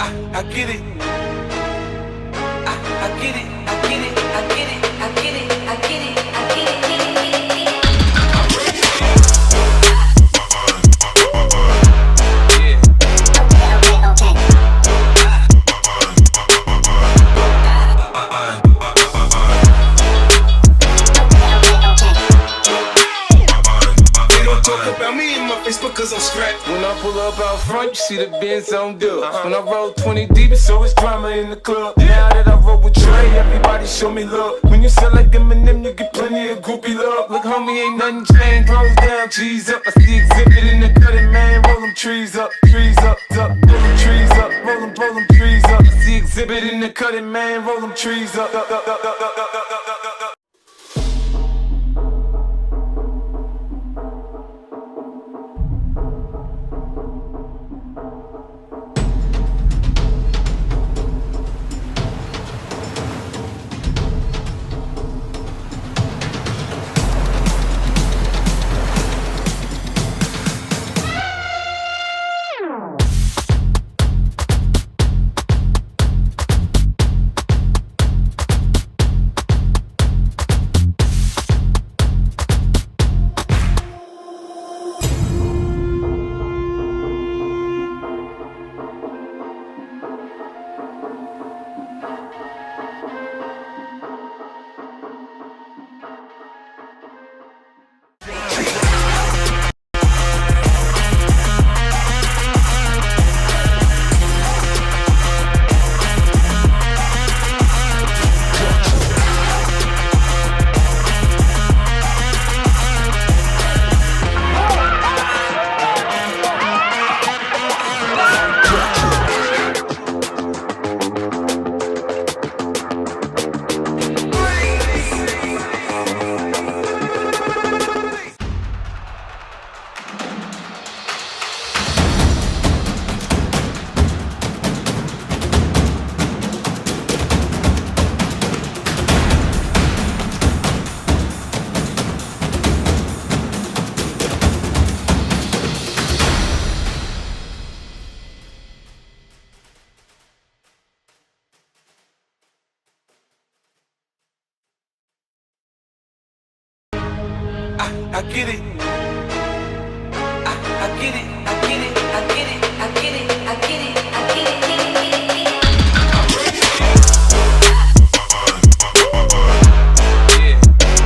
I get it. I get it. I get it. I get it. I get it. I get it. I get it. Cause I'm strapped. When I pull up out front, you see the Benz on dubs. When I roll 20 deep, so it's drama in the club. Now that I roll with Trey, everybody show me love. When you sell like Eminem, you get plenty of groupie love. Look, homie, ain't nothing changed. Rolls down, cheese up. I see exhibit in the cutting, man. Roll them trees up, trees up, up. Roll them trees up, roll them trees up. I see exhibit in the cutting, man. Roll them trees up, up, up, up, up, up, up, up, up, up. I get it. I get it. I get it. I get it. I get it. I get it. I get it.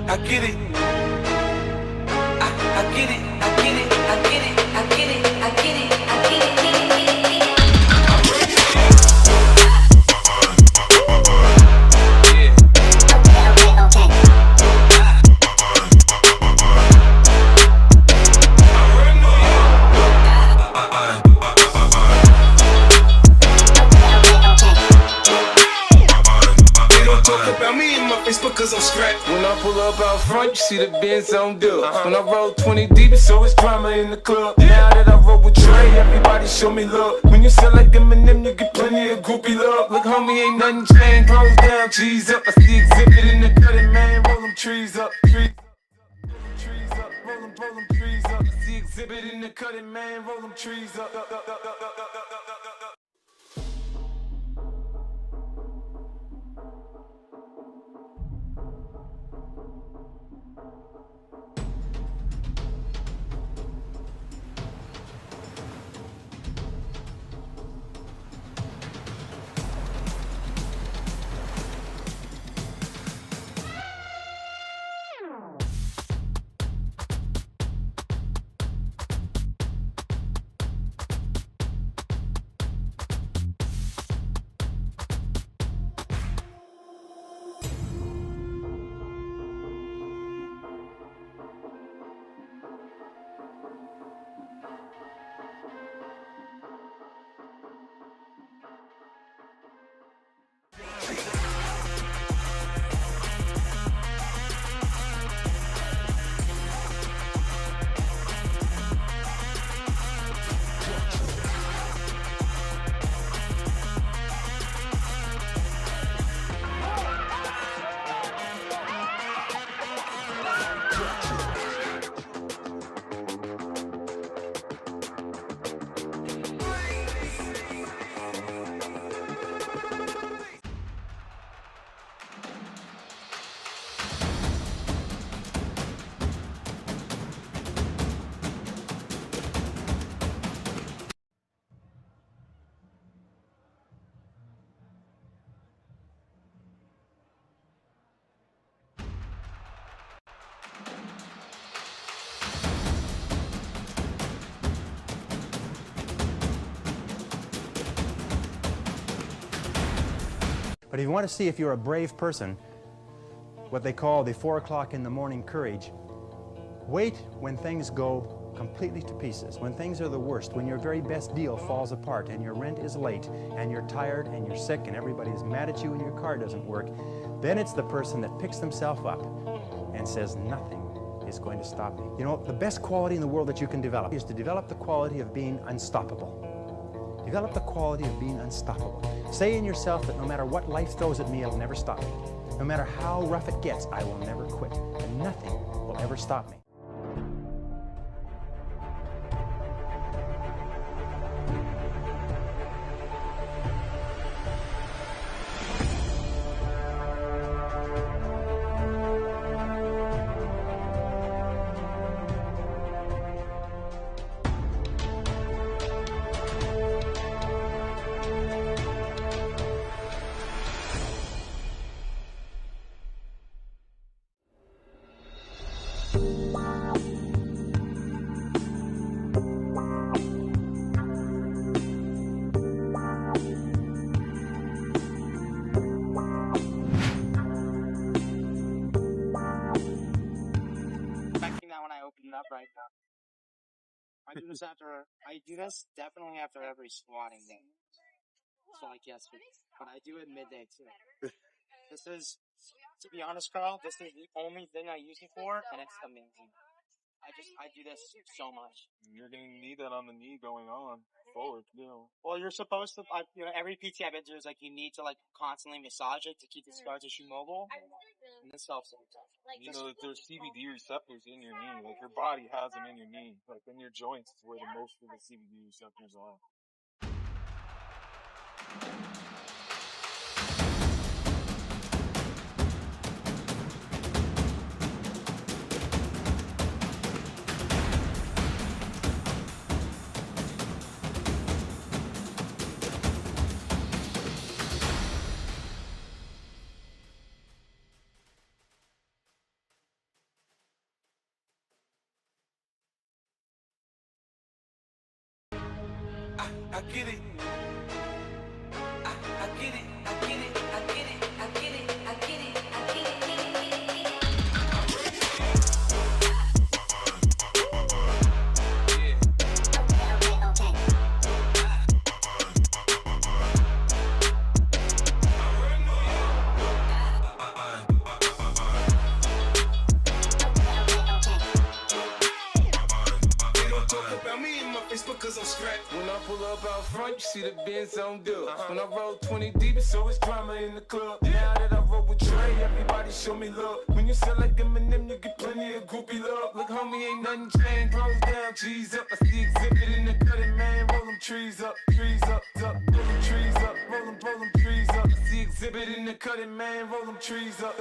I get it. I get it. I get it. I get it. I get it. I get it. I get it. Cause I'm strapped. When I pull up out front, you see the Benz on dubs. When I roll 20 deep, so it's drama in the club. Now that I roll with Trey, everybody show me love. When you sell like Eminem, you get plenty of groupie love. Look, homie, ain't nothing changed. Rolls down, cheese up. I see exhibit in the cutting, man. Roll them trees up, trees up. Trees up, roll them trees up. I see exhibit in the cutting, man. Roll them trees up, up, up, up, up, up, up, up, up, up. But if you want to see if you're a brave person, what they call the 4 o'clock in the morning courage, wait when things go completely to pieces, when things are the worst, when your very best deal falls apart and your rent is late and you're tired and you're sick and everybody is mad at you and your car doesn't work, then it's the person that picks themselves up and says, nothing is going to stop me. You know, the best quality in the world that you can develop is to develop the quality of being unstoppable. Develop the quality of being unstoppable. Say in yourself that no matter what life throws at me, it'll never stop me. No matter how rough it gets, I will never quit, and nothing will ever stop me. Expecting that when I open it up right now. I do this definitely after every squatting day. So like yesterday. But I do it midday too. This is, to be honest, Carl, this is the only thing I use it for, and it's amazing. I do this so much. You're gonna need that on the knee going on forward, Well, you're supposed to, every PT I've been to is like, you need to like constantly massage it to keep the scar tissue mobile. And this helps every time. You know, there's CBD receptors in your knee. Like, your body has them in your knee. Like, in your joints is where the most of the CBD receptors are. I get it. I get it, I get it, I get it, I get it, I get it, I get it. Because I'm strapped. When I pull up out front, you see the Benz on dub. When I roll 20 deep, it's always drama in the club. Now that I roll with Trey, everybody show me love. When you sell like Eminem, you get plenty of groupie love. Look, homie, ain't nothing changed. Rolls down, G's up. I see exhibit in the cutting, man. Roll them trees up, up. Roll them trees up, roll them trees up. I see exhibit in the cutting, man. Roll them trees up.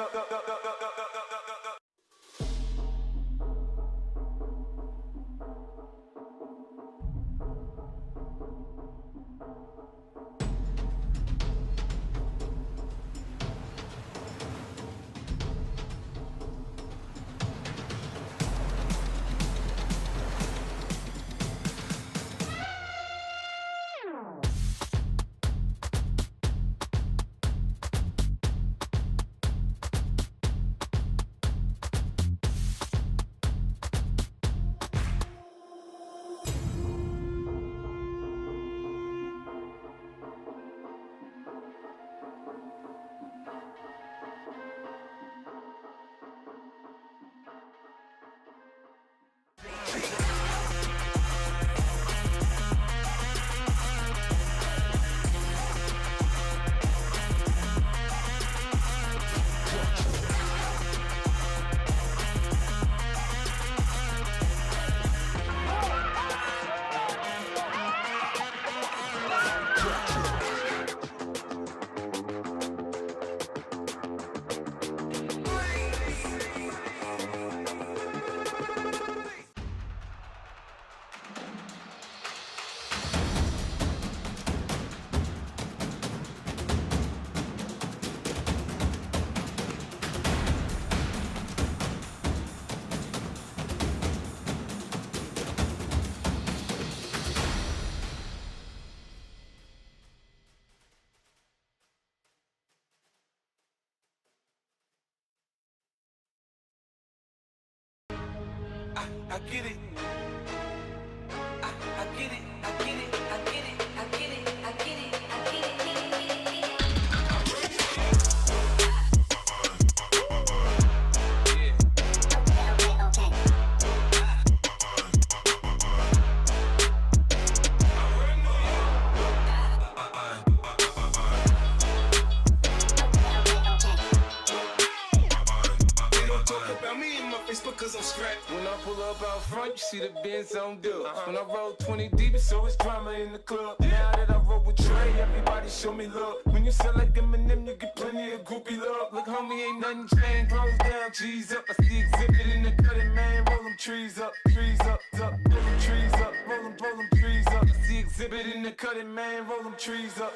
I get it. I get it, I get it, I get it, I get it, I get it, I get it. Cause I'm strapped. When I pull up out front, you see the Benz on dub. When I roll 20 deep, it's always drama in the club. Now that I roll with Trey, everybody show me love. When you sell like Eminem, you get plenty of groupie love. Look, homie, ain't nothing changed. Rolls down, G's up. I see exhibit in the cutting, man. Roll them trees up, roll them trees up, roll them trees up. I see exhibit in the cutting, man. Roll them trees up.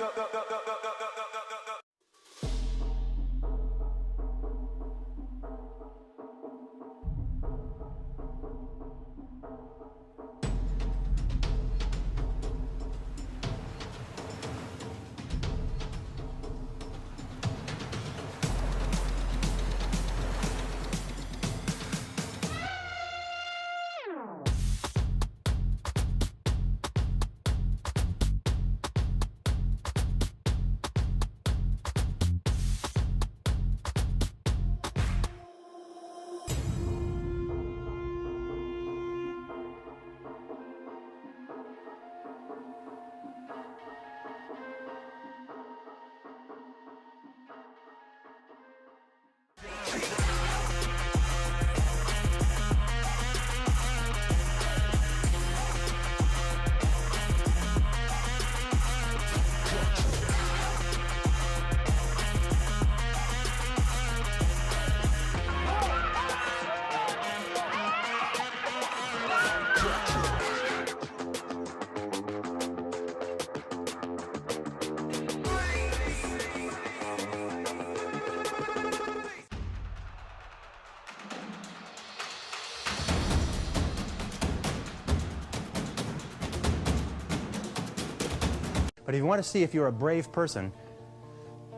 But if you want to see if you're a brave person,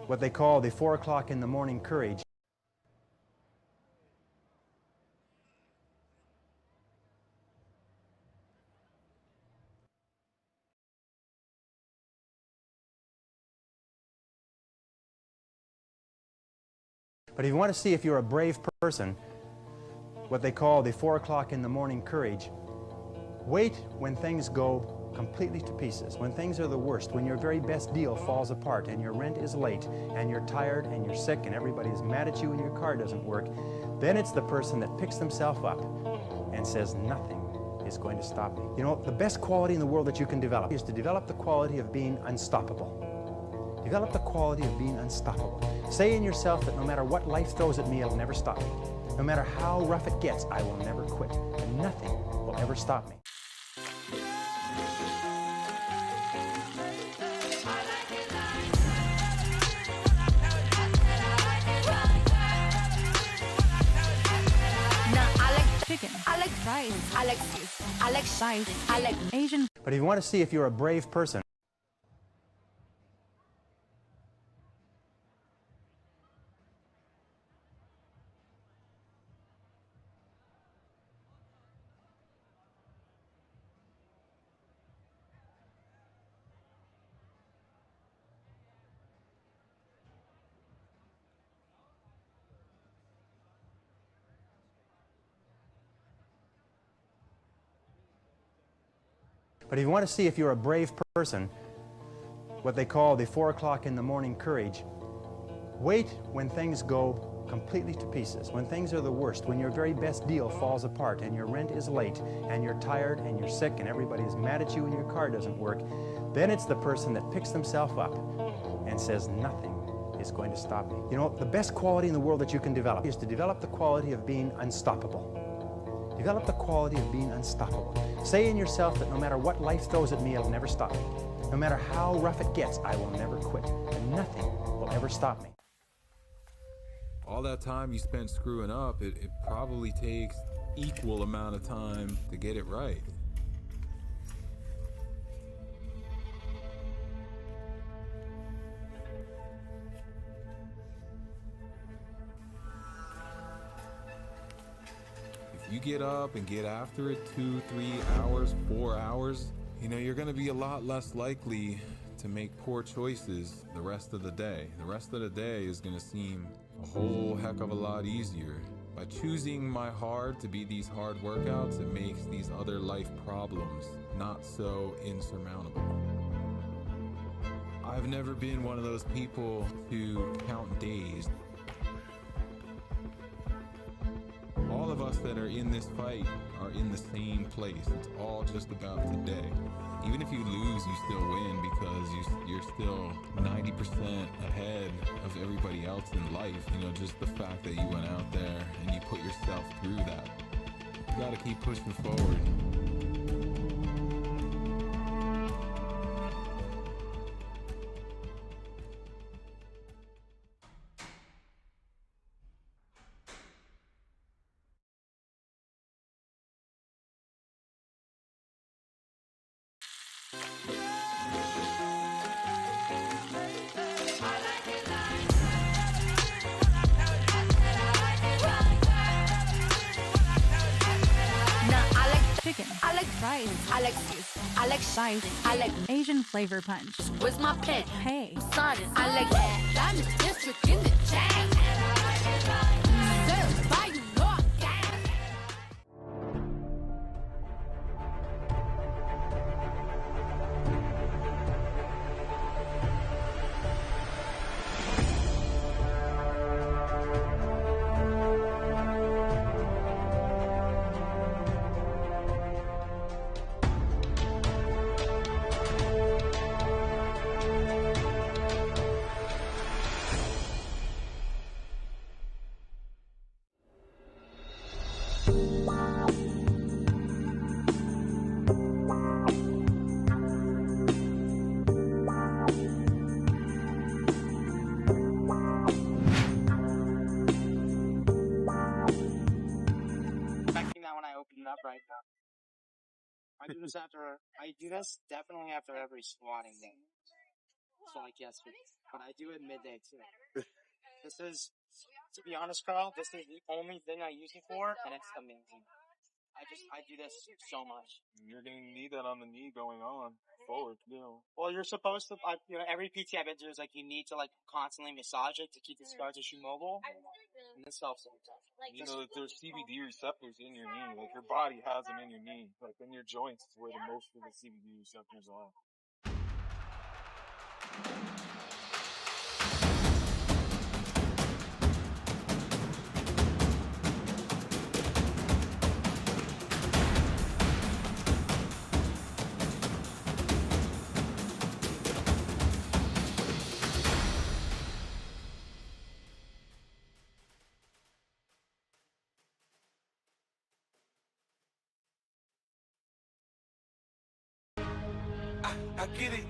what they call the 4 o'clock in the morning courage, but if you want to see if you're a brave person, what they call the 4 o'clock in the morning courage, wait when things go completely to pieces, when things are the worst, when your very best deal falls apart and your rent is late and you're tired and you're sick and everybody is mad at you and your car doesn't work, then it's the person that picks themselves up and says, nothing is going to stop me. You know, the best quality in the world that you can develop is to develop the quality of being unstoppable. Develop the quality of being unstoppable. Say in yourself that no matter what life throws at me, it'll never stop me. No matter how rough it gets, I will never quit. And nothing will ever stop me. Chicken. I like fries. I like juice. I like spice. I like Asian. But if you want to see if you're a brave person, what they call the 4 o'clock in the morning courage, wait when things go completely to pieces, when things are the worst, when your very best deal falls apart and your rent is late and you're tired and you're sick and everybody is mad at you and your car doesn't work, then it's the person that picks themselves up and says, nothing is going to stop me. You know, the best quality in the world that you can develop is to develop the quality of being unstoppable. Develop the quality of being unstoppable. Say in yourself that no matter what life throws at me, it'll never stop me. No matter how rough it gets, I will never quit. And nothing will ever stop me. All that time you spent screwing up, it probably takes equal amount of time to get it right. If You get up and get after it 2, 3 hours, 4 hours, you know, you're gonna be a lot less likely to make poor choices the rest of the day. The rest of the day is gonna seem a whole heck of a lot easier. By choosing my hard to be these hard workouts, it makes these other life problems not so insurmountable. I've never been one of those people to count days. All of us that are in this fight are in the same place. It's all just about today. Even if you lose, you still win because you're still 90% ahead of everybody else in life. You know, just the fact that you went out there and you put yourself through that. You gotta keep pushing forward. Chicken. I like fries. I like juice. I like spicy. I like Asian flavor punch. Where's my pen? Hey. Science. I like that. I'm the district in the chat. Served by you, Lord. Up right now. I do this definitely after every squatting day. So like yesterday, but I do it midday too. This is, to be honest, Carl, this is the only thing I use it for, and it's amazing. I do this so much. You're gonna need that on the knee going on forward, you know. Well, you're supposed to, every PT I've been to is like, you need to like constantly massage it to keep the scar tissue mobile. And this helps sometimes. You know that there's CBD receptors in your knee. Like your body has them in your knee. Like in your joints is where the most of the CBD receptors are. I get it.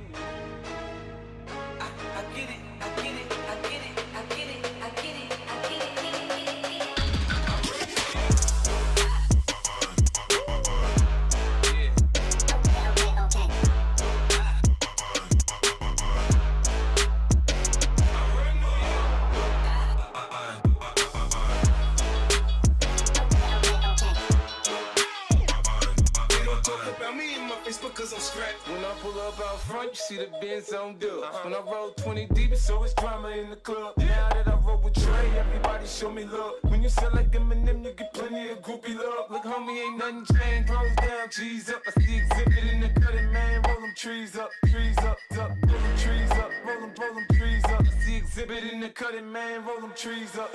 I get it. I get it. I get it. I get it. I get it. I get it. When I pull up out front, you see the Benz on dub. When I roll 20 deep, it's always drama in the club. Now that I roll with Trey, everybody show me love. When you sell like Eminem, you get plenty of groupie love. Look, homie, ain't nothing changed. Rolls down, G's up. I see exhibit in the cutting, man. Roll them trees up, up. Roll them trees up, roll them trees up. I see exhibit in the cutting, man. Roll them trees up.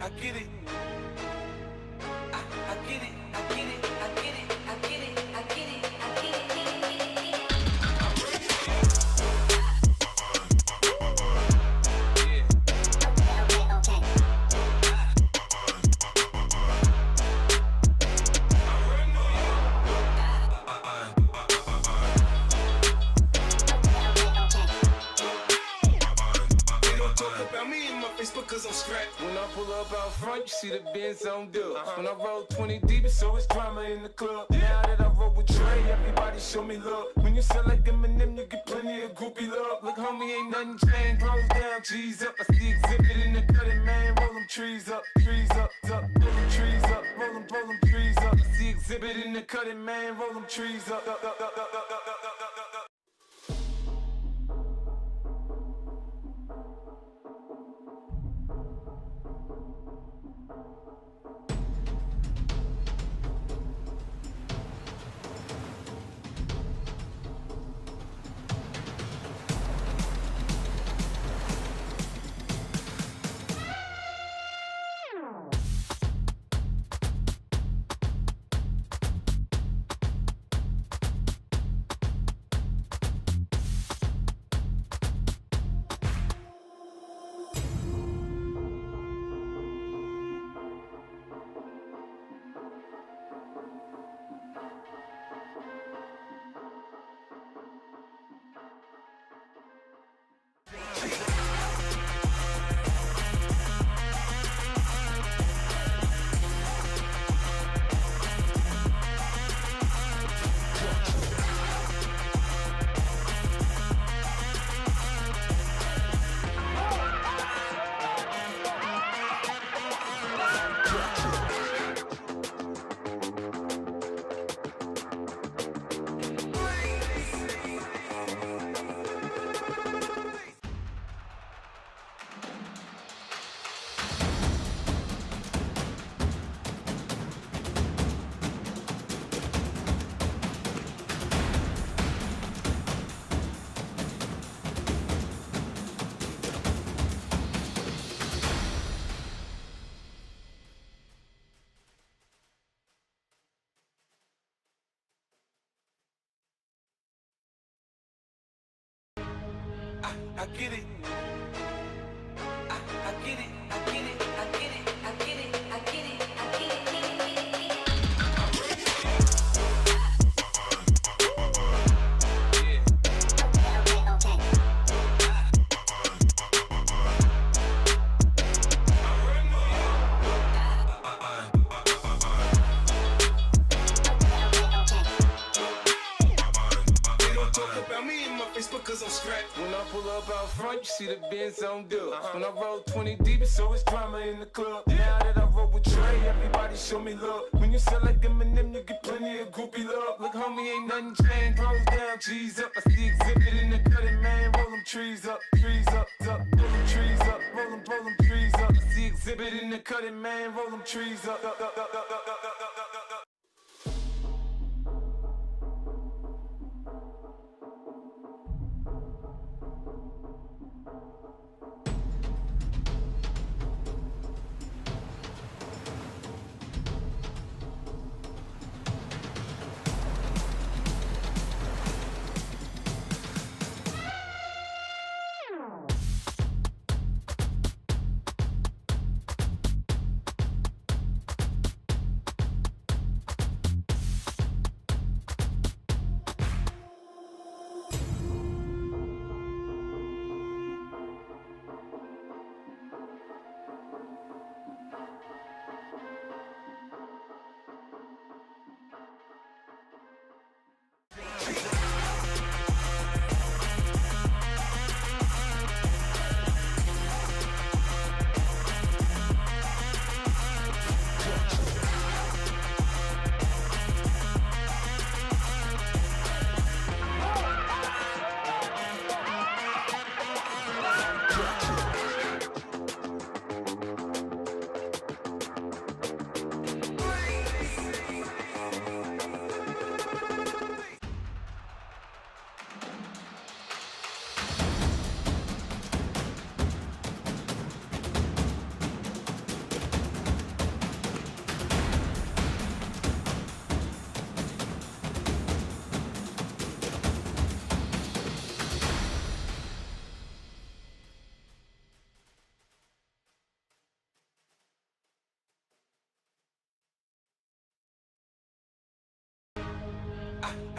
I get it. I get it, I get it, I get it, I get it, I get it, I get it. Because I'm strapped. When I pull up out front, you see the Benz on dub. When I roll 20 deep, it's always drama in the club. Now that I roll with Dre, everybody show me love. When you sell like Eminem, you get plenty of groupie love. Look, homie, ain't nothing changed. Rolls down, G's up. I see exhibit in the cutting, man. Roll them trees up, up. Roll them trees up, roll them trees up. I see exhibit in the cutting, man. Roll them trees up. I get it. I get it. I get it. I get it. I get it. I get it. I get it. Because I'm strapped. When I pull up out front, you see the Benz on dub. When I roll 20 deep, it's always drama in the club. Now that I roll with Dre, everybody show me love. When you sell like Eminem, you get plenty of groupie love. Look, homie, ain't nothing changed. Rolls down, G's up. I see exhibit in the cutting, man. Roll them trees up, up. Roll them trees up, roll them trees up. I see exhibit in the cutting, man. Roll them trees up.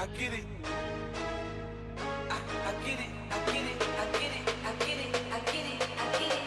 I get it. I get it, I get it, I get it, I get it, I get it, I get it.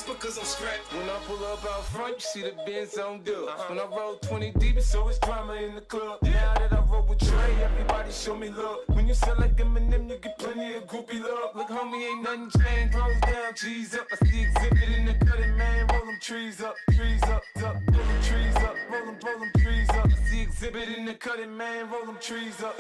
Because I'm strapped. When I pull up out front, you see the Benz on dub. When I roll 20 deep, it's always drama in the club. Now that I roll with Trey, everybody show me love. When you sell like Eminem, you get plenty of groupie love. Look, homie, ain't nothing changed. Rolls down, G's up. I see exhibit in the cutting, man. Roll them trees up, up. Roll them trees up, roll them trees up. I see exhibit in the cutting, man. Roll them trees up.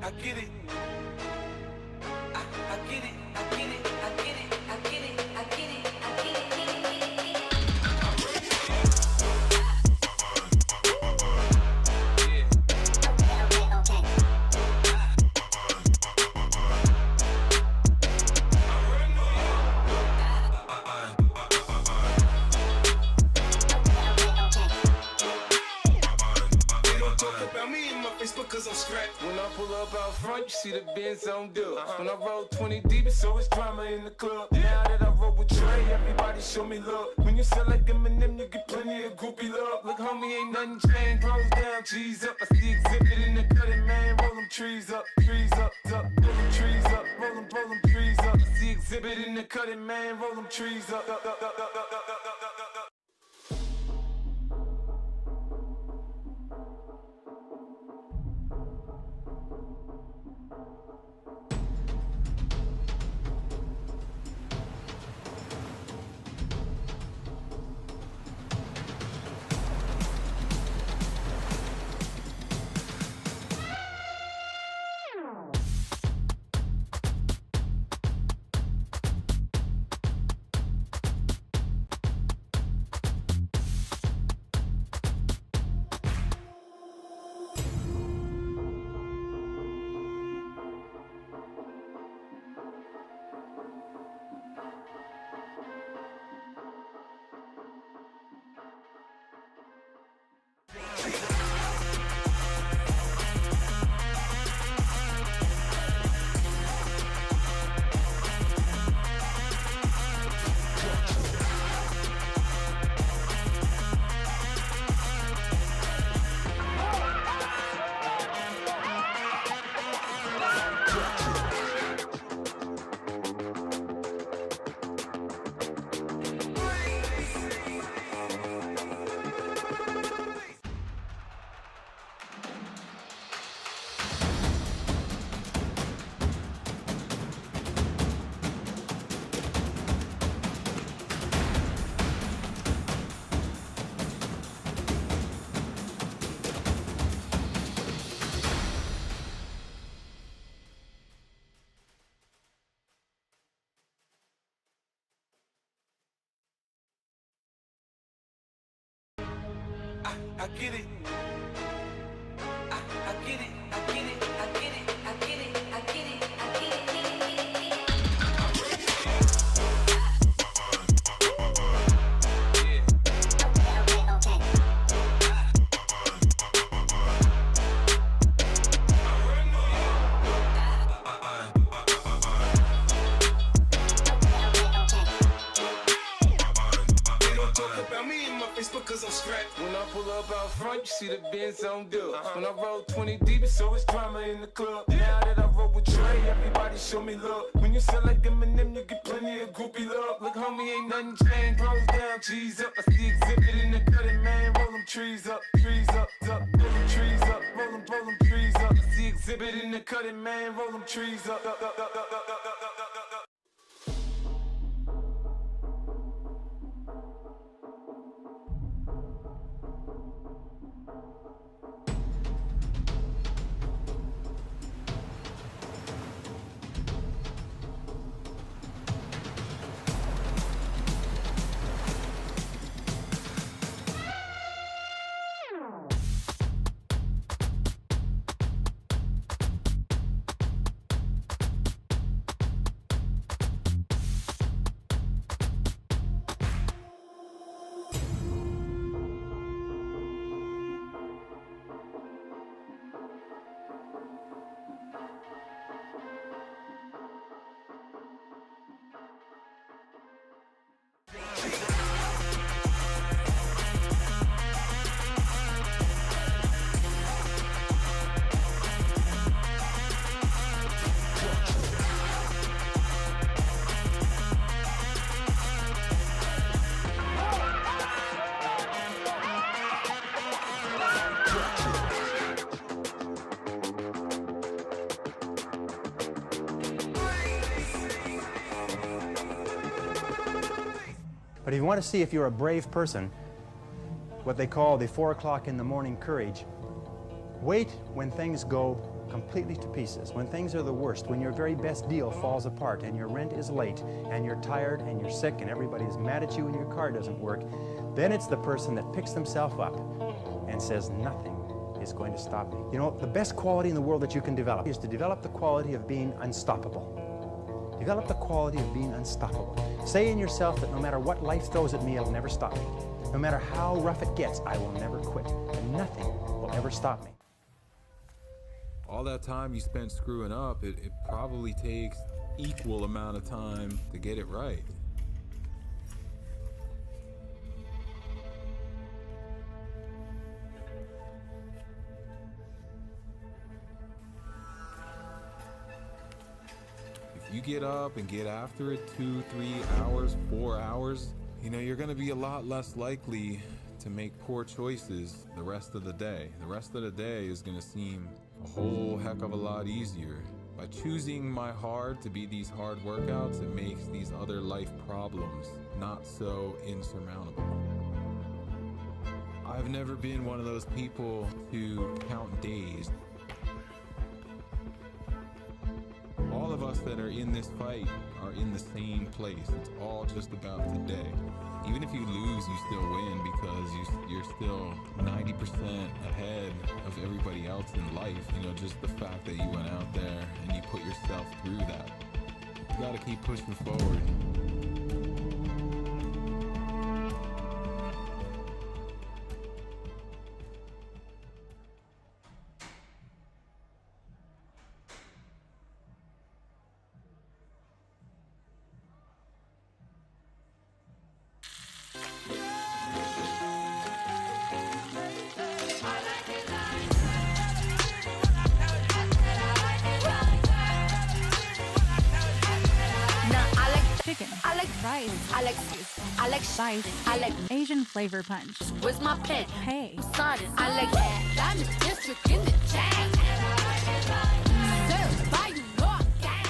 I get it. I get it, I get it, I get it, I get it, I get it, I get it. Because I'm strapped. When I pull up out front, you see the Benz on dub. When I roll 20 deep, it's always drama in the club. Now that I roll with Trey, everybody show me love. When you sell like Eminem, you get plenty of groupie love. Look, homie, ain't nothing changed. Rolls down, G's up. I see exhibit in the cutting, man. Roll them trees up, up. Roll them trees up, roll them trees up. I see exhibit in the cutting, man. Roll them trees up. I get it. I get it. I get it. I get it. I get it. I get it. I get it. Because I'm strapped. When I pull up out front, you see the Benz on dub. When I roll 20 deep, it's always drama in the club. Now that I roll with Trey, everybody show me love. When you sell like Eminem, you get plenty of groupie love. Look, homie, ain't nothing changed. Rolls down, cheese up. I see exhibit in the cutting, man. Roll them trees up, up. Roll them trees up, roll them trees up. I see exhibit in the cutting, man. Roll them trees up. But if you want to see if you're a brave person, what they call the 4 o'clock in the morning courage, wait when things go completely to pieces, when things are the worst, when your very best deal falls apart and your rent is late and you're tired and you're sick and everybody is mad at you and your car doesn't work, then it's the person that picks themselves up and says, nothing is going to stop me. You know, the best quality in the world that you can develop is to develop the quality of being unstoppable. Develop the quality of being unstoppable. Say in yourself that no matter what life throws at me, it'll never stop me. No matter how rough it gets, I will never quit. And nothing will ever stop me. All that time you spent screwing up, it probably takes equal amount of time to get it right. You get up and get after it 2, 3 hours, 4 hours, you know, you're gonna be a lot less likely to make poor choices the rest of the day. The rest of the day is gonna seem a whole heck of a lot easier. By choosing my hard to be these hard workouts, it makes these other life problems not so insurmountable. I've never been one of those people to count days. All of us that are in this fight are in the same place. It's all just about today. Even if you lose, you still win because you're still 90% ahead of everybody else in life. You know, just the fact that you went out there and you put yourself through that. You gotta keep pushing forward. I like fries. I like juice. I like spice. I like Asian flavor punch. Where's my pen? Hey. Sardis. I like that. I'm the district in the chain. Served by you, Lord gang.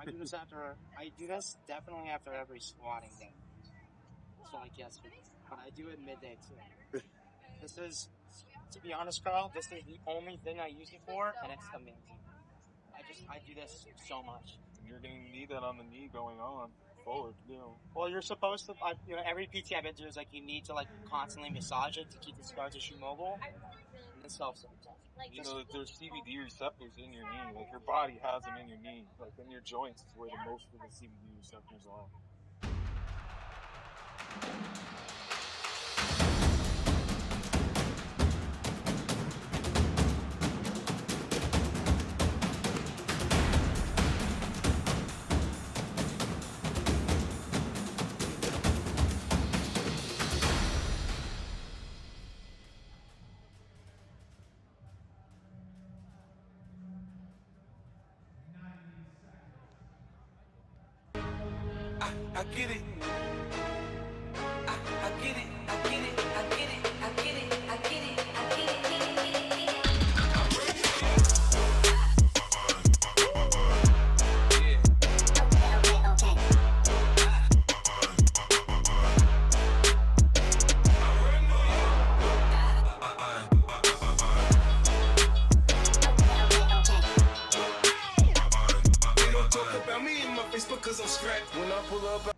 I do this definitely after every squatting day. So like yesterday, but I do it midday too. This is, to be honest, Carl, this is the only thing I use it for, and it's amazing. I do this so much. And you're gonna need that on the knee going on forward, Well, you're supposed to, every PT I've been to is like you need to like constantly massage it to keep the scar tissue mobile. And this helps sometimes. You know that there's CBD receptors in your knee. Like your body has them in your knee. Like in your joints is where the most of the CBD receptors are. I get it. I get it, I get it, I get it, I get it, I get it, I get it. They don't talk about me in my face because I'm strapped. When I pull up,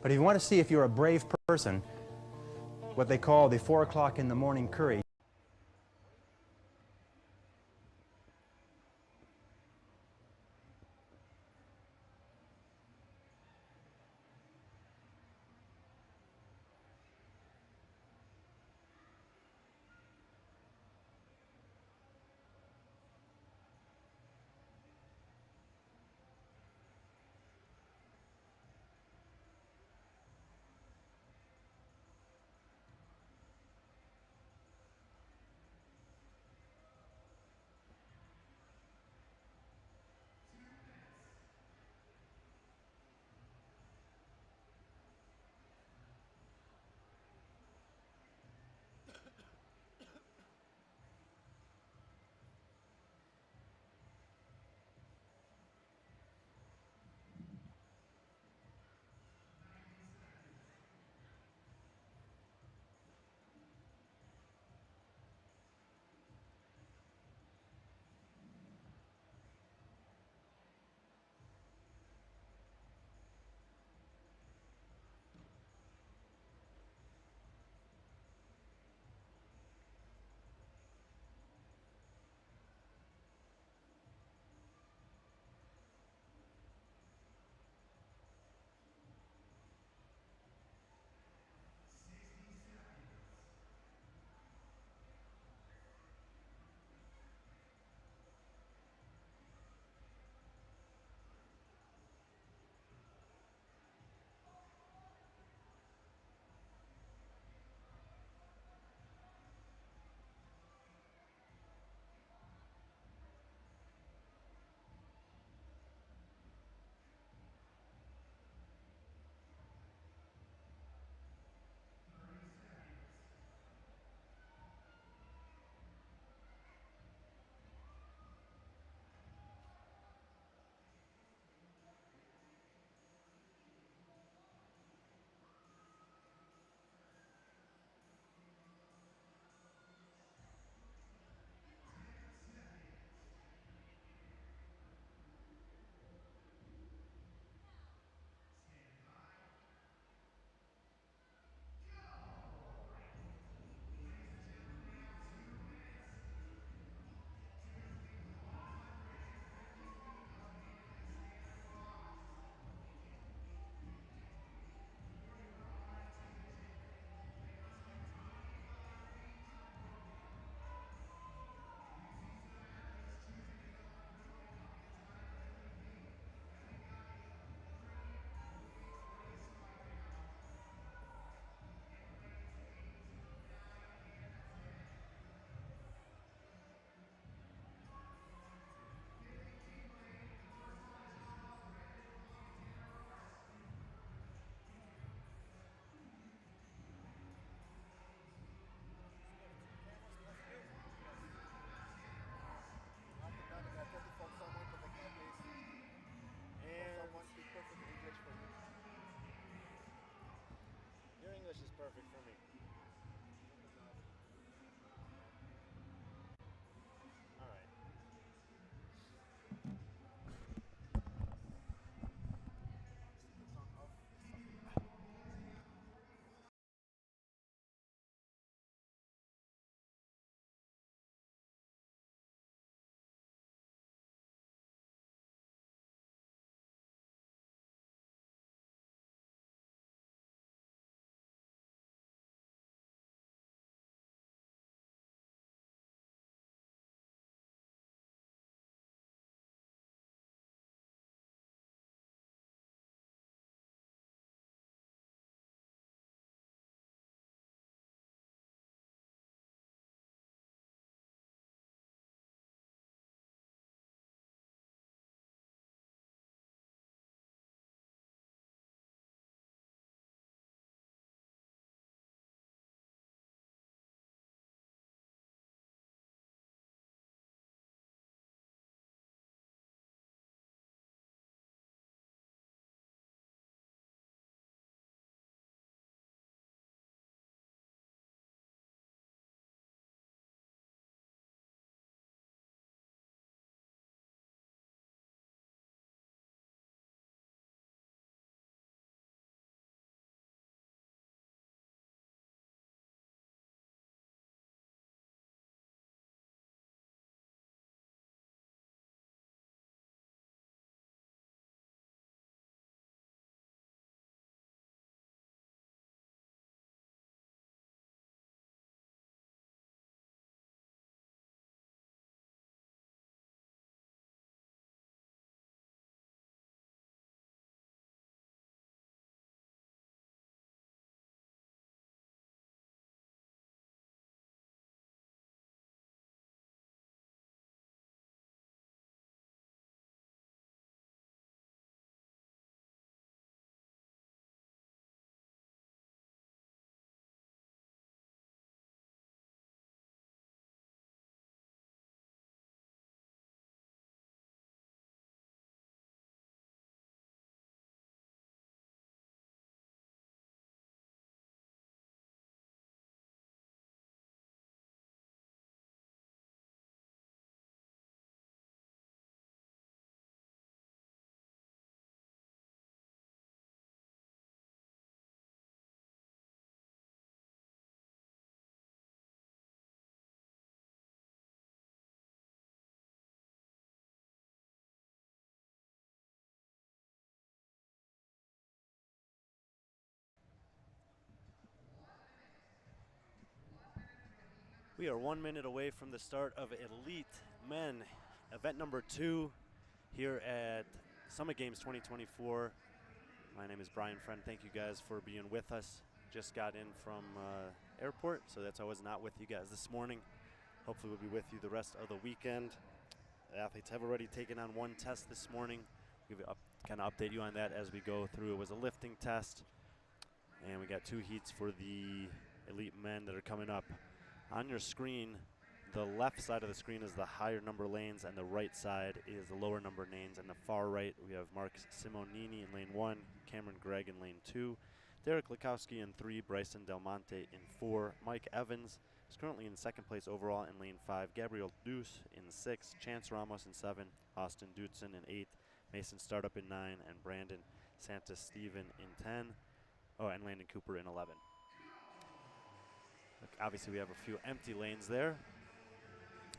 But if you want to see if you're a brave person, what they call the 4 o'clock in the morning courage, We are 1 minute away from the start of Elite Men, event number 2 here at Summit Games 2024. My name is Brian Friend. Thank you guys for being with us. Just got in from airport, so that's why I was not with you guys this morning. Hopefully we'll be with you the rest of the weekend. The athletes have already taken on one test this morning. We'll kind of update you on that as we go through. It was a lifting test, and we got 2 heats for the Elite Men that are coming up. On your screen, the left side of the screen is the higher number lanes, and the right side is the lower number lanes. And the far right, we have Mark Simonini in lane 1, Cameron Gregg in lane 2, Derek Lukowski in 3, Bryson Del Monte in 4, Mike Evans is currently in 2nd place overall in lane 5, Gabriel Deuce in 6, Chance Ramos in 7, Austin Dutzen in 8, Mason Startup in 9, and Brandon Santos-Steven in 10, and Landon Cooper in 11. Look, obviously we have a few empty lanes there.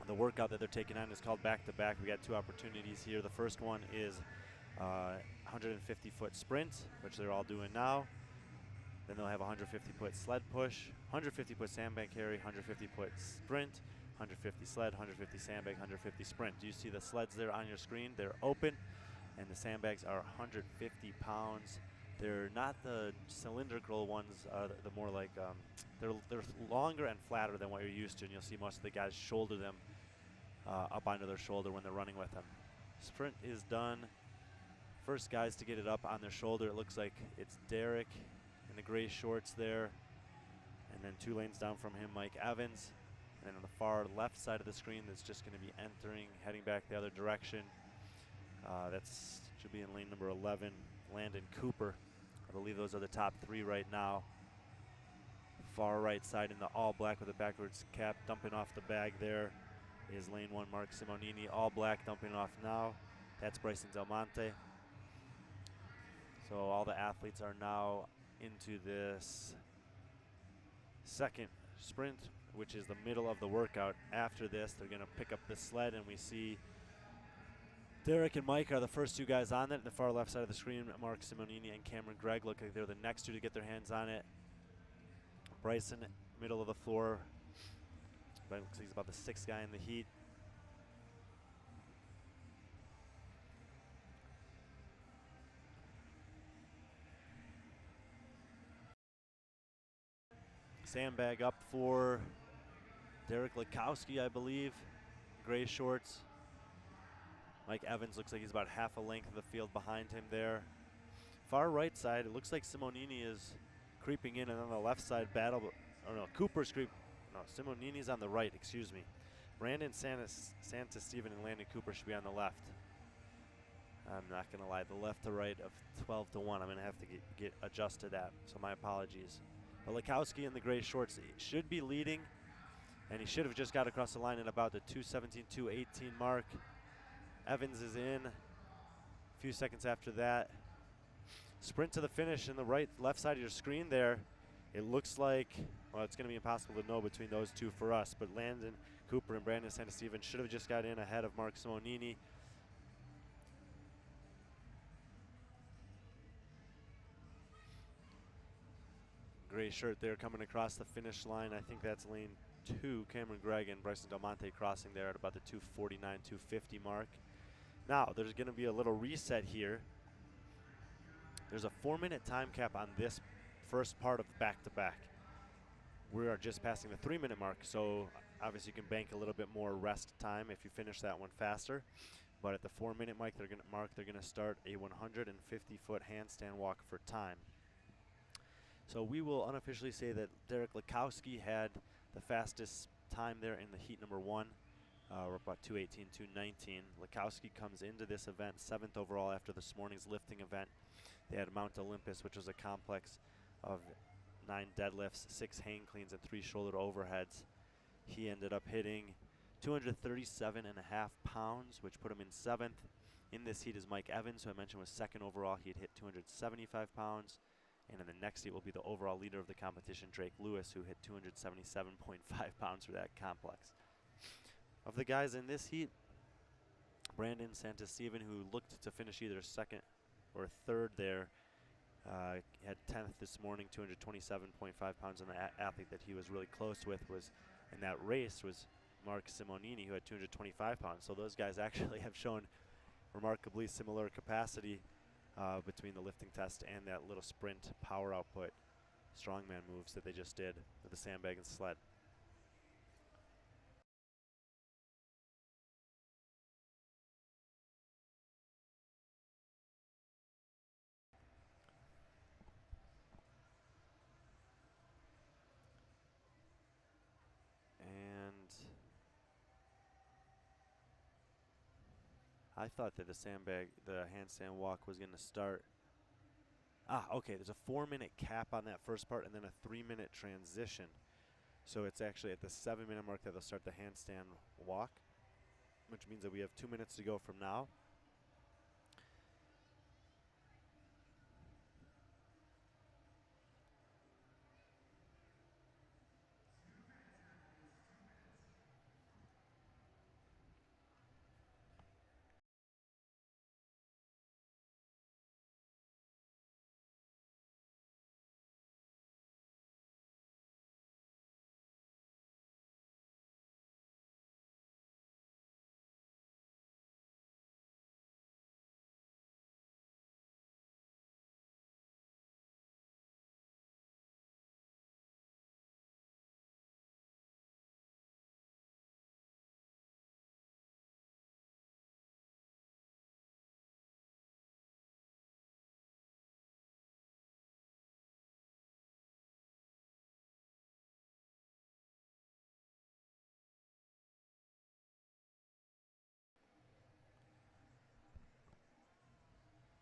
The workout that they're taking on is called back-to-back. We got 2 opportunities here. The first one is 150-foot sprint, which they're all doing now. Then they'll have a 150-foot sled push, 150-foot sandbag carry, 150-foot sprint, 150 sled, 150 sandbag, 150 sprint. Do you see the sleds there on your screen? They're open, and the sandbags are 150 pounds. They're not the cylindrical ones, the more like, they're longer and flatter than what you're used to, and you'll see most of the guys shoulder them up onto their shoulder when they're running with them. Sprint is done. First guys to get it up on their shoulder, it looks like it's Derek in the gray shorts there, and then 2 lanes down from him, Mike Evans. And then on the far left side of the screen, that's just going to be entering, heading back the other direction. That's should be in lane number 11, Landon Cooper. I believe those are the top 3 right now. Far right side in the all black with a backwards cap, dumping off the bag there is lane 1, Mark Simonini, all black, dumping off now. That's Bryson Del Monte. So all the athletes are now into this second sprint, which is the middle of the workout. After this, they're going to pick up the sled, and we see Derek and Mike are the first 2 guys on it. The far left side of the screen, Mark Simonini and Cameron Gregg look like they're the next 2 to get their hands on it. Bryson, middle of the floor. But looks like he's about the 6th guy in the heat. Sandbag up for Derek Lukowski, I believe. Gray shorts. Mike Evans looks like he's about half a length of the field behind him there. Far right side, it looks like Simonini is creeping in, and on the left side, Cooper's Simonini's on the right, excuse me. Brandon Santos-Steven and Landon Cooper should be on the left. I'm not going to lie, the left to right of 12 to 1. I'm going to have to get adjust to that, so my apologies. But Lukowski in the gray shorts should be leading, and he should have just got across the line at about the 2:17, 2:18 mark. Evans is in a few seconds after that. Sprint to the finish in the left side of your screen there. It looks like, well, it's going to be impossible to know between those 2 for us, but Landon Cooper and Brandon Santos-Steven should have just got in ahead of Mark Simonini. Gray shirt there coming across the finish line. I think that's lane 2, Cameron Gregg and Bryson Del Monte crossing there at about the 2:49, 2:50 mark. Now, there's going to be a little reset here. There's a 4-minute time cap on this first part of back-to-back. We are just passing the 3-minute mark, so obviously you can bank a little bit more rest time if you finish that one faster. But at the 4-minute mark, they're going to start a 150-foot handstand walk for time. So we will unofficially say that Derek Lukowski had the fastest time there in the heat number 1. We're about 2:18, 2:19. Lukowski comes into this event 7th overall after this morning's lifting event. They had Mount Olympus, which was a complex of 9 deadlifts, 6 hang cleans, and 3 shoulder overheads. He ended up hitting 237.5 pounds, which put him in 7th. In this heat is Mike Evans, who I mentioned was 2nd overall. He had hit 275 pounds. And in the next heat will be the overall leader of the competition, Drake Lewis, who hit 277.5 pounds for that complex. Of the guys in this heat, Brandon Santos-Steven, who looked to finish either 2nd or 3rd there, had 10th this morning, 227.5 pounds, and the athlete that he was really close with was in that race was Mark Simonini, who had 225 pounds. So those guys actually have shown remarkably similar capacity between the lifting test and that little sprint power output strongman moves that they just did with the sandbag and sled. And I thought that the handstand walk was going to start. Okay, there's a 4-minute cap on that first part and then a 3-minute transition. So it's actually at the 7-minute mark that they'll start the handstand walk, which means that we have 2 minutes to go from now.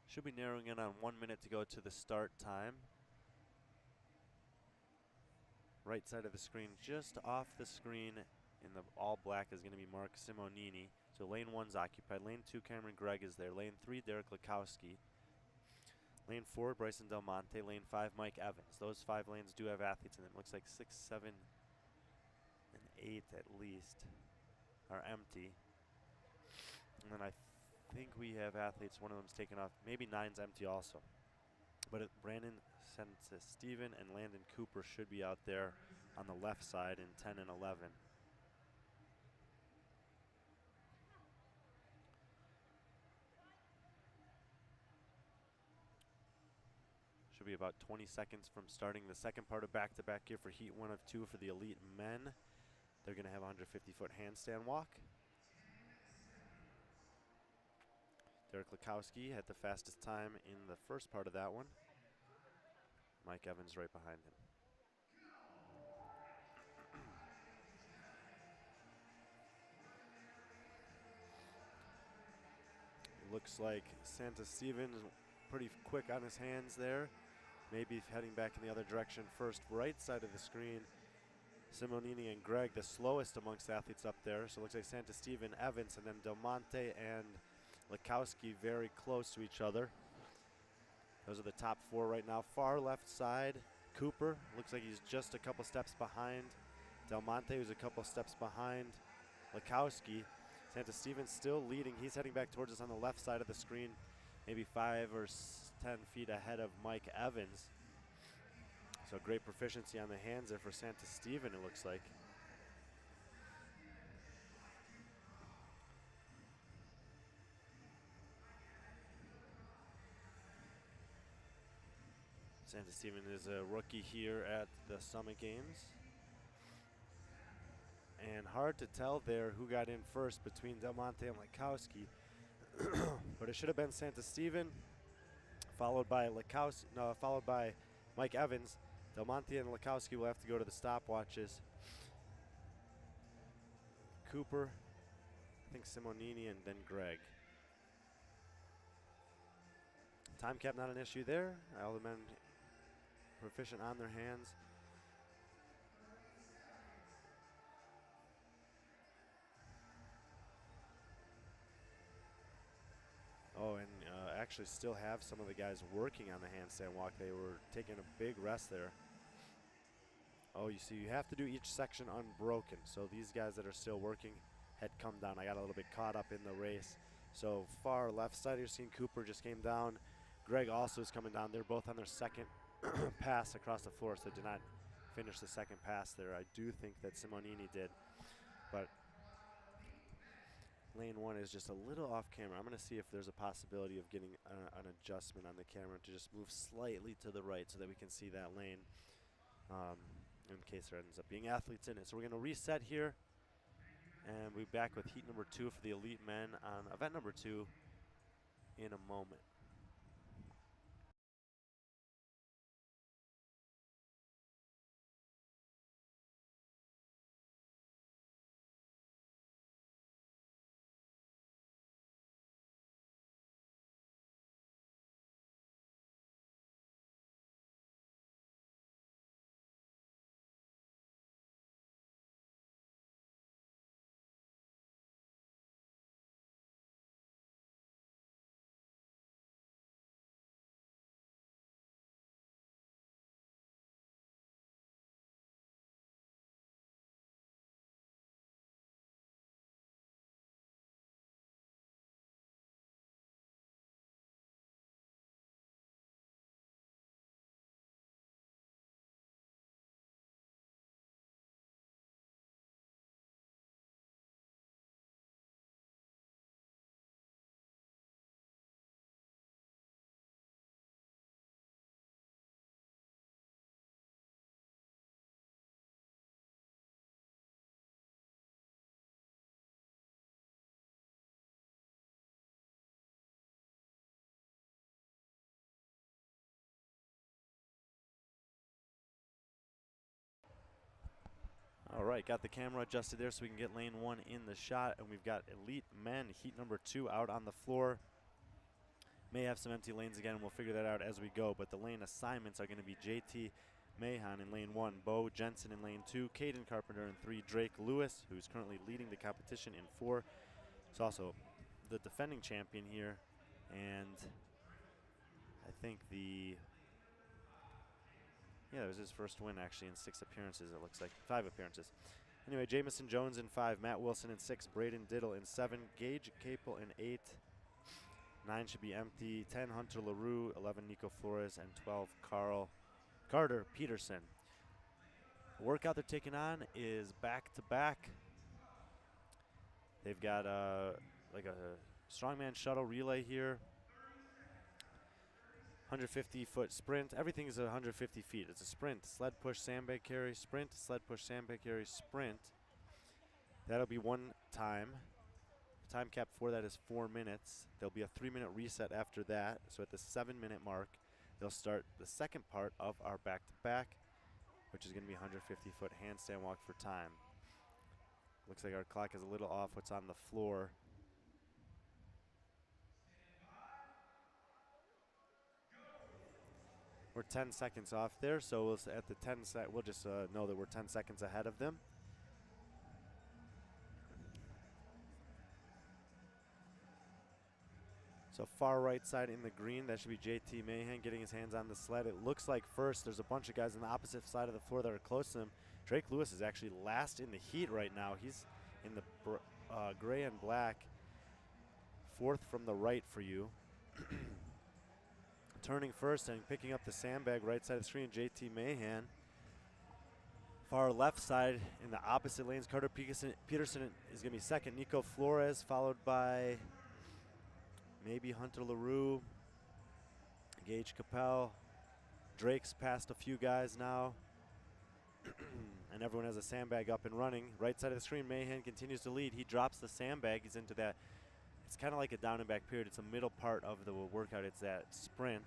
Should be narrowing in on 1 minute to go to the start time. Right side of the screen, just off the screen in the all black is going to be Mark Simonini. So lane 1's occupied. Lane 2, Cameron Gregg is there. Lane 3, Derek Lukowski. Lane 4, Bryson Del Monte. Lane 5, Mike Evans. Those 5 lanes do have athletes in them. Looks like 6, 7, and 8 at least are empty. And then I think we have athletes, one of them's taken off. Maybe 9's empty also. But Brandon Steven and Landon Cooper should be out there on the left side in 10 and 11. Should be about 20 seconds from starting the second part of back-to-back here for heat 1 of 2 for the elite men. They're going to have a 150-foot handstand walk. Derek Lukowski had the fastest time in the first part of that one. Mike Evans right behind him. Looks like Santa Steven is pretty quick on his hands there. Maybe heading back in the other direction first. Right side of the screen, Simonini and Gregg, the slowest amongst athletes up there. So it looks like Santa Steven, Evans, and then Del Monte and Lukowski very close to each other. Those are the top 4 right now. Far left side, Cooper. Looks like he's just a couple steps behind Del Monte, who's a couple steps behind Lukowski. Santa Steven still leading. He's heading back towards us on the left side of the screen, maybe 5 or 10 feet ahead of Mike Evans. So great proficiency on the hands there for Santa Steven, it looks like. Santa Steven is a rookie here at the Summit Games. And hard to tell there who got in first between Del Monte and Lukowski. But it should have been Santa Steven, followed by Mike Evans. Del Monte and Lukowski will have to go to the stopwatches. Cooper, I think Simonini, and then Gregg. Time cap not an issue there. All the men proficient on their hands. Oh, and actually still have some of the guys working on the handstand walk. They were taking a big rest there. Oh, you see, you have to do each section unbroken. So these guys that are still working had come down. I got a little bit caught up in the race. So far left side, you're seeing Cooper just came down. Gregg also is coming down. They're both on their second pass across the floor, so did not finish the second pass there. I do think that Simonini did, but lane 1 is just a little off camera. I'm going to see if there's a possibility of getting an adjustment on the camera to just move slightly to the right so that we can see that lane in case there ends up being athletes in it. So we're going to reset here, and we'll be back with heat number 2 for the elite men on event number 2 in a moment. All right, got the camera adjusted there so we can get lane 1 in the shot, and we've got elite men heat number 2 out on the floor. May have some empty lanes again, and we'll figure that out as we go, but the lane assignments are going to be JT Mahan in lane 1, Bo Jensen in lane 2, Caden Carpenter in 3, Drake Lewis, who's currently leading the competition, in 4. He's also the defending champion here, and I think it was his first win actually in 6 appearances, it looks like. 5 appearances. Anyway, Jamison Jones in 5, Matt Wilson in 6, Braden Diddle in 7, Gage Capel in 8, 9 should be empty, 10 Hunter LaRue, 11 Nico Flores, and 12 Carter Peterson. The workout they're taking on is back-to-back. They've got like a strongman shuttle relay here. 150-foot sprint. Everything is 150 feet. It's a sprint, sled push, sandbag carry, sprint, sled push, sandbag carry, sprint. That'll be 1 time. The time cap for that is 4 minutes. There'll be a 3-minute reset after that. So at the 7-minute mark, they'll start the second part of our back-to-back, which is going to be 150-foot handstand walk for time. Looks like our clock is a little off what's on the floor. We're 10 seconds off there, so at the 10 sec, we'll just know that we're 10 seconds ahead of them. So far right side in the green, that should be JT Mahan getting his hands on the sled. It looks like first there's a bunch of guys on the opposite side of the floor that are close to him. Drake Lewis is actually last in the heat right now. He's in the gray and black, 4th from the right for you. Turning first and picking up the sandbag right side of the screen, JT Mahan. Far left side in the opposite lanes, Carter Peterson is going to be second. Nico Flores followed by maybe Hunter LaRue, Gage Capel. Drake's passed a few guys now. And everyone has a sandbag up and running. Right side of the screen, Mahan continues to lead. He drops the sandbag. He's into that. It's kind of like a down and back period. It's a middle part of the workout. It's that sprint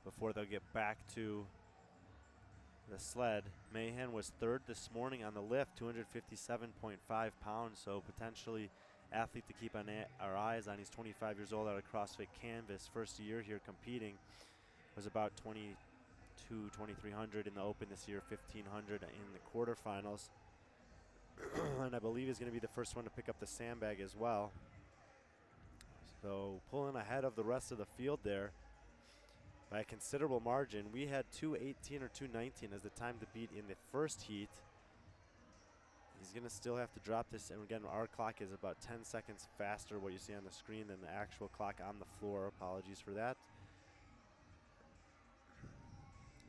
before they'll get back to the sled. Mahan was 3rd this morning on the lift, 257.5 pounds, so potentially athlete to keep our eyes on. He's 25 years old out of CrossFit Canvas. First year here competing. Was about 2,300 in the open this year, 1,500 in the quarterfinals. And I believe he's going to be the first one to pick up the sandbag as well. So pulling ahead of the rest of the field there by a considerable margin. We had 2:18 or 2:19 as the time to beat in the first heat. He's going to still have to drop this, and again, our clock is about 10 seconds faster, what you see on the screen, than the actual clock on the floor. Apologies for that.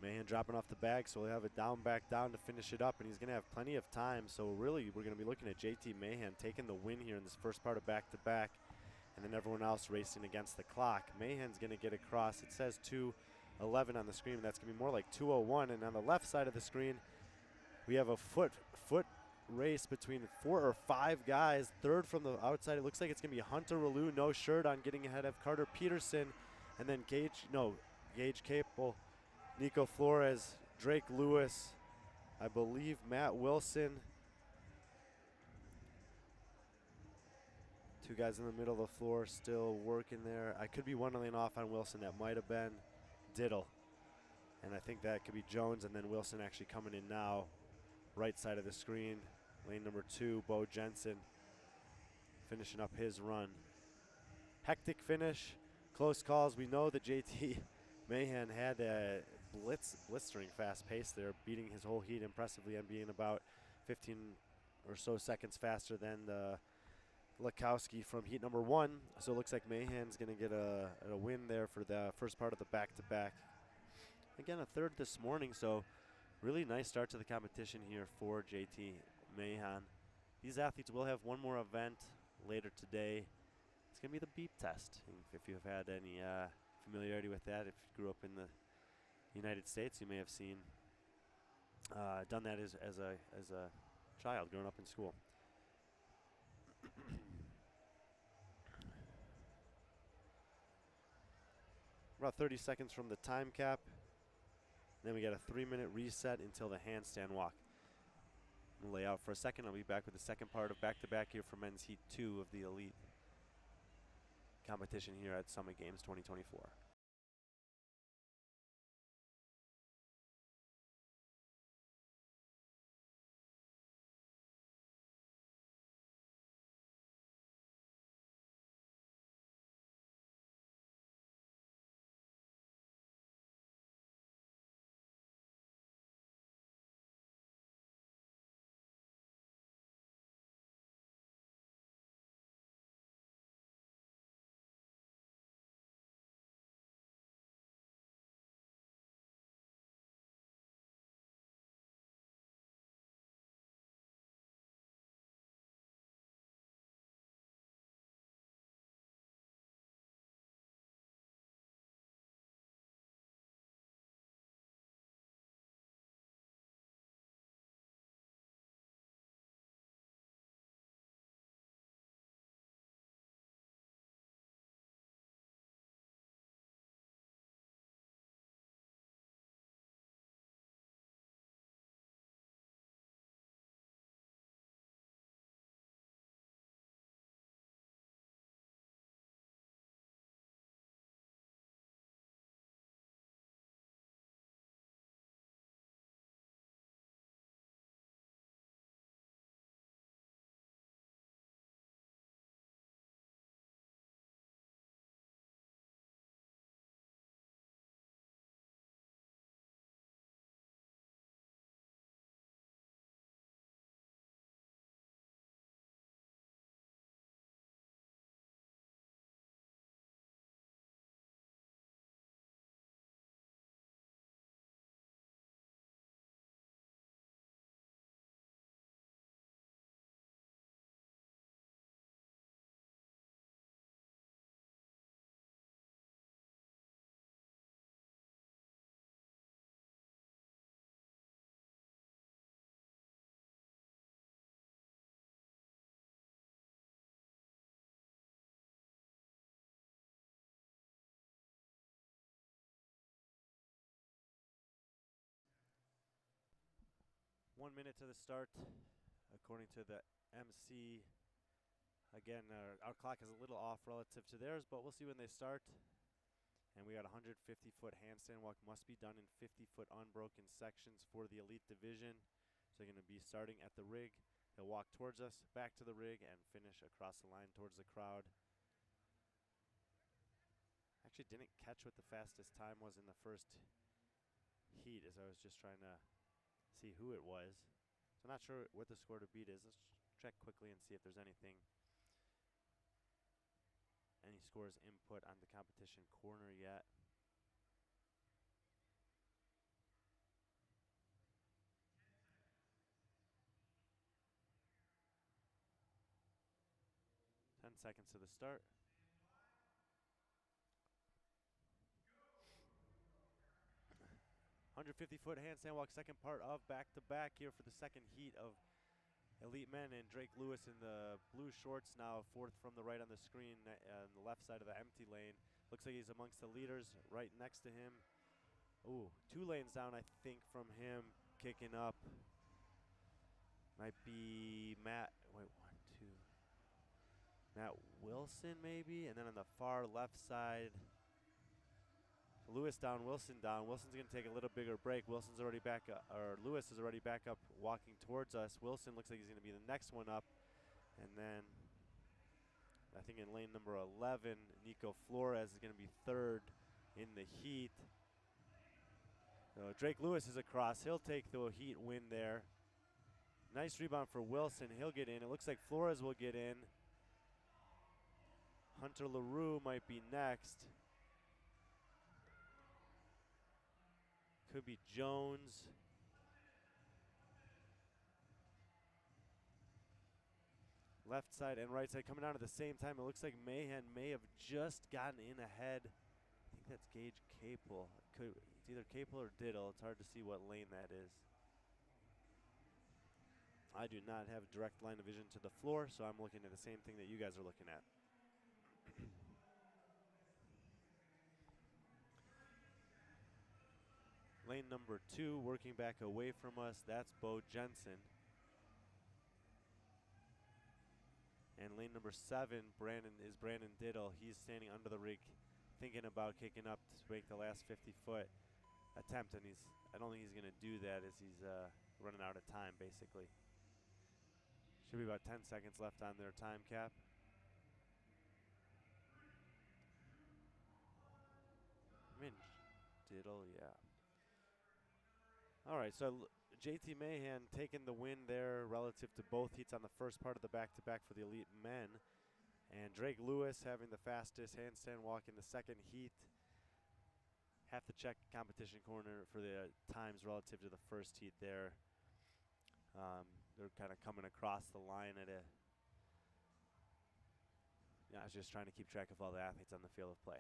Mahan dropping off the bag, so he'll have it down, back down to finish it up, and he's going to have plenty of time. So really, we're going to be looking at JT Mahan taking the win here in this first part of back-to-back, and then everyone else racing against the clock. Mahan's going to get across. It says 2:11 on the screen. That's going to be more like 2:01, and on the left side of the screen, we have a foot race between 4 or 5 guys. Third from the outside, it looks like it's going to be Hunter Ralou, no shirt on, getting ahead of Carter Peterson, and then Gage Capel, Nico Flores, Drake Lewis, I believe Matt Wilson. 2 guys in the middle of the floor still working there. I could be one lane off on Wilson. That might have been Diddle. And I think that could be Jones, and then Wilson actually coming in now. Right side of the screen, lane number 2, Bo Jensen, finishing up his run. Hectic finish, close calls. We know that JT Mahan had a blistering fast pace there, beating his whole heat impressively and being about 15 or so seconds faster than the Lowski from heat number 1. So it looks like Mahan's going to get a win there for the first part of the back-to-back. Again, a third this morning, so really nice start to the competition here for JT Mahan. These athletes will have one more event later today. It's going to be the beep test. If you've had any familiarity with that, if you grew up in the United States, you may have seen done that as a child growing up in school. About 30 seconds from the time cap. Then we got a 3-minute reset until the handstand walk. We'll lay out for a second. I'll be back with the second part of back-to-back here for men's heat 2 of the elite competition here at Summit Games 2024. One minute to the start, according to the MC. Again, our clock is a little off relative to theirs, but we'll see when they start. And we got 150-foot handstand walk, must be done in 50-foot unbroken sections for the elite division. So they're going to be starting at the rig. They'll walk towards us, back to the rig, and finish across the line towards the crowd. Actually didn't catch what the fastest time was in the first heat, as I was just trying to see who it was. So I'm not sure what the score to beat is. Let's check quickly and see if there's any scores input on the competition corner yet. seconds to the start. $150-foot handstand walk, second part of back-to-back here for the second heat of Elite Men, and Drake Lewis in the blue shorts now, fourth from the right on the screen on the left side of the empty lane. Looks like he's amongst the leaders right next to him. Ooh, 2 lanes down, I think, from him, kicking up. Might be Matt Wilson maybe, and then on the far left side, Lewis down, Wilson down. Wilson's going to take a little bigger break. Wilson's already back up, or Lewis is already back up walking towards us. Wilson looks like he's going to be the next one up. And then I think in lane number 11, Nico Flores is going to be third in the heat. So Drake Lewis is across. He'll take the heat win there. Nice rebound for Wilson. He'll get in. It looks like Flores will get in. Hunter LaRue might be next. Could be Jones. Left side and right side coming down at the same time. It looks like Mahan may have just gotten in ahead. I think that's Gage Capel. It's either Capel or Diddle. It's hard to see what lane that is. I do not have direct line of vision to the floor, so I'm looking at the same thing that you guys are looking at. Lane number 2, working back away from us, that's Bo Jensen. And lane number 7, Brandon Diddle. He's standing under the rig, thinking about kicking up to make the last 50-foot attempt, and I don't think he's gonna do that as he's running out of time, basically. Should be about 10 seconds left on their time cap. Diddle, yeah. All right, so JT Mahan taking the win there relative to both heats on the first part of the back-to-back for the Elite Men. And Drake Lewis having the fastest handstand walk in the second heat. Have to check competition corner for the times relative to the first heat there. They're kind of coming across the line at a... I was just trying to keep track of all the athletes on the field of play.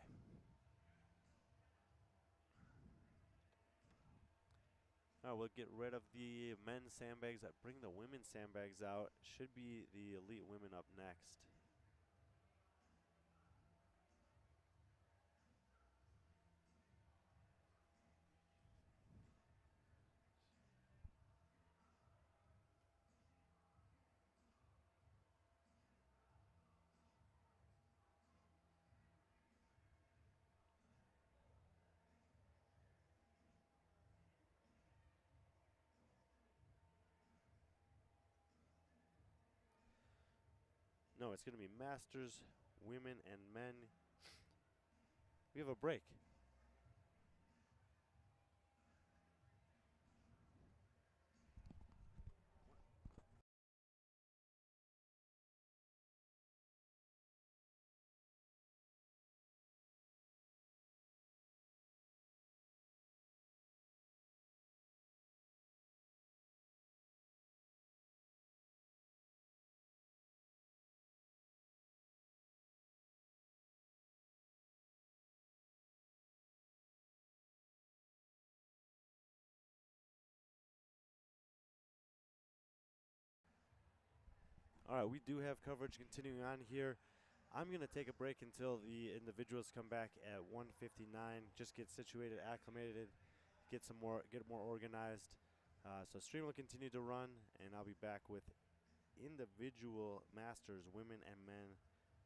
All right, we'll get rid of the men's sandbags. Bring the women's sandbags out. Should be the Elite Women up next. No, it's going to be masters, women, and men. We have a break. All right, we do have coverage continuing on here. I'm going to take a break until the individuals come back at 1:59. Just get situated, acclimated, get more organized. So stream will continue to run, and I'll be back with individual masters, women and men,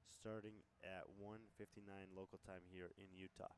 starting at 1:59 local time here in Utah.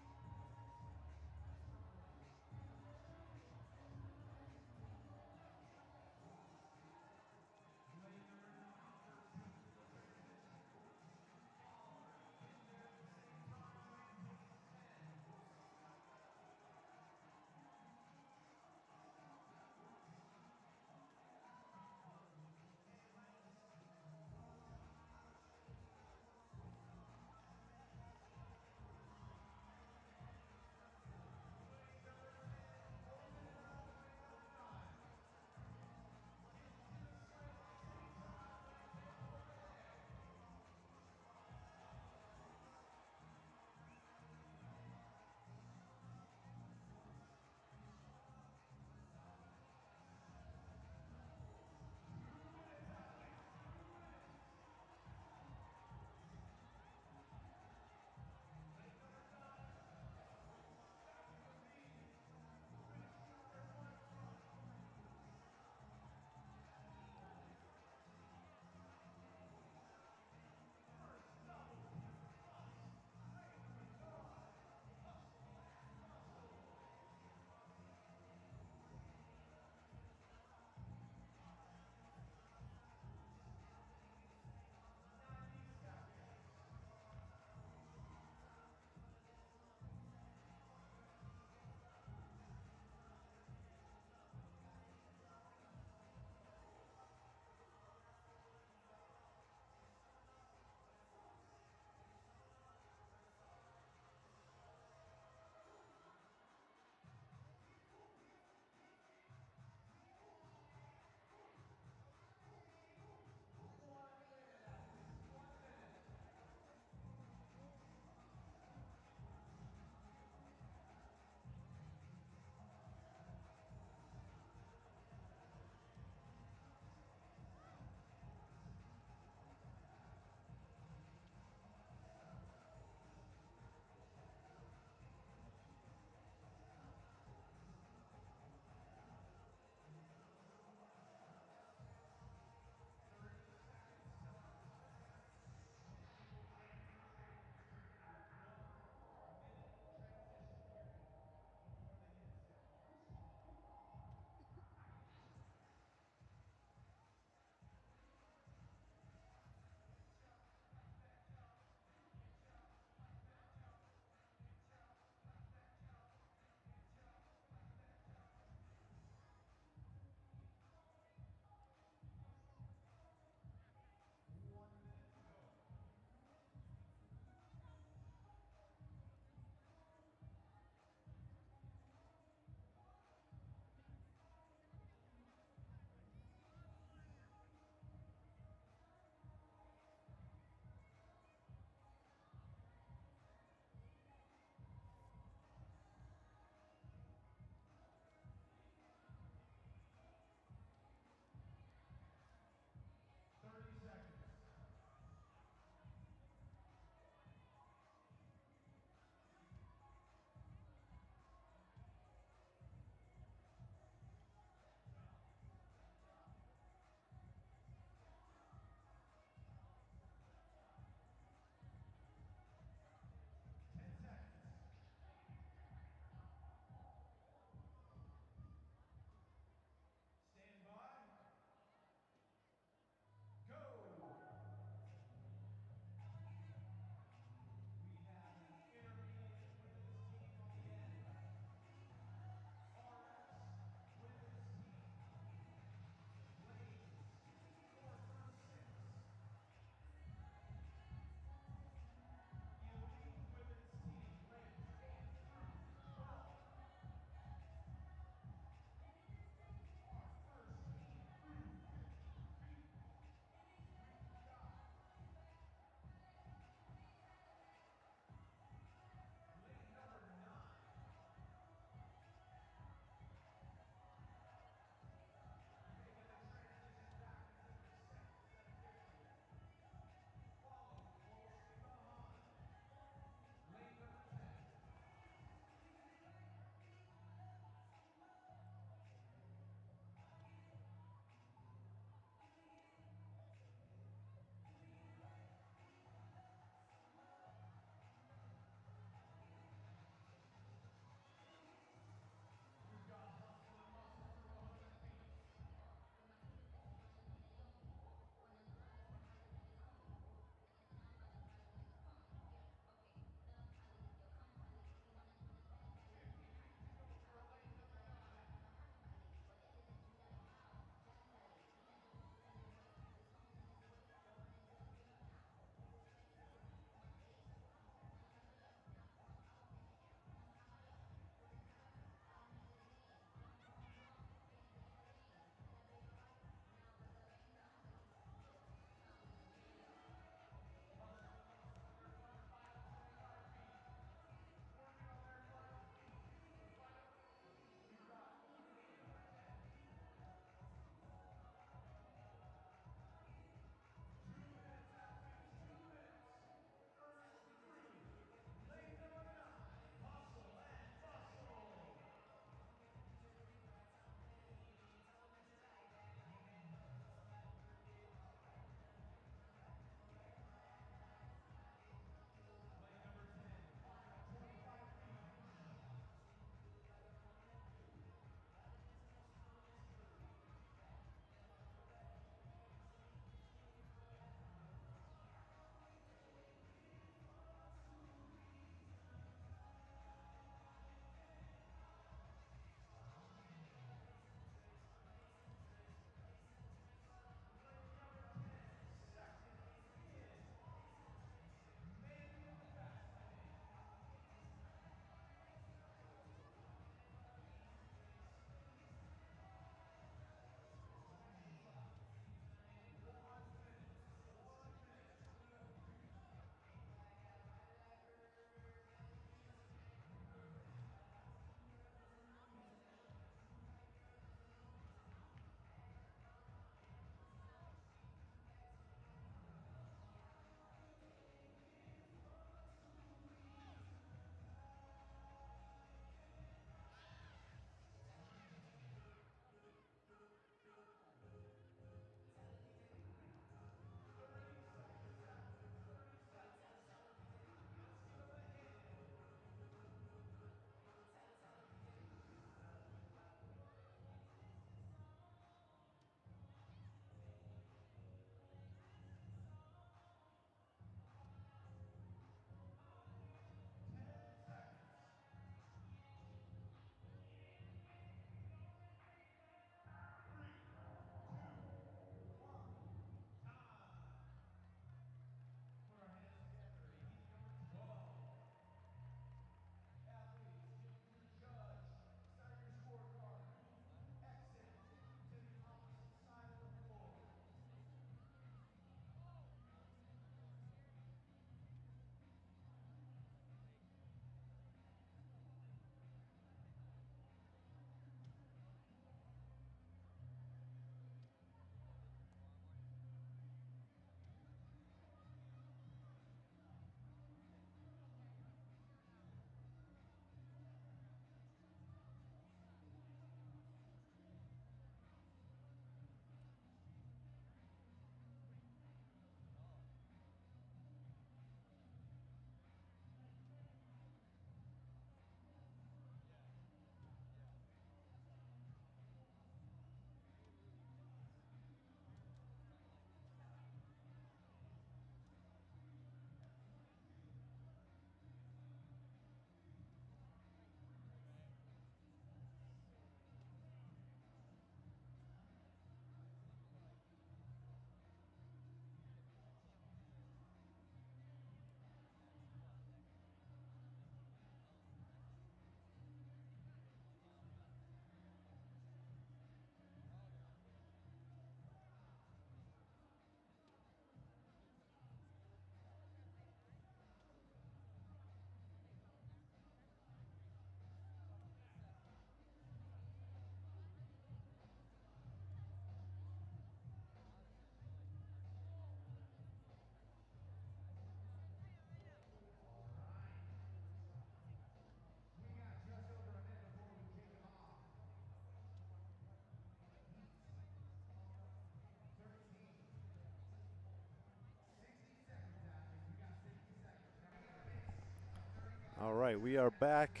right, we are back.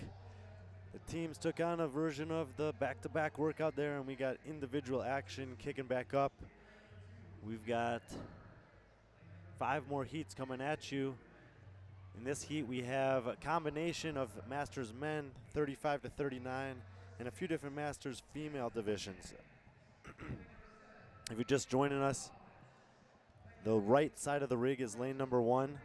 The teams took on a version of the back-to-back workout there, and we got individual action kicking back up. We've got 5 more heats coming at you. In this heat, we have a combination of Masters men, 35 to 39, and a few different Masters female divisions. If you're just joining us, the right side of the rig is lane number 1.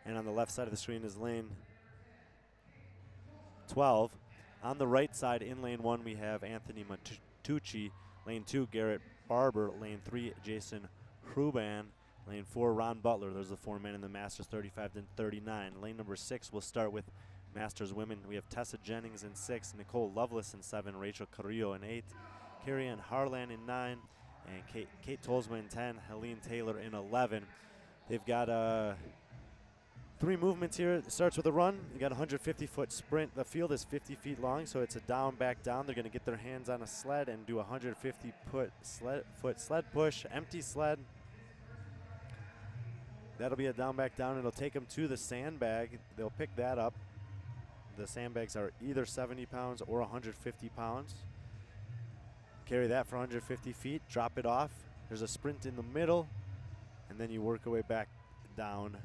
And on the left side of the screen is lane 12. On the right side in lane 1, we have Anthony Matucci. Lane 2, Garrett Barber. Lane 3, Jason Hruban. Lane 4, Ron Butler. Those are the 4 men in the Masters 35 to 39. Lane number 6, we'll start with Masters women. We have Tessa Jennings in 6, Nicole Lovelace in 7, Rachel Carrillo in 8, Carrie Ann Harlan in 9, and Kate Tolsma in 10, Helene Taylor in 11. They've got 3 movements here. It starts with a run. You got a 150-foot sprint. The field is 50 feet long, so it's a down, back, down. They're going to get their hands on a sled and do a 150-foot sled push, empty sled. That'll be a down, back, down. It'll take them to the sandbag. They'll pick that up. The sandbags are either 70 pounds or 150 pounds. Carry that for 150 feet, drop it off. There's a sprint in the middle, and then you work your way back down.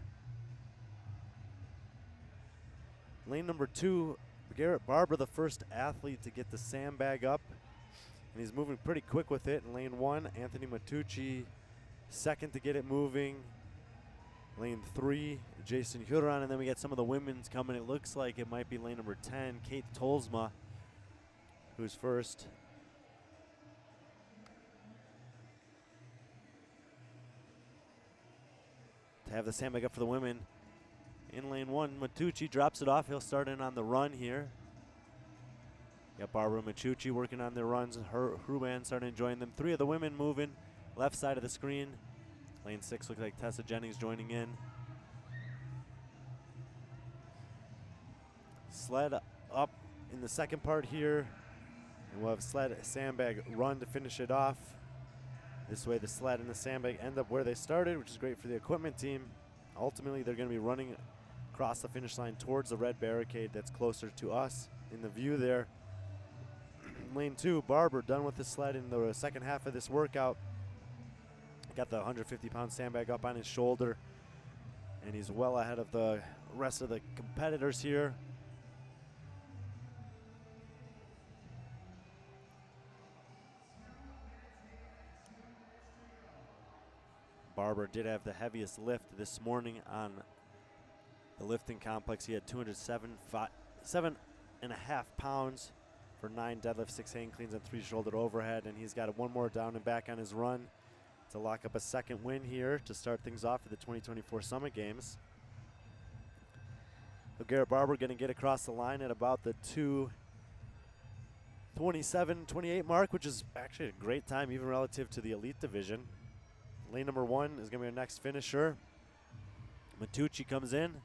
Lane number 2, Garrett Barber, the first athlete to get the sandbag up, and he's moving pretty quick with it. In lane 1, Anthony Matucci, second to get it moving. Lane 3, Jason Huron, and then we got some of the women's coming. It looks like it might be lane number 10, Kate Tolsma, who's first. To have the sandbag up for the women. In lane 1, Matucci drops it off. He'll start in on the run here. Got Barbara and Matucci working on their runs. Hruban starting to join them. 3 of the women moving. Left side of the screen. Lane 6 looks like Tessa Jennings joining in. Sled up in the second part here. And we'll have sled sandbag run to finish it off. This way the sled and the sandbag end up where they started, which is great for the equipment team. Ultimately, they're going to be running across the finish line towards the red barricade that's closer to us in the view there. Lane 2, Barber done with the sled in the second half of this workout. Got the 150-pound sandbag up on his shoulder, and he's well ahead of the rest of the competitors here. Barber did have the heaviest lift this morning on the lifting complex. He had 7.5 pounds for 9 deadlifts, 6 hang cleans, and 3 shoulder overhead, and he's got 1 more down and back on his run to lock up a second win here to start things off at the 2024 Summit Games. So Garrett Barber going to get across the line at about the 2:27-28 mark, which is actually a great time even relative to the elite division. Lane number 1 is going to be our next finisher. Matucci comes in.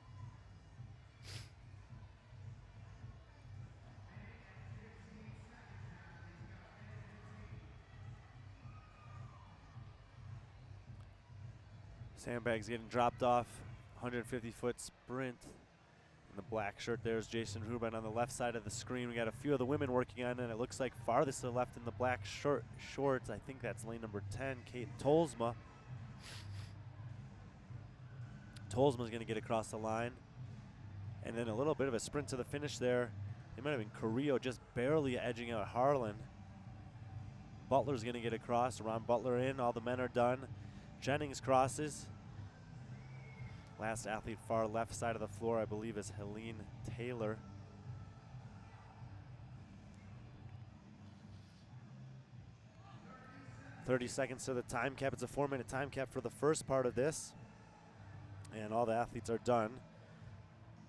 Sandbags getting dropped off. 150-foot sprint. In the black shirt, there's Jason Hruban on the left side of the screen. We got a few of the women working on it. And it looks like farthest to the left in the black shorts. I think that's lane number 10, Kate Tolsma. Tolsma's going to get across the line. And then a little bit of a sprint to the finish there. It might have been Carrillo just barely edging out Harlan. Butler's going to get across. Ron Butler in. All the men are done. Jennings crosses. Last athlete far left side of the floor, I believe, is Helene Taylor. "30 seconds to the time cap. It's a 4-minute time cap for the first part of this. And all the athletes are done.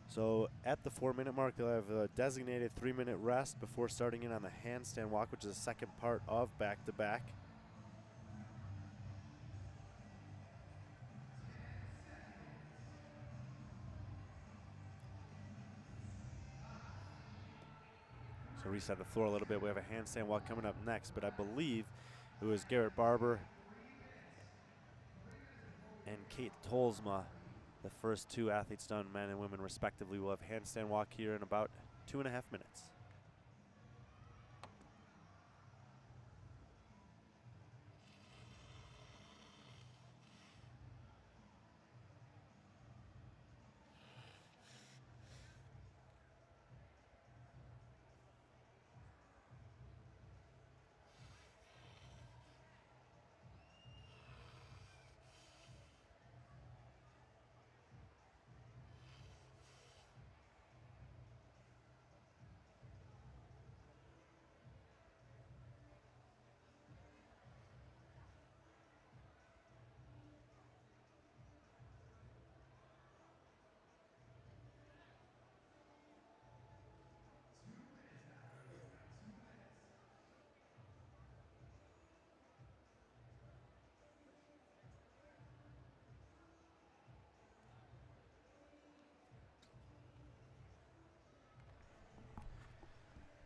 So at the 4-minute mark, they'll have a designated 3-minute rest before starting in on the handstand walk, which is the second part of back-to-back. So reset the floor a little bit. We have a handstand walk coming up next, but I believe it was Garrett Barber and Kate Tolsma The first two athletes done, men and women respectively, will have handstand walk here in about 2.5 minutes.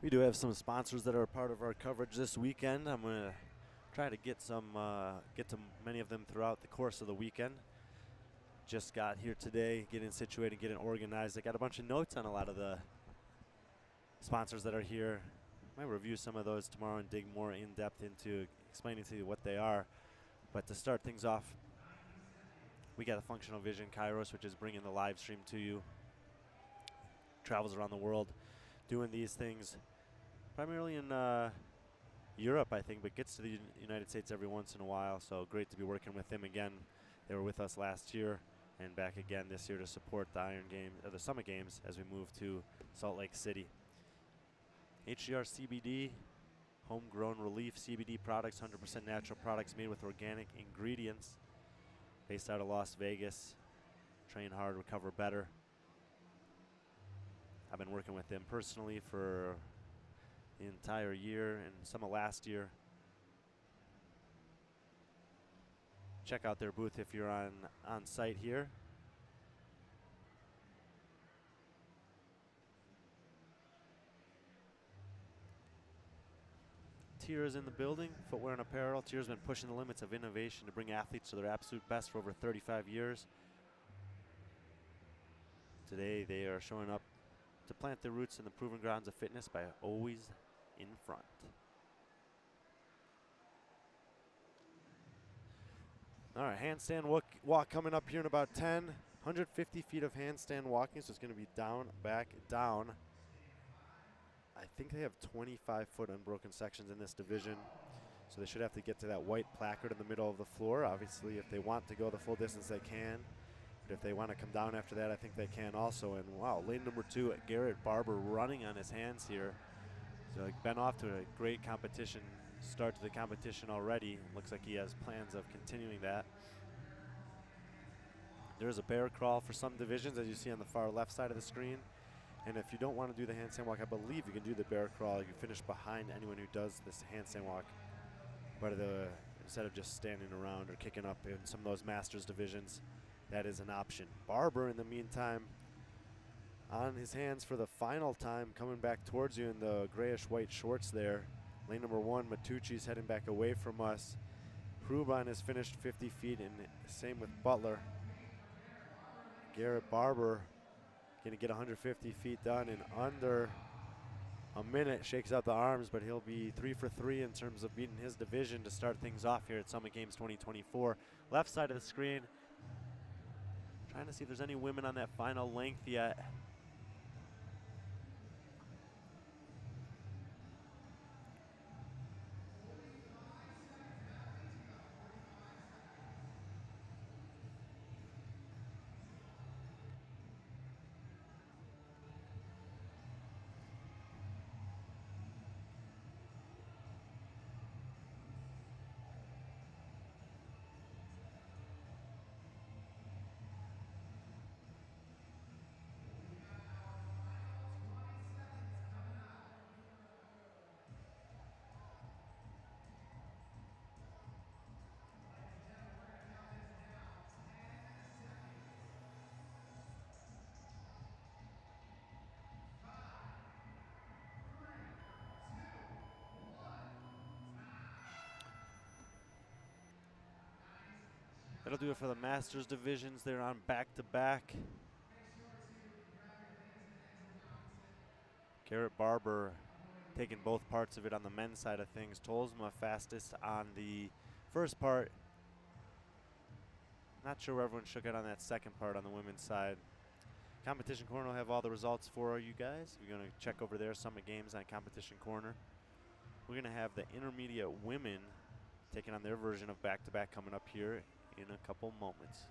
We do have some sponsors that are a part of our coverage this weekend. I'm going to try to get to many of them throughout the course of the weekend. Just got here today, getting situated, getting organized. I got a bunch of notes on a lot of the sponsors that are here. Might review some of those tomorrow and dig more in depth into explaining to you what they are. But to start things off, we got a Functional Vision Kairos, which is bringing the live stream to you. Travels around the world doing these things, primarily in Europe, I think, but gets to the United States every once in a while. So great to be working with them again. They were with us last year and back again this year to support the the Summit Games as we move to Salt Lake City. HDR CBD, homegrown relief CBD products, 100% natural products made with organic ingredients, based out of Las Vegas. Train hard, recover better. I've been working with them personally for the entire year and some of last year. Check out their booth if you're on site here. Tier is in the building, footwear and apparel. Tier's been pushing the limits of innovation to bring athletes to their absolute best for over 35 years. Today they are showing up to plant their roots in the proven grounds of fitness by always in front. All right, handstand walk coming up here in about 150 feet of handstand walking, so it's going to be down, back, down. I think they have 25-foot unbroken sections in this division, so they should have to get to that white placard in the middle of the floor. Obviously, if they want to go the full distance, they can. But if they want to come down after that, I think they can also. And wow, lane number 2, Garrett Barber running on his hands here. So been off to a great competition, start to the competition already. Looks like he has plans of continuing that. There's a bear crawl for some divisions, as you see on the far left side of the screen. And if you don't want to do the handstand walk, I believe you can do the bear crawl. You finish behind anyone who does this handstand walk. But instead of just standing around or kicking up in some of those masters divisions, that is an option. Barber, in the meantime, on his hands for the final time, coming back towards you in the grayish-white shorts there. Lane number 1, Matucci's heading back away from us. Hruban has finished 50 feet, and same with Butler. Garrett Barber going to get 150 feet done in under a minute. Shakes out the arms, but he'll be 3 for 3 in terms of beating his division to start things off here at Summit Games 2024. Left side of the screen, trying to see if there's any women on that final length yet. That'll do it for the Masters divisions. They're on back-to-back. Garrett Barber taking both parts of it on the men's side of things. Tolsma fastest on the first part. Not sure where everyone shook out on that second part on the women's side. Competition Corner will have all the results for you guys. If you're going to check over there, Summit Games on Competition Corner. We're going to have the intermediate women taking on their version of back-to-back coming up here in a couple moments.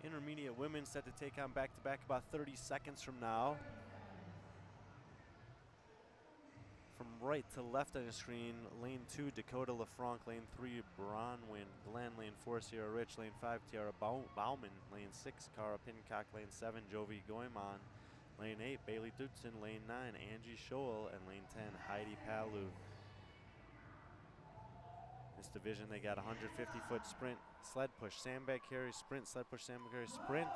Intermediate women set to take on back-to-back about 30 seconds from now. From right to left on the screen, lane 2, Dakota LaFranc, lane 3, Bronwyn Glenn, lane 4, Sierra Rich, lane 5, Tiara Bauman, lane 6, Cara Pincock, lane 7, Jovi Goiman, lane 8, Bailey Dutzen, lane 9, Angie Scholl, and lane 10, Heidi Palu. This division, they got 150-foot sprint, sled push, sandbag carry, sprint, sled push, sandbag carry, sprint.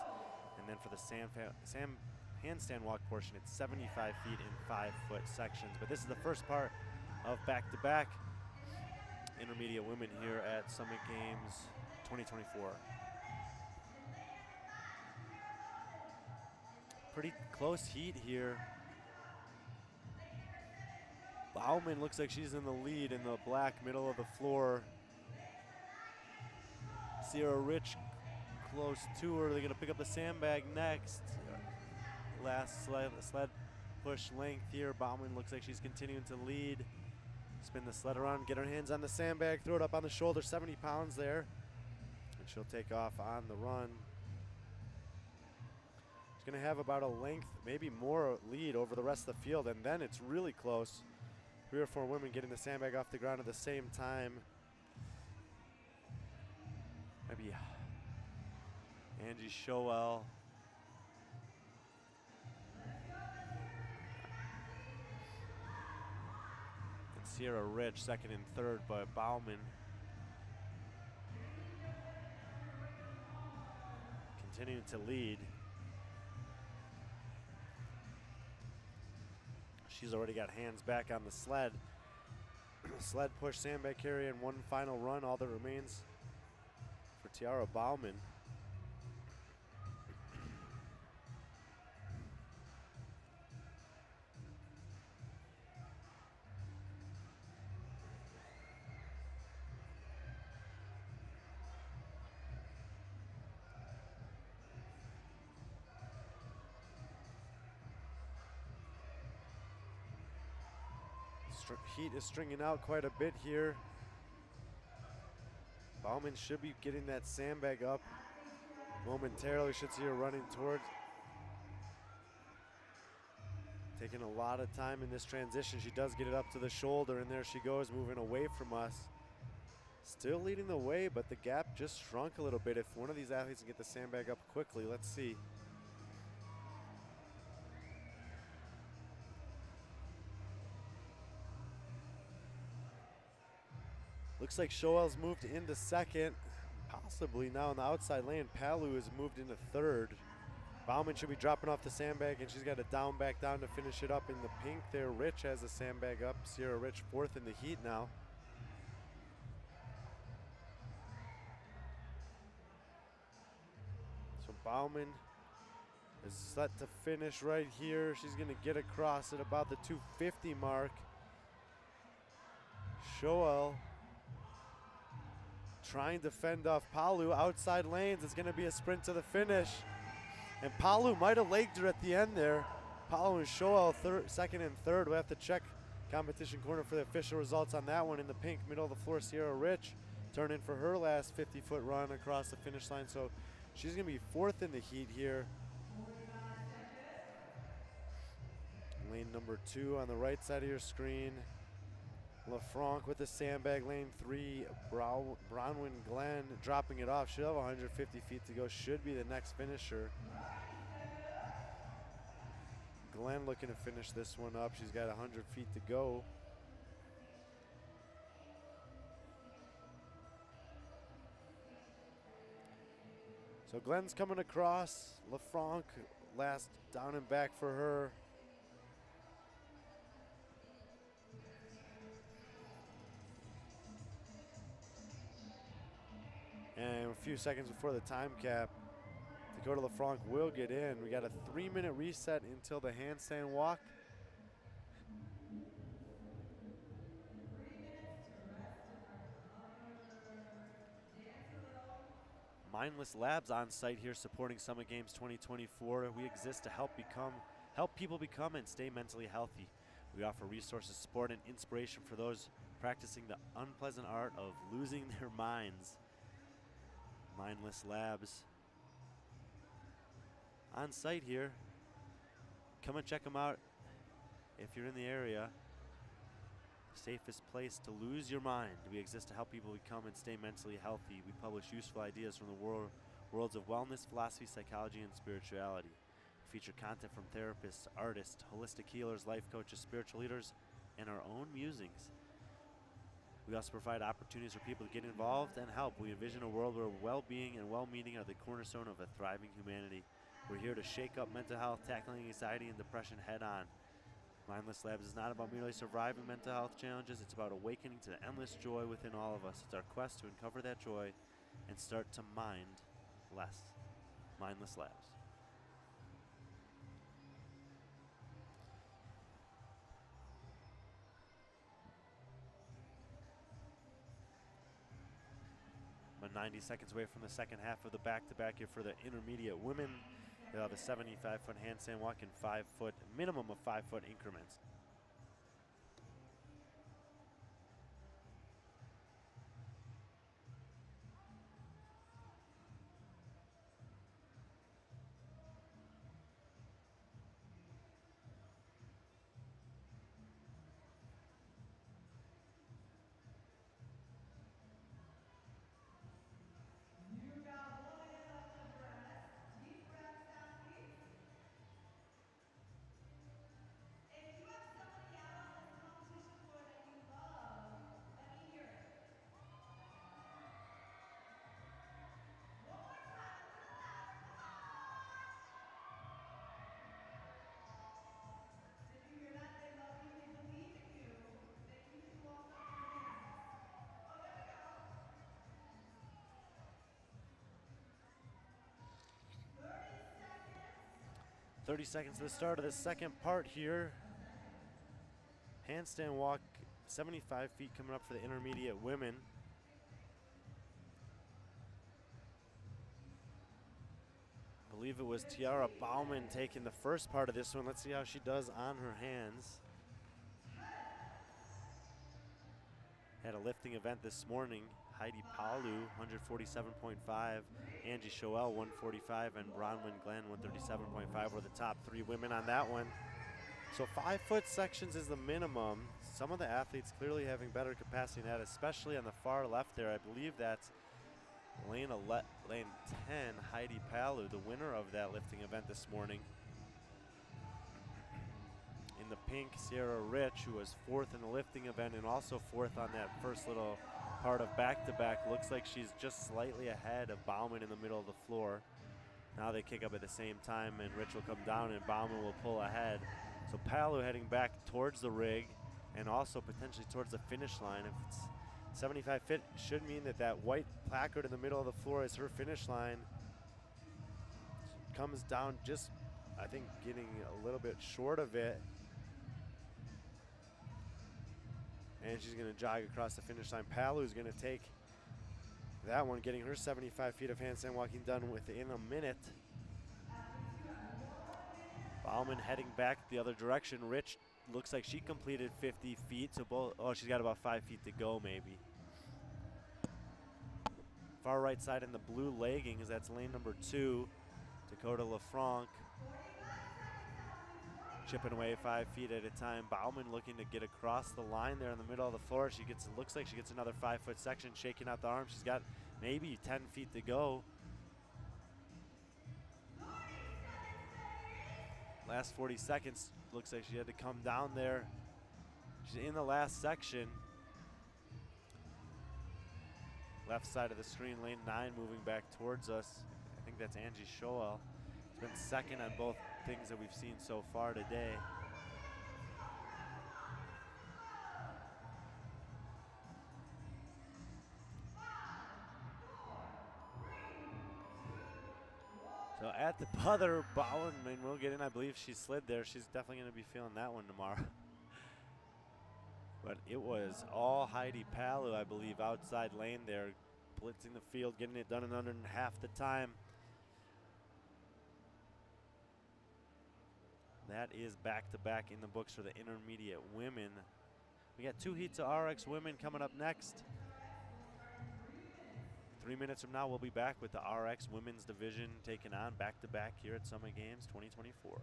And then for the handstand walk portion, it's 75 feet in 5-foot sections. But this is the first part of back-to-back intermediate women here at Summit Games 2024. Pretty close heat here. Bauman looks like she's in the lead in the black middle of the floor. Sierra Rich close to her. They're going to pick up the sandbag next. Last sled push length here. Bauman looks like she's continuing to lead. Spin the sled around, get her hands on the sandbag, throw it up on the shoulder, 70 pounds there. And she'll take off on the run. She's going to have about a length, maybe more lead over the rest of the field, and then it's really close. 3 or 4 women getting the sandbag off the ground at the same time. Maybe Angie Schoell. And Sierra Rich second and third, but Bauman continuing to lead. She's already got hands back on the sled. Sled push, sandbag carry, and one final run. All that remains for Tiara Bauman. Heat is stringing out quite a bit here. Bauman should be getting that sandbag up momentarily. Should see her running towards. Taking a lot of time in this transition. She does get it up to the shoulder, and there she goes, moving away from us. Still leading the way, but the gap just shrunk a little bit. If one of these athletes can get the sandbag up quickly, let's see. Looks like Shoel's moved into second, possibly now in the outside lane. Palu has moved into third. Bauman should be dropping off the sandbag, and she's got to back down to finish it up in the pink there. Rich has the sandbag up. Sierra Rich fourth in the heat now. So Bauman is set to finish right here. She's going to get across at about the 250 mark. Shoel trying to fend off Palu. Outside lanes. It's going to be a sprint to the finish. And Palu might have legged her at the end there. Palu and Shoel second and third. We'll have to check competition corner for the official results on that one. In the pink, middle of the floor, Sierra Rich turning for her last 50-foot run across the finish line. So she's going to be fourth in the heat here. Lane number 2 on the right side of your screen. LaFranc with the sandbag. Lane 3, Bronwyn Glenn dropping it off. She'll have 150 feet to go. Should be the next finisher. Glenn looking to finish this one up. She's got 100 feet to go. So Glenn's coming across. LaFranc last down and back for her. And a few seconds before the time cap, Dakota LaFranc will get in. We got a 3-minute reset until the handstand walk. Mindless Labs on site here supporting Summit Games 2024. We exist to help people become and stay mentally healthy. We offer resources, support, and inspiration for those practicing the unpleasant art of losing their minds. Mindless Labs on site here. Come and check them out if you're in the area. Safest place to lose your mind. We exist to help people become and stay mentally healthy. We publish useful ideas from the worlds of wellness, philosophy, psychology, and spirituality. We feature content from therapists, artists, holistic healers, life coaches, spiritual leaders, and our own musings. We also provide opportunities for people to get involved and help. We envision a world where well-being and well-meaning are the cornerstone of a thriving humanity. We're here to shake up mental health, tackling anxiety and depression head-on. Mindless Labs is not about merely surviving mental health challenges. It's about awakening to the endless joy within all of us. It's our quest to uncover that joy and start to mind less. Mindless Labs. About 90 seconds away from the second half of the back-to-back here for the intermediate women. They'll have a 75-foot handstand walk in minimum of 5-foot increments. Did you hear that? They love you, they believe in you. They need you to walk up your hands. Oh, there we go. 30 seconds to the start of the second part here. Handstand walk, 75 feet coming up for the intermediate women. I believe it was Tiara Bauman taking the first part of this one. Let's see how she does on her hands. Had a lifting event this morning. Heidi Palu, 147.5. Angie Shoel, 145. And Bronwyn Glenn, 137.5 were the top 3 women on that one. So 5-foot sections is the minimum. Some of the athletes clearly having better capacity than that, especially on the far left there. I believe that's lane 10, Heidi Palu, the winner of that lifting event this morning. In the pink, Sierra Rich, who was 4th in the lifting event and also 4th on that first little part of back-to-back. Looks like she's just slightly ahead of Bauman in the middle of the floor. Now they kick up at the same time, and Rich will come down, and Bauman will pull ahead. So Palu heading back towards the rig and also potentially towards the finish line. If it's 75 feet, should mean that that white placard in the middle of the floor is her finish line. Comes down just, I think, getting a little bit short of it. And she's going to jog across the finish line. Palu's going to take that one, getting her 75 feet of handstand walking done within a minute. Bauman heading back the other direction. Rich looks like she completed 50 feet. So both, oh, she's got about 5 feet to go maybe. Far right side in the blue leggings, that's lane number 2, Dakota LaFranc. Chipping away 5 feet at a time. Bauman looking to get across the line there in the middle of the floor. She gets, looks like she gets another 5-foot section, shaking out the arms. She's got maybe 10 feet to go. Last 40 seconds, looks like she had to come down there. She's in the last section. Left side of the screen, lane 9 moving back towards us. I think that's Angie Schoel. It's been second on both things that we've seen so far today. So at the other, Bauman will get in. I believe she slid there. She's definitely going to be feeling that one tomorrow. But it was all Heidi Palu, I believe, outside lane there, blitzing the field, getting it done in under half the time. That is back-to-back in the books for the intermediate women. We got 2 heats of RX women coming up next. 3 minutes from now, we'll be back with the RX women's division taking on back-to-back here at Summit Games 2024.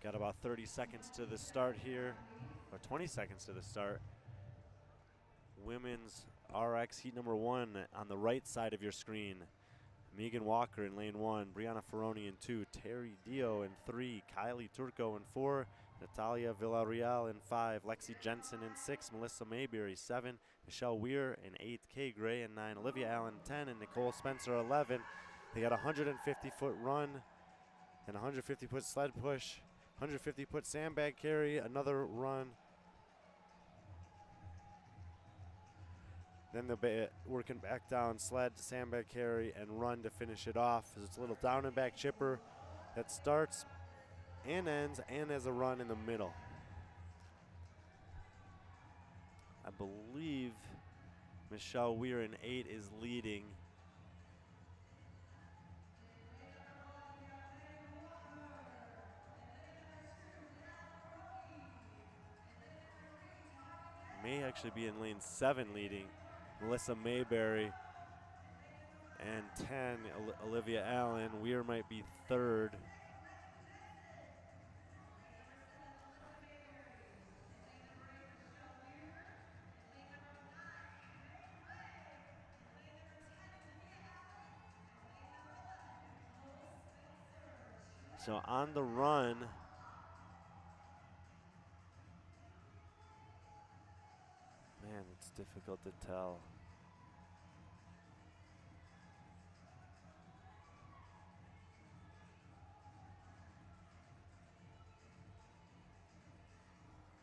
Got about 30 seconds to the start here, or 20 seconds to the start. Women's RX heat number 1 on the right side of your screen. Megan Walker in lane 1, Brianna Ferroni in 2, Terry Dio in 3, Kylie Turco in 4, Natalia Villarreal in 5, Lexi Jensen in 6, Melissa Mayberry 7, Michelle Weir in 8, Kay Gray in 9, Olivia Allen 10, and Nicole Spencer 11. They got a 150-foot run and 150-foot sled push, 150-foot sandbag carry, another run. Then they're working back down, sled, sandbag carry, and run to finish it off. It's a little down and back chipper that starts and ends and has a run in the middle. I believe Michelle Weir in 8 is leading. May actually be in lane 7 leading. Melissa Mayberry and 10, Olivia Allen. Weir might be 3rd. So on the run, man, it's difficult to tell.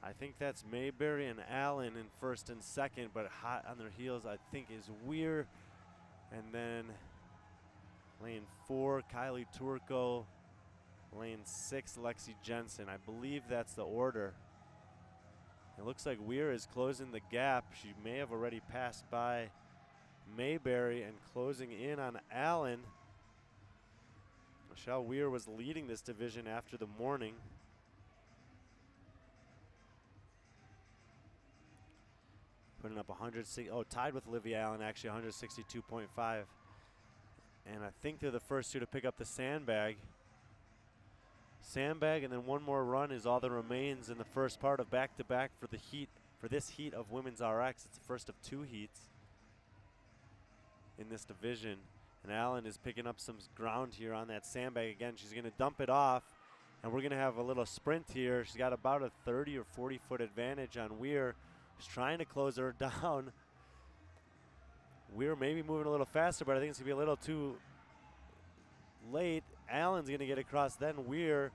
I think that's Mayberry and Allen in 1st and 2nd, but hot on their heels, I think, is Weir. And then lane 4, Kylie Turco. Lane 6, Lexi Jensen. I believe that's the order. It looks like Weir is closing the gap. She may have already passed by Mayberry and closing in on Allen. Michelle Weir was leading this division after the morning. Putting up 160, tied with Olivia Allen, actually 162.5. And I think they're the first two to pick up the sandbag. Sandbag and then one more run is all that remains in the first part of back-to-back for the heat, for this heat of women's RX. It's the first of 2 heats in this division. And Allen is picking up some ground here on that sandbag again. She's going to dump it off, and we're going to have a little sprint here. She's got about a 30 or 40-foot advantage on Weir. She's trying to close her down. Weir maybe moving a little faster, but I think it's going to be a little too late. Allen's going to get across, then Weir.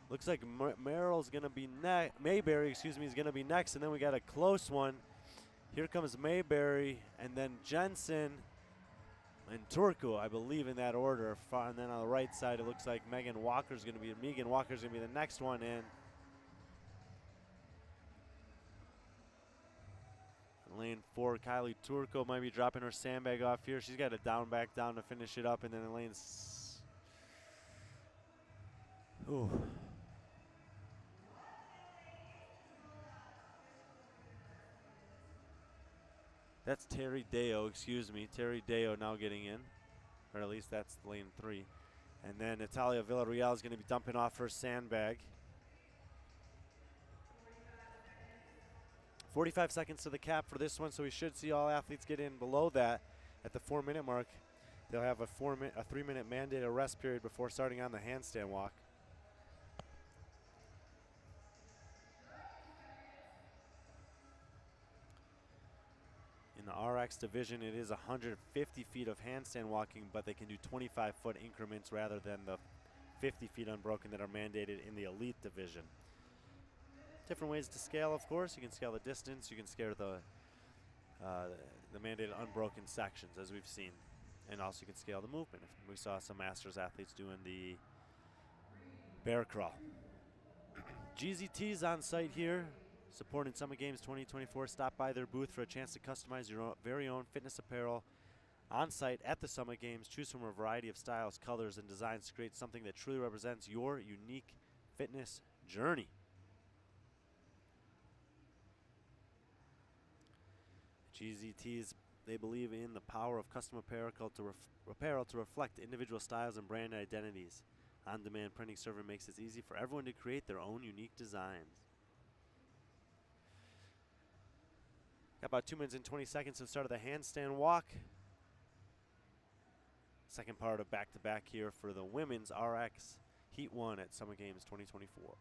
Looks like Merrill's going to be next. Mayberry, excuse me, is going to be next, and then we got a close one. Here comes Mayberry, and then Jensen and Turco, I believe, in that order. And then on the right side, it looks like Megan Walker's going to be the next one in. Lane 4, Kylie Turco might be dropping her sandbag off here. She's got a back down to finish it up, and then in lane. Ooh. That's Terry Deo, excuse me. Terry Deo now getting in, or at least that's lane 3. And then Natalia Villarreal is going to be dumping off her sandbag. 45 seconds to the cap for this one, so we should see all athletes get in below that at the 4-minute mark. They'll have a 3-minute mandated rest period before starting on the handstand walk. In the RX division, it is 150 feet of handstand walking, but they can do 25-foot increments rather than the 50 feet unbroken that are mandated in the elite division. Different ways to scale, of course. You can scale the distance. You can scale the mandated unbroken sections, as we've seen. And also you can scale the movement. We saw some Masters athletes doing the bear crawl. GZT's on site here, supporting Summit Games 2024. Stop by their booth for a chance to customize your very own fitness apparel on site at the Summit Games. Choose from a variety of styles, colors, and designs to create something that truly represents your unique fitness journey. GZTs, they believe in the power of custom apparel to reflect individual styles and brand identities. On-demand printing server makes it easy for everyone to create their own unique designs. Got about 2 minutes and 20 seconds to the start of the handstand walk. Second part of back-to-back here for the women's RX Heat 1 at Summer Games 2024.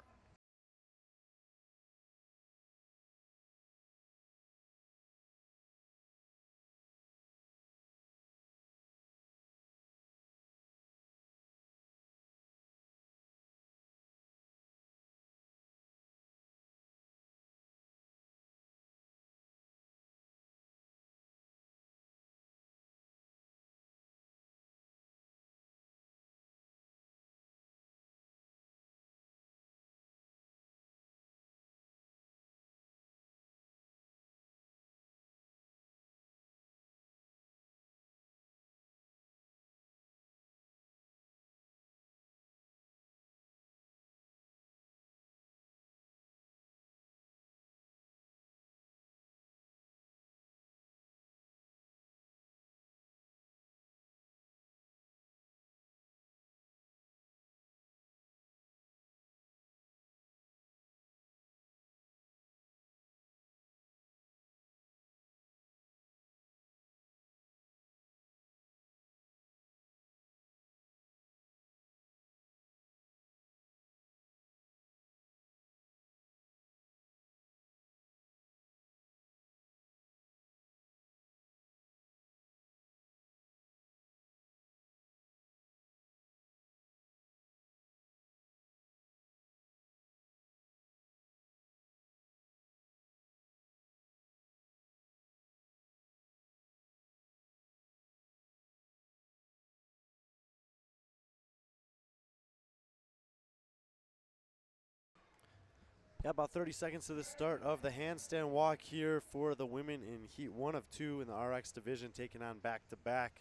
Got about 30 seconds to the start of the handstand walk here for the women in heat 1 of 2 in the RX division, taking on back-to-back.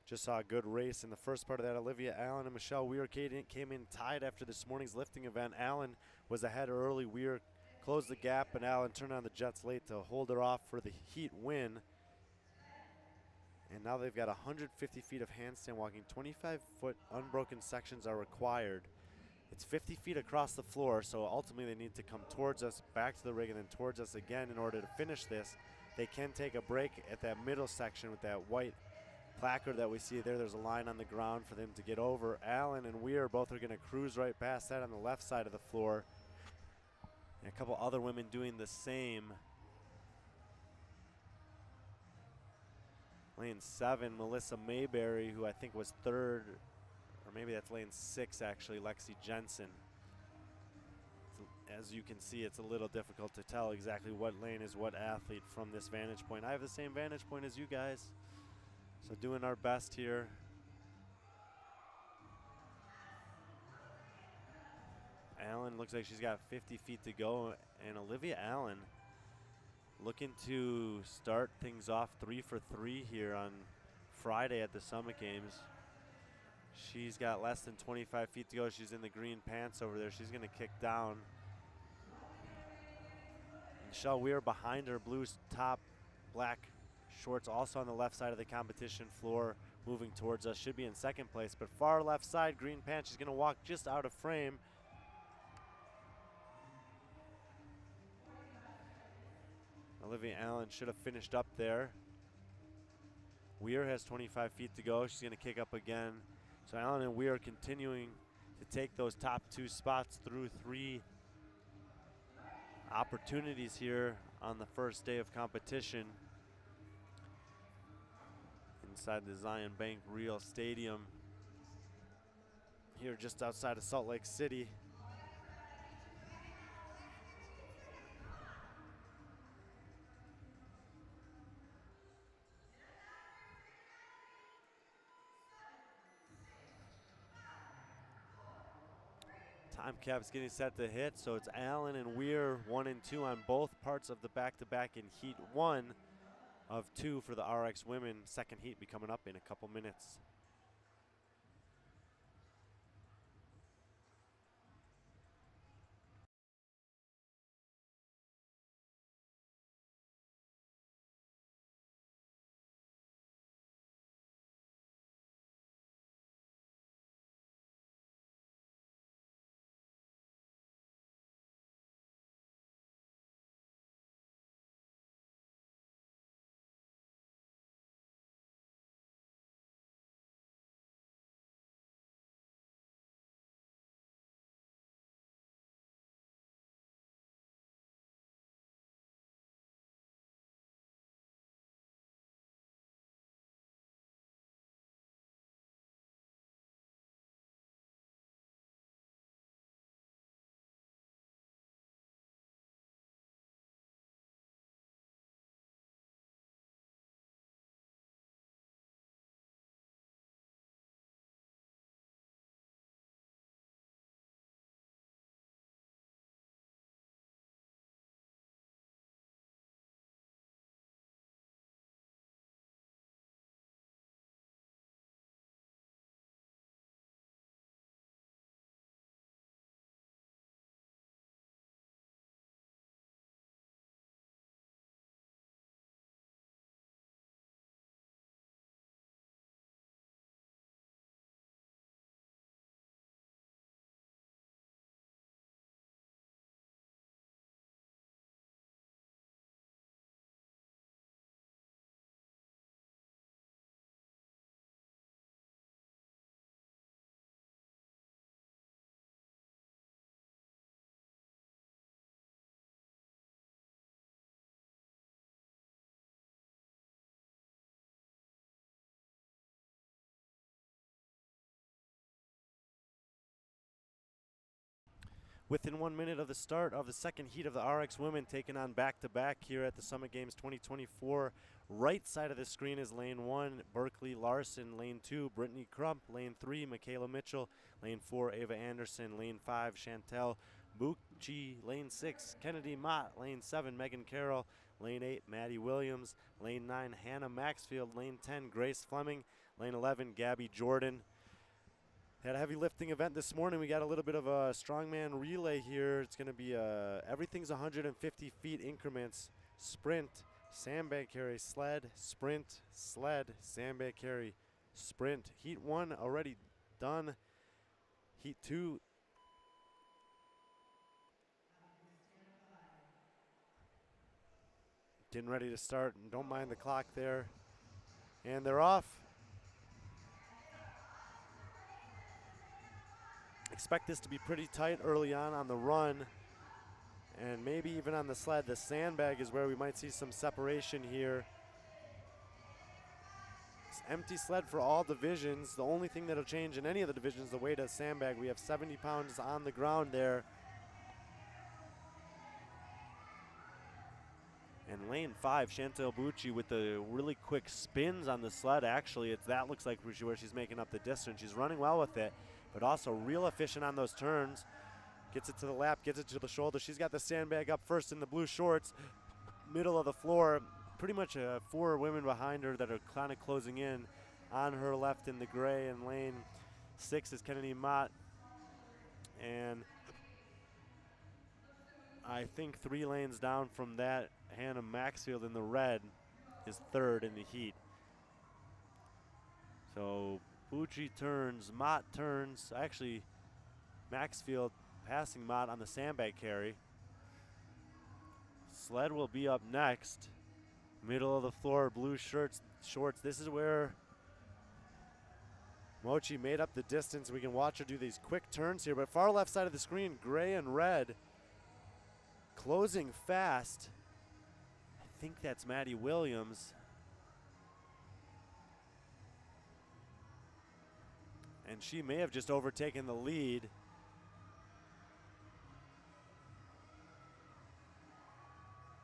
Just saw a good race in the first part of that. Olivia Allen and Michelle Weir came in tied after this morning's lifting event. Allen was ahead early. Weir closed the gap, and Allen turned on the jets late to hold her off for the heat win. And now they've got 150 feet of handstand walking. 25-foot unbroken sections are required. It's 50 feet across the floor, so ultimately they need to come towards us, back to the rig, and then towards us again in order to finish this. They can take a break at that middle section with that white placard that we see there. There's a line on the ground for them to get over. Allen and Weir both are going to cruise right past that on the left side of the floor. And a couple other women doing the same. Lane 7, Melissa Mayberry, who I think was 3rd, or maybe that's lane 6 actually, Lexi Jensen. As you can see, it's a little difficult to tell exactly what lane is what athlete from this vantage point. I have the same vantage point as you guys, so doing our best here. Allen looks like she's got 50 feet to go, and Olivia Allen looking to start things off 3 for 3 here on Friday at the Summit Games. She's got less than 25 feet to go. She's in the green pants over there. She's going to kick down. Michelle Weir behind her, blue top, black shorts, also on the left side of the competition floor, moving towards us. Should be in second place, but far left side, green pants. She's going to walk just out of frame. Olivia Allen should have finished up there. Weir has 25 feet to go. She's going to kick up again. So Allen and Weir continuing to take those top 2 spots through 3 opportunities here on the first day of competition inside the Zion Bank Real Stadium here just outside of Salt Lake City. Time cap's getting set to hit, so it's Allen and Weir 1 and 2 on both parts of the back-to-back in heat 1 of 2 for the RX women. Second heat be coming up in a couple minutes. Within 1 minute of the start of the second heat of the RX women, taking on back-to-back here at the Summit Games 2024. Right side of the screen is lane 1, Berkeley Larson. Lane 2, Brittany Crump. Lane 3, Michaela Mitchell. Lane 4, Ava Anderson. Lane 5, Chantel Bucci. Lane 6, Kennedy Mott. Lane 7, Megan Carroll. Lane 8, Maddie Williams. Lane 9, Hannah Maxfield. Lane 10, Grace Fleming. Lane 11, Gabby Jordan. Had a heavy lifting event this morning. We got a little bit of a strongman relay here. It's going to be everything's 150 feet increments. Sprint, sandbag carry, sled, sprint, sled, sandbag carry, sprint. Heat 1 already done. Heat 2. Getting ready to start, and don't mind the clock there. And they're off. Expect this to be pretty tight early on the run, and maybe even on the sled. The sandbag is where we might see some separation here. It's empty sled for all divisions. The only thing that'll change in any of the divisions, the weight of sandbag. We have 70 pounds on the ground there. And lane 5, Chantel Bucci with the really quick spins on the sled. Actually, that looks like where she's making up the distance. She's running well with it, but also real efficient on those turns. Gets it to the lap, gets it to the shoulder. She's got the sandbag up first in the blue shorts, middle of the floor. Pretty much 4 women behind her that are kind of closing in on her left in the gray. And lane 6 is Kennedy Mott. And I think 3 lanes down from that, Hannah Maxfield in the red is 3rd in the heat. So Bucci turns, Mott turns. Actually, Maxfield passing Mott on the sandbag carry. Sled will be up next. Middle of the floor, blue shorts. This is where Mochi made up the distance. We can watch her do these quick turns here, but far left side of the screen, gray and red. Closing fast. I think that's Maddie Williams. And she may have just overtaken the lead.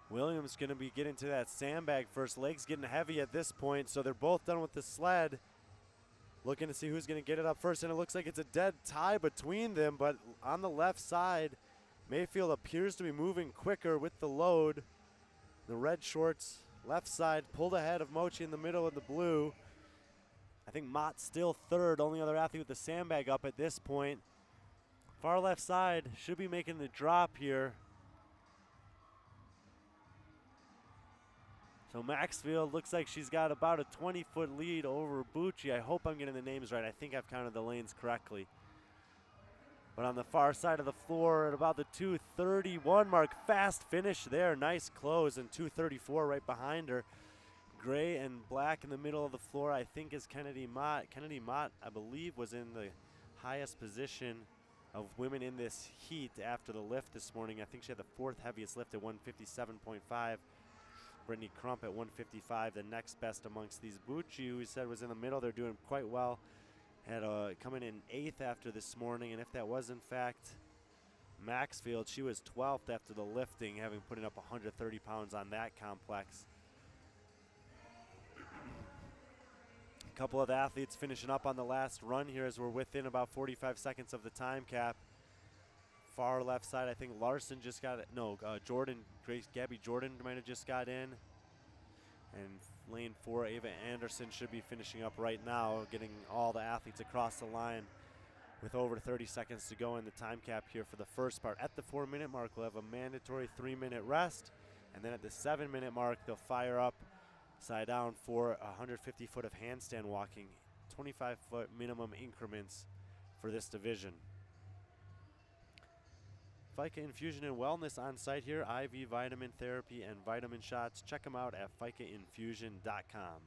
Williams going to be getting to that sandbag first. Legs getting heavy at this point, so they're both done with the sled. Looking to see who's going to get it up first, and it looks like it's a dead tie between them, but on the left side, Mayfield appears to be moving quicker with the load. The red shorts, left side, pulled ahead of Mochi in the middle of the blue. I think Mott's still 3rd, only other athlete with the sandbag up at this point. Far left side should be making the drop here. So Maxfield looks like she's got about a 20-foot lead over Bucci. I hope I'm getting the names right. I think I've counted the lanes correctly. But on the far side of the floor at about the 2:31 mark, fast finish there. Nice close, and 2:34 right behind her. Gray and black in the middle of the floor, I think, is Kennedy Mott. Kennedy Mott, I believe, was in the highest position of women in this heat after the lift this morning. I think she had the 4th heaviest lift at 157.5. Brittany Crump at 155, the next best amongst these. Bucci, who we said was in the middle, they're doing quite well. Had coming in 8th after this morning, and if that was in fact Maxfield, she was 12th after the lifting, having putting up 130 pounds on that complex. A couple of athletes finishing up on the last run here as we're within about 45 seconds of the time cap. Far left side, I think Larson just got it. No, Gabby Jordan might have just got in. And lane 4, Ava Anderson should be finishing up right now, getting all the athletes across the line with over 30 seconds to go in the time cap here for the first part. At the 4-minute mark, we'll have a mandatory 3-minute rest. And then at the 7-minute mark, they'll fire up side down for 150 foot of handstand walking, 25-foot minimum increments for this division. FICA Infusion and Wellness on site here, IV vitamin therapy and vitamin shots. Check them out at FICAinfusion.com.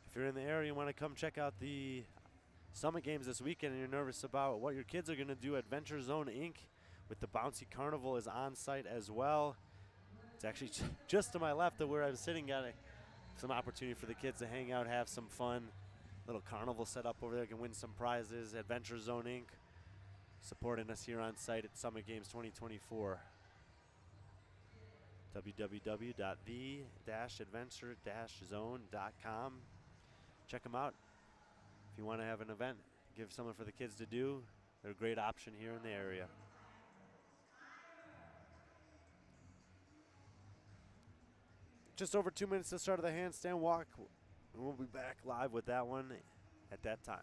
If you're in the area and want to come check out the Summit Games this weekend and you're nervous about what your kids are going to do, Adventure Zone Inc. with the Bouncy Carnival is on site as well. It's actually just to my left of where I'm sitting, got some opportunity for the kids to hang out, have some fun. Little carnival set up over there, can win some prizes. Adventure Zone Inc. supporting us here on site at Summit Games 2024. www.the-adventure-zone.com. Check them out if you want to have an event give something for the kids to do, they're a great option here in the area. Just over 2 minutes to the start of the handstand walk. We'll be back live with that one at that time.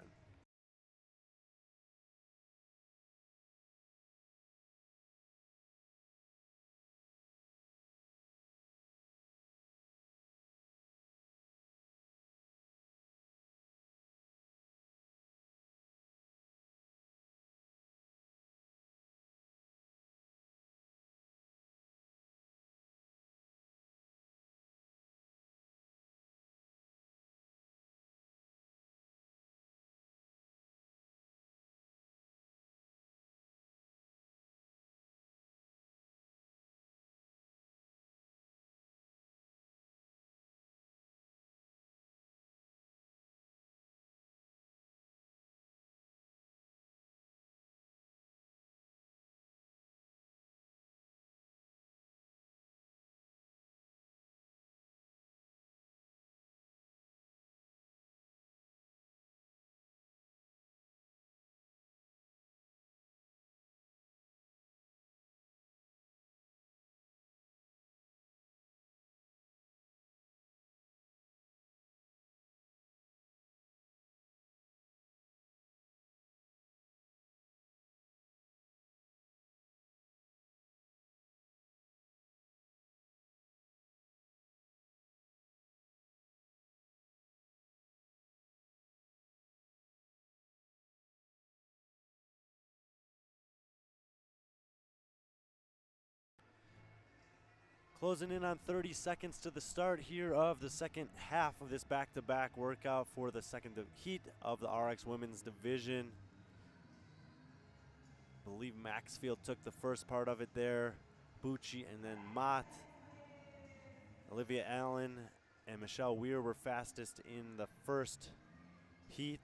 Closing in on 30 seconds to the start here of the second half of this back-to-back workout for the second heat of the RX Women's Division. I believe Maxfield took the first part of it there. Bucci and then Mott. Olivia Allen and Michelle Weir were fastest in the first heat.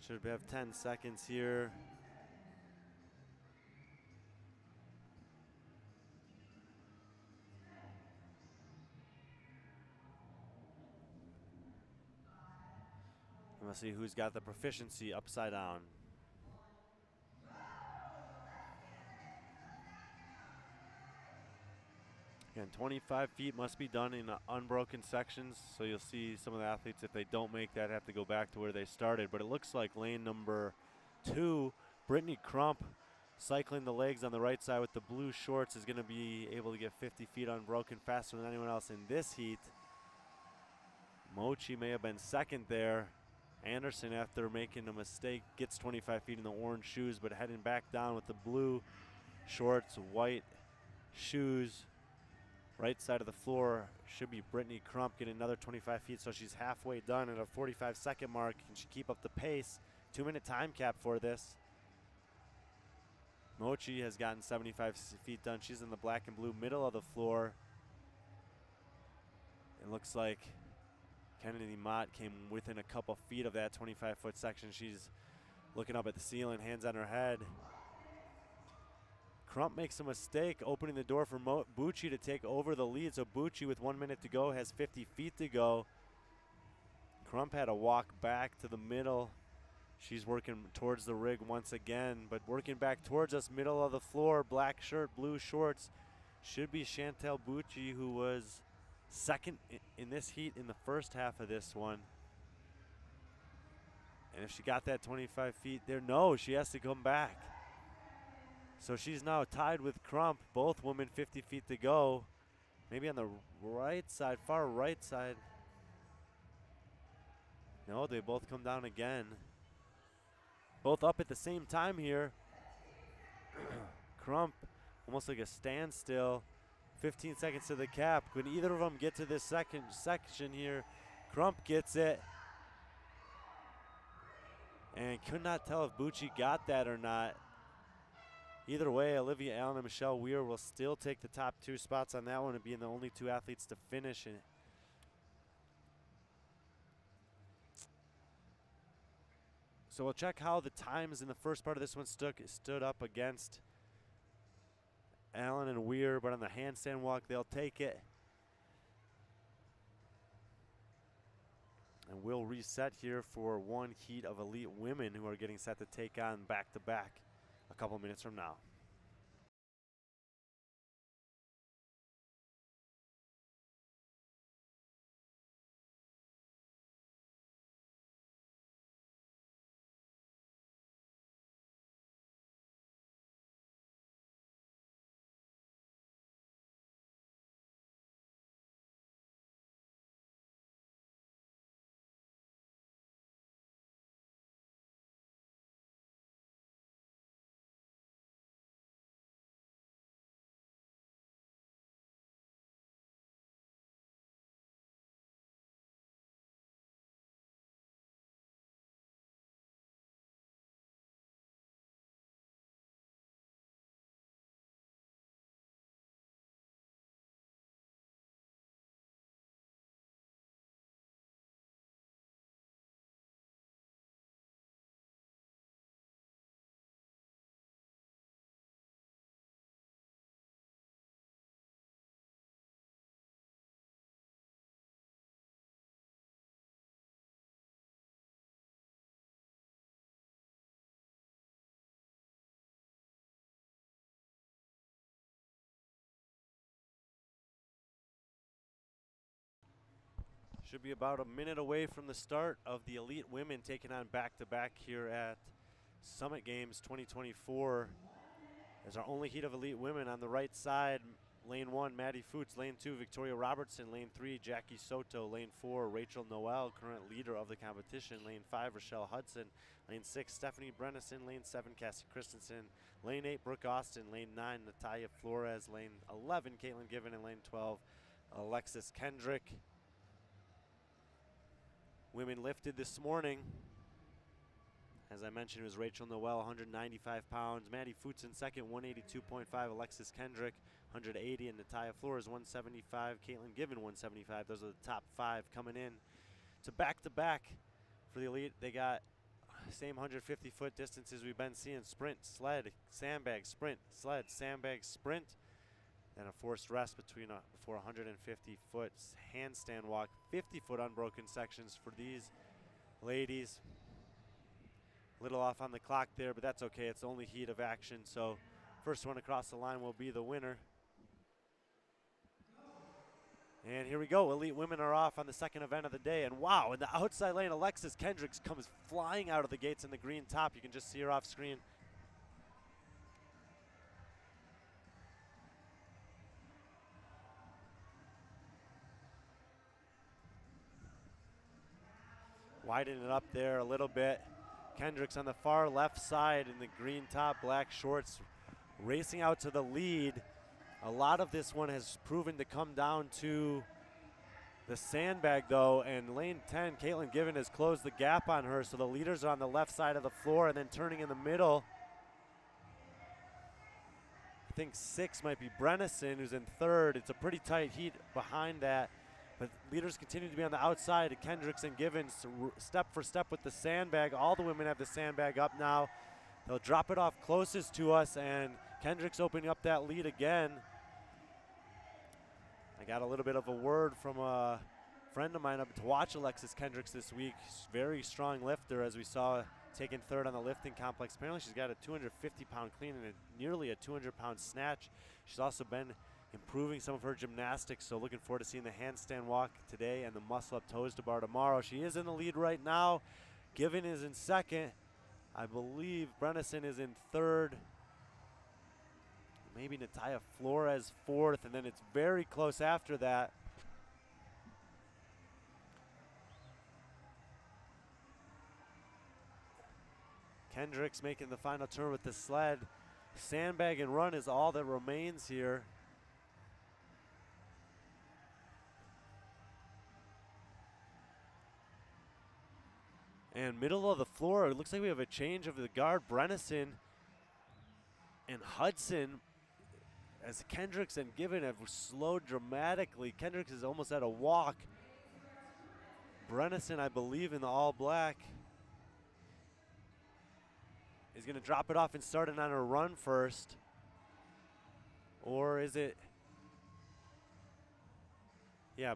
Should have 10 seconds here. Let's see who's got the proficiency upside down. Again, 25 feet must be done in unbroken sections, so you'll see some of the athletes, if they don't make that, have to go back to where they started. But it looks like lane number 2, Brittany Crump, cycling the legs on the right side with the blue shorts, is going to be able to get 50 feet unbroken faster than anyone else in this heat. Mochi may have been second there. Anderson, after making a mistake, gets 25 feet in the orange shoes, but heading back down with the blue shorts, white shoes. Right side of the floor should be Brittany Crump getting another 25 feet, so she's halfway done at a 45-second mark. Can she keep up the pace? 2-minute time cap for this. Mochi has gotten 75 feet done. She's in the black and blue middle of the floor. It looks like Kennedy Mott came within a couple feet of that 25-foot section. She's looking up at the ceiling, hands on her head. Crump makes a mistake, opening the door for Bucci to take over the lead. So Bucci, with 1 minute to go, has 50 feet to go. Crump had to walk back to the middle. She's working towards the rig once again, but working back towards us, middle of the floor, black shirt, blue shorts, should be Chantel Bucci, who was second in this heat in the first half of this one. And if she got that 25 feet there, no, she has to come back. So she's now tied with Crump, both women 50 feet to go. Maybe on the right side, far right side. No, they both come down again. Both up at the same time here. Crump, almost like a standstill. 15 seconds to the cap. Could either of them get to this second section here? Crump gets it. And could not tell if Bucci got that or not. Either way, Olivia Allen and Michelle Weir will still take the top 2 spots on that one and being the only 2 athletes to finish it. So we'll check how the times in the first part of this one stood up against Allen and Weir, but on the handstand walk, they'll take it. And we'll reset here for one heat of elite women who are getting set to take on back-to-back a couple minutes from now. Should be about a minute away from the start of the elite women taking on back-to-back here at Summit Games 2024. As our only heat of elite women on the right side, lane 1, Maddie Foots, lane 2, Victoria Robertson, lane 3, Jackie Soto, lane 4, Rachel Noel, current leader of the competition, lane 5, Rochelle Hudson, lane 6, Stephanie Brennison, lane 7, Cassie Christensen, lane 8, Brooke Austin, lane 9, Natalia Flores, lane 11, Caitlin Given, and lane 12, Alexis Kendrick. Women lifted this morning. As I mentioned, it was Rachel Noel, 195 pounds. Maddie Foots in second, 182.5. Alexis Kendrick, 180. And Natalia Flores, 175. Caitlin Given, 175. Those are the top 5 coming in to back for the elite. They got same 150-foot distances we've been seeing. Sprint, sled, sandbag, sprint, sled, sandbag, sprint. Then a forced rest between before 150-foot handstand walk. 50-foot unbroken sections for these ladies. A little off on the clock there, but that's okay. It's the only heat of action, so first one across the line will be the winner. And here we go. Elite women are off on the second event of the day. And wow, in the outside lane, Alexis Kendricks comes flying out of the gates in the green top. You can just see her off screen. Widen it up there a little bit. Kendricks on the far left side in the green top, black shorts, racing out to the lead. A lot of this one has proven to come down to the sandbag though, and lane 10, Caitlin Given, has closed the gap on her, so the leaders are on the left side of the floor, and then turning in the middle, I think 6 might be Brennison, who's in third. It's a pretty tight heat behind that. But leaders continue to be on the outside. Kendricks and Givens step for step with the sandbag. All the women have the sandbag up now. They'll drop it off closest to us, and Kendricks opening up that lead again. I got a little bit of a word from a friend of mine up to watch Alexis Kendricks this week. Very strong lifter, as we saw, taking third on the lifting complex. Apparently she's got a 250-pound clean and nearly a 200-pound snatch. She's also been improving some of her gymnastics, so looking forward to seeing the handstand walk today and the muscle-up toes to bar tomorrow. She is in the lead right now. Given is in second. I believe Brennison is in third. Maybe Natalia Flores fourth, and then it's very close after that. Kendricks making the final turn with the sled. Sandbag and run is all that remains here. And middle of the floor, it looks like we have a change of the guard. Brennison and Hudson, as Kendricks and Given have slowed dramatically. Kendricks is almost at a walk. Brennison, I believe, in the all black, is going to drop it off and start it on a run first. Or is it? Yeah,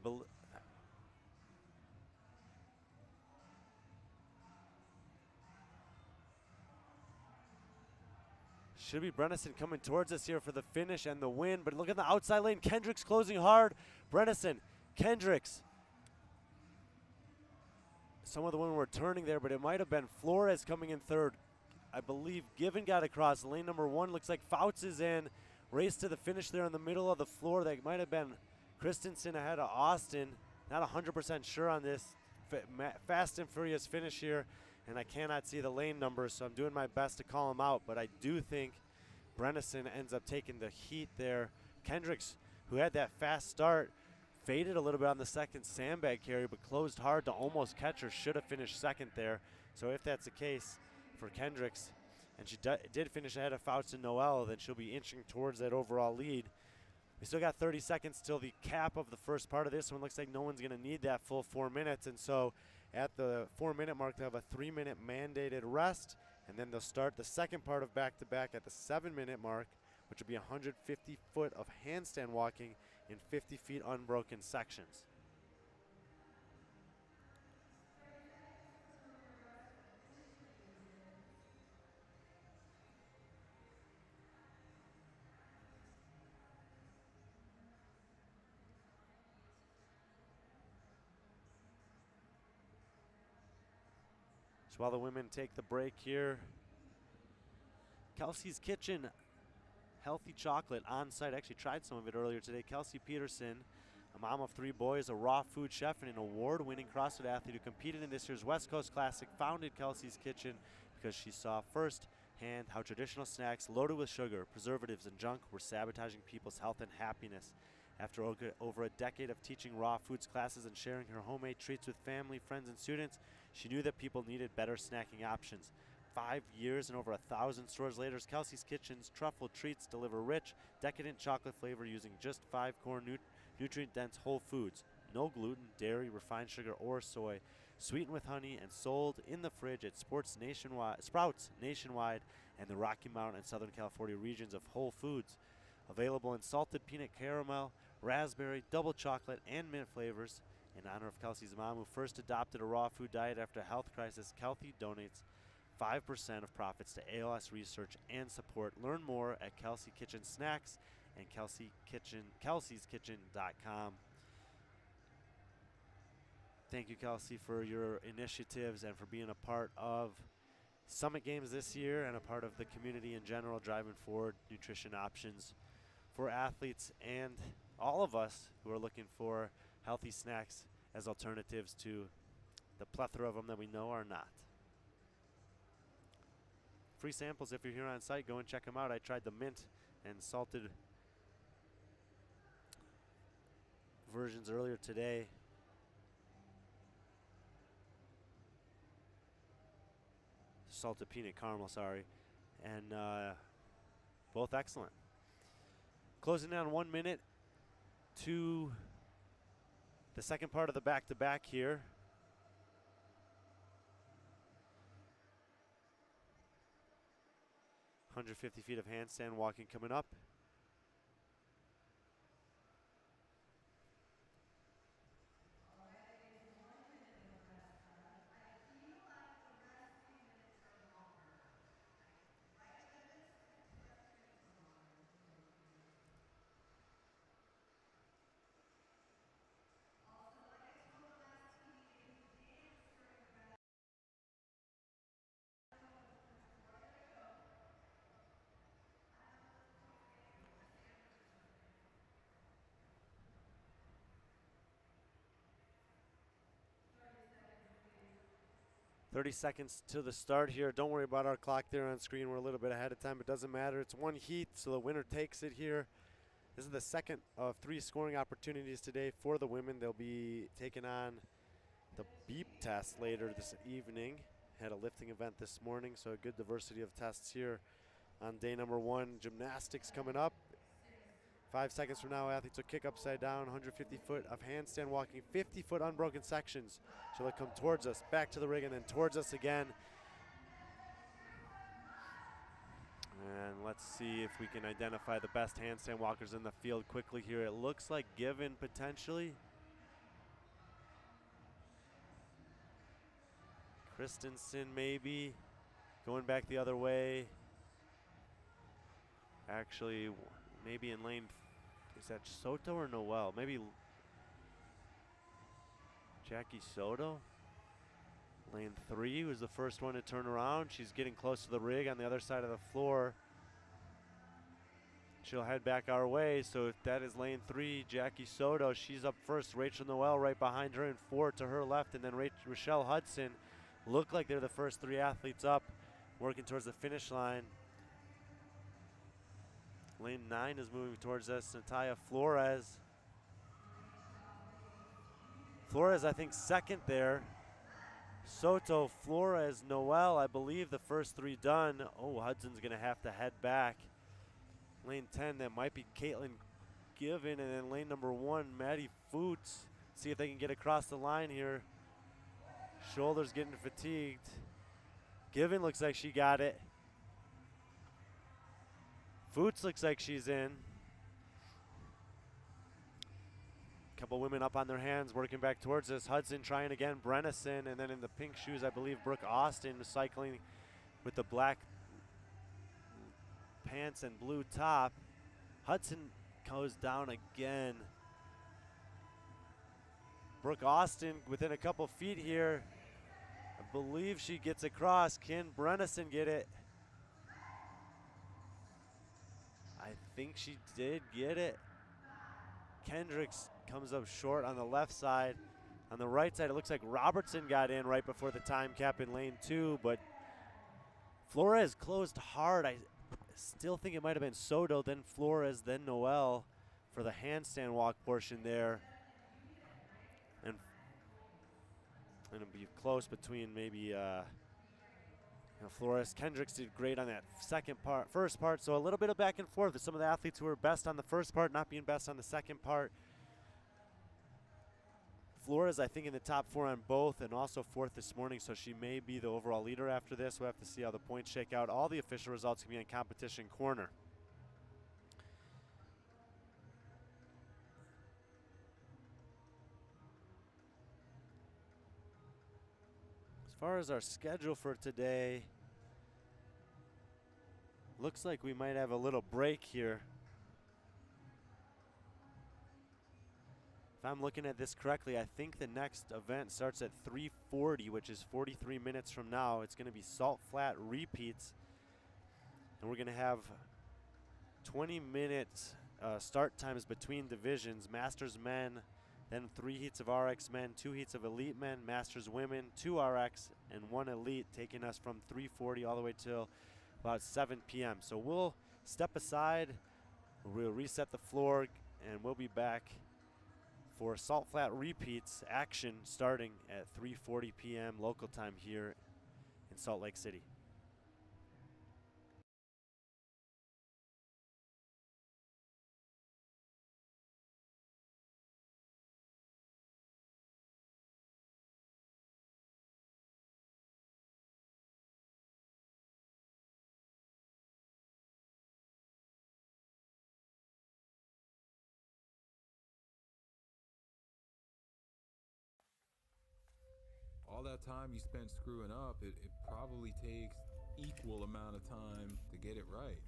should be Brennison coming towards us here for the finish and the win. But look at the outside lane. Kendricks closing hard. Brennison, Kendricks. Some of the women were turning there, but it might have been Flores coming in third. I believe Given got across. Lane number 1 looks like Fouts is in. Race to the finish there in the middle of the floor. That might have been Christensen ahead of Austin. Not 100% sure on this fast and furious finish here, and I cannot see the lane numbers, so I'm doing my best to call them out, but I do think Brennison ends up taking the heat there. Kendricks, who had that fast start, faded a little bit on the second sandbag carry, but closed hard to almost catch her. Should have finished second there. So if that's the case for Kendricks, and she did finish ahead of Fouts and Noel, then she'll be inching towards that overall lead. We still got 30 seconds till the cap of the first part of this one. Looks like no one's going to need that full 4 minutes, and so at the 4-minute mark, they'll have a 3-minute mandated rest, and then they'll start the second part of back-to-back at the 7-minute mark, which will be 150 foot of handstand walking in 50 feet unbroken sections. So while the women take the break here, Kelsey's Kitchen healthy chocolate on site. Actually tried some of it earlier today. Kelsey Peterson, a mom of 3 boys, a raw food chef, and an award-winning CrossFit athlete who competed in this year's West Coast Classic, founded Kelsey's Kitchen because she saw firsthand how traditional snacks loaded with sugar, preservatives, and junk were sabotaging people's health and happiness. After over a decade of teaching raw foods classes and sharing her homemade treats with family, friends, and students, she knew that people needed better snacking options. 5 years and over 1,000 stores later, Kelsey's Kitchen's truffle treats deliver rich, decadent chocolate flavor using just 5 core nutrient-dense whole foods. No gluten, dairy, refined sugar, or soy. Sweetened with honey and sold in the fridge at Sprouts nationwide and the Rocky Mountain and Southern California regions of Whole Foods. Available in salted peanut caramel, raspberry, double chocolate, and mint flavors. In honor of Kelsey's mom, who first adopted a raw food diet after a health crisis, Kelsey donates 5% of profits to ALS research and support. Learn more at Kelsey Kitchen Snacks and kelseykitchen.com. Thank you, Kelsey, for your initiatives and for being a part of Summit Games this year and a part of the community in general, driving forward nutrition options for athletes and all of us who are looking for healthy snacks as alternatives to the plethora of them that we know are not. Free samples if you're here on site. Go and check them out. I tried the mint and salted versions earlier today. Salted peanut caramel, sorry. And both excellent. Closing down 1 minute to the second part of the back-to-back here. .150 feet of handstand walking coming up. .30 seconds to the start here. Don't worry about our clock there on screen. We're a little bit ahead of time. It doesn't matter. It's one heat, so the winner takes it here. This is the second of 3 scoring opportunities today for the women. They'll be taking on the beep test later this evening. Had a lifting event this morning, so a good diversity of tests here on day number 1. Gymnastics coming up. 5 seconds from now, athletes will kick upside down, 150 foot of handstand walking, 50 foot unbroken sections. So they'll come towards us, back to the ring, and then towards us again. And let's see if we can identify the best handstand walkers in the field quickly here. It looks like Given potentially. Christensen maybe, going back the other way. Actually, maybe in lane, is that Soto or Noel? Maybe Jackie Soto. Lane 3 was the first one to turn around. She's getting close to the rig on the other side of the floor. She'll head back our way. So if that is lane 3, Jackie Soto, she's up first. Rachel Noel right behind her in 4 to her left. And then Rochelle Hudson look like they're the first 3 athletes up, working towards the finish line. Lane 9 is moving towards us. Natalia Flores. Flores, I think, second there. Soto, Flores, Noel, I believe the first 3 done. Oh, Hudson's going to have to head back. Lane 10, that might be Caitlin Given. And then lane number 1, Maddie Foots. See if they can get across the line here. Shoulders getting fatigued. Given looks like she got it. Foots looks like she's in. Couple women up on their hands, working back towards us. Hudson trying again, Brennison, and then in the pink shoes, I believe Brooke Austin cycling with the black pants and blue top. Hudson goes down again. Brooke Austin within a couple feet here. I believe she gets across. Can Brennison get it? I think she did get it. Kendricks comes up short on the left side. On the right side, it looks like Robertson got in right before the time cap in lane 2, but Flores closed hard. I still think it might have been Soto, then Flores, then Noel for the handstand walk portion there. And it'll be close between maybe Flores. Kendricks did great on that first part, so a little bit of back and forth with some of the athletes who were best on the first part not being best on the second part. Flores, I think, in the top 4 on both, and also 4th this morning, so she may be the overall leader after this. We'll have to see how the points shake out. All the official results can be in Competition Corner. As far as our schedule for today, looks like we might have a little break here. If I'm looking at this correctly, I think the next event starts at 3:40, which is 43 minutes from now. It's going to be Salt Flat repeats, and we're going to have 20 minutes start times between divisions. Masters men, then 3 heats of RX men, 2 heats of Elite men, Masters women, 2 RX, and 1 Elite, taking us from 3:40 all the way till about 7 p.m. So we'll step aside, we'll reset the floor, and we'll be back for Salt Flat repeats action starting at 3:40 p.m. local time here in Salt Lake City. All that time you spent screwing up, it probably takes equal amount of time to get it right.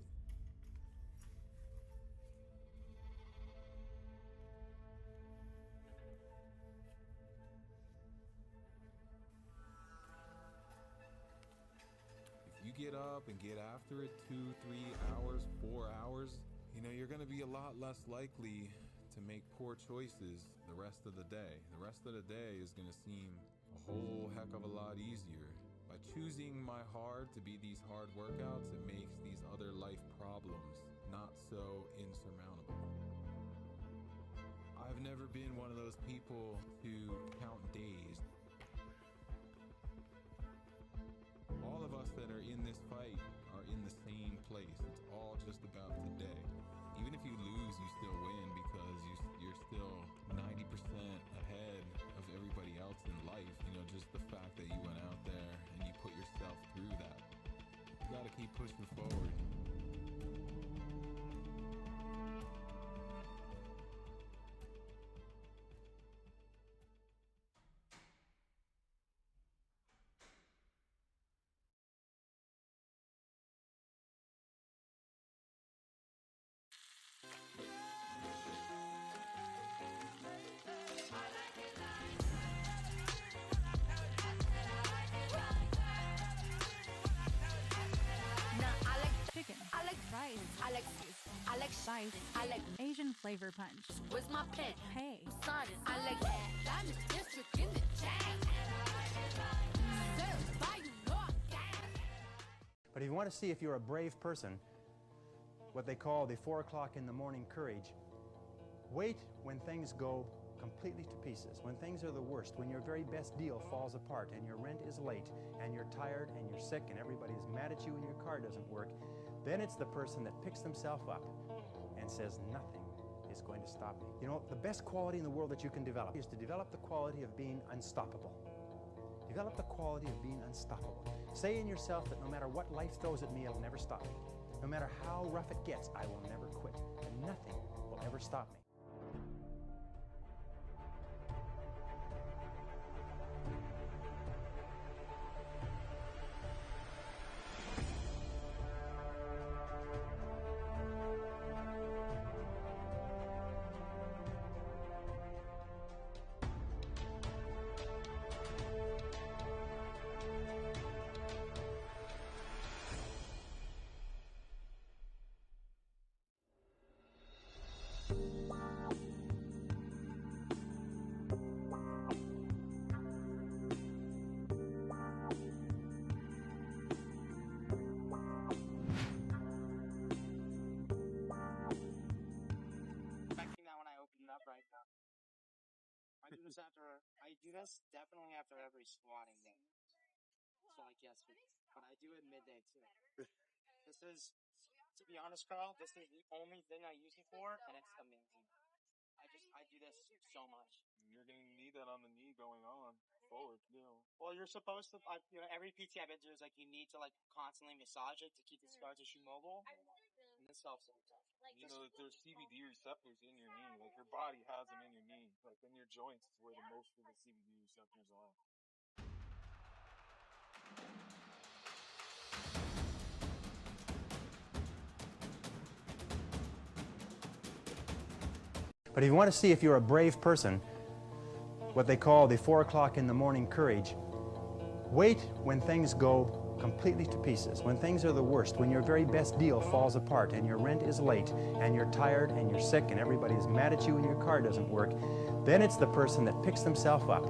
If you get up and get after it 2, 3 hours, 4 hours, you know, you're going to be a lot less likely to make poor choices the rest of the day. The rest of the day is going to seem a whole heck of a lot easier. By choosing my hard to be these hard workouts, it makes these other life problems not so insurmountable. I've never been one of those people to count days. All of us that are in this fight are in the same place. It's all just about today. Even if you lose, you still win because you're still 90% ahead of everybody else in life. You know, just the fact that you went out there and you put yourself through that. You gotta keep pushing forward. spice. I like Asian flavor punch. Where's my pen? Hey, son, I like Diamond District in the chain. But if you want to see if you're a brave person, what they call the 4 o'clock in the morning courage, wait when things go completely to pieces, when things are the worst, when your very best deal falls apart and your rent is late and you're tired and you're sick and everybody is mad at you and your car doesn't work, then it's the person that picks themselves up and says, nothing is going to stop me. You know, the best quality in the world that you can develop is to develop the quality of being unstoppable. Develop the quality of being unstoppable. Say in yourself that no matter what life throws at me, it'll never stop me. No matter how rough it gets, I will never quit. And nothing will ever stop me. Right now. I do this definitely after every squatting day. So like yesterday, but I do it midday too. This is, to be honest, Carl, this is the only thing I use it for, and it's amazing. I do this so much. You're gonna need that on the knee going on forward, Well, you're supposed to, every PT I've been to is like you need to like constantly massage it to keep the scar tissue mobile, and this helps every time. You know that there's CBD receptors in your knee. Like your body has them in your knee. Like in your joints is where the most of the CBD receptors are. But if you want to see if you're a brave person, what they call the 4 o'clock in the morning courage, wait when things go completely to pieces, when things are the worst, when your very best deal falls apart and your rent is late and you're tired and you're sick and everybody is mad at you and your car doesn't work, then it's the person that picks themselves up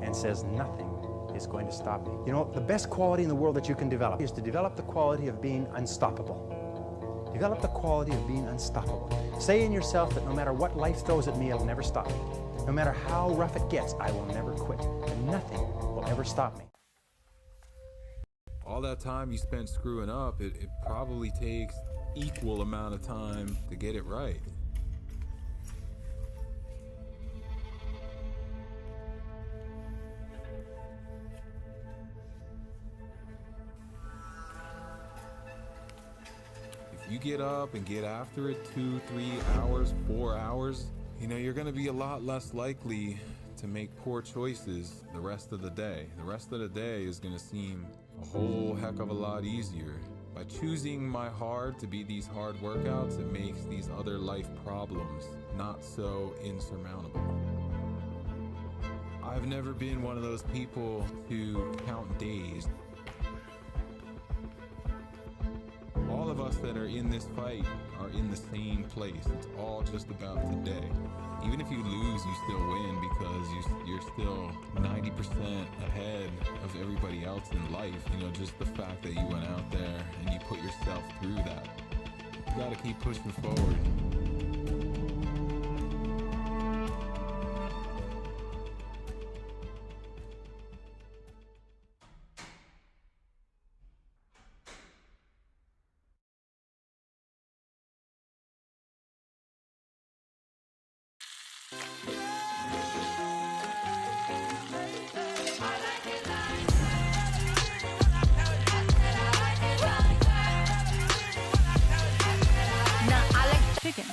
and says, nothing is going to stop me. You know, the best quality in the world that you can develop is to develop the quality of being unstoppable. Develop the quality of being unstoppable. Say in yourself that no matter what life throws at me, it'll never stop me. No matter how rough it gets, I will never quit. And nothing will ever stop me. All that time you spent screwing up, it probably takes equal amount of time to get it right. If you get up and get after it 2, 3 hours, 4 hours, you know, you're gonna be a lot less likely to make poor choices the rest of the day. The rest of the day is gonna seem a whole heck of a lot easier. By choosing my hard to be these hard workouts, it makes these other life problems not so insurmountable. I've never been one of those people to count days. All of us that are in this fight are in the same place. It's all just about today. Even if you lose, you still win because you're still 90% ahead of everybody else in life. You know, just the fact that you went out there and you put yourself through that. You gotta keep pushing forward.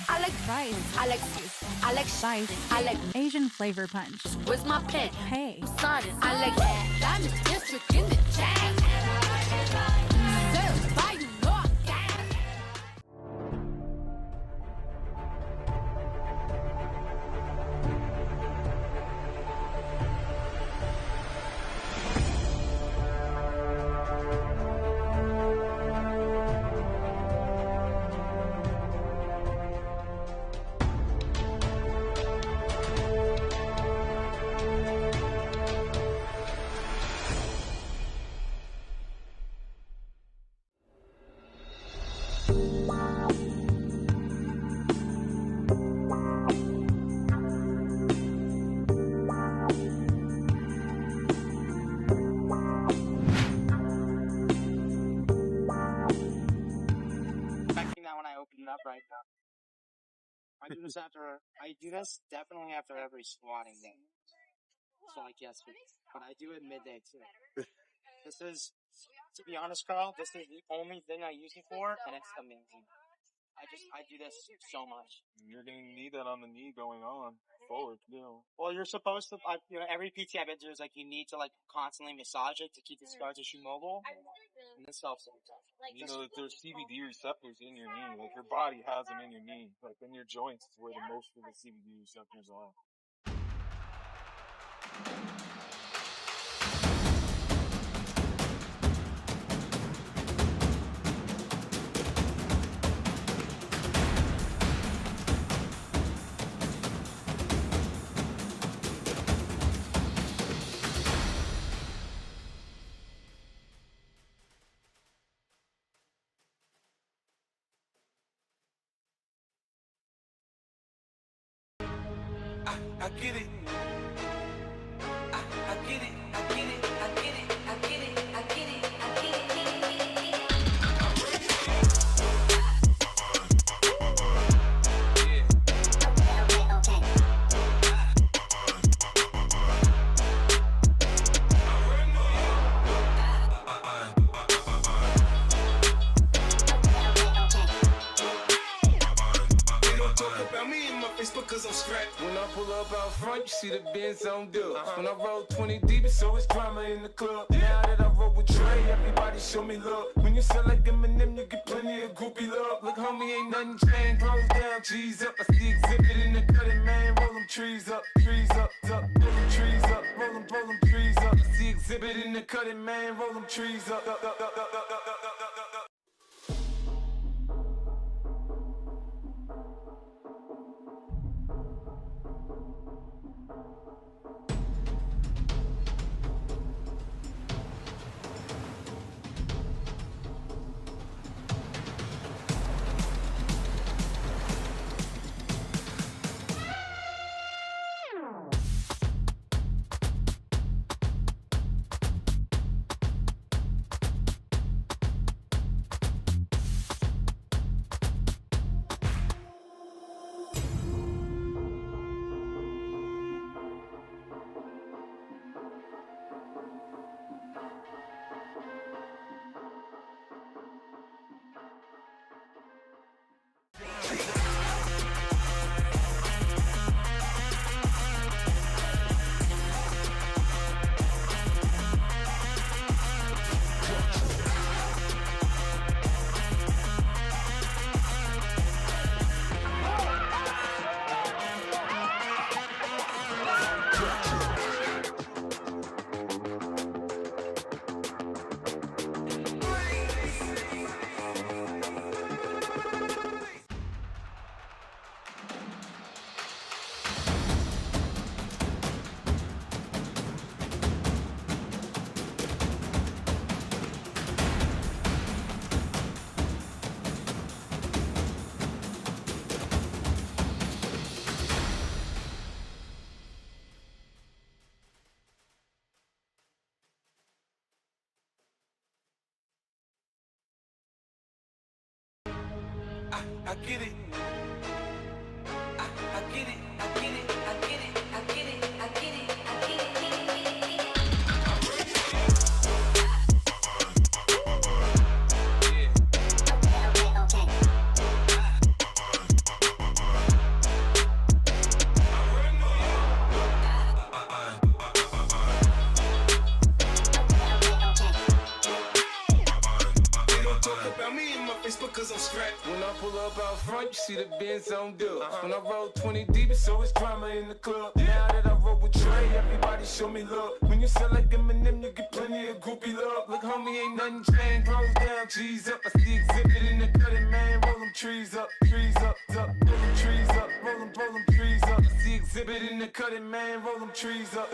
I like fries. I like juice. I like spice. I like Asian flavor punch. Where's my pen? Hey, son, I like Diamond District in the chain. I do this definitely after every squatting day. So like yesterday, but I do it midday too. This is, to be honest, Carl, this is the only thing I use it for, and it's amazing. I do this so much. You're gonna need that on the knee going on forward, Well, you're supposed to, every PT I've been to is like, you need to like constantly massage it to keep the scar tissue mobile. And this helps every time. You know that there's CBD receptors in your knee. Like your body has them in your knee. Like in your joints is where the most of the CBD receptors are. I get it. I get it. I get it. I get it. I get it. I get it. I get it. Because I'm strapped. When I pull up out front, you see the Benz on dubs. When I roll 20 deep, it's always drama in the club. Now that I roll with Trey, everybody show me love. When you sell like Eminem, you get plenty of groupie love. Look, homie, ain't nothing changed. Pros down, cheese up. I see exhibit in the cutting, man. Roll them trees up, up. Roll them trees up, roll them trees up. I see exhibit in the cutting, man. Roll them trees up. I get it. I get it. I get it. I get it. I get it. I get it. I get it. Because I'm strapped. When I pull up out front, you see the Benz on dubs. When I roll 20 deep, it's always drama in the club. Now that I roll with Trey, everybody show me love. When you sell like Eminem, you get plenty of groupie love. Look, homie, ain't nothing changed. Pros down, cheese up. I see exhibit in the cutting, man. Roll them trees up, up. Roll them trees up, roll them trees up. I see exhibit in the cutting, man. Roll them trees up.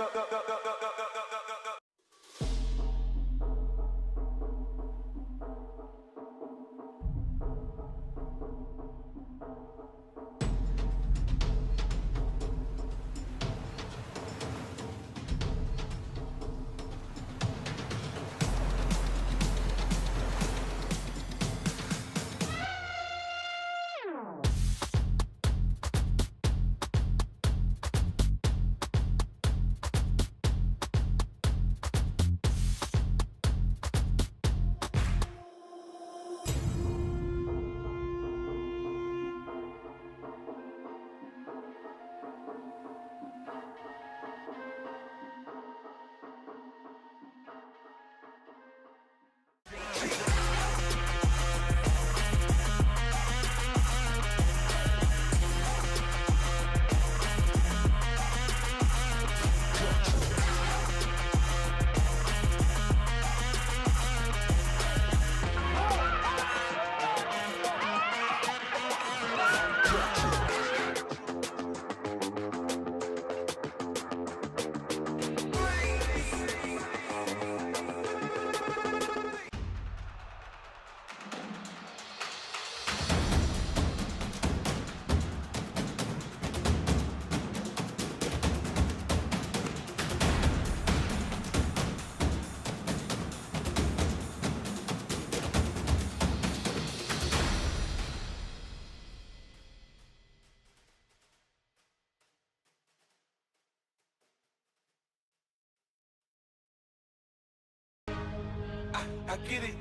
I get it.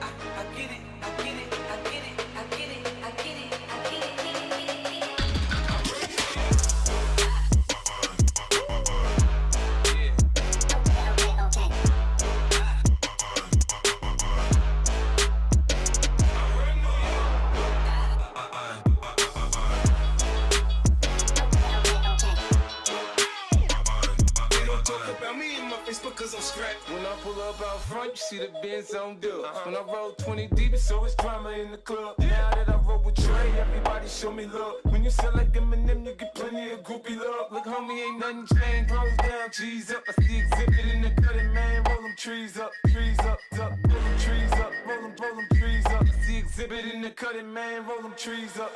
I get it. I get it. I get it. I get it. I get it. I get it. Because I'm scrapped. When I pull up out front, you see the Benz on dub. When I roll 20 deep, so it's drama in the club. Now that I roll with Trey, everybody show me love. When you sell like Eminem, you get plenty of groupie love. Look, homie, ain't nothing changed. Rolls down, G's up. I see exhibit in the cutting, man. Roll them trees up, up. Roll them trees up, roll them trees up. I see exhibit in the cutting, man. Roll them trees up.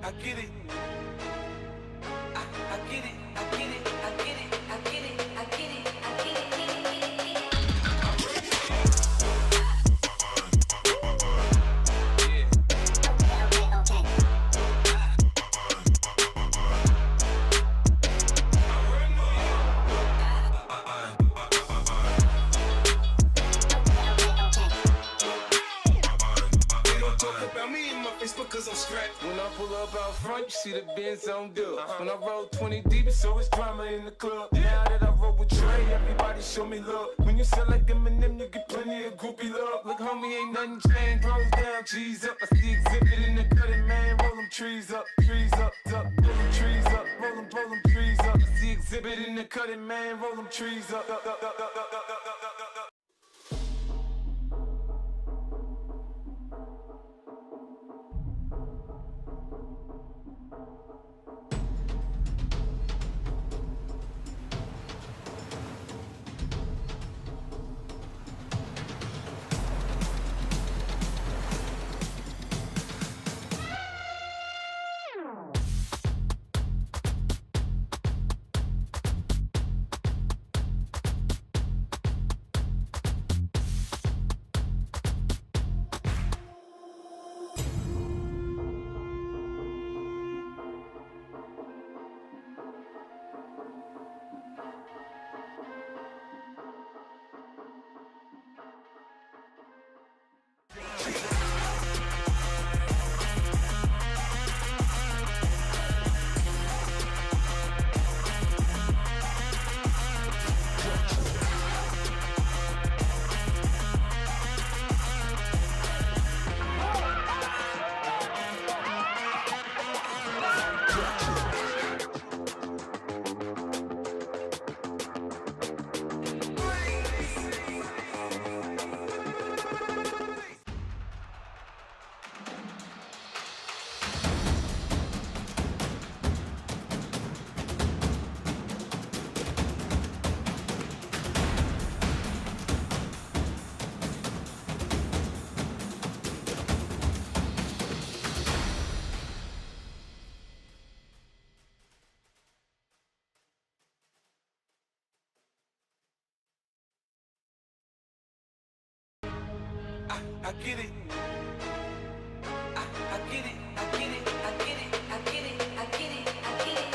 I get it. I get it. I get it. I get it. I get it. I get it. I get it. Because I'm scrapped. When I pull up out front, you see the Benz on dub. When I roll 20 deep, so it's drama in the club. Now that I roll with Trey, everybody show me love. When you sell like Eminem, you get plenty of groupie love. Look, homie, ain't nothing changed. Rolls down, G's up. I see exhibit in the cutting, man. Roll them trees up, up. Roll them trees up, roll them trees up. I see exhibit in the cutting, man. Roll them trees up. I get it. I get it. I get it. I get it. I get it. I get it. I get it.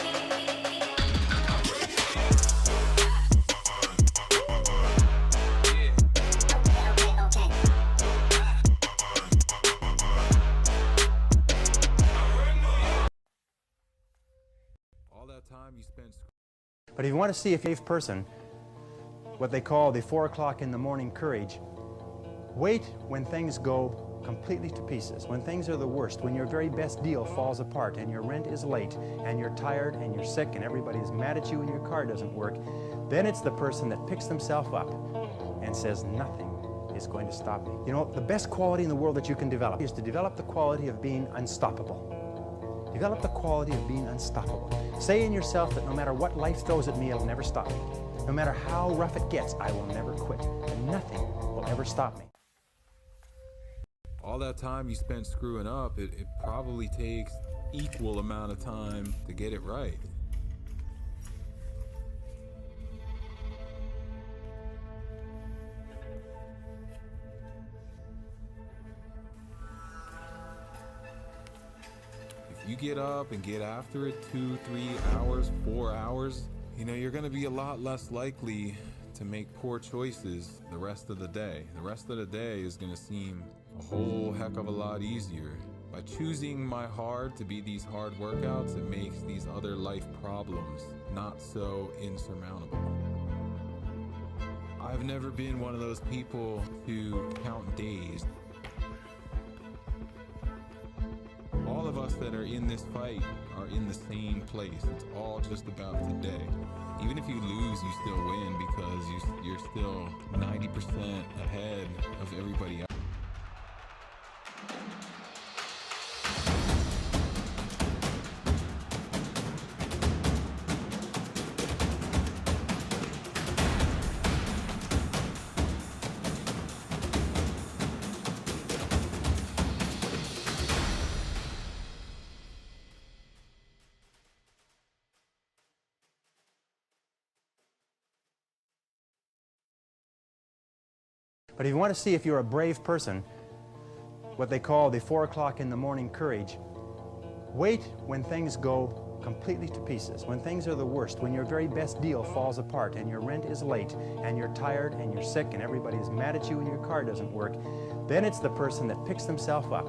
All that time you spent. But if you want to see a brave person, what they call the 4 o'clock in the morning courage, wait when things go completely to pieces, when things are the worst, when your very best deal falls apart and your rent is late and you're tired and you're sick and everybody's mad at you and your car doesn't work, then it's the person that picks themselves up and says, nothing is going to stop me. You know, the best quality in the world that you can develop is to develop the quality of being unstoppable. Develop the quality of being unstoppable. Say in yourself that no matter what life throws at me, it'll never stop me. No matter how rough it gets, I will never quit. And nothing will ever stop me. All that time you spent screwing up, it probably takes equal amount of time to get it right. If you get up and get after it 2, 3 hours, 4 hours, you know, you're going to be a lot less likely to make poor choices the rest of the day. The rest of the day is going to seem a whole heck of a lot easier. By choosing my hard to be these hard workouts, it makes these other life problems not so insurmountable. I've never been one of those people to count days. All of us that are in this fight are in the same place. It's all just about today. Even if you lose, you still win because you're still 90% ahead of everybody else. But if you want to see if you're a brave person, what they call the 4 o'clock in the morning courage, wait when things go completely to pieces, when things are the worst, when your very best deal falls apart and your rent is late and you're tired and you're sick and everybody's mad at you and your car doesn't work, then it's the person that picks themselves up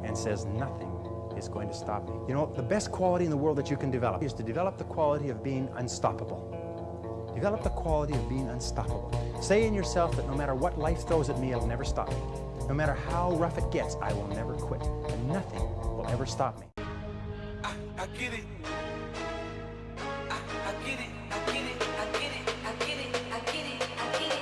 and says, nothing is going to stop me. You know, the best quality in the world that you can develop is to develop the quality of being unstoppable. Develop the quality of being unstoppable. Say in yourself that no matter what life throws at me, it'll never stop me. No matter how rough it gets, I will never quit. And nothing will ever stop me. I get it. I get it. I get it. I get it. I get it. I get it. I get it.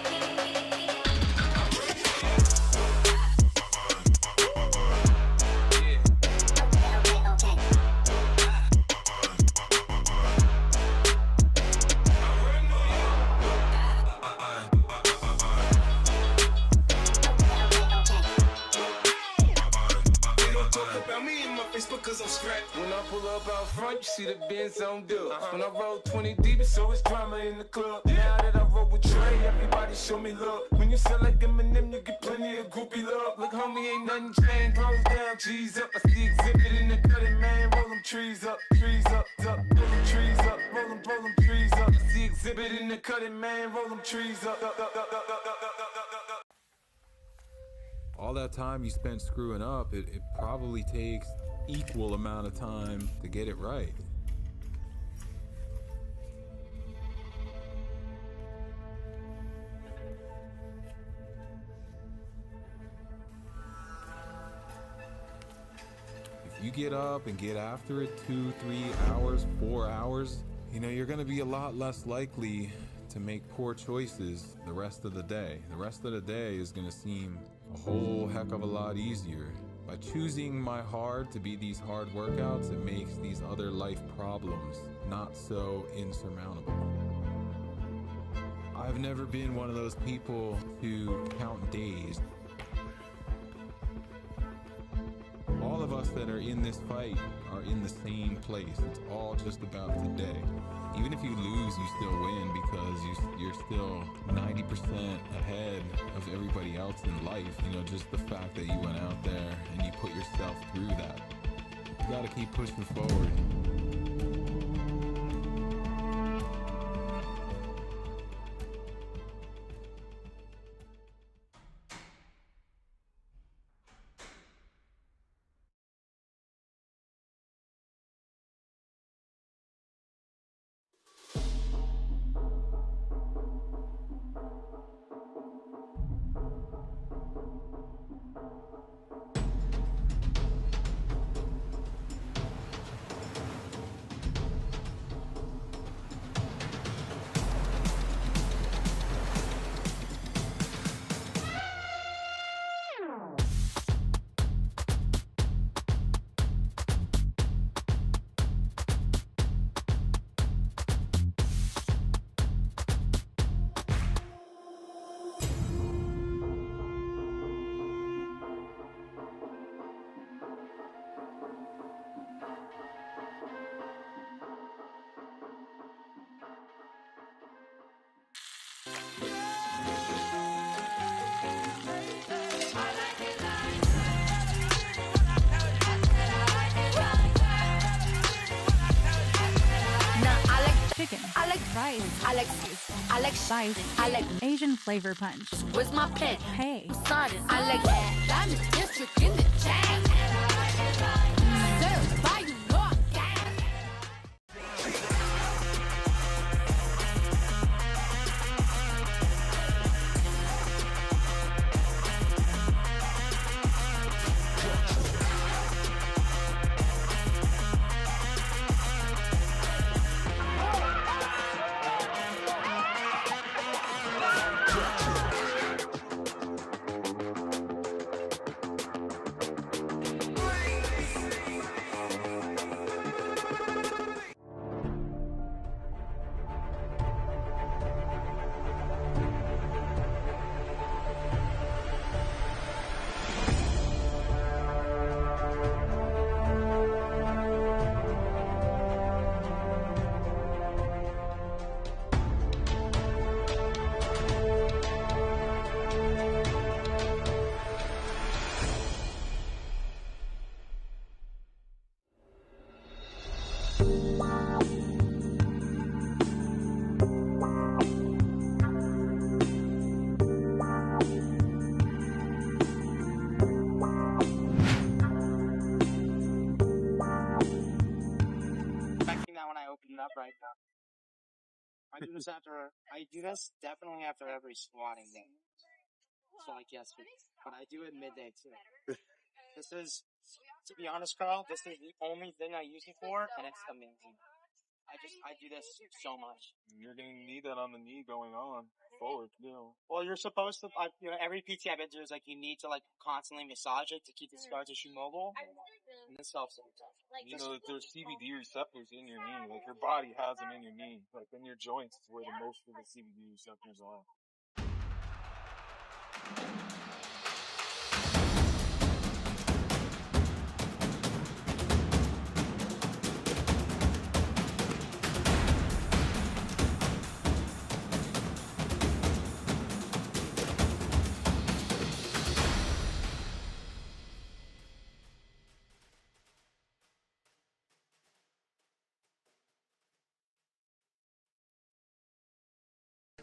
Because I'm strapped. When I pull up out front, you see the Benz on dub. When I roll 20 deep, it's always drama in the club. Now that I roll with Dre, everybody show me love. When you sell like Eminem, you get plenty of groupie love. Look, homie, ain't nothing changed. Rolls down, G's up. I see exhibit in the cutting, man. Roll them trees up, trees up, up. Roll them trees up, roll them trees up. I see exhibit in the cutting, man. Roll them trees up, up. All that time you spent screwing up, it probably takes equal amount of time to get it right. If you get up and get after it 2, 3 hours, 4 hours, you know, you're going to be a lot less likely to make poor choices the rest of the day. The rest of the day is going to seem a whole heck of a lot easier. By choosing my hard to be these hard workouts, it makes these other life problems not so insurmountable. I've never been one of those people to count days. All of us us that are in this fight are in the same place. It's all just about today. Even if you lose, you still win because you're still 90% ahead of everybody else in life. You know, just the fact that you went out there and you put yourself through that. You gotta keep pushing forward. Chicken. I like fries. I like juice. I like spicy. I like Asian flavor punch. Where's my pen? Hey. Sudden. I like that. I'm the district in the chain. Served by you, Lord. Up right now. I do this definitely after every squatting day. So like yesterday, but I do it midday too. This is, to be honest, Carl, this is the only thing I use it for, and it's amazing. I do this so much. You're gonna need that on the knee going on forward, you know. Well, you're supposed to, every PT I've been to is like, you need to like constantly massage it to keep the scar tissue mobile. And this helps every time. You know that there's CBD receptors in your knee. Like your body has them in your knee. Like in your joints is where the most of the CBD receptors are.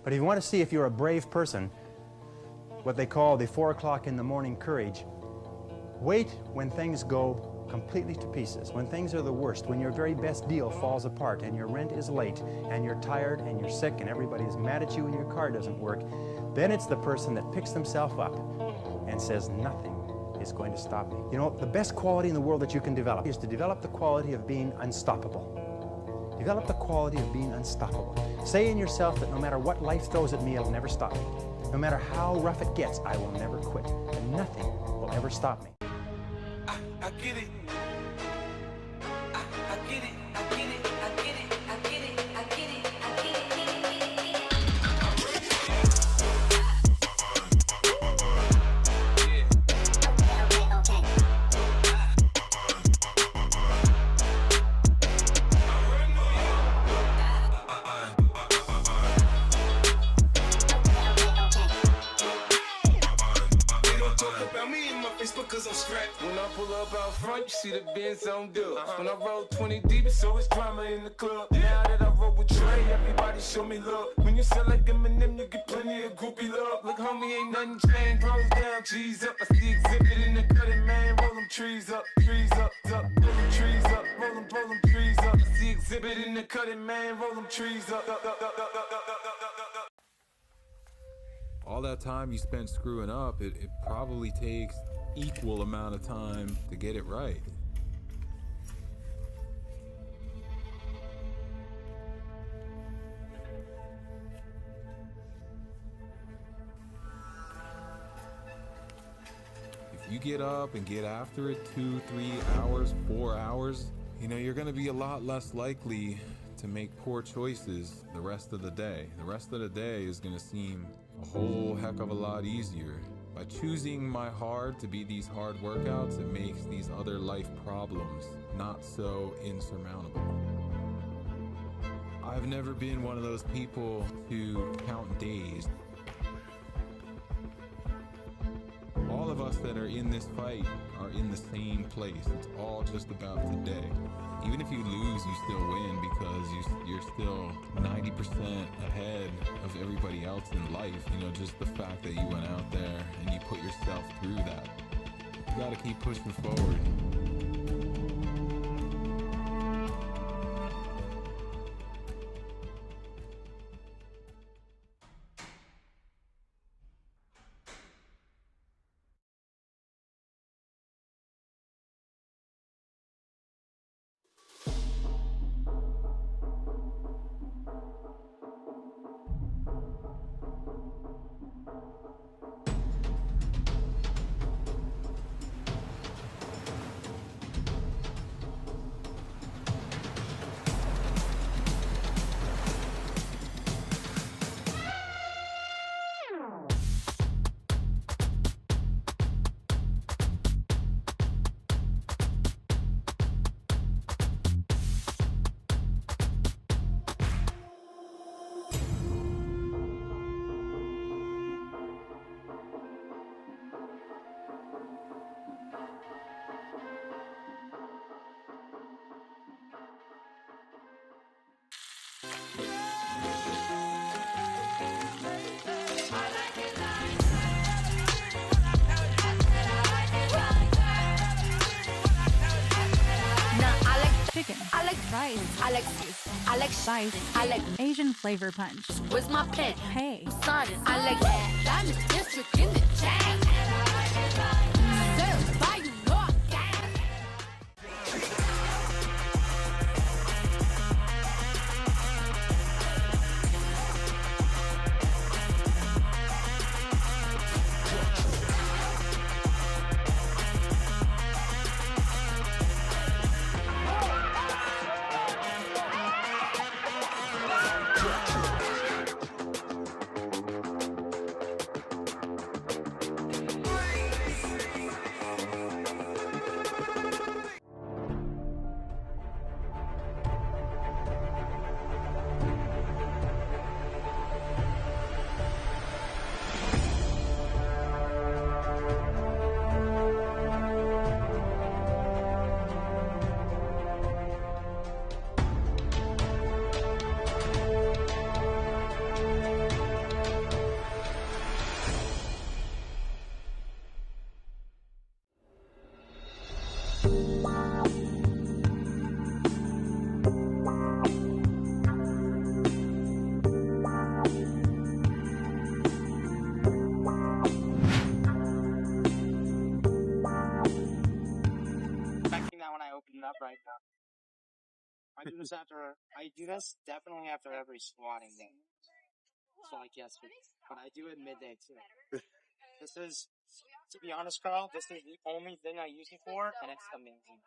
But if you want to see if you're a brave person, what they call the 4 o'clock in the morning courage, wait when things go completely to pieces, when things are the worst, when your very best deal falls apart and your rent is late and you're tired and you're sick and everybody is mad at you and your car doesn't work, then it's the person that picks themselves up and says, nothing is going to stop me. You know, the best quality in the world that you can develop is to develop the quality of being unstoppable. Develop the quality of being unstoppable. Say in yourself that no matter what life throws at me, it'll never stop me. No matter how rough it gets, I will never quit. And nothing will ever stop me. I get it. I get it. I get it. I get it. I get it. I get it. I get it. up out front, you see the Benz on dub. When I roll 20 deep, it's always drama in the club. Now that I roll with Trey, everybody show me love. When you sell like Eminem, you get plenty of groupie love. Look, homie, ain't nothing changed. Rolls down, G's up. I see exhibit in the cutting, man. Roll them trees up, up. Roll them trees up, roll them trees up. I see exhibit in the cutting, man. Roll them trees up. All that time you spent screwing up, it probably takes equal amount of time to get it right. If you get up and get after it 2, 3 hours, 4 hours, you know, you're gonna be a lot less likely to make poor choices the rest of the day. The rest of the day is gonna seem a whole heck of a lot easier. By choosing my hard to be these hard workouts, it makes these other life problems not so insurmountable. I've never been one of those people to count days. All of us that are in this fight are in the same place. It's all just about today. Even if you lose, you still win because you're still 90% ahead of everybody else in life. You know, just the fact that you went out there and you put yourself through that. You gotta keep pushing forward. Chicken. I like rice. I like juice. I like spicy. I like Asian flavor punch. Where's my pen? Hey. Sudden. I like that. Diamond district in the chain. Served by you, Lord. Up right now. I do this definitely after every squatting day. So like yesterday. But I do it midday too. This is, to be honest, Carl, this is the only thing I use it for, and it's amazing.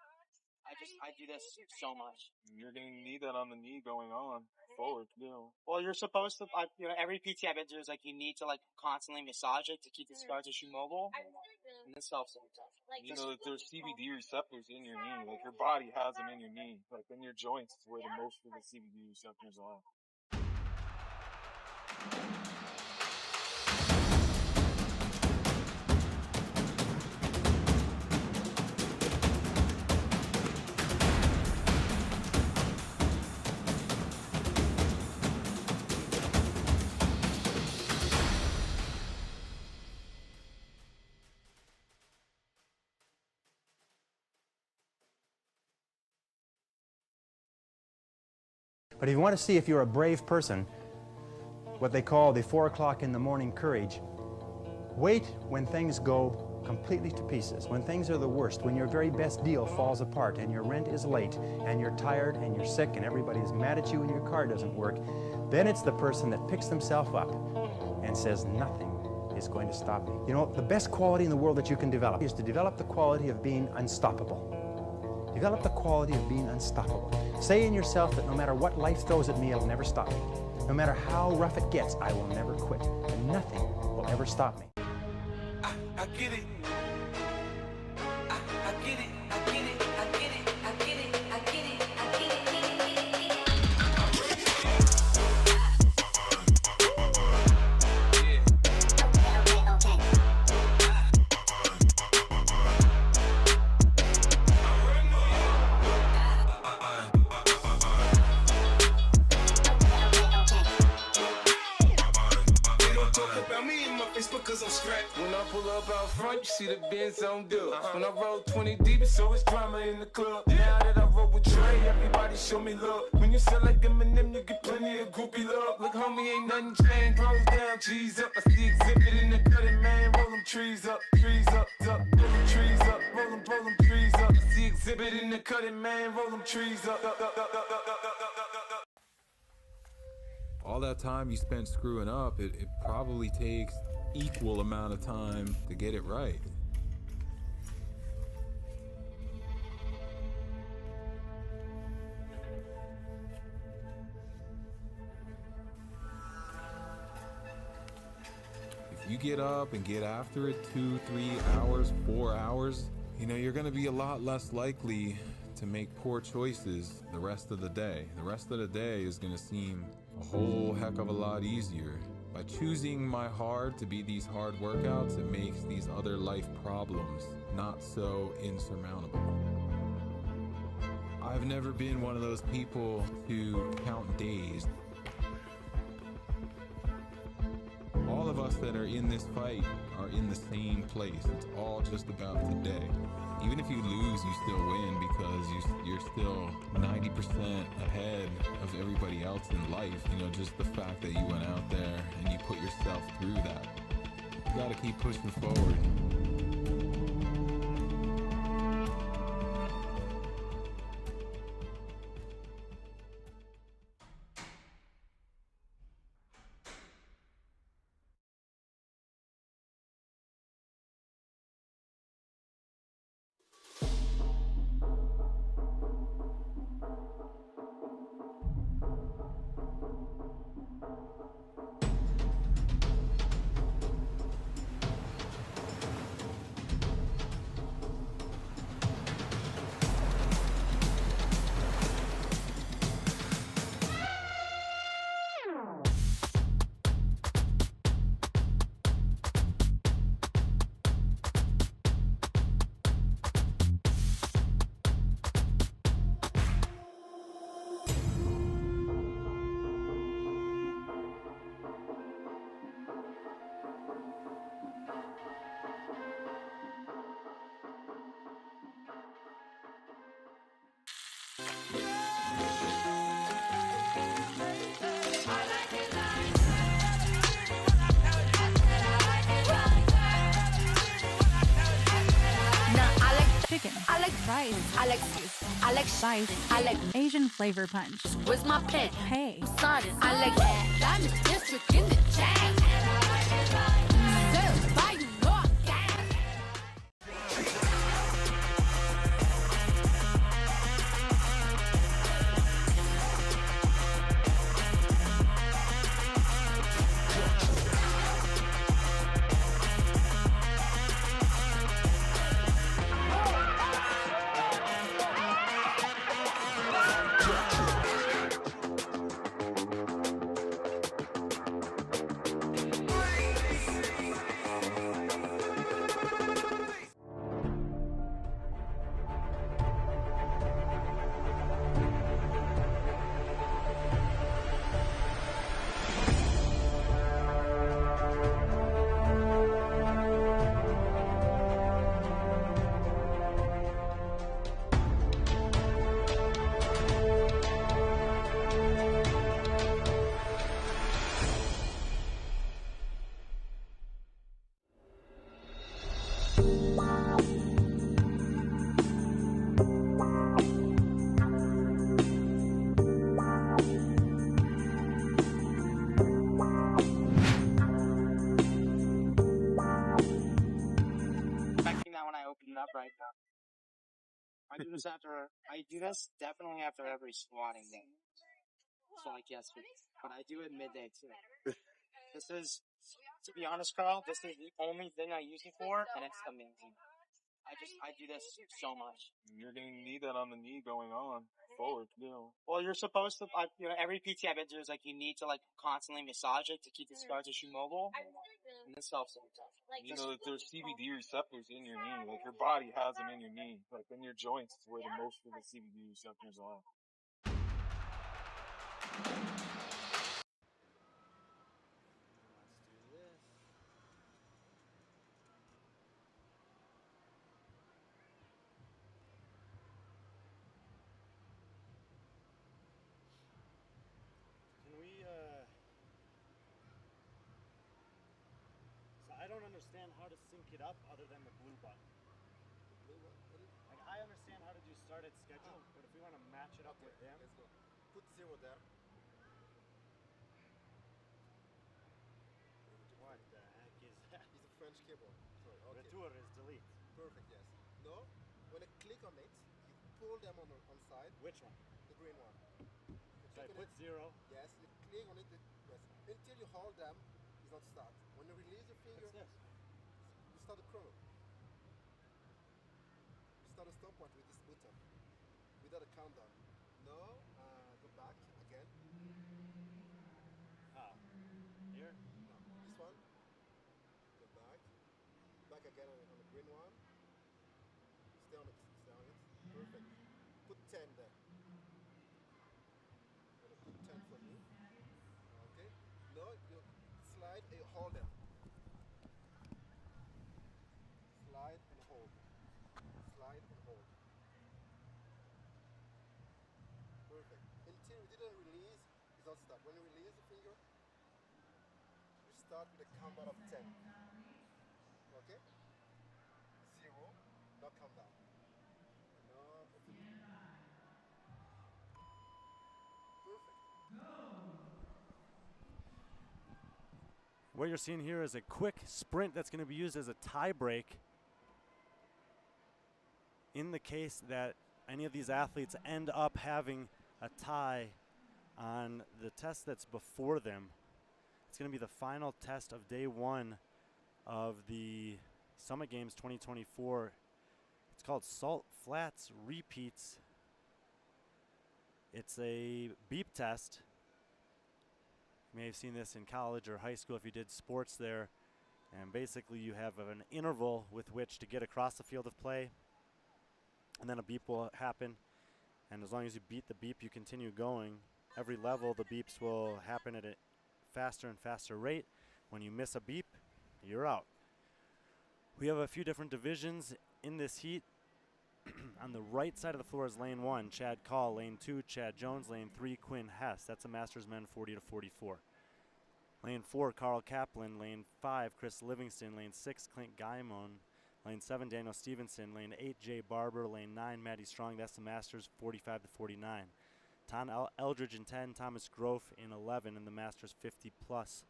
I do this so much. You're gonna need that on the knee going on forward, you know. Well, you're supposed to, every PT I've been to is like, you need to like constantly massage it to keep the scar tissue mobile. And this helps every time. You know that there's CBD receptors in your knee. Like your body has them in your knee. Like in your joints is where the most of the CBD receptors are. But if you want to see if you're a brave person, what they call the 4 o'clock in the morning courage, wait when things go completely to pieces, when things are the worst, when your very best deal falls apart and your rent is late and you're tired and you're sick and everybody's mad at you and your car doesn't work, then it's the person that picks themselves up and says, nothing is going to stop me. You know, the best quality in the world that you can develop is to develop the quality of being unstoppable. Develop the quality of being unstoppable. Say in yourself that no matter what life throws at me, it'll never stop me. No matter how rough it gets, I will never quit. And nothing will ever stop me. I get it. I get it. I get it, I get it, I get it, I get it, I get it. Because I'm strapped. When I pull up out front, you see the Benz on dub. When I roll 20 deep, it's always drama in the club. Now that I roll with Dre, everybody show me love. When you sell like Eminem, you get plenty of groupie love. Look, homie, ain't nothing changed. Rolls down, G's up. I see exhibit in the cutting, man. Roll them trees up, up. Roll them trees up, roll them trees up. I see exhibit in the cutting, man. Roll them trees up. All that time you spent screwing up, it probably takes equal amount of time to get it right. If you get up and get after it 2, 3 hours, 4 hours, you know, you're gonna be a lot less likely to make poor choices the rest of the day. The rest of the day is gonna seem a whole heck of a lot easier. By choosing my hard to be these hard workouts, it makes these other life problems not so insurmountable. I've never been one of those people to count days. All of us that are in this fight are in the same place. It's all just about today. Even if you lose, you still win because you're still 90% ahead of everybody else in life. You know, just the fact that you went out there and you put yourself through that. You gotta keep pushing forward. Chicken. I like fries. I like juice. I like spicy. I like Asian flavor punch. Where's my pen? Hey. Sardin. I like that. I'm the district in the chat. Served by you, Lord. I do this definitely after every squatting day. So like yesterday, but I do it midday too. This is, to be honest, Carl, this is the only thing I use it for, and it's amazing. I do this so much. You're gonna need that on the knee going on forward, Well, you're supposed to, every PT I've been to is like you need to like constantly massage it to keep the scar tissue mobile, and this helps every time. You know that there's CBD receptors in your knee. Like your body has them in your knee. Like in your joints is where the most of the CBD receptors are. Can we, so I don't understand how to sync it up other than the blue button. Like, I understand how to do start at schedule, but if we want to match it up with them. Let's go. Put 0 there. What the heck is that? It's a French keyboard. Sorry. Okay. Retour is delete. Perfect, yes. No, when I click on it, you pull them on side. Which one? The green one. So I put 0. Yes, you click on it, yes. Until you hold them, it's not start. When you release your finger, What's this? you start a chrono. You start a stopwatch with this button, without a countdown. No, go back again. Oh. Here? No, this one. Go back. Back again on the green one. Stay on it. Stay on it. Perfect. Put 10 there. I'm gonna put 10 for you. Okay. No, you slide and hold them. Slide and hold. Slide and hold. Perfect. Until we didn't release, it's not start. When you release the finger, you start with a countdown of 10. Okay? 0, now count down. No, perfect. What you're seeing here is a quick sprint that's going to be used as a tie break in the case that any of these athletes end up having a tie on the test that's before them. It's going to be the final test of day 1 of the Summit Games 2024. It's called Salt Flats Repeats. It's a beep test. You may have seen this in college or high school if you did sports there. And basically you have an interval with which to get across the field of play. And then a beep will happen. And as long as you beat the beep, you continue going. Every level, the beeps will happen at a faster and faster rate. When you miss a beep, you're out. We have a few different divisions in this heat. On the right side of the floor is lane 1, Chad Call. Lane 2, Chad Jones. Lane 3, Quinn Hess. That's a Masters men 40 to 44. Lane 4, Carl Kaplan. Lane 5, Chris Livingston. Lane 6, Clint Guymon. Lane 7, Daniel Stevenson. Lane 8, Jay Barber. Lane 9, Maddie Strong. That's the Masters 45 to 49. Tom Eldridge in 10, Thomas Groff in 11, and the Masters 50 plus.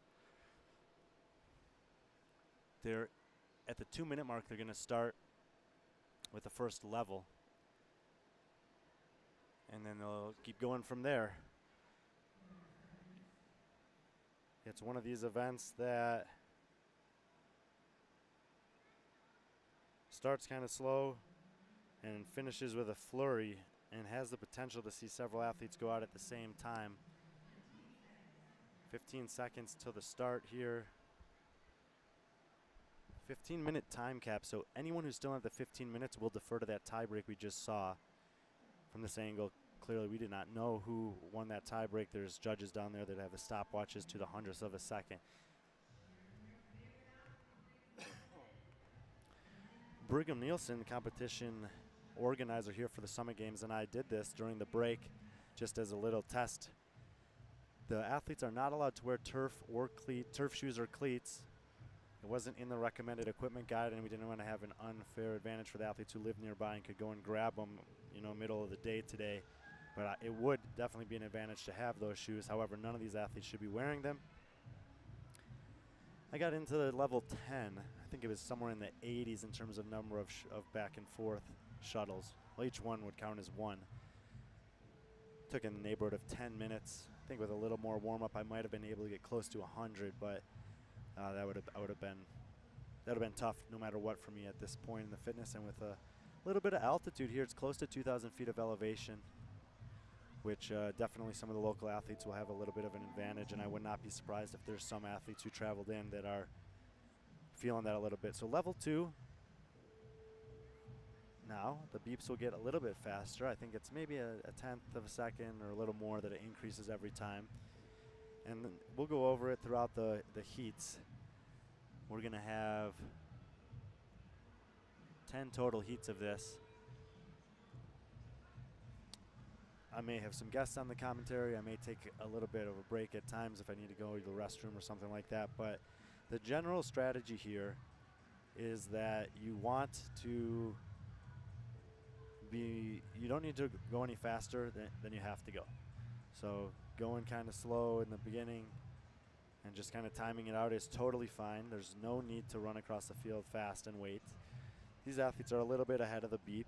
They're at the 2-minute mark. They're going to start with the first level, and then they'll keep going from there. It's one of these events that starts kind of slow and finishes with a flurry and has the potential to see several athletes go out at the same time. 15 seconds till the start here. 15-minute time cap, so anyone who's still at the 15 minutes will defer to that tie break we just saw. From this angle, clearly we did not know who won that tie break. There's judges down there that have the stopwatches to the hundredths of a second. Brigham Nielsen, competition organizer here for the Summit Games, and I did this during the break just as a little test. The athletes are not allowed to wear turf shoes or cleats. It wasn't in the recommended equipment guide, and we didn't want to have an unfair advantage for the athletes who live nearby and could go and grab them, middle of the day today. But it would definitely be an advantage to have those shoes. However, none of these athletes should be wearing them. I got into the level 10. I think it was somewhere in the 80s in terms of number of back and forth shuttles Well, each one would count as one. Took in the neighborhood of 10 minutes. I think with a little more warm-up, I might have been able to get close to 100, but that would have been tough no matter what for me at this point in the fitness. And with a little bit of altitude here, it's close to 2,000 feet of elevation, which definitely some of the local athletes will have a little bit of an advantage, and I would not be surprised if there's some athletes who traveled in that are feeling that a little bit. So level 2. Now the beeps will get a little bit faster. I think it's maybe a tenth of a second or a little more that it increases every time. And then we'll go over it throughout the heats. We're gonna have 10 total heats of this. I may have some guests on the commentary. I may take a little bit of a break at times if I need to go to the restroom or something like that. But the general strategy here is that you want to you don't need to go any faster than you have to go. So going kind of slow in the beginning and just kind of timing it out is totally fine. There's no need to run across the field fast and wait. These athletes are a little bit ahead of the beep,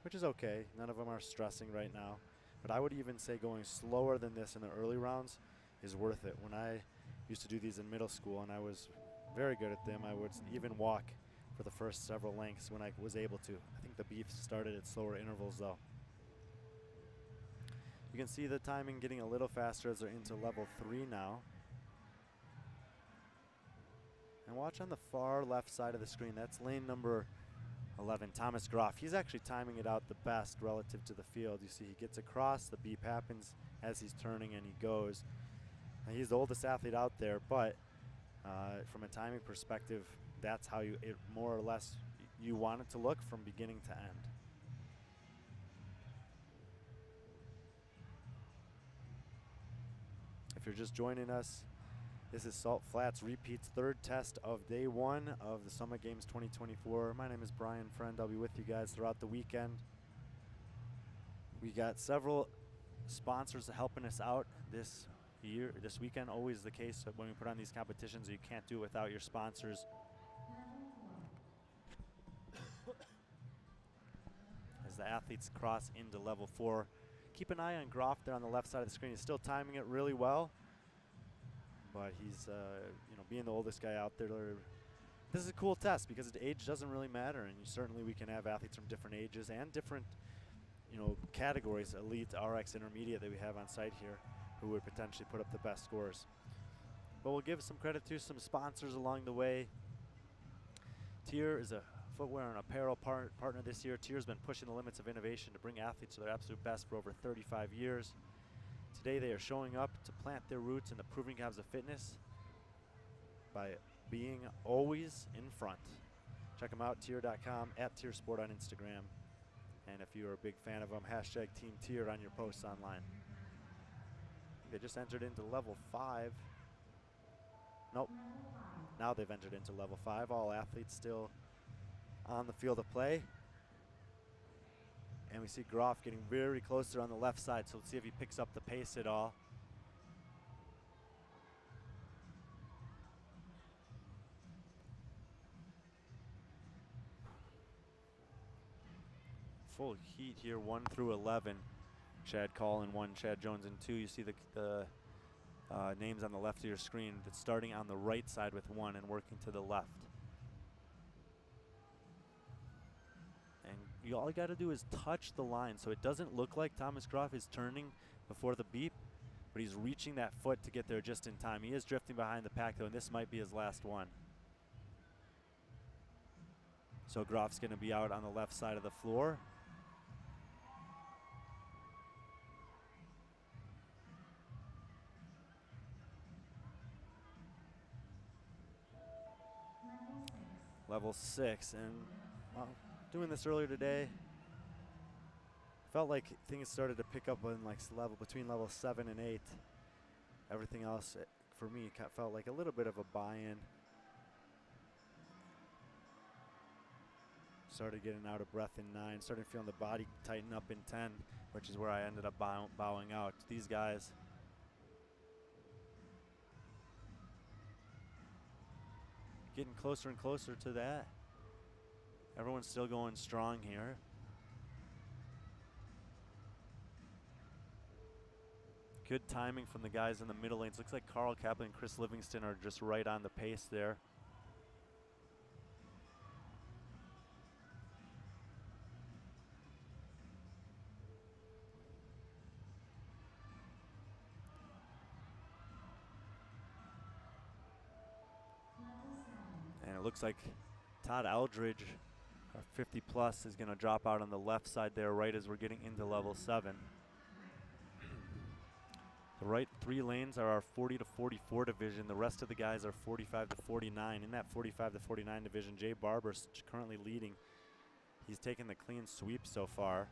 which is okay. None of them are stressing right now. But I would even say going slower than this in the early rounds is worth it. When I used to do these in middle school and I was very good at them, I would even walk for the first several lengths when I was able to. I think the beef started at slower intervals though. You can see the timing getting a little faster as they're into level 3 now. And watch on the far left side of the screen, that's lane number 11, Thomas Groff. He's actually timing it out the best relative to the field. You see he gets across, the beep happens as he's turning and he goes. Now, he's the oldest athlete out there, but from a timing perspective, that's how it more or less you want it to look from beginning to end. If you're just joining us, this is Salt Flats Repeats third test of day 1 of the Summit Games 2024. My name is Brian Friend. I'll be with you guys throughout the weekend. We got several sponsors helping us out this weekend. Always the case when we put on these competitions, you can't do it without your sponsors. As the athletes cross into level 4. Keep an eye on Groff there on the left side of the screen. He's still timing it really well, but he's being the oldest guy out there. This is a cool test because age doesn't really matter, and certainly we can have athletes from different ages and different categories, elite, RX, intermediate, that we have on site here who would potentially put up the best scores. But we'll give some credit to some sponsors along the way. Tier is a footwear and apparel partner this year. Tier's been pushing the limits of innovation to bring athletes to their absolute best for over 35 years. Today they are showing up to plant their roots in the proving grounds of fitness by being always in front. Check them out, tier.com, @tiersport on Instagram. And if you're a big fan of them, hashtag Team Tier on your posts online. They just entered into level 5. Nope. Now they've entered into level 5. All athletes still on the field of play. And we see Groff getting very close there on the left side, so let's see if he picks up the pace at all. Full heat here, 1 through 11. Chad Call in 1, Chad Jones in 2. You see the names on the left of your screen. That's starting on the right side with 1 and working to the left. And all you got to do is touch the line, so it doesn't look like Thomas Groff is turning before the beep, but he's reaching that foot to get there just in time. He is drifting behind the pack though, and this might be his last one. So Groff's going to be out on the left side of the floor. Level 6, and doing this earlier today, felt like things started to pick up in between level 7 and 8. Everything else for me felt like a little bit of a buy-in. Started getting out of breath in 9, started feeling the body tighten up in 10, which is where I ended up bowing out. These guys getting closer and closer to that. Everyone's still going strong here. Good timing from the guys in the middle lanes. Looks like Carl Kaplan and Chris Livingston are just right on the pace there. And it looks like Todd Eldridge, our 50 plus, is going to drop out on the left side there right as we're getting into level 7. The right 3 lanes are our 40 to 44 division. The rest of the guys are 45 to 49. In that 45 to 49 division, Jay Barber's currently leading. He's taken the clean sweep so far.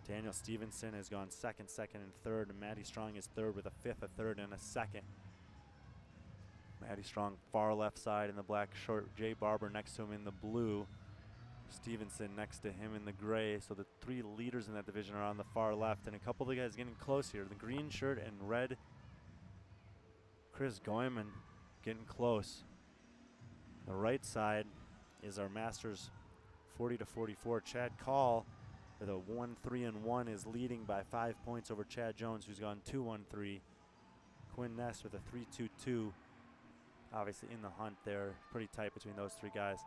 Daniel Stevenson has gone second, and third, and Matty Strong is third with a fifth, a third, and a second. Matty Strong far left side in the black shirt. Jay Barber next to him in the blue. Stevenson next to him in the gray. So the 3 leaders in that division are on the far left, and a couple of the guys getting close here. The green shirt and red, Chris Goyman getting close. The right side is our Masters 40 to 44. Chad Call with a 1-3-1 is leading by 5 points over Chad Jones, who's gone 2-1-3. Quinn Ness with a 3-2-2. Obviously in the hunt there, pretty tight between those 3 guys.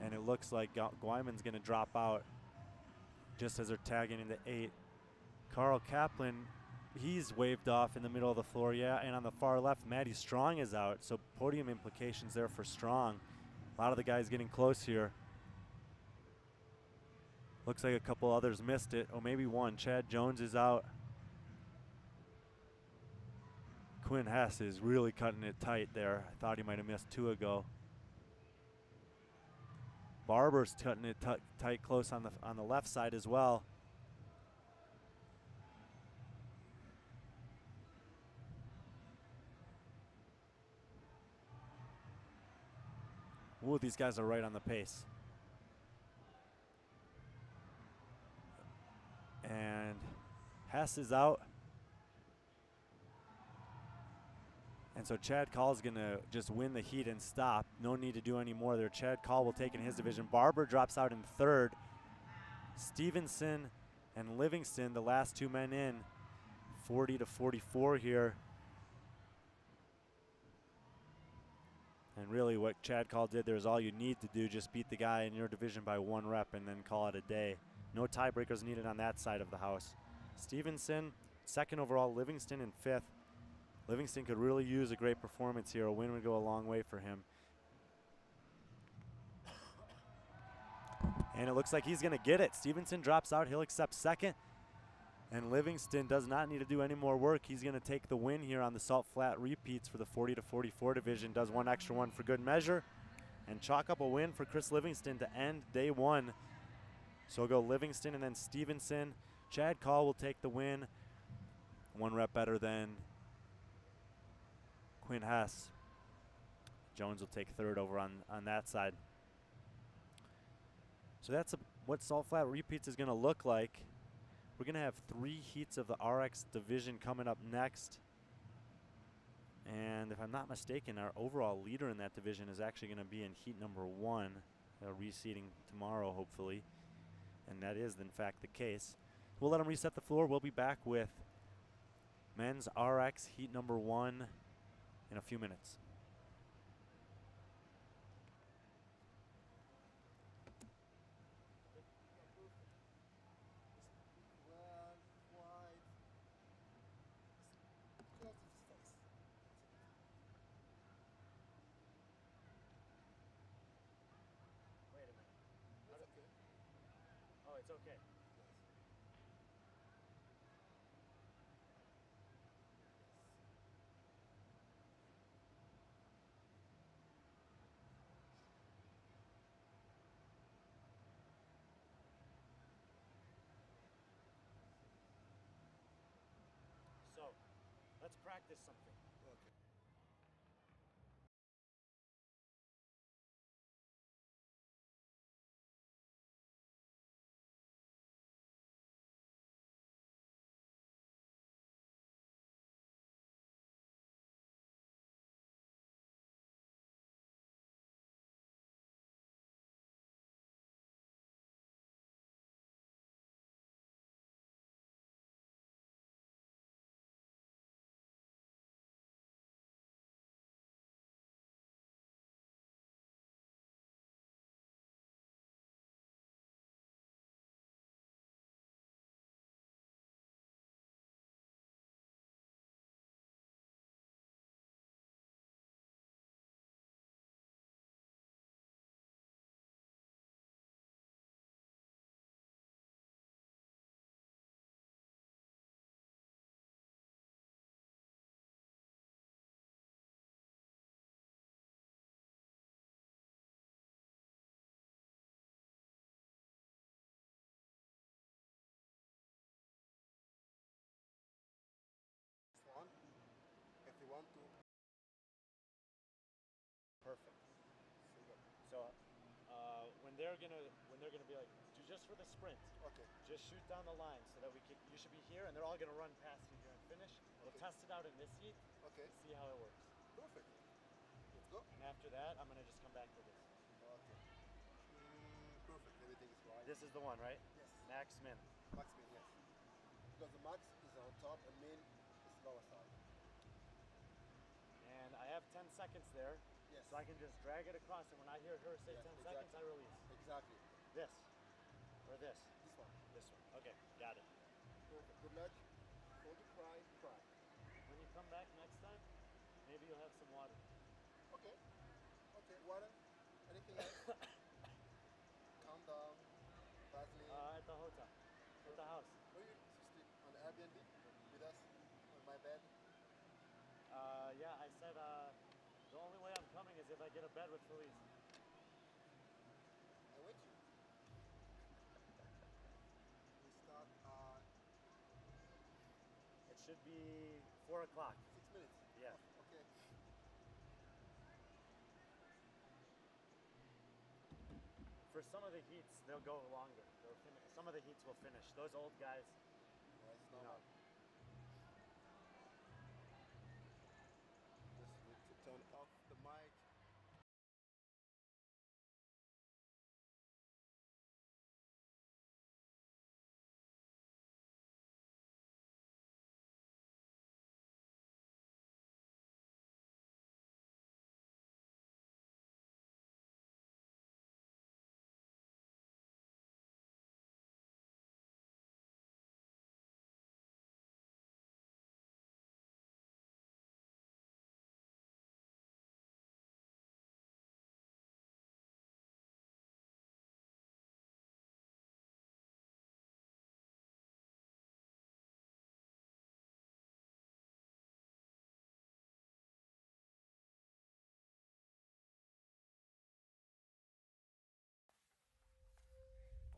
And it looks like Guayman's going to drop out just as they're tagging into 8. Carl Kaplan, he's waved off in the middle of the floor, yeah. And on the far left, Matty Strong is out, so podium implications there for Strong. A lot of the guys getting close here. Looks like a couple others missed it, or maybe one. Chad Jones is out. Quinn Hess is really cutting it tight there. I thought he might have missed 2 ago. Barber's cutting it tight close on the left side as well. Ooh, these guys are right on the pace. And Hess is out. And so Chad Call's going to just win the heat and stop. No need to do any more there. Chad Call will take in his division. Barber drops out in third. Stevenson and Livingston, the last 2 men in, 40 to 44 here. And really what Chad Call did there is all you need to do, just beat the guy in your division by 1 rep and then call it a day. No tiebreakers needed on that side of the house. Stevenson, 2nd overall, Livingston in 5th. Livingston could really use a great performance here. A win would go a long way for him. And it looks like he's going to get it. Stevenson drops out. He'll accept 2nd. And Livingston does not need to do any more work. He's going to take the win here on the Salt Flat repeats for the 40 to 44 division. Does 1 extra one for good measure. And chalk up a win for Chris Livingston to end day 1. So we'll go Livingston and then Stevenson. Chad Call will take the win. 1 rep better than Quinn Hess. Jones will take 3rd over on that side. So that's what Salt Flat repeats is going to look like. We're going to have 3 heats of the RX division coming up next. And if I'm not mistaken, our overall leader in that division is actually going to be in heat number 1, reseeding tomorrow, hopefully. And that is, in fact, the case. We'll let them reset the floor. We'll be back with men's RX heat number 1 in a few minutes. Oh, it's okay. So, let's practice something. when they're gonna be like, just for the sprint, Okay. just shoot down the line so that you should be here, and they're all gonna run past you here and finish. We'll test it out in this heat. Okay. See how it works. Perfect. Let's go. And after that, I'm gonna just come back to this. Okay. Perfect. Everything is right. This is the one, right? Yes. Max min. Max min, yes. Because the max is on top and min is lower side. And I have 10 seconds there. Yes. So I can just drag it across, and when I hear her say 10 seconds, I release. Exactly. This. Or this. This one. This one. Okay, got it. Perfect. Good luck. Hold your cry. Cry. When you come back next time, maybe you'll have some water. Okay. Okay. Water. Anything else? Calm down. Vaseline. At the hotel. At the house. Where you sleep? On the Airbnb? With us? On my bed? Yeah, I said the only way I'm coming is if I get a bed with Felice. I'm with you. We start It should be 4 o'clock. 6 minutes. Yeah. Okay. For some of the heats, they'll go longer. Some of the heats will finish. Those old guys, That's you normal. know. Just need to turn off the mic.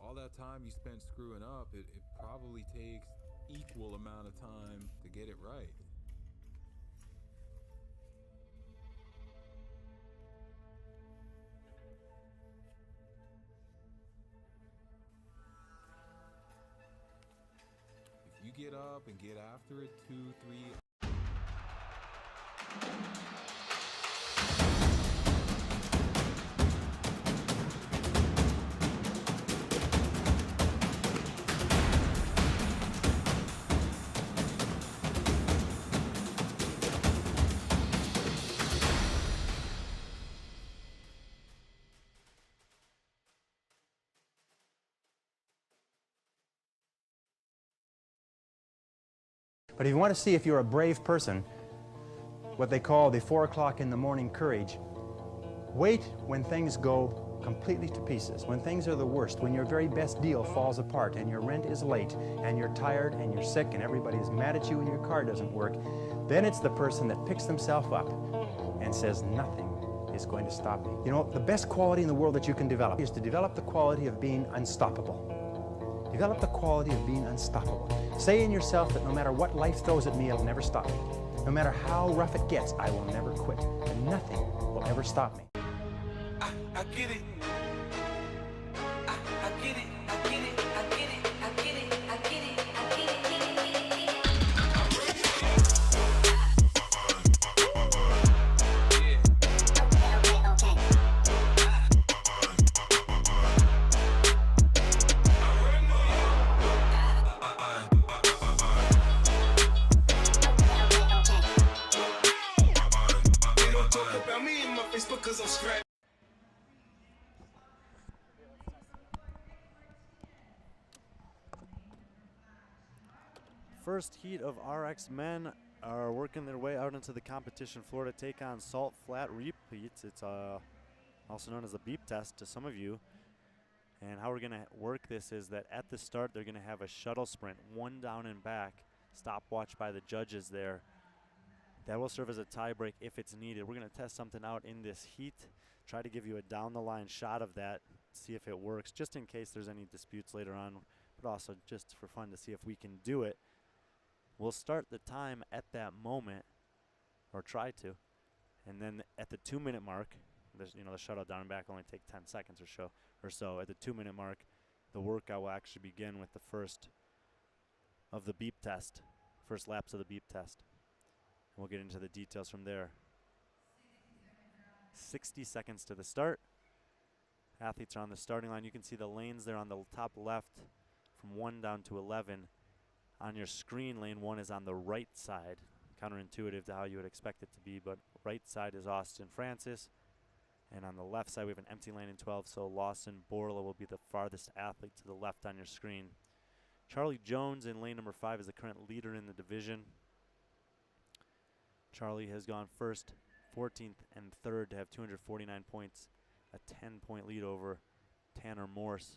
All that time you spent screwing up, it probably takes equal amount of time to get it right. If you get up and get after it 2, 3 But if you want to see if you're a brave person, what they call the 4 o'clock in the morning courage, wait when things go completely to pieces, when things are the worst, when your very best deal falls apart and your rent is late and you're tired and you're sick and everybody is mad at you and your car doesn't work, then it's the person that picks themselves up and says, nothing is going to stop me. You know, the best quality in the world that you can develop is to develop the quality of being unstoppable. Develop the quality of being unstoppable. Say in yourself that no matter what life throws at me, it'll never stop me. No matter how rough it gets, I will never quit. And nothing will ever stop me. I get it. I get it, I get it, I get it, I get it, I get it, I get it. They don't talk about me in my face because I'm strapped. First heat of RX men are working their way out into the competition floor to take on Salt Flat Repeats. It's also known as the beep test to some of you. And how we're going to work this is that at the start, they're going to have a shuttle sprint, one down and back, stopwatch by the judges there. That will serve as a tie break if it's needed. We're going to test something out in this heat, try to give you a down-the-line shot of that, see if it works, just in case there's any disputes later on, but also just for fun to see if we can do it. We'll start the time at that moment, or try to, and then at the 2-minute mark, there's, you know, the shuttle down and back only take 10 seconds or so. or so. At the 2-minute mark, the workout will actually begin with the first of the beep test, first laps of the beep test. And we'll get into the details from there. 60 seconds to the start. Athletes are on the starting line. You can see the lanes there on the top left from 1 down to 11. On your screen, lane 1 is on the right side. Counterintuitive to how you would expect it to be, but right side is Austin Francis. And on the left side, we have an empty lane in 12, so Lawson Borla will be the farthest athlete to the left on your screen. Charlie Jones in lane number 5 is the current leader in the division. Charlie has gone first, 14th, and 3rd to have 249 points, a 10-point lead over Tanner Morse,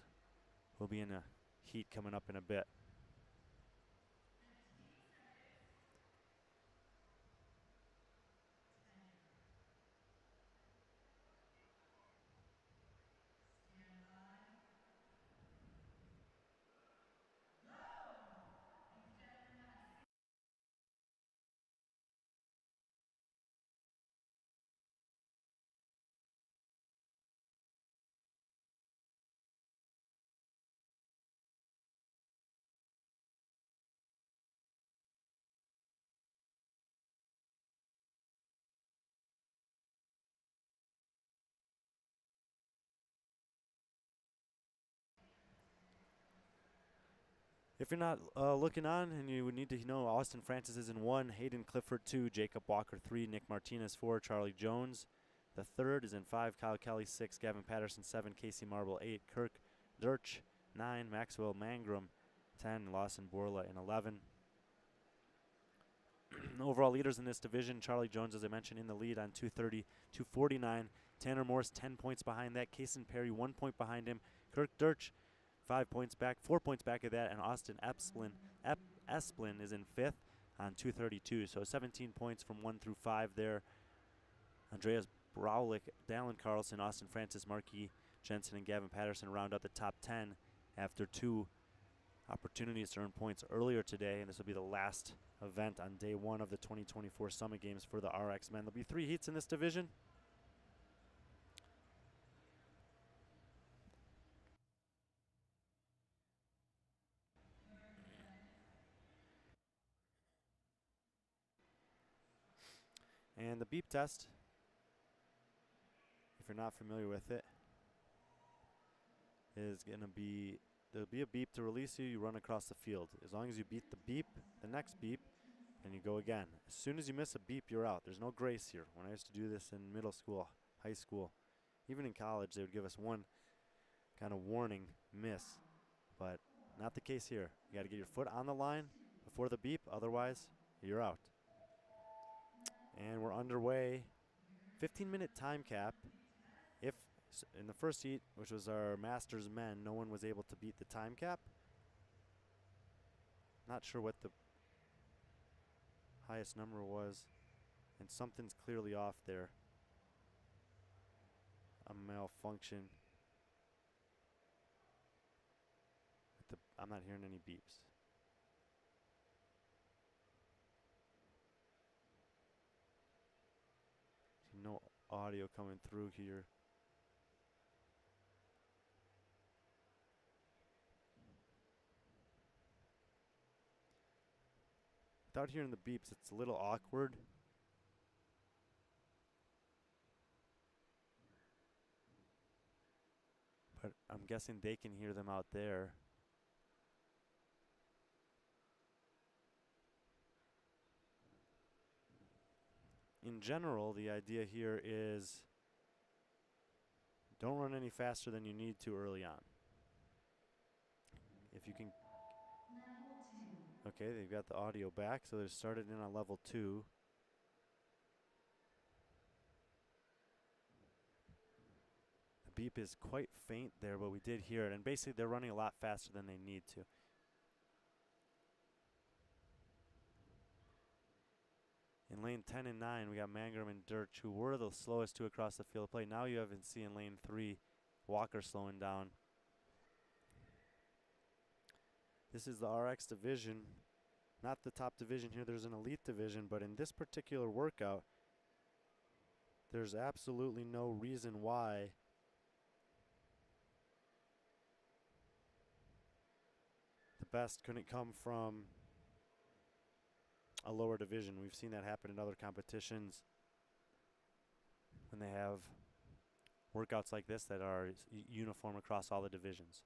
who will be in a heat coming up in a bit. If you're not looking on, and you would need to know, Austin Francis is in 1, Hayden Clifford 2, Jacob Walker 3, Nick Martinez 4, Charlie Jones. The 3rd is in 5, Kyle Kelly 6, Gavin Patterson 7, Casey Marble 8, Kirk Dirch 9, Maxwell Mangrum 10, Lawson Borla in 11. Overall leaders in this division, Charlie Jones, as I mentioned, in the lead on 230, 249. Tanner Morse 10 points behind that. Kason Perry 1 point behind him. Kirk Dirch 5 points back, 4 points back of that, and Austin Esplin is in 5th on 232. So 17 points from 1 through 5 there. Andreas Braulich, Dallin Carlson, Austin Francis, Markey Jensen, and Gavin Patterson round out the top 10 after 2 opportunities to earn points earlier today, and this will be the last event on day 1 of the 2024 Summit Games for the RX men. There'll be 3 heats in this division. And the beep test, if you're not familiar with it, is going to be, there'll be a beep to release you. You run across the field. As long as you beat the beep, the next beep, and you go again. As soon as you miss a beep, you're out. There's no grace here. When I used to do this in middle school, high school, even in college, they would give us one kind of warning miss, but not the case here. You got to get your foot on the line before the beep, otherwise you're out. And we're underway. 15-minute time cap. If in the first heat, which was our Masters men, no one was able to beat the time cap. Not sure what the highest number was, and something's clearly off there. A malfunction. I'm not hearing any beeps. No audio coming through here. Without hearing the beeps, it's a little awkward. But I'm guessing they can hear them out there. In general, the idea here is don't run any faster than you need to early on. If you can. Okay, they've got the audio back, so they're started in on level 2. The beep is quite faint there, but we did hear it. And basically, they're running a lot faster than they need to. In lane 10 and 9, we got Mangrum and Dirch, who were the slowest 2 across the field of play. Now you have in lane 3, Walker slowing down. This is the RX division, not the top division here. There's an elite division, but in this particular workout, there's absolutely no reason why best couldn't come from a lower division. We've seen that happen in other competitions when they have workouts like this that are uniform across all the divisions.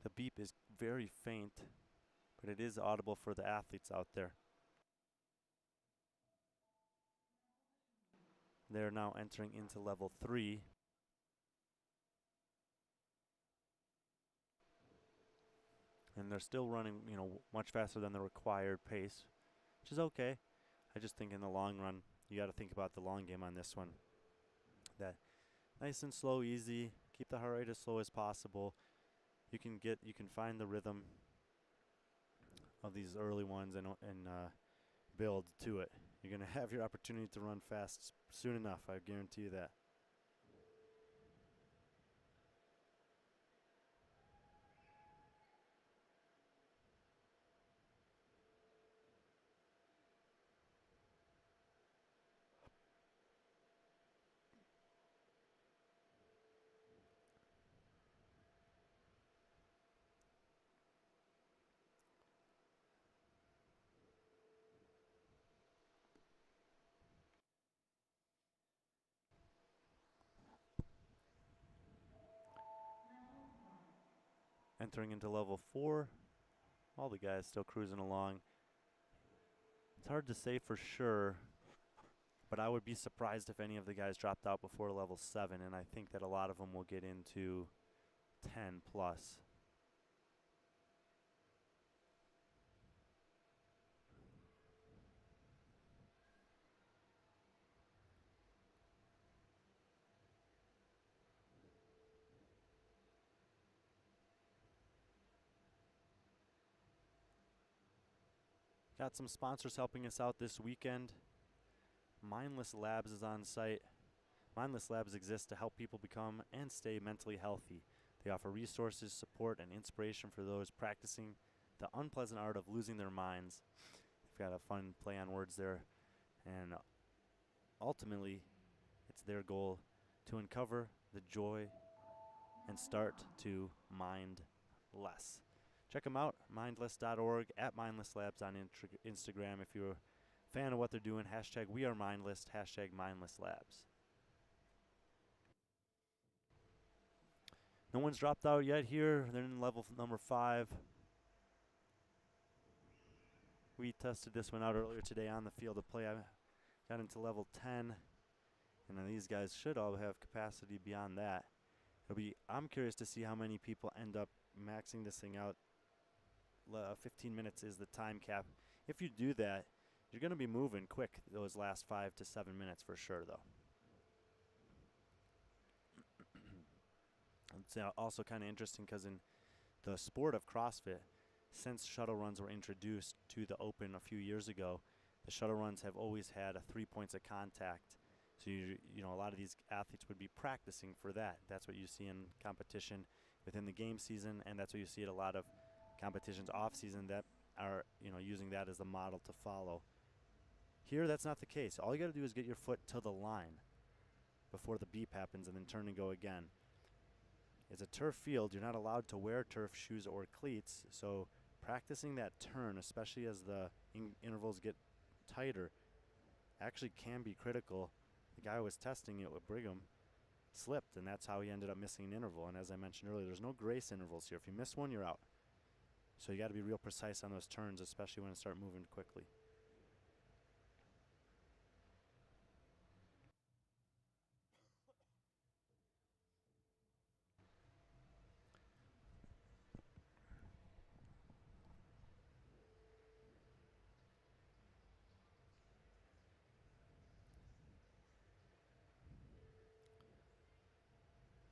The beep is very faint, but it is audible for the athletes out there. They're now entering into level 3. And they're still running, much faster than the required pace, which is okay. I just think in the long run, you got to think about the long game on this one. That nice and slow, easy. Keep the heart rate as slow as possible. You can find the rhythm of these early ones and build to it. You're going to have your opportunity to run fast soon enough. I guarantee you that. Entering into level 4, all the guys still cruising along. It's hard to say for sure, but I would be surprised if any of the guys dropped out before level 7, and I think that a lot of them will get into 10 plus. Got some sponsors helping us out this weekend. Mindless Labs is on site. Mindless Labs exists to help people become and stay mentally healthy. They offer resources, support, and inspiration for those practicing the unpleasant art of losing their minds. They've got a fun play on words there. And ultimately, it's their goal to uncover the joy and start to mind less. Check them out, mindless.org, at Mindless Labs on Instagram. If you're a fan of what they're doing, hashtag We Are Mindless, hashtag Mindless Labs. No one's dropped out yet here. They're in level number 5. We tested this one out earlier today on the field of play. I got into level 10, and then these guys should all have capacity beyond that. I'm curious to see how many people end up maxing this thing out. 15 minutes is the time cap. If you do that, you're going to be moving quick those last 5 to 7 minutes for sure, though. It's also kind of interesting because in the sport of CrossFit, since shuttle runs were introduced to the open a few years ago, the shuttle runs have always had 3 points of contact. So a lot of these athletes would be practicing for that. That's what you see in competition within the game season, and that's what you see at a lot of competitions off season that are using that as a model to follow. Here, that's not the case. All you got to do is get your foot to the line before the beep happens, and then turn and go again. It's a turf field. You're not allowed to wear turf shoes or cleats, so practicing that turn, especially as the intervals get tighter, actually can be critical. The guy who was testing it with Brigham slipped, and that's how he ended up missing an interval. And as I mentioned earlier, there's no grace intervals here. If you miss one, you're out. So you got to be real precise on those turns, especially when it start moving quickly.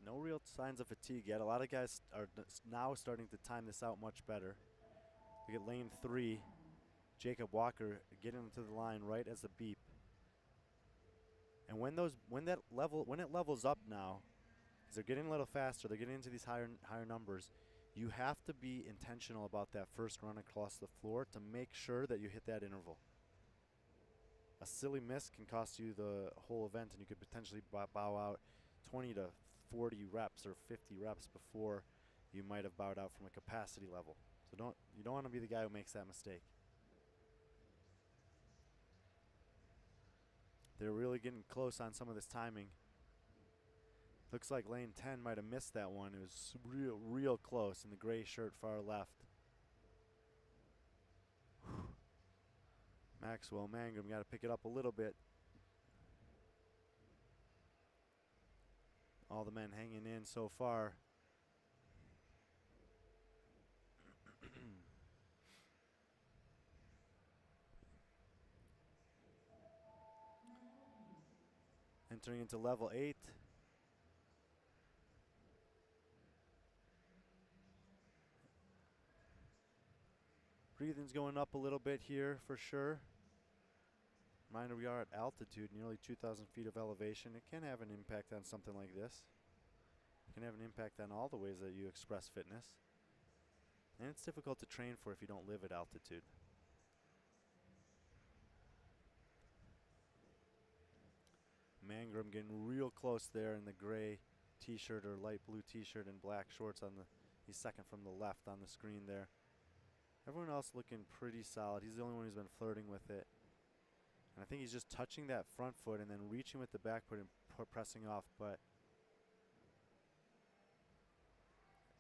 No real signs of fatigue yet. A lot of guys are now starting to time this out much better. We get lane 3, Jacob Walker getting into the line right as the beep. And when it levels up now, as they're getting a little faster, they're getting into these higher numbers, you have to be intentional about that first run across the floor to make sure that you hit that interval. A silly miss can cost you the whole event, and you could potentially bow out 20 to 40 reps or 50 reps before you might have bowed out from a capacity level. So you don't want to be the guy who makes that mistake. They're really getting close on some of this timing. Looks like lane 10 might have missed that one. It was real close in the gray shirt far left. Maxwell Mangum got to pick it up a little bit. All the men hanging in so far. Entering into level 8. Breathing's going up a little bit here for sure. Reminder, we are at altitude, nearly 2,000 feet of elevation. It can have an impact on something like this. It can have an impact on all the ways that you express fitness. And it's difficult to train for if you don't live at altitude. Mangrum getting real close there in the gray t-shirt or light blue t-shirt and black shorts on the, he's second from the left on the screen there. Everyone else looking pretty solid. He's the only one who's been flirting with it. And I think he's just touching that front foot and then reaching with the back foot and pressing off. But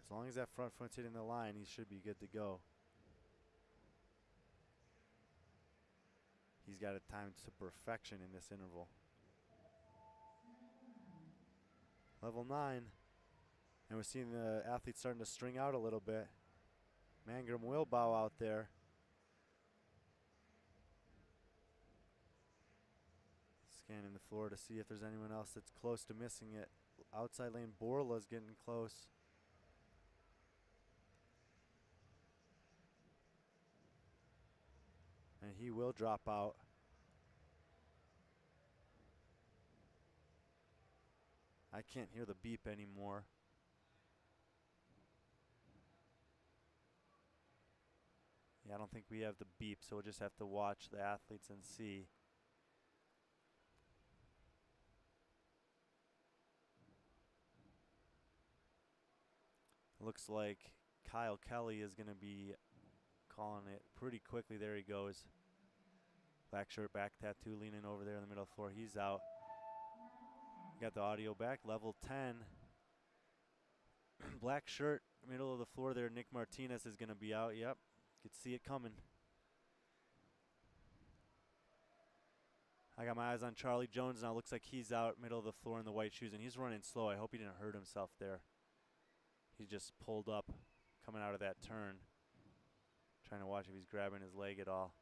as long as that front foot's hitting the line, he should be good to go. He's got it timed to perfection in this interval. Level 9. And we're seeing the athletes starting to string out a little bit. Mangrum will bow out there. Scanning the floor to see if there's anyone else that's close to missing it. Outside lane Borla's getting close. And he will drop out. I can't hear the beep anymore. Yeah, I don't think we have the beep, so we'll just have to watch the athletes and see. Looks like Kyle Kelly is going to be calling it pretty quickly. There he goes. Black shirt, back tattoo, leaning over there in the middle of the floor. He's out. Got the audio back. Level 10. Black shirt, middle of the floor there. Nick Martinez is going to be out. Yep. Could see it coming. I got my eyes on Charlie Jones now. Looks like he's out, middle of the floor in the white shoes, and he's running slow. I hope he didn't hurt himself there. He just pulled up coming out of that turn. Trying to watch if he's grabbing his leg at all.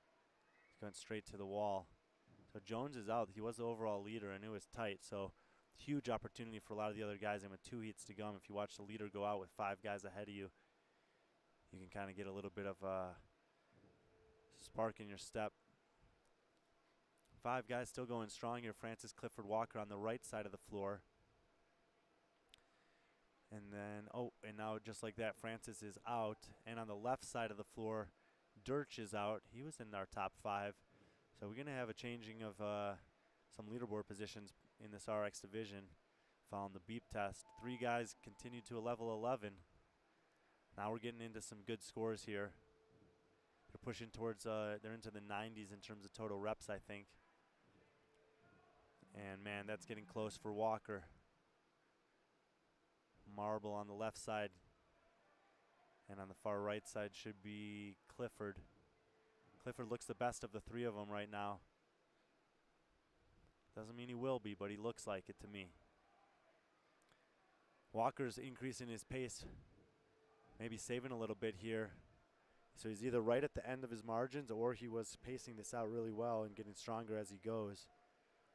He's going straight to the wall. So Jones is out. He was the overall leader, and it was tight. So huge opportunity for a lot of the other guys. And with 2 heats to go, if you watch the leader go out with 5 guys ahead of you, you can kind of get a little bit of a spark in your step. 5 guys still going strong here. Francis Clifford Walker on the right side of the floor. And then, and now just like that, Francis is out. And on the left side of the floor, Dirch is out. He was in our top 5. So we're going to have a changing of some leaderboard positions in this RX division following the beep test. 3 guys continue to a level 11. Now we're getting into some good scores here. They're pushing towards, they're into the 90s in terms of total reps, I think. And man, that's getting close for Walker. Marble on the left side. And on the far right side should be Clifford. Clifford looks the best of the 3 of them right now. Doesn't mean he will be, but he looks like it to me. Walker's increasing his pace. Maybe saving a little bit here. So he's either right at the end of his margins or he was pacing this out really well and getting stronger as he goes.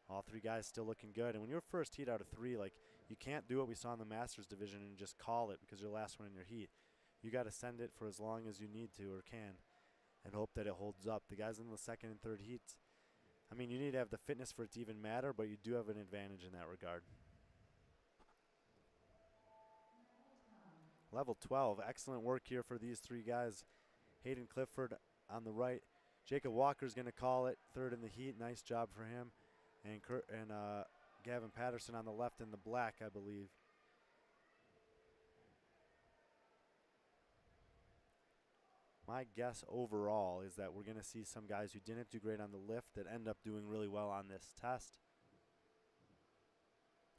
All 3 guys still looking good. And when you're first heat out of 3, like, you can't do what we saw in the Masters division and just call it because you're the last one in your heat. You got to send it for as long as you need to or can and hope that it holds up. The guys in the second and third heats, I mean, you need to have the fitness for it to even matter, but you do have an advantage in that regard. Level 12, excellent work here for these 3 guys. Hayden Clifford on the right, Jacob Walker's going to call it, third in the heat. Nice job for him. And Gavin Patterson on the left in the black, I believe. My guess overall is that we're going to see some guys who didn't do great on the lift that end up doing really well on this test.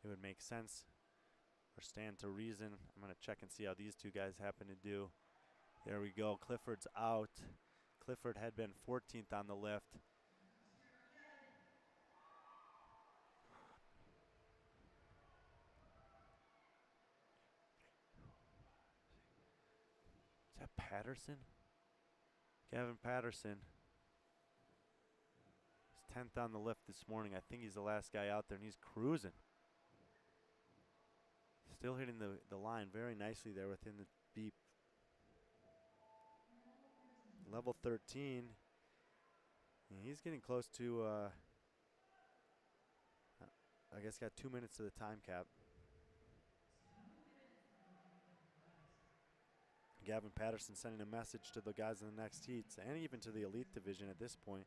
It would make sense or stand to reason. I'm going to check and see how these two guys happen to do. There we go. Clifford's out. Clifford had been 14th on the lift. Is that Patterson? Gavin Patterson. He's 10th on the lift this morning. I think he's the last guy out there, and he's cruising. Still hitting the line very nicely there within the beep. Level 13. And he's getting close to, I guess, got 2 minutes to the time cap. Gavin Patterson sending a message to the guys in the next heats and even to the elite division at this point.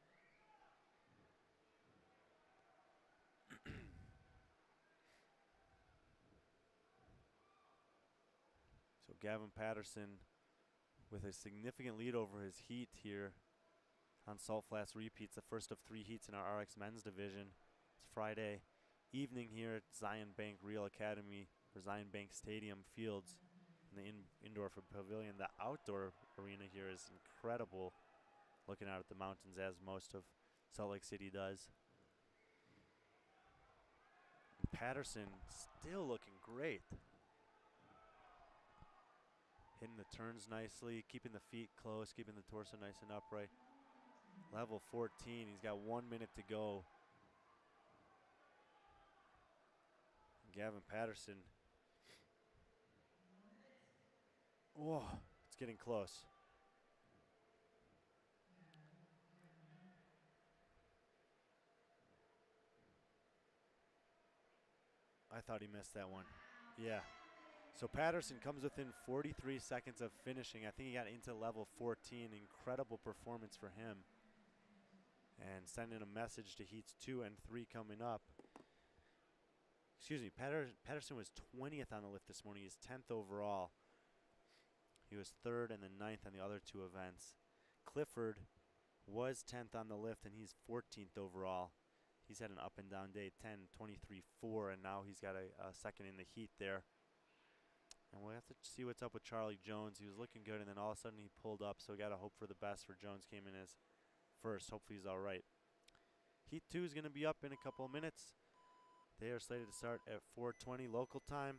So Gavin Patterson with a significant lead over his heat here on Salt Flats repeats, the first of 3 heats in our RX men's division. It's Friday evening here at Zion Bank Real Academy, or Zion Bank Stadium Fields in the indoor pavilion. The outdoor arena here is incredible, looking out at the mountains as most of Salt Lake City does. Patterson still looking great. Hitting the turns nicely, keeping the feet close, keeping the torso nice and upright. Level 14, he's got 1 minute to go. Gavin Patterson. Whoa, it's getting close. I thought he missed that one. Yeah. So Patterson comes within 43 seconds of finishing. I think he got into level 14. Incredible performance for him. And sending a message to heats 2 and 3 coming up. Excuse me, Patterson was 20th on the lift this morning. He's 10th overall. He was 3rd and then 9th on the other 2 events. Clifford was 10th on the lift, and he's 14th overall. He's had an up and down day, 10, 23, 4, and now he's got a second in the heat there. And we'll have to see what's up with Charlie Jones. He was looking good, and then all of a sudden he pulled up, so we got to hope for the best for Jones. Came in as first. Hopefully he's all right. Heat 2 is going to be up in a couple of minutes. They are slated to start at 4:20 local time.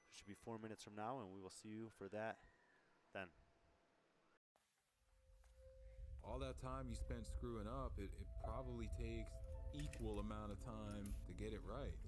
It should be 4 minutes from now, and we will see you for that then. All that time you spent screwing up, it probably takes equal amount of time to get it right.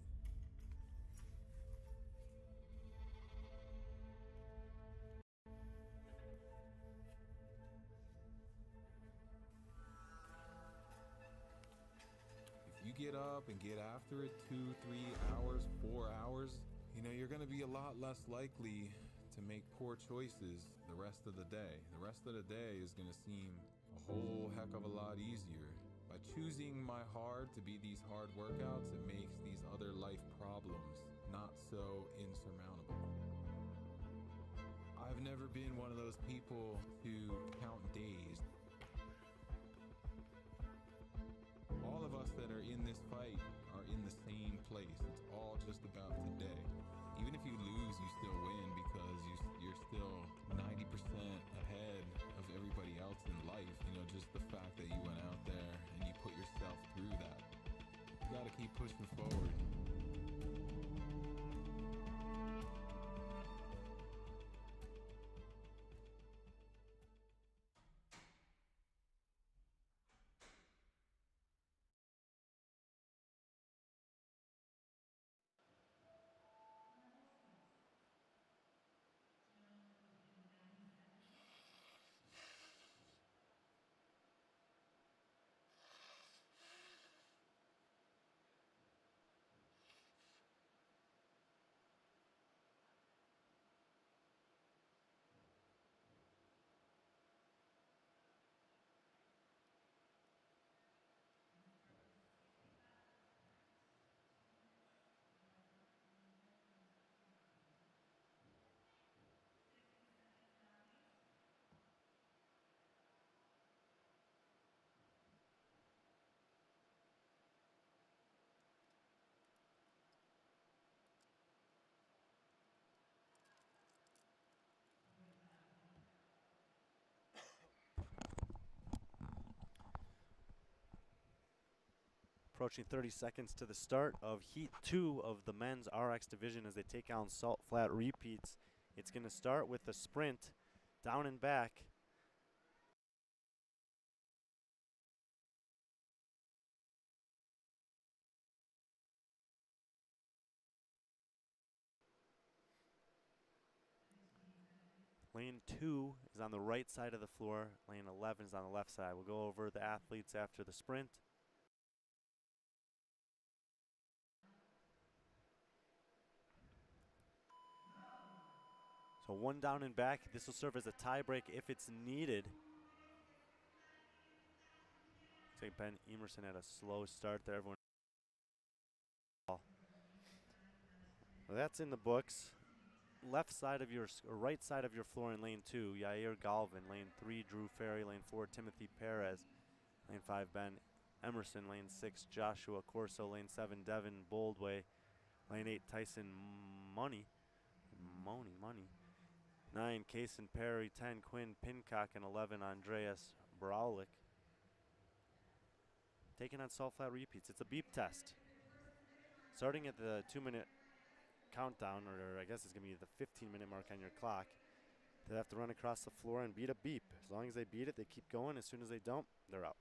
If you get up and get after it 2, 3 hours, 4 hours, you know, you're going to be a lot less likely to make poor choices the rest of the day. The rest of the day is going to seem a whole heck of a lot easier. By choosing my hard to be these hard workouts, it makes these other life problems not so insurmountable. I've never been one of those people to count days. All of us that are in this fight are in the same place. It's all just about today. Even if you lose, you still win because you're still 90% ahead of everybody else in life. You know, just the fact that you went out there and you put yourself through that. You gotta keep pushing forward. Approaching 30 seconds to the start of Heat 2 of the men's RX division as they take on Salt Flat Repeats. It's going to start with a sprint down and back. Lane 2 is on the right side of the floor. Lane 11 is on the left side. We'll go over the athletes after the sprint. So one down and back. This will serve as a tie break if it's needed. St. Ben Emerson had a slow start there. Everyone. Well, that's in the books. Left side of your, or right side of your floor in lane 2, Yair Galvin. Lane 3, Drew Ferry. Lane 4, Timothy Perez. Lane 5, Ben Emerson. Lane 6, Joshua Corso. Lane 7, Devin Boldway. Lane 8, Tyson Money. 9, Kaysen Perry. 10, Quinn Pincock. And 11, Andreas Braulik. Taking on Salt Flat Repeats. It's a beep test. Starting at the 2-minute countdown, or I guess it's going to be the 15-minute mark on your clock. They have to run across the floor and beat a beep. As long as they beat it, they keep going. As soon as they don't, they're out.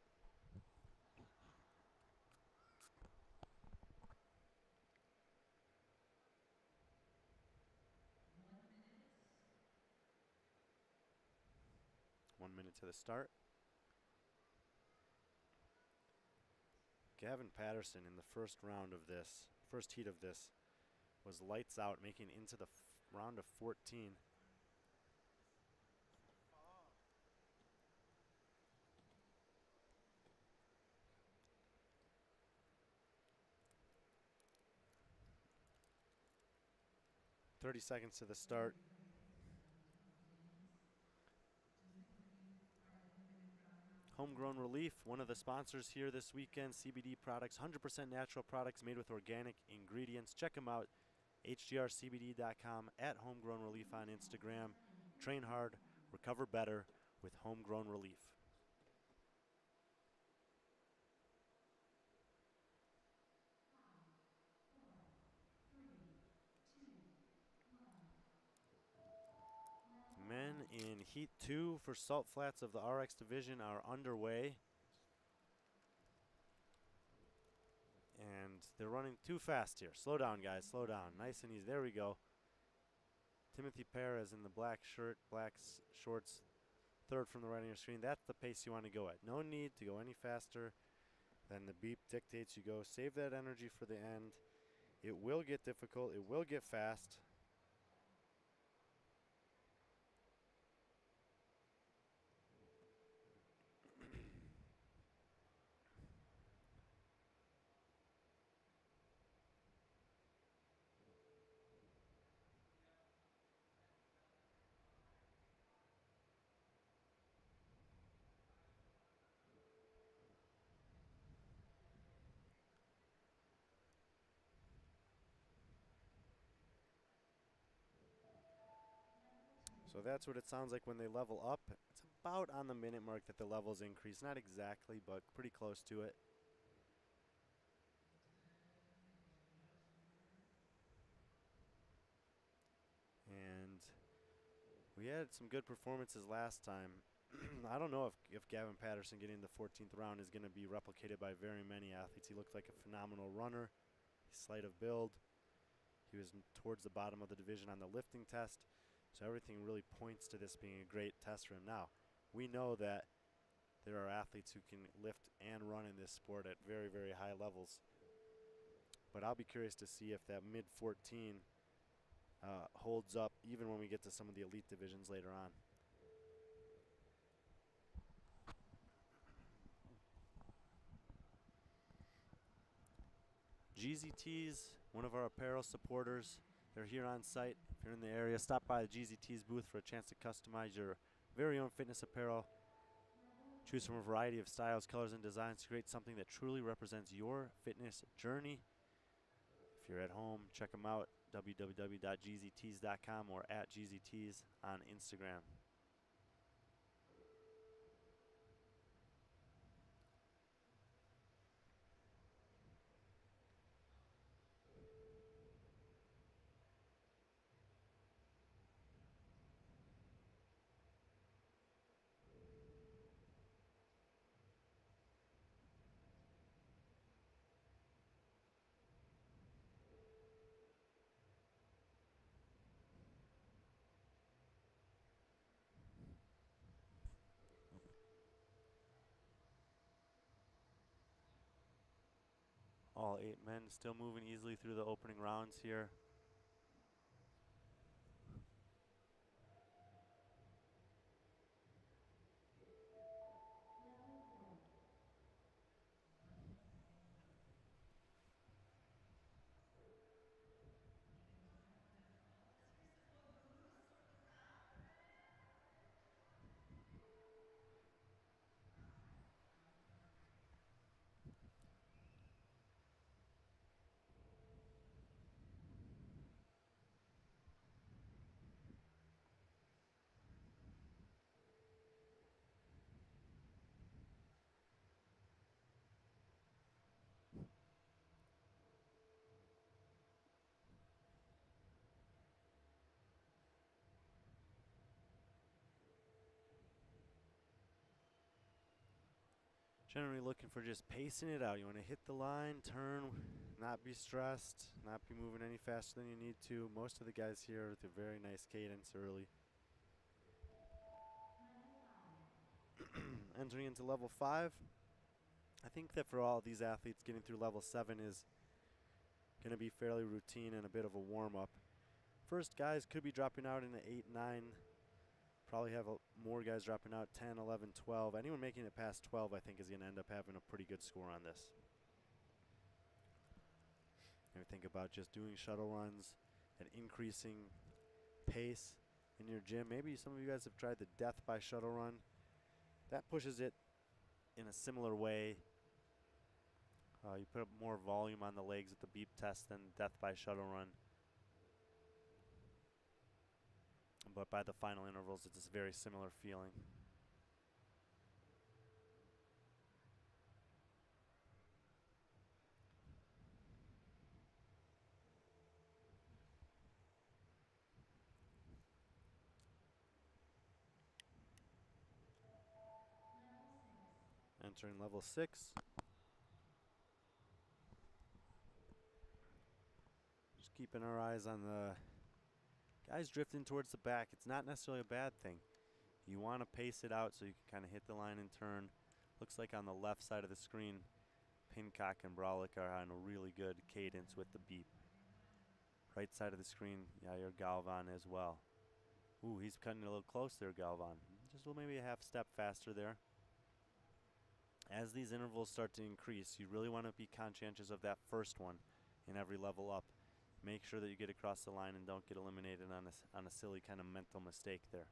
One minute to the start. Gavin Patterson in the first round of this, first heat of this, was lights out, making into the round of 14. "30 seconds to the start. Homegrown Relief, one of the sponsors here this weekend. CBD products, 100% natural products made with organic ingredients. Check them out, hgrcbd.com, at Homegrown Relief on Instagram. Train hard, recover better with Homegrown Relief. Men in Heat 2 for Salt Flats of the RX division are underway. And they're running too fast here. Slow down, guys. Slow down. Nice and easy. There we go. Timothy Perez in the black shirt, black shorts, third from the right on your screen. That's the pace you want to go at. No need to go any faster than the beep dictates you go. Save that energy for the end. It will get difficult. It will get fast. So that's what it sounds like when they level up. It's about on the minute mark that the levels increase. Not exactly, but pretty close to it. And we had some good performances last time. I don't know if Gavin Patterson getting the 14th round is going to be replicated by very many athletes. He looked like a phenomenal runner. He's slight of build. He was towards the bottom of the division on the lifting test. So everything really points to this being a great test for him. Now, we know that there are athletes who can lift and run in this sport at very, very high levels. But I'll be curious to see if that mid-14 holds up even when we get to some of the elite divisions later on. GZT's, one of our apparel supporters. They're here on site. If you're in the area, stop by the GZT's booth for a chance to customize your very own fitness apparel. Choose from a variety of styles, colors, and designs to create something that truly represents your fitness journey. If you're at home, check them out, www.gzts.com or at GZTs on Instagram. All 8 men still moving easily through the opening rounds here. Generally looking for just pacing it out. You want to hit the line, turn, not be stressed, not be moving any faster than you need to. Most of the guys here with a very nice cadence early. Entering into level 5. I think that for all these athletes, getting through level 7 is going to be fairly routine and a bit of a warm-up. First guys could be dropping out in the 8, 9. Probably have more guys dropping out 10, 11, 12. Anyone making it past 12, I think, is going to end up having a pretty good score on this. You think about just doing shuttle runs and increasing pace in your gym. Maybe some of you guys have tried the death by shuttle run. That pushes it in a similar way. You put up more volume on the legs with the beep test than death by shuttle run. But by the final intervals, it's a very similar feeling. Entering level 6. Just keeping our eyes on the guys drifting towards the back. It's not necessarily a bad thing. You want to pace it out so you can kind of hit the line and turn. Looks like on the left side of the screen, Pincock and Brolick are on a really good cadence with the beep. Right side of the screen, Yair Galvan as well. Ooh, he's cutting it a little close there, Galvan. Just maybe a half step faster there. As these intervals start to increase, you really want to be conscientious of that first one in every level up. Make sure that you get across the line and don't get eliminated on a silly kind of mental mistake there.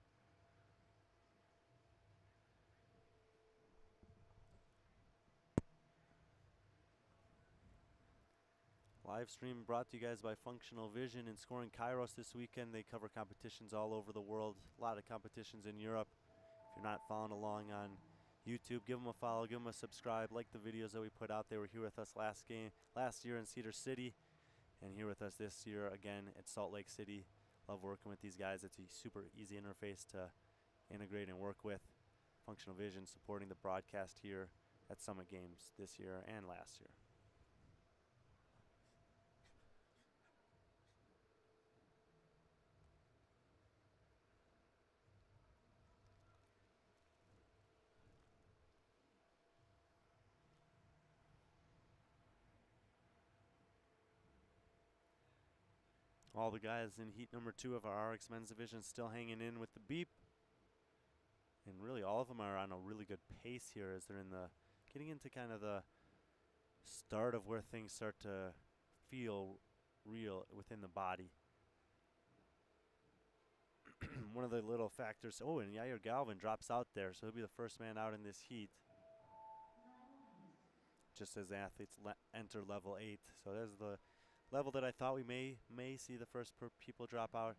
Live stream brought to you guys by Functional Vision and Scoring Kairos this weekend. They cover competitions all over the world. A lot of competitions in Europe. If you're not following along on YouTube, give them a follow, give them a subscribe, like the videos that we put out. They were here with us last year in Cedar City, and here with us this year again at Salt Lake City. Love working with these guys. It's a super easy interface to integrate and work with. Functional Vision supporting the broadcast here at Summit Games this year and last year. All the guys in heat number 2 of our RX men's division still hanging in with the beep. And really all of them are on a really good pace here as they're getting into kind of the start of where things start to feel real within the body. One of the little factors, and Yair Galvan drops out there, so he'll be the first man out in this heat. Just as the athletes enter level 8. So there's the level that I thought we may see the first people drop out.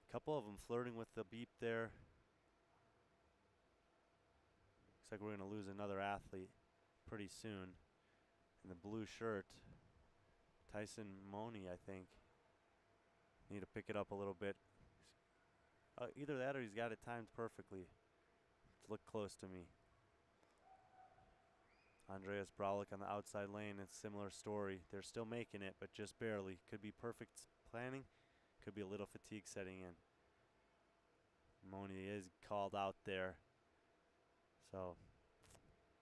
A couple of them flirting with the beep there. Looks like we're going to lose another athlete pretty soon. In the blue shirt, Tyson Money, I think. Need to pick it up a little bit. Either that or he's got it timed perfectly. It's looked close to me. Andreas Brolick on the outside lane, it's a similar story. They're still making it, but just barely. Could be perfect planning, could be a little fatigue setting in. Moni is called out there. So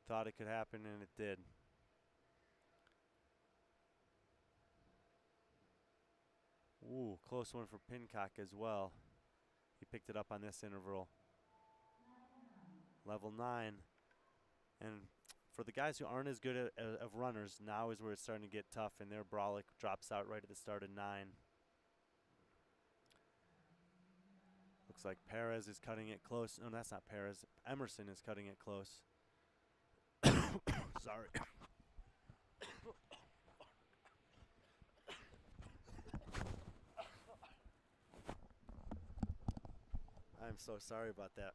Thought it could happen, and it did. Ooh, close one for Pincock as well. He picked it up on this interval. Level 9. And for the guys who aren't as good of runners, now is where it's starting to get tough, and their Brolic drops out right at the start of 9. Looks like Perez is cutting it close. No, that's not Perez. Emerson is cutting it close. Sorry. I'm so sorry about that.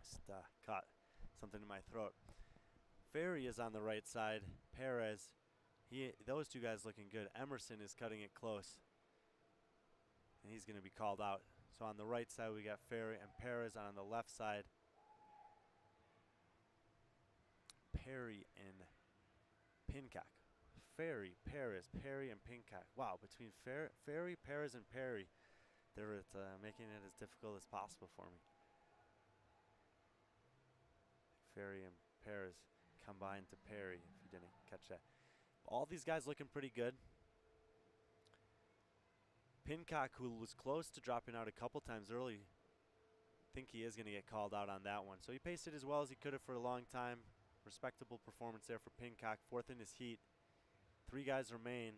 Just caught something in my throat. Ferry is on the right side. Perez, those two guys looking good. Emerson is cutting it close, and he's going to be called out. So on the right side we got Ferry and Perez. On the left side, Perry and Pincock. Ferry, Perez, Perry, and Pincock. Wow, between Ferry, Perez, and Perry, they're making it as difficult as possible for me. Ferry and Perez combined to Perry, if you didn't catch that. All these guys looking pretty good. Pincock, who was close to dropping out a couple times early, think he is going to get called out on that one. So he paced it as well as he could have for a long time. Respectable performance there for Pincock, 4th in his heat. 3 guys remain.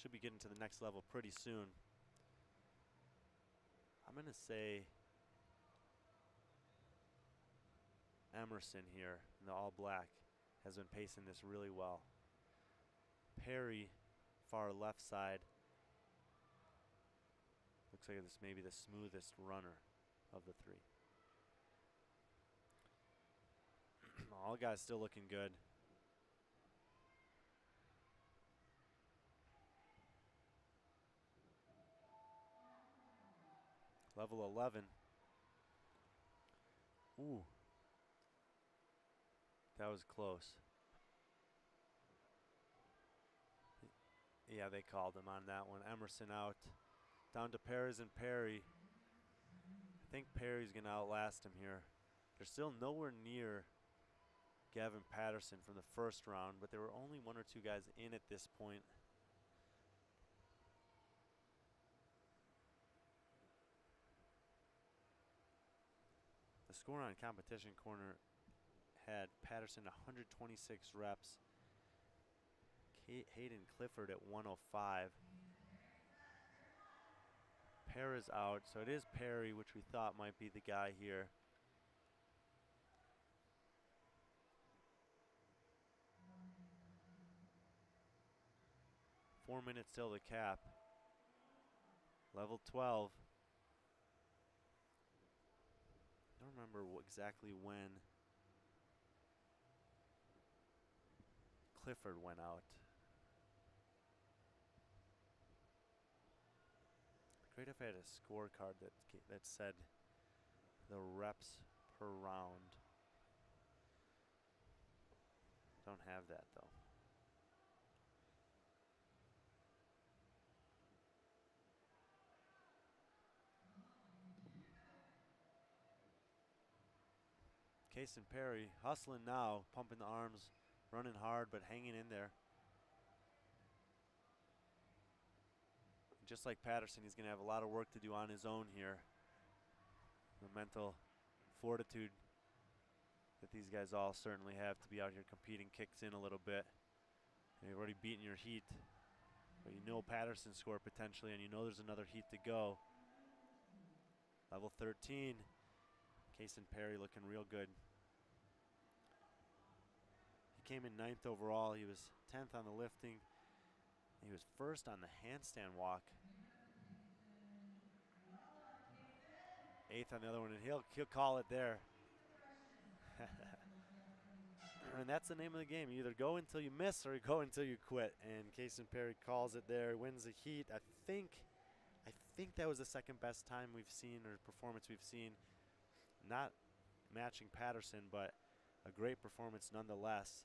Should be getting to the next level pretty soon. I'm going to say Emerson here in the all black has been pacing this really well. Perry, far left side. Looks like this may be the smoothest runner of the 3. All guys still looking good. Level 11. Ooh. That was close. Yeah, they called him on that one. Emerson out. Down to Perez and Perry. I think Perry's going to outlast him here. They're still nowhere near Gavin Patterson from the first round, but there were only 1 or 2 guys in at this point. The score on Competition Corner had Patterson 126 reps. Hayden Clifford at 105. Perez out, so it is Perry, which we thought might be the guy here. Four minutes till the cap. Level 12. I don't remember exactly when Clifford went out. Great if I had a scorecard that said the reps per round. Don't have that though. Casey Perry hustling now, pumping the arms, running hard, but hanging in there. Just like Patterson, he's going to have a lot of work to do on his own here. The mental fortitude that these guys all certainly have to be out here competing kicks in a little bit. And you've already beaten your heat, but you know Patterson's score potentially, and you know there's another heat to go. Level 13, Casey Perry looking real good. He came in 9th overall. He was 10th on the lifting. He was 1st on the handstand walk. 8th on the other one, and he'll call it there. And that's the name of the game. You either go until you miss or you go until you quit. And Casey Perry calls it there, wins the heat. I think that was the second best time we've seen or performance we've seen. Not matching Patterson, but a great performance nonetheless.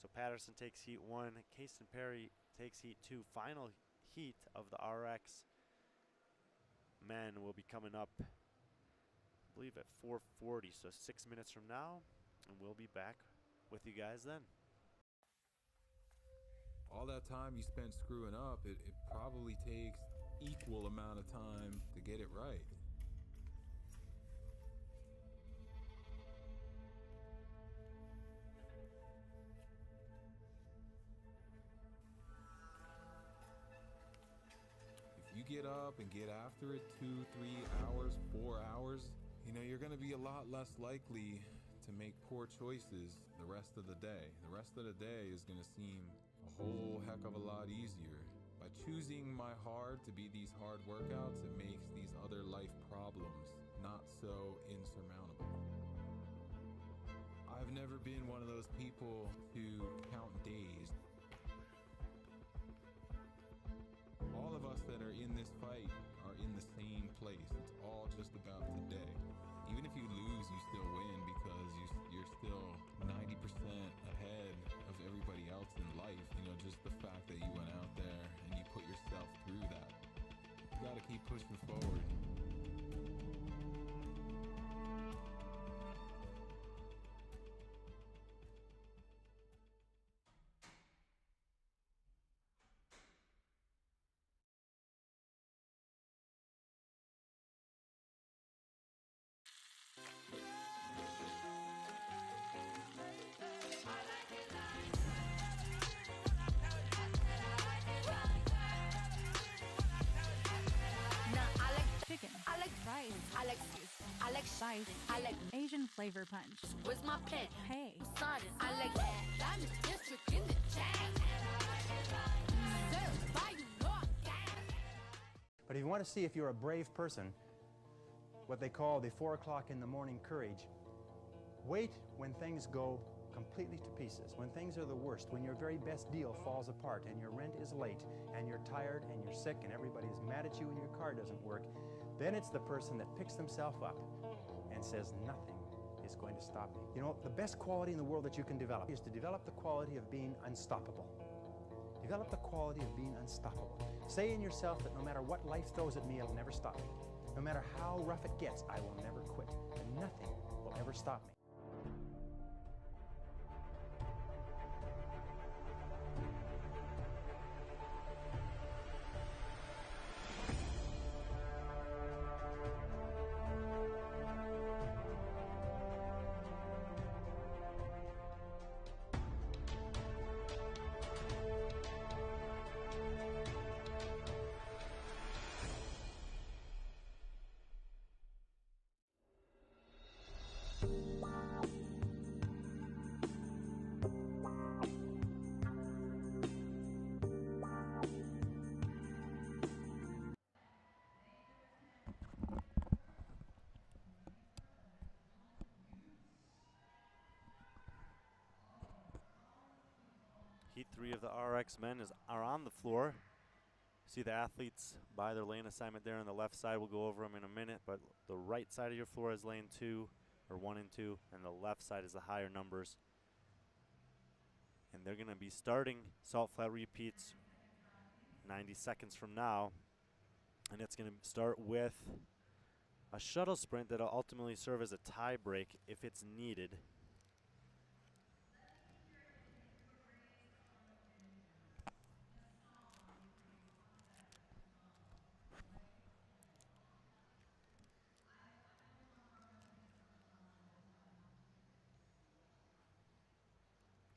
So Patterson takes heat 1. Casey Perry takes heat 2. Final heat of the RX men will be coming up believe at 4:40, so 6 minutes from now, and we'll be back with you guys then. All that time you spent screwing up, it probably takes equal amount of time to get it right. If you get up and get after it 2, 3 hours, 4 hours, you know, you're gonna be a lot less likely to make poor choices the rest of the day. The rest of the day is gonna seem a whole heck of a lot easier. By choosing my hard to be these hard workouts, it makes these other life problems not so insurmountable. I've never been one of those people to count days. All of us that are in this fight are in the same place. It's all just about today. Even if you lose, you still win because you're still 90% ahead of everybody else in life. You know, just the fact that you went out there and you put yourself through that. You gotta keep pushing forward. Chicken. I like fries. I like fish. I like spicy. I like Asian flavor punch. Where's my pen? Hey. Started. I like that. Diamond district in the chat. Certified, you know I got it. But if you want to see if you're a brave person, what they call the 4 o'clock in the morning courage, wait when things go completely to pieces, when things are the worst, when your very best deal falls apart and your rent is late and you're tired and you're sick and everybody is mad at you and your car doesn't work, then it's the person that picks themselves up and says, nothing is going to stop me. You know, the best quality in the world that you can develop is to develop the quality of being unstoppable. Develop the quality of being unstoppable. Say in yourself that no matter what life throws at me, it'll never stop me. No matter how rough it gets, I will never quit. And nothing will ever stop me. Heat 3 of the RX men are on the floor. See the athletes by their lane assignment there on the left side. We'll go over them in a minute, but the right side of your floor is lane 2, or 1 and 2, and the left side is the higher numbers. And they're going to be starting salt flat repeats 90 seconds from now. And it's going to start with a shuttle sprint that will ultimately serve as a tie break if it's needed.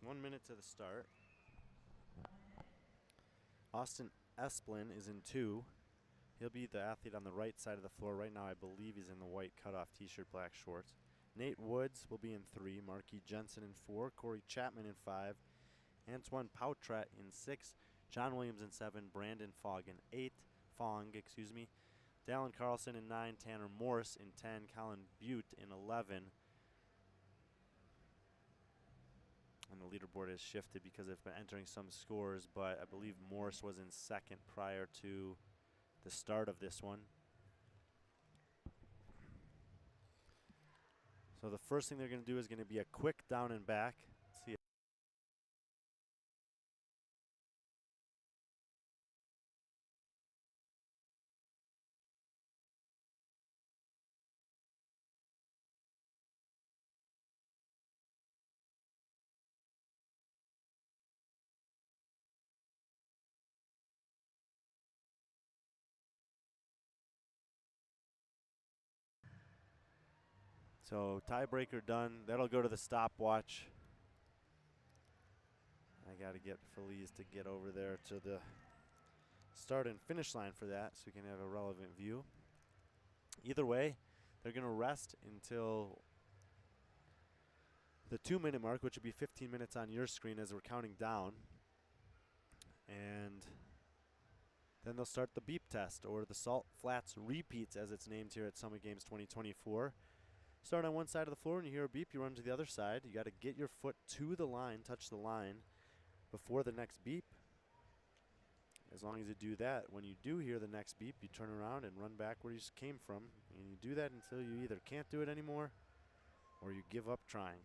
One minute to the start. Austin Esplin is in 2. He'll be the athlete on the right side of the floor. Right now, I believe he's in the white cutoff t-shirt, black shorts. Nate Woods will be in 3. Marky Jensen in 4. Corey Chapman in 5. Antoine Pautrat in 6. John Williams in 7. Brandon Fogg in 8. Dallin Carlson in 9. Tanner Morse in 10. Colin Butte in 11. And the leaderboard has shifted because they've been entering some scores, but I believe Morse was in 2nd prior to the start of this one. So the first thing they're going to do is going to be a quick down and back. See So tiebreaker done. That'll go to the stopwatch. I got to get Feliz to get over there to the start and finish line for that so we can have a relevant view. Either way, they're going to rest until the 2-minute mark, which would be 15 minutes on your screen as we're counting down. And then they'll start the beep test, or the Salt Flats Repeats as it's named here at Summit Games 2024. Start on one side of the floor and you hear a beep, you run to the other side. You got to get your foot to the line, touch the line before the next beep. As long as you do that, when you do hear the next beep, you turn around and run back where you came from. And you do that until you either can't do it anymore or you give up trying.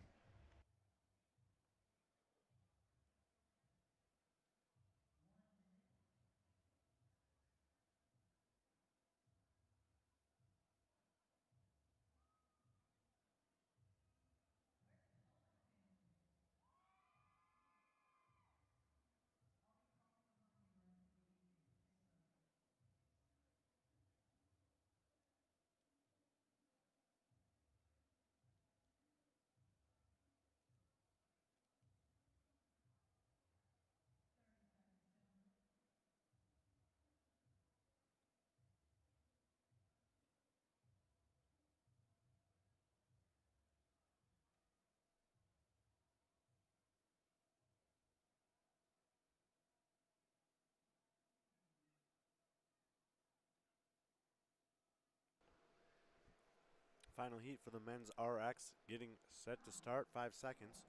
Final heat for the men's RX, getting set to start, 5 seconds.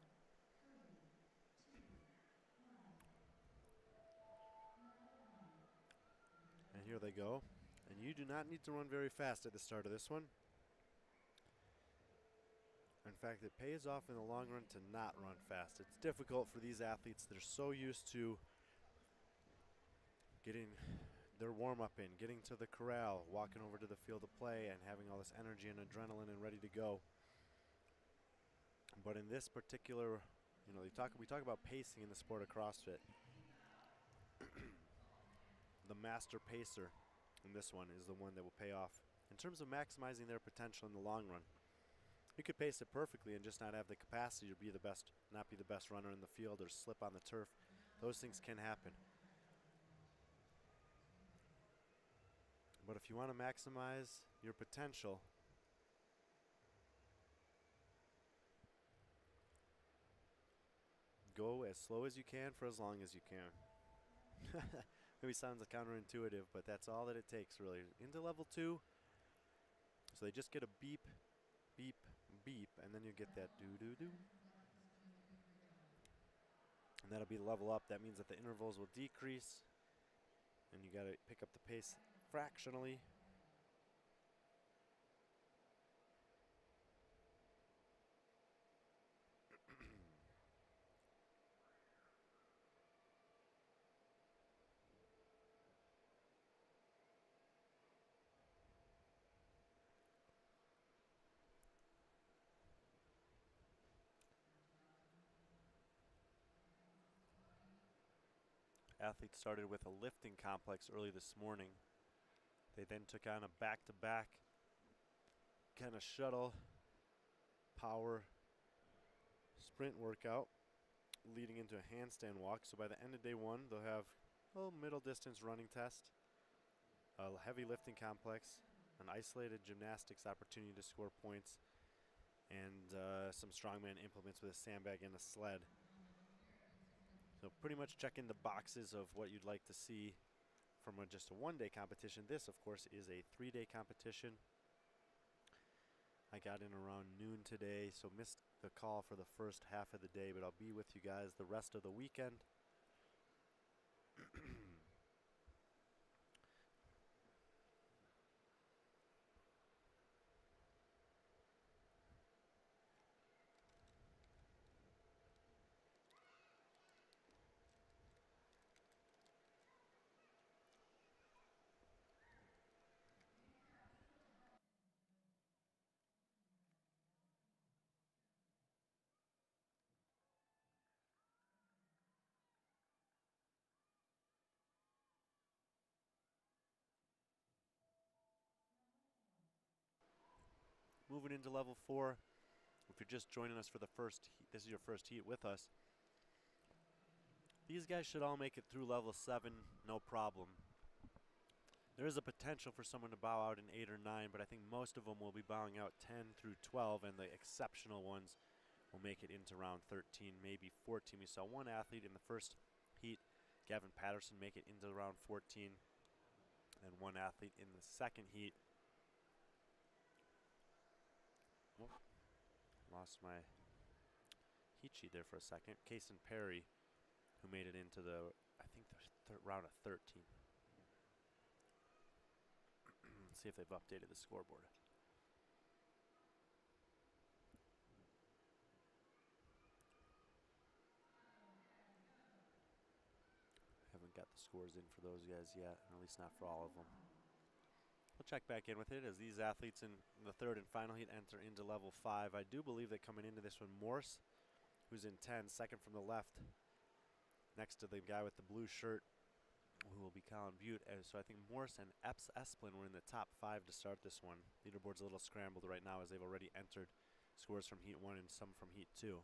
And here they go. And you do not need to run very fast at the start of this one. In fact, it pays off in the long run to not run fast. It's difficult for these athletes. They're so used to getting their warm-up in, getting to the corral, walking over to the field of play, and having all this energy and adrenaline and ready to go. But in this particular, we talk about pacing in the sport of CrossFit. The master pacer in this one is the one that will pay off in terms of maximizing their potential in the long run. You could pace it perfectly and just not have the capacity to be the best, not be the best runner in the field or slip on the turf. Those things can happen. But if you want to maximize your potential, go as slow as you can for as long as you can. Maybe sounds counterintuitive, but that's all that it takes really. Into level 2, so they just get a beep, beep, beep, and then you get that do-do-do. And that'll be the level up. That means that the intervals will decrease, and you got to pick up the pace fractionally. Athletes started with a lifting complex early this morning. They then took on a back-to-back kind of shuttle power sprint workout leading into a handstand walk. So by the end of day 1, they'll have a middle distance running test, a heavy lifting complex, an isolated gymnastics opportunity to score points, and some strongman implements with a sandbag and a sled. So pretty much checking the boxes of what you'd like to see from just a one-day competition. This, of course, is a 3-day competition. I got in around noon today, so missed the call for the first half of the day, but I'll be with you guys the rest of the weekend. moving into level 4. If you're just joining us for the first heat, this is your first heat with us, these guys should all make it through level 7, no problem. There is a potential for someone to bow out in 8 or 9, but I think most of them will be bowing out 10 through 12, and the exceptional ones will make it into round 13, maybe 14. We saw one athlete in the first heat, Gavin Patterson, make it into round 14, and one athlete in the second heat. Oh, lost my heat sheet there for a second. Kaysen Perry, who made it into the, I think, the round of 13. Let's see if they've updated the scoreboard. Haven't got the scores in for those guys yet, at least not for all of them. We'll check back in with it as these athletes in the third and final heat enter into level 5. I do believe that coming into this one, Morse, who's in 10, second from the left, next to the guy with the blue shirt, who will be Colin Butte. So I think Morse and Epps Esplin were in the top 5 to start this one. Leaderboard's a little scrambled right now as they've already entered scores from heat 1 and some from heat 2.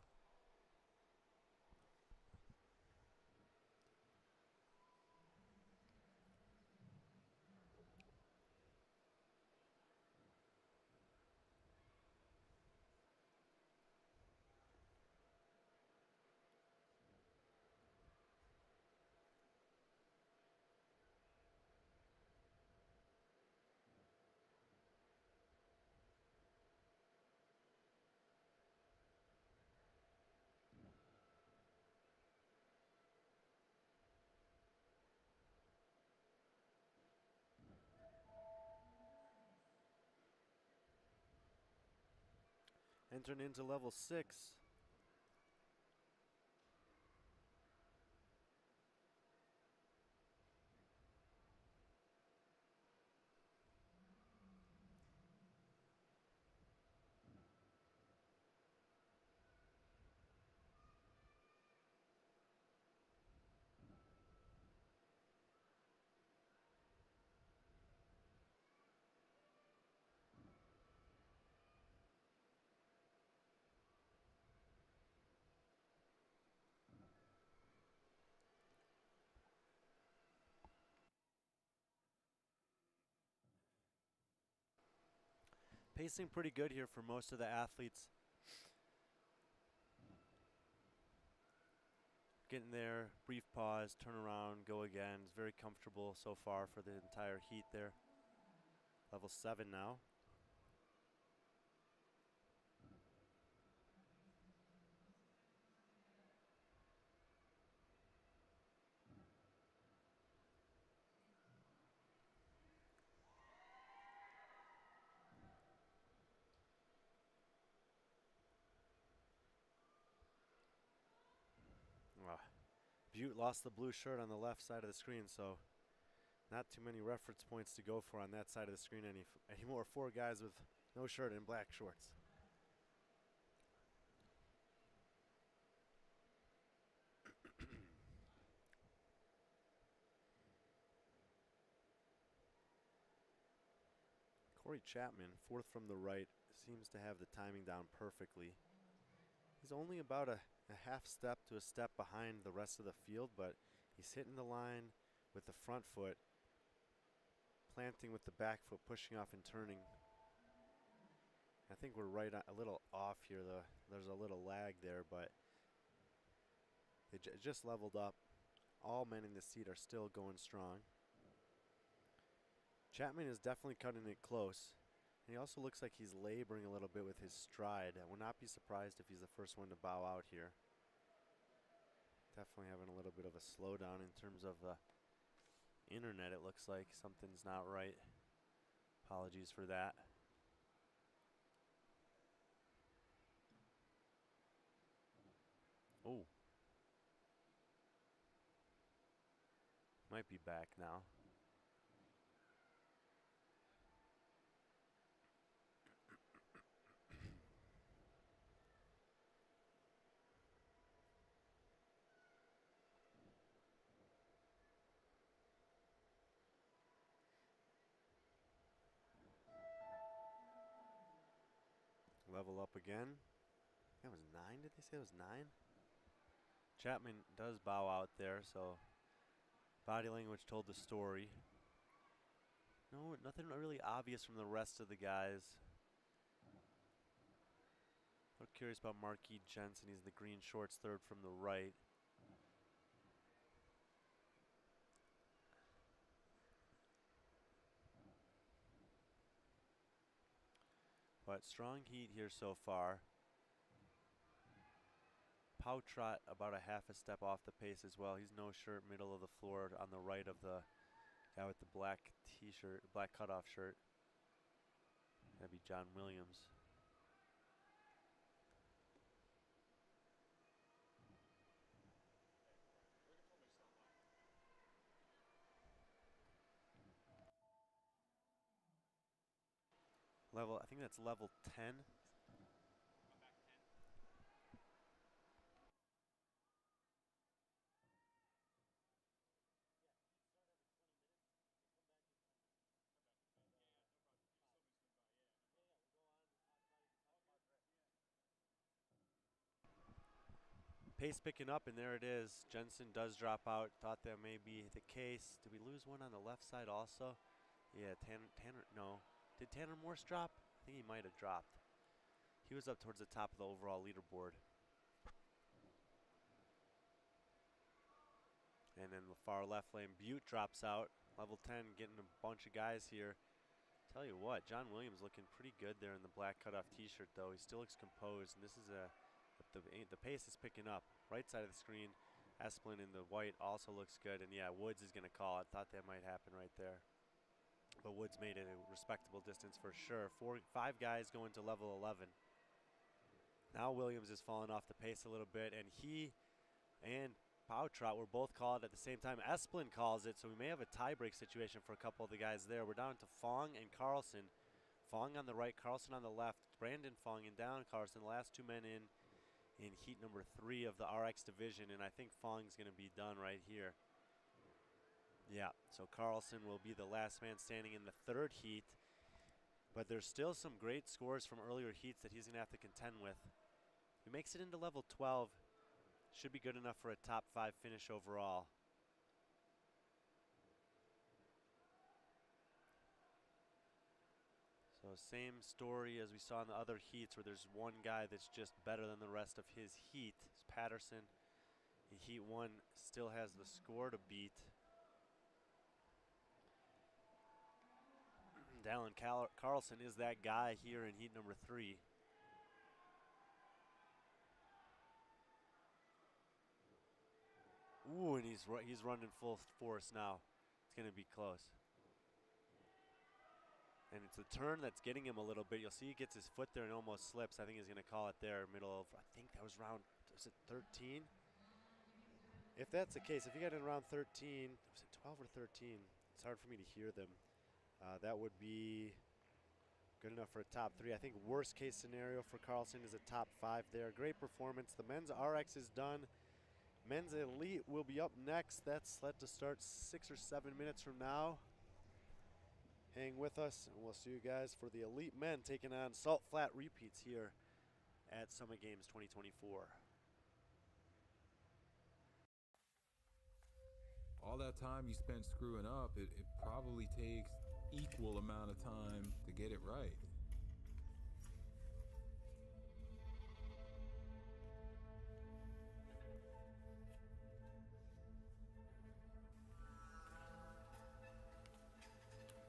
Entering into level 6. Pacing pretty good here for most of the athletes. Getting there, brief pause, turn around, go again. It's very comfortable so far for the entire heat there. Level 7 now. Butte lost the blue shirt on the left side of the screen, so not too many reference points to go for on that side of the screen anymore. 4 guys with no shirt and black shorts. Corey Chapman, 4th from the right, seems to have the timing down perfectly. He's only about a half step to a step behind the rest of the field, but he's hitting the line with the front foot, planting with the back foot, pushing off and turning. I think we're right a little off here, though. There's a little lag there, but they just leveled up. All men in the seat are still going strong. Chapman is definitely cutting it close. And he also looks like he's laboring a little bit with his stride. I would not be surprised if he's the first one to bow out here. Definitely having a little bit of a slowdown in terms of the internet. It looks like something's not right. Apologies for that. Oh. Might be back now. level up again. That was 9, did they say it was 9? Chapman does bow out there, so body language told the story. No, nothing really obvious from the rest of the guys. I'm curious about Marquis Jensen. He's in the green shorts, third from the right. But strong heat here so far. Pau Trot about a half a step off the pace as well. He's no shirt, middle of the floor on the right of the guy with the black t-shirt, black cutoff shirt. That'd be John Williams. I think that's level 10. Pace picking up, and there it is. Jensen does drop out. Thought that may be the case. Did we lose one on the left side also? Yeah, Tanner, no. Did Tanner Morse drop? I think he might have dropped. He was up towards the top of the overall leaderboard. And then the far left lane, Butte drops out. Level 10 getting a bunch of guys here. Tell you what, John Williams looking pretty good there in the black cutoff t-shirt though. He still looks composed, and this is the pace is picking up. Right side of the screen, Esplin in the white also looks good, and yeah, Woods is going to call it. Thought that might happen right there. But Woods made it a respectable distance for sure. 5 guys going to level 11. Now Williams is falling off the pace a little bit, and he and Pau Trot were both called at the same time. Esplin calls it, so we may have a tie-break situation for a couple of the guys there. We're down to Fong and Carlson. Fong on the right, Carlson on the left. Brandon Fong and down Carlson, the last 2 men in heat number 3 of the RX division, and I think Fong's going to be done right here. Yeah, so Carlson will be the last man standing in the 3rd heat, but there's still some great scores from earlier heats that he's going to have to contend with. He makes it into level 12. Should be good enough for a top 5 finish overall. So same story as we saw in the other heats, where there's one guy that's just better than the rest of his heat. It's Patterson. In heat 1 still has the score to beat. Dallin Carlson is that guy here in heat number 3. Ooh, and he's running full force now. It's going to be close. And it's the turn that's getting him a little bit. You'll see he gets his foot there and almost slips. I think he's going to call it there, middle of, I think that was round, was it 13? If that's the case, if he got in round 13, was it 12 or 13? It's hard for me to hear them. That would be good enough for a top 3. I think worst case scenario for Carlson is a top 5 there. Great performance. The men's RX is done. Men's Elite will be up next. That's set to start 6 or 7 minutes from now. Hang with us, and we'll see you guys for the Elite Men taking on Salt Flat repeats here at Summit Games 2024. All that time you spent screwing up, it probably takes equal amount of time to get it right.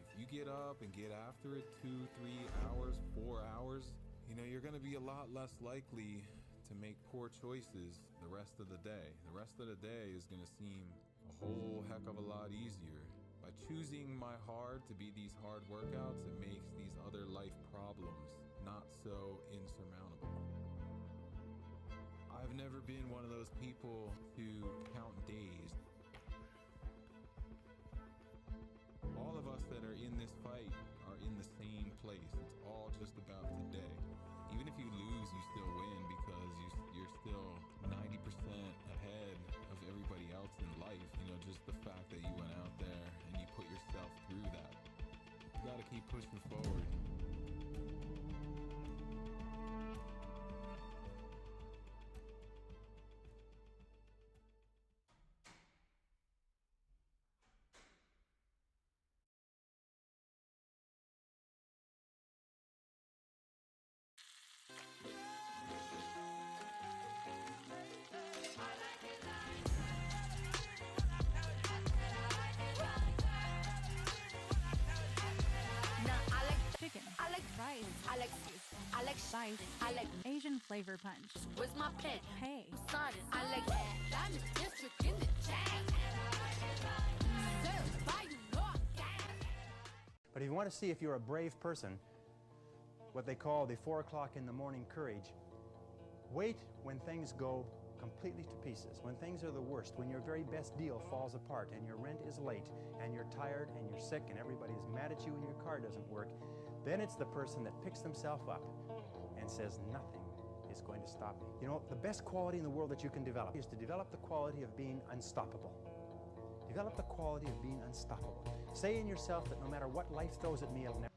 If you get up and get after it 2, 3 hours, 4 hours, you know, you're going to be a lot less likely to make poor choices the rest of the day. The rest of the day is going to seem a whole heck of a lot easier. By choosing my hard to be these hard workouts, it makes these other life problems not so insurmountable. I've never been one of those people to count days. All of us that are in this fight are in the same place. It's all just about today. Even if you lose, you still win because you're still 90% ahead of everybody else in life. You know, just the fact that you went out there and you put yourself through that. You gotta keep pushing forward. spicy. I like Asian flavor punch. Where's my pen? Hey. Sudden. I like that. Diamond district in the chain. Certified, you know I got it. But if you want to see if you're a brave person, what they call the 4 o'clock in the morning courage, wait when things go completely to pieces, when things are the worst, when your very best deal falls apart and your rent is late and you're tired and you're sick and everybody is mad at you and your car doesn't work, then it's the person that picks themselves up and says, nothing is going to stop me. You know, the best quality in the world that you can develop is to develop the quality of being unstoppable. Develop the quality of being unstoppable. Say in yourself that no matter what life throws at me, it'll never.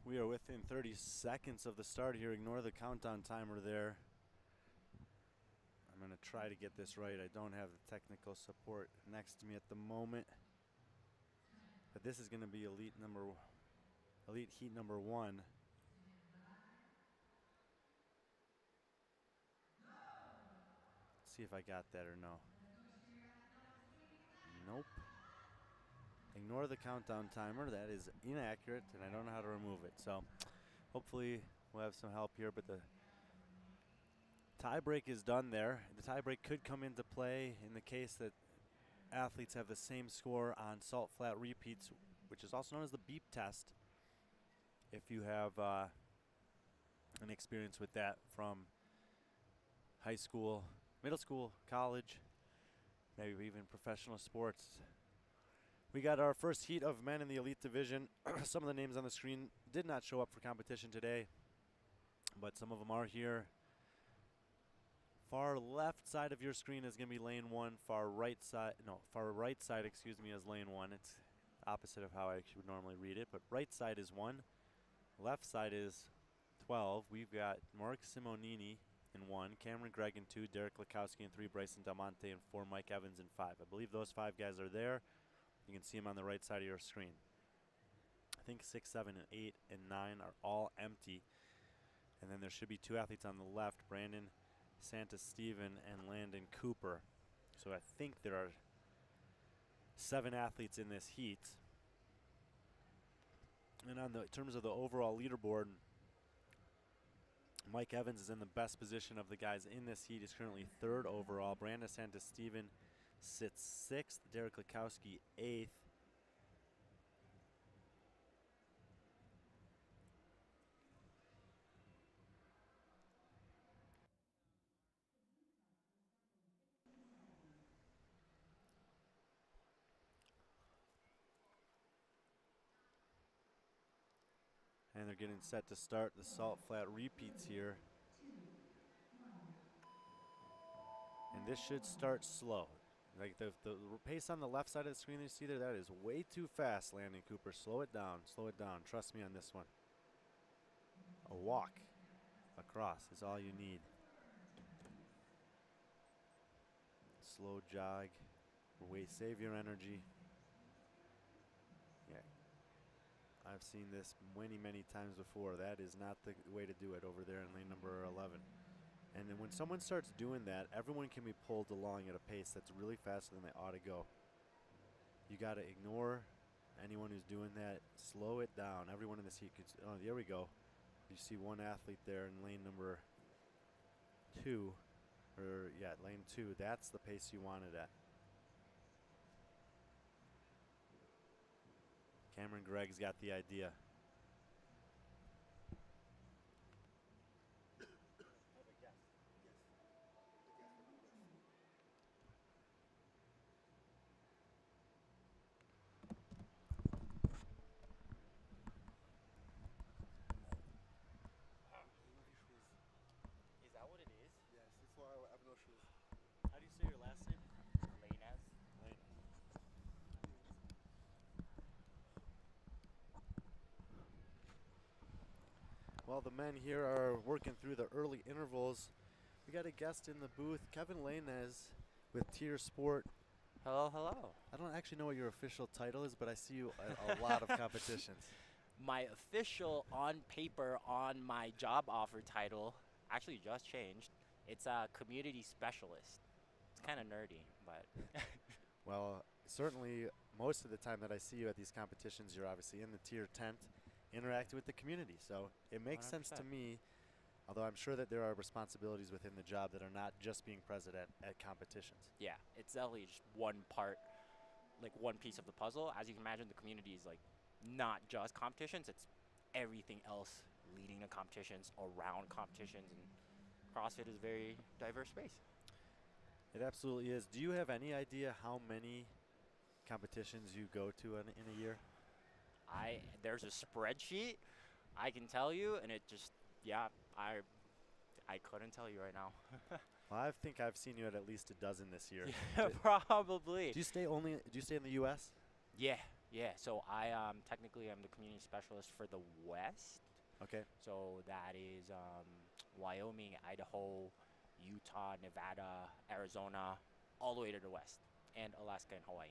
We are within 30 seconds of the start here. Ignore the countdown timer there. I'm going to try to get this right. I don't have the technical support next to me at the moment. But this is going to be elite heat number 1. Let's see if I got that or no. Nope. Ignore the countdown timer. That is inaccurate, and I don't know how to remove it. So hopefully we'll have some help here, but the tie break is done there. The tie break could come into play in the case that athletes have the same score on salt flat repeats, which is also known as the beep test. If you have an experience with that from high school, middle school, college, maybe even professional sports. We got our first heat of men in the elite division. Some of the names on the screen did not show up for competition today, but some of them are here. Far left side of your screen is going to be lane 1. Far right side, excuse me, is lane 1. It's opposite of how I would normally read it, but right side is 1. Left side is 12. We've got Mark Simonini in 1, Cameron Gregg in 2, Derek Lakowski in 3, Bryson Del Monte in 4, Mike Evans in 5. I believe those 5 guys are there. You can see them on the right side of your screen. I think 6, 7, and 8, and 9 are all empty. And then there should be 2 athletes on the left, Brandon Santa-Steven and Landon Cooper. So I think there are 7 athletes in this heat. And on the in terms of the overall leaderboard, Mike Evans is in the best position of the guys in this heat. He's currently 3rd overall. Brandon Santa-Steven sits 6th. Derek Lakowski 8th. And they're getting set to start the salt flat repeats here. And this should start slow. Like the pace on the left side of the screen you see there, that is way too fast, Landon Cooper. Slow it down, slow it down. Trust me on this one. A walk across is all you need. Slow jog. Save your energy. Yeah. I've seen this many, many times before. That is not the way to do it over there in lane number 11. And then when someone starts doing that, everyone can be pulled along at a pace that's really faster than they ought to go. You got to ignore anyone who's doing that, slow it down. Everyone in this heat could. Oh, there we go. You see one athlete there in lane number 2, or yeah, lane 2. That's the pace you wanted at. Cameron Gregg's got the idea. Is that what it is? Yes, that's why I have no shoes. How do you say your last name? Lainez? Lane. Well, the men here are working through the early intervals. We got a guest in the booth, Kevin Lainez with Tier Sport. Hello, hello. I don't actually know what your official title is, but I see you at a lot of competitions. My official on paper on my job offer title actually just changed. It's a community specialist. It's kind of nerdy, but Well, certainly most of the time that I see you at these competitions, you're obviously in the tier tent, interacting with the community. So it makes sense to 100%. me, although I'm sure that there are responsibilities within the job that are not just being present at competitions. yeah, it's definitely just one part, like one piece of the puzzle. As you can imagine, the community is like not just competitions, it's everything else leading to competitions, around competitions, and CrossFit is a very diverse space. It absolutely is. Do you have any idea how many competitions you go to in a year? There's a spreadsheet I can tell you, and it just, yeah, I couldn't tell you right now. Well, I think I've seen you at least a dozen this year. Yeah, probably. Do you stay in the U.S.? Yeah, yeah. So I technically I'm the community specialist for the West. Okay. So that is Wyoming, Idaho, Utah, Nevada, Arizona, all the way to the west, and Alaska and Hawaii.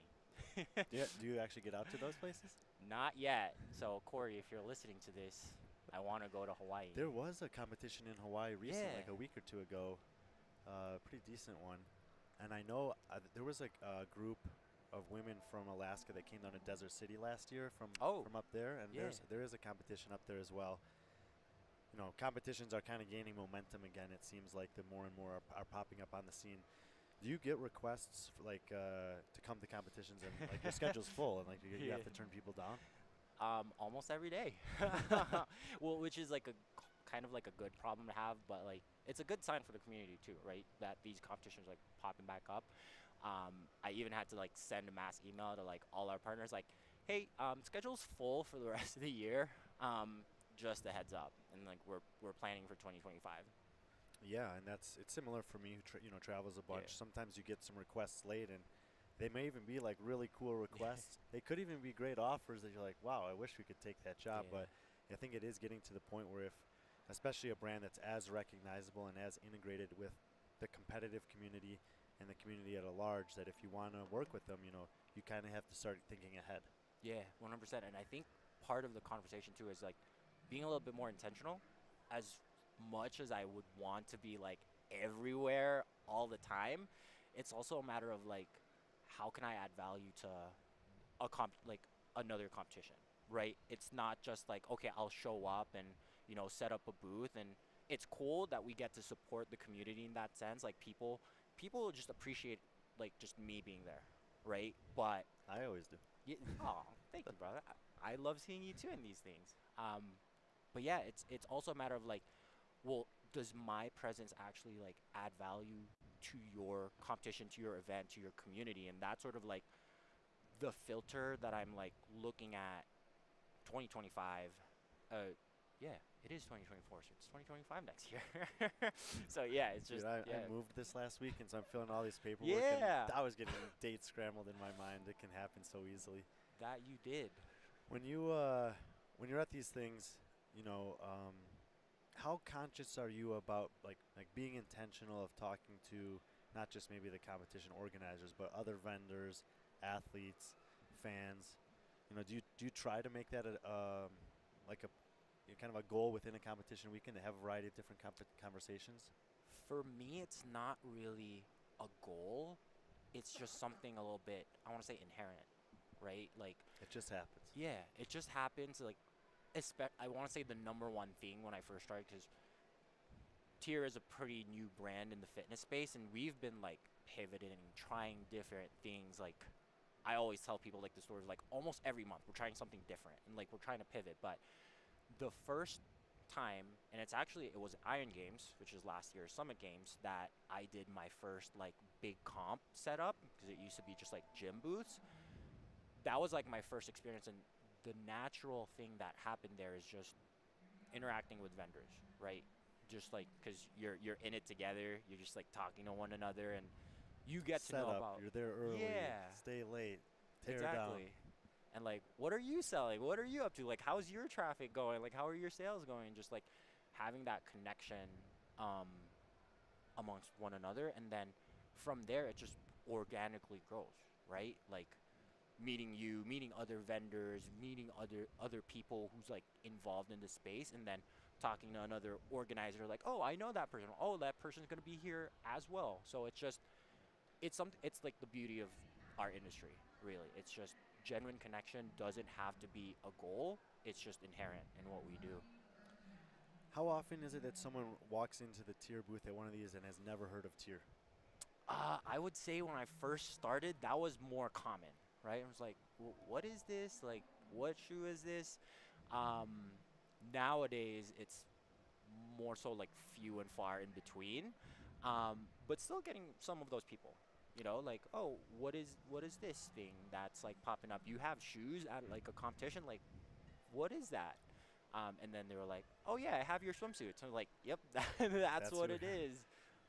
Do you actually get out to those places? Not yet. So Corey, if you're listening to this, I want to go to Hawaii. There was a competition in Hawaii recently, Yeah. like a week or two ago, pretty decent one. And I know there was a group of women from Alaska that came down to Desert City last year from up there, and Yeah. there is a competition up there as well. You know, competitions are kind of gaining momentum again. It seems like the more and more are popping up on the scene. Do you get requests for, like to come to competitions and like your schedule's full and like you have to turn people down? Almost every day. Well, which is like a kind of like a good problem to have, but like it's a good sign for the community too, right? That these competitions are like popping back up. I even had to like send a mass email to like all our partners, like, hey, schedule's full for the rest of the year. Just a heads up, and like we're planning for 2025. Yeah, and it's similar for me who travels a bunch. Yeah. Sometimes you get some requests late, and they may even be like really cool requests. They could even be great offers that you're like, wow, I wish we could take that job. Yeah. But I think it is getting to the point where if, especially a brand that's as recognizable and as integrated with the competitive community and the community at a large, that if you want to work with them, you kind of have to start thinking ahead. Yeah, 100%. And I think part of the conversation too is like being a little bit more intentional. As much as I would want to be like everywhere all the time, it's also a matter of like, how can I add value to like another competition, right? It's not just like, okay, I'll show up and set up a booth, and it's cool that we get to support the community in that sense. Like people just appreciate like just me being there, right? But I always do. yeah, oh, thank you, brother. I love seeing you too in these things. But yeah, it's also a matter of like, well, does my presence actually like add value to your competition, to your event, to your community? And that's sort of like the filter that I'm like looking at 2025. Yeah, it is 2024, so it's 2025 next year. So yeah, it's just, Dude, I yeah. moved this last week, and so I'm filling all these paperwork. Yeah. And I was getting dates scrambled in my mind. It can happen so easily. That you did. When you're at these things, how conscious are you about like being intentional of talking to not just maybe the competition organizers, but other vendors, athletes, fans? Do you try to make that kind of a goal within a competition weekend to have a variety of different conversations? For me, it's not really a goal. It's just something a little bit, I want to say, inherent, right? Like, It just happens. yeah, it just happens. Like, I want to say the number one thing when I first started, because Tier is a pretty new brand in the fitness space, and we've been like pivoting, trying different things. Like, I always tell people like the stories, like almost every month we're trying something different, and like we're trying to pivot. But the first time, and it was Iron Games, which is last year's Summit Games, that I did my first like big comp setup, because it used to be just like gym booths. That was like my first experience, and the natural thing that happened there is just interacting with vendors, right? Just like, because you're in it together, you're just like talking to one another, and you get to know about. You're there early. Yeah. Stay late. Tear Exactly. down. And like, what are you selling? What are you up to? Like, how's your traffic going? Like, how are your sales going? Just like having that connection amongst one another, and then from there it just organically grows, right? Like meeting other vendors, meeting other people who's like involved in the space, and then talking to another organizer, like, oh, I know that person. Oh, that person's gonna be here as well. So it's just it's like the beauty of our industry, really. It's just genuine connection doesn't have to be a goal. It's just inherent in what we do. How often is it that someone walks into the Tier booth at one of these and has never heard of Tier? I would say when I first started, that was more common, right? I was like, what is this? Like, what shoe is this? Nowadays, it's more so like few and far in between, but still getting some of those people. Like, oh, what is this thing that's like popping up? You have shoes at like a competition, like, what is that? And then they were like, oh yeah, I have your swimsuits. I'm like, yep, that's what it is.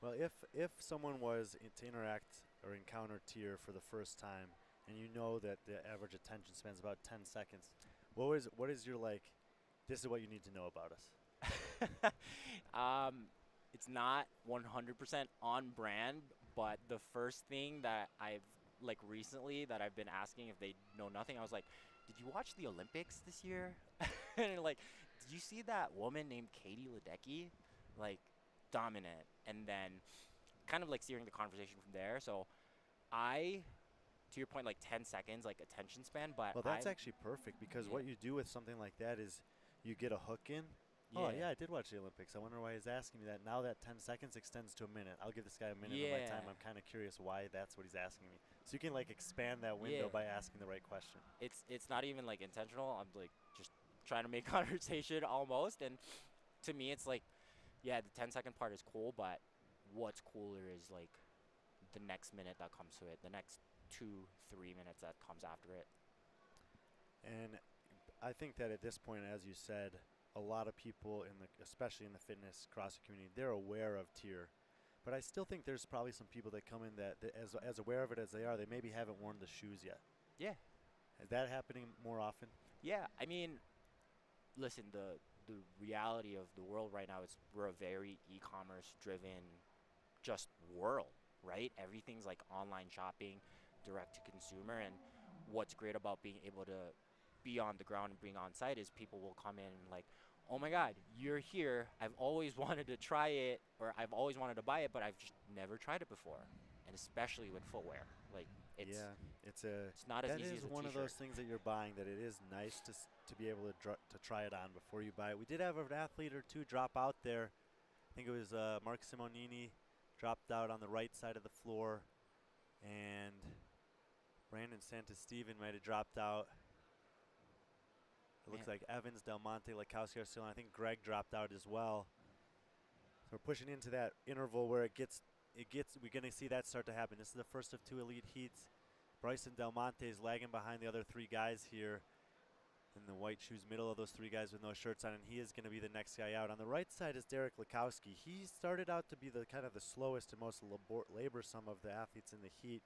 Well, if someone was to interact or encounter Tier for the first time, and you know that the average attention span is about 10 seconds, what is your like, this is what you need to know about us? It's not 100% on brand, but the first thing that I've like recently that I've been asking if they know nothing, I was like, did you watch the Olympics this year? And like, did you see that woman named Katie Ledecky? Like, dominant. And then kind of like steering the conversation from there. So to your point, like 10 seconds, like attention span, but Well, that's actually perfect, because what you do with something like that is you get a hook in. Oh, yeah, I did watch the Olympics. I wonder why he's asking me that. Now that 10 seconds extends to a minute. I'll give this guy a minute of my time. I'm kind of curious why that's what he's asking me. So you can like expand that window by asking the right question. It's not even like intentional. I'm like just trying to make conversation almost. And to me, it's like, yeah, the 10-second part is cool, but what's cooler is like the next minute that comes to it, the next 2-3 minutes that comes after it. And I think that at this point, as you said, a lot of people especially in the fitness CrossFit community, they're aware of Tier, but I still think there's probably some people that come in that as aware of it as they are, they maybe haven't worn the shoes yet. Yeah. Is that happening more often? Yeah, I mean, listen, the reality of the world right now is we're a very e-commerce driven just world, right? Everything's like online shopping, direct to consumer, and what's great about being able to be on the ground and being on site is people will come in and like, oh my God, you're here. I've always wanted to try it, or I've always wanted to buy it, but I've just never tried it before. And especially with footwear, like it's not as easy as a That is one of t-shirt. those things that you're buying that it is nice to be able to try it on before you buy it. We did have an athlete or two drop out there. I think it was Mark Simonini dropped out on the right side of the floor, and Brandon Santasteven might have dropped out. It looks like Evans, Del Monte, Lakowski are still on. I think Greg dropped out as well. So we're pushing into that interval where we're going to see that start to happen. This is the first of two elite heats. Bryson Del Monte is lagging behind the other three guys here in the white shoes, middle of those three guys with no shirts on, and he is going to be the next guy out. On the right side is Derek Lakowski. He started out to be the kind of the slowest and most laborsome of the athletes in the heat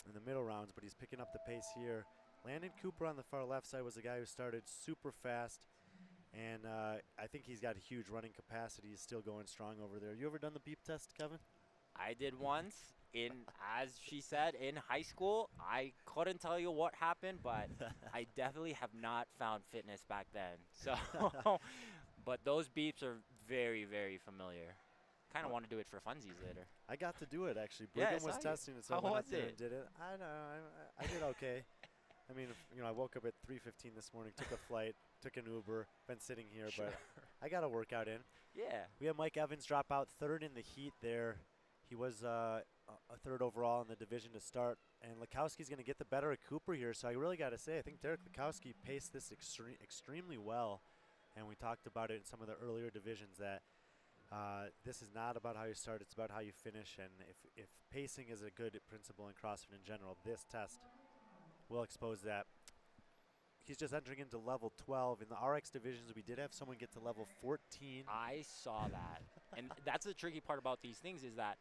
in the middle rounds, but he's picking up the pace here. Landon Cooper on the far left side was the guy who started super fast, and I think he's got a huge running capacity. He's still going strong over there. You ever done the beep test, Kevin? I did once as she said, in high school. I couldn't tell you what happened, but I definitely have not found fitness back then. So, but those beeps are very, very familiar. Kind of want to do it for funsies later. I got to do it, actually. Yeah, Brigham was testing it, so I went up there and did it. I know, I did okay. I mean, I woke up at 3:15 this morning, took a flight, took an Uber, been sitting here, Sure. but I got a workout in. Yeah. We had Mike Evans drop out third in the heat there. He was a third overall in the division to start, and Lukowski's going to get the better of Cooper here. So I really got to say, I think Derek Lukowski paced this extremely well, and we talked about it in some of the earlier divisions that this is not about how you start, it's about how you finish. And if pacing is a good principle in CrossFit in general, this test will expose that. He's just entering into level 12. In the RX divisions, we did have someone get to level 14. I saw that. And that's the tricky part about these things is that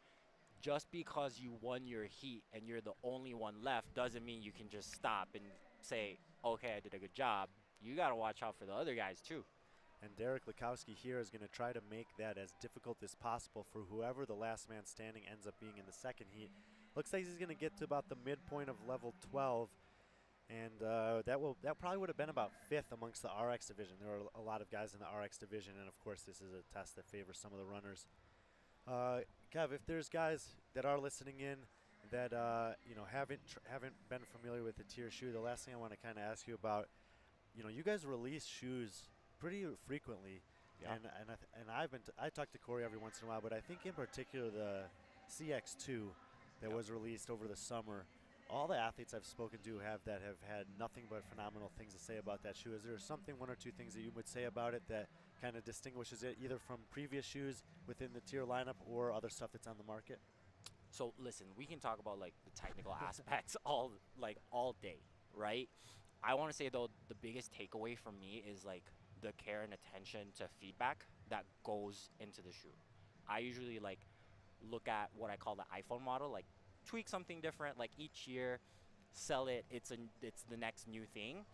just because you won your heat and you're the only one left doesn't mean you can just stop and say, okay, I did a good job. You got to watch out for the other guys too. And Derek Lukowski here is going to try to make that as difficult as possible for whoever the last man standing ends up being in the second heat. Looks like he's going to get to about the midpoint of level 12. And that probably would have been about 5th amongst the RX division. There are a lot of guys in the RX division, and of course this is a test that favors some of the runners. Kev, if there's guys that are listening in that haven't been familiar with the tier shoe, the last thing I want to kind of ask you about, you guys release shoes pretty frequently, Yeah. and I talk to Corey every once in a while, but I think in particular the CX2 that was released over the summer. All the athletes I've spoken to have had nothing but phenomenal things to say about that shoe. Is there something, one or two things that you would say about it that kind of distinguishes it either from previous shoes within the tier lineup or other stuff that's on the market? So listen, we can talk about like the technical aspects all day, right? I want to say though the biggest takeaway for me is like the care and attention to feedback that goes into the shoe. I usually like look at what I call the iPhone model, like tweak something different like each year, sell it, it's the next new thing.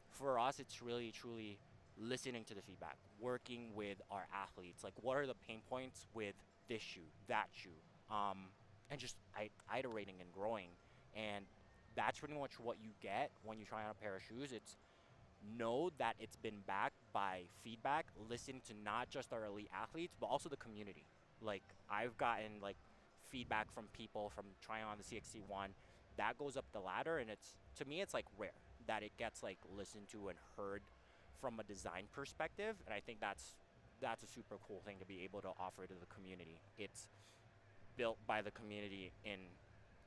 For us, it's really truly listening to the feedback, working with our athletes, like what are the pain points with this shoe, that shoe, and just iterating and growing. And that's pretty much what you get when you try on a pair of shoes. It's know that it's been backed by feedback, listen to not just our elite athletes but also the community. Like I've gotten like feedback from people from trying on the CXC1 that goes up the ladder, and it's, to me, it's like rare that it gets like listened to and heard from a design perspective. And I think that's a super cool thing to be able to offer to the community. It's built by the community in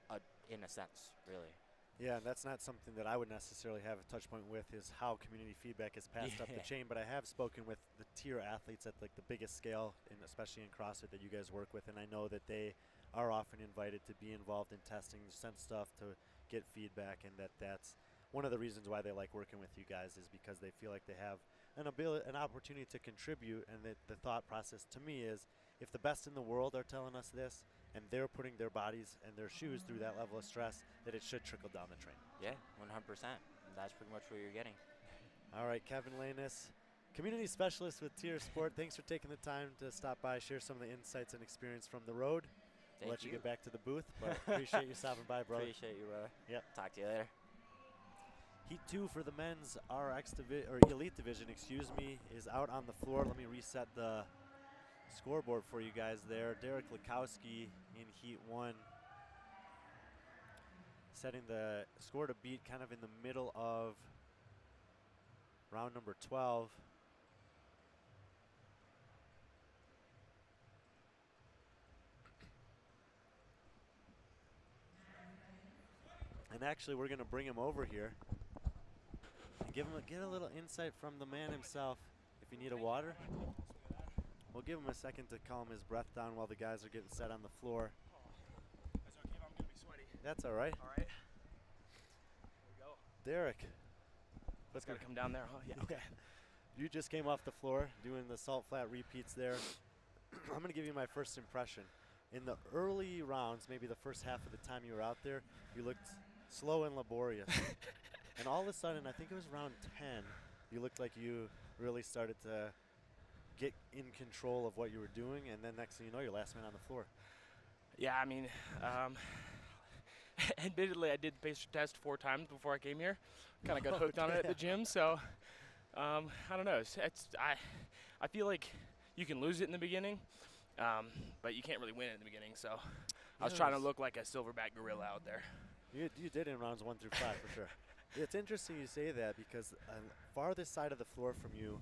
a sense, really. Yeah, and that's not something that I would necessarily have a touch point with, is how community feedback is passed up the chain. But I have spoken with the tier athletes at like the biggest scale, and especially in CrossFit that you guys work with, and I know that they are often invited to be involved in testing, send stuff to get feedback, and that's one of the reasons why they like working with you guys, is because they feel like they have an opportunity to contribute. And that the thought process to me is, if the best in the world are telling us this, and they're putting their bodies and their shoes through that level of stress, that it should trickle down the train. Yeah, 100%. That's pretty much what you're getting. All right, Kevin Lanus, community specialist with Tier Sport. Thanks for taking the time to stop by, share some of the insights and experience from the road. We'll let you get back to the booth, but appreciate you stopping by, brother. Appreciate you, brother. Yep. Talk to you later. Heat 2 for the men's RX or elite division, is out on the floor. Let me reset the scoreboard for you guys there. Derek Lukowski in Heat 1, setting the score to beat kind of in the middle of round number 12. And actually, we're going to bring him over here and get a little insight from the man himself. If you need a water, we'll give him a second to calm his breath down while the guys are getting set on the floor. That's okay if I'm going to be sweaty. That's all right. All right. Here we go. Derek. Let's got to come down there, huh? Yeah, okay. You just came off the floor doing the salt flat repeats there. I'm going to give you my first impression. In the early rounds, maybe the first half of the time you were out there, you looked slow and laborious. And all of a sudden, I think it was round 10, you looked like you really started to get in control of what you were doing, and then next thing you know, you're last man on the floor. Yeah, I mean, admittedly, I did the pacer test 4 times before I came here. Kind of got hooked on it at the gym, so I don't know. I feel like you can lose it in the beginning, but you can't really win it in the beginning. So I was trying to look like a silverback gorilla out there. You did in rounds 1 through 5 for sure. It's interesting you say that because farthest side of the floor from you,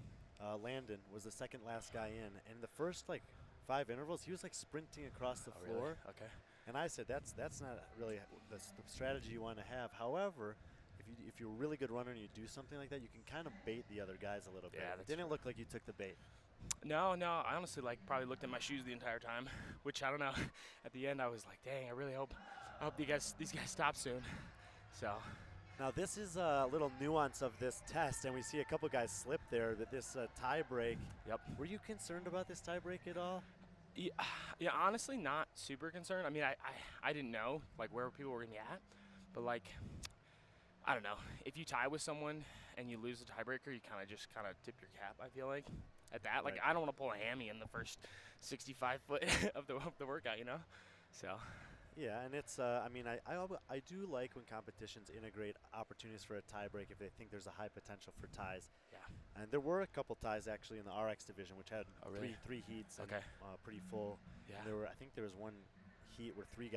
Landon, was the second last guy in. And the first, like, 5 intervals, he was, like, sprinting across the floor. Really? Okay. And I said, that's not really the strategy you want to have. However, if you're a really good runner and you do something like that, you can kind of bait the other guys a little bit. Yeah, It didn't look like you took the bait. No, I honestly like probably looked at my shoes the entire time, which I don't know. At the end, I was like, dang, I really hope these guys stop soon. So. Now this is a little nuance of this test, and we see a couple guys slip there. That this tie break. Yep. Were you concerned about this tie break at all? Yeah, honestly, not super concerned. I mean, I didn't know like where people were gonna be at, but like, I don't know. If you tie with someone and you lose the tiebreaker, you kind of tip your cap. I feel like at that. Like, I don't want to pull a hammy in the first 65 foot of the workout, you know. So. Yeah, and it's, I mean, I do like when competitions integrate opportunities for a tie break if they think there's a high potential for ties. Yeah. And there were a couple ties actually in the RX division, which had three heats and Okay. pretty full. Yeah. And I think there was one heat where 3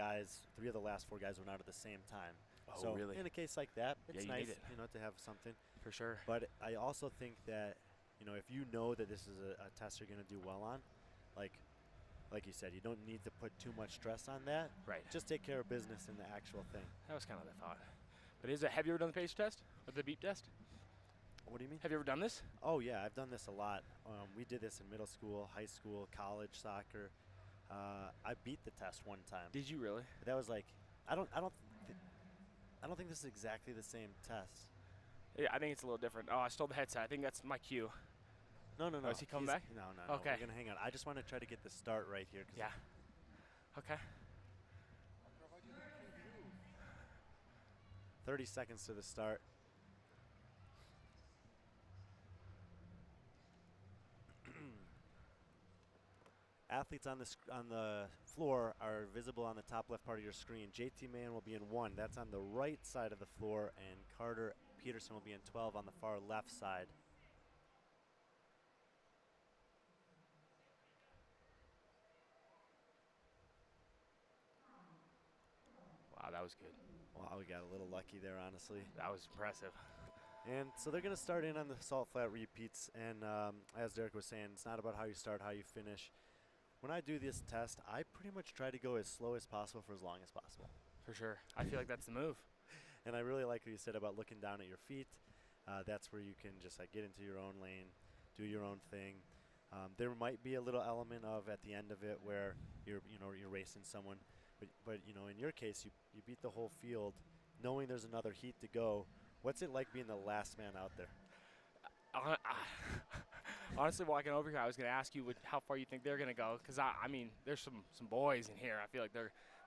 of the last 4 guys went out at the same time. Oh, so really? in a case like that, it's you nice, need it. to have something. For sure. But I also think that, if you know that this is a test you're going to do well on, like you said, you don't need to put too much stress on that. Right. Just take care of business in the actual thing. That was kind of the thought. But have you ever done the pace test or the beep test? What do you mean? Have you ever done this? Oh yeah, I've done this a lot. We did this in middle school, high school, college, soccer. I beat the test one time. Did you really? That was like, I don't think this is exactly the same test. Yeah, I think it's a little different. Oh, I stole the headset. I think that's my cue. No. Oh, is he coming back? No. Okay. We're gonna hang on. I just want to try to get the start right here. Yeah. Okay. 30 seconds to the start. Athletes on the floor are visible on the top left part of your screen. JT Mann will be in 1. That's on the right side of the floor, and Carter Peterson will be in 12 on the far left side. Wow, that was good. Wow, we got a little lucky there, honestly. That was impressive. And so they're going to start in on the salt flat repeats, and as Derek was saying, it's not about how you start, how you finish. When I do this test, I pretty much try to go as slow as possible for as long as possible. For sure. I feel like that's the move. And I really like what you said about looking down at your feet. That's where you can just get into your own lane, do your own thing. There might be a little element of at the end of it where you're racing someone, but in your case you beat the whole field, knowing there's another heat to go. What's it like being the last man out there? Honestly, walking over here, I was going to ask you how far you think they're going to go, because I mean, there's some boys in here. I feel like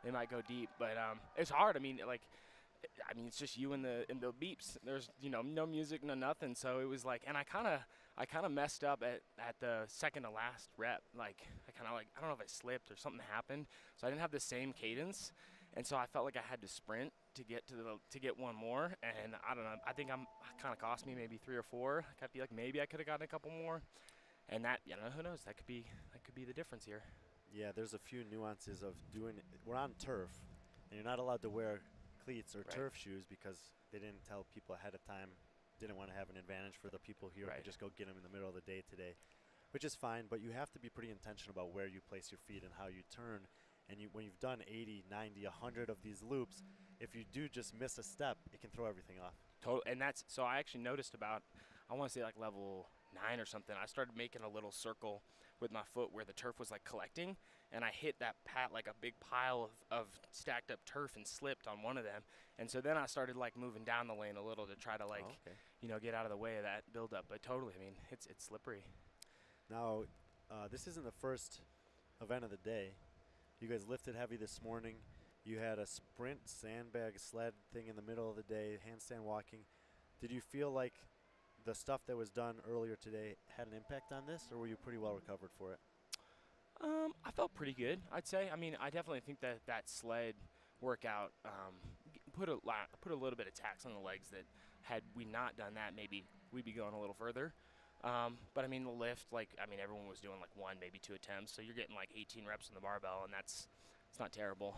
they might go deep, but it's hard. I mean, it's just you and the beeps. There's no music, no nothing. So it was like, and I kind of messed up at the second to last rep. Like I don't know if I slipped or something happened, so I didn't have the same cadence, and so I felt like I had to sprint to get one more. And I don't know. I think kind of cost me maybe 3 or 4. I feel like maybe I could have gotten a couple more, and that who knows, that could be the difference here. Yeah, there's a few nuances of doing it. We're on turf, and you're not allowed to wear cleats or turf shoes because they didn't tell people ahead of time. Didn't want to have an advantage for the people here who could just go get them in the middle of the day today, which is fine, but you have to be pretty intentional about where you place your feet and how you turn. And when you've done 80, 90, 100 of these loops, if you do just miss a step, it can throw everything off. Totally, and so I actually noticed about, I want to say like level 9 or something, I started making a little circle with my foot where the turf was like collecting, and I hit that like a big pile of stacked up turf and slipped on one of them. And so then I started like moving down the lane a little to try to get out of the way of that buildup. But totally, I mean, it's slippery. Now, this isn't the first event of the day. You guys lifted heavy this morning. You had a sprint sandbag sled thing in the middle of the day, handstand walking. Did you feel like the stuff that was done earlier today had an impact on this, or were you pretty well recovered for it? I felt pretty good, I'd say. I mean, I definitely think that sled workout put a little bit of tax on the legs that had we not done that, maybe we'd be going a little further. But I mean, the lift, everyone was doing like 1, maybe 2 attempts, so you're getting like 18 reps on the barbell, and that's it's not terrible.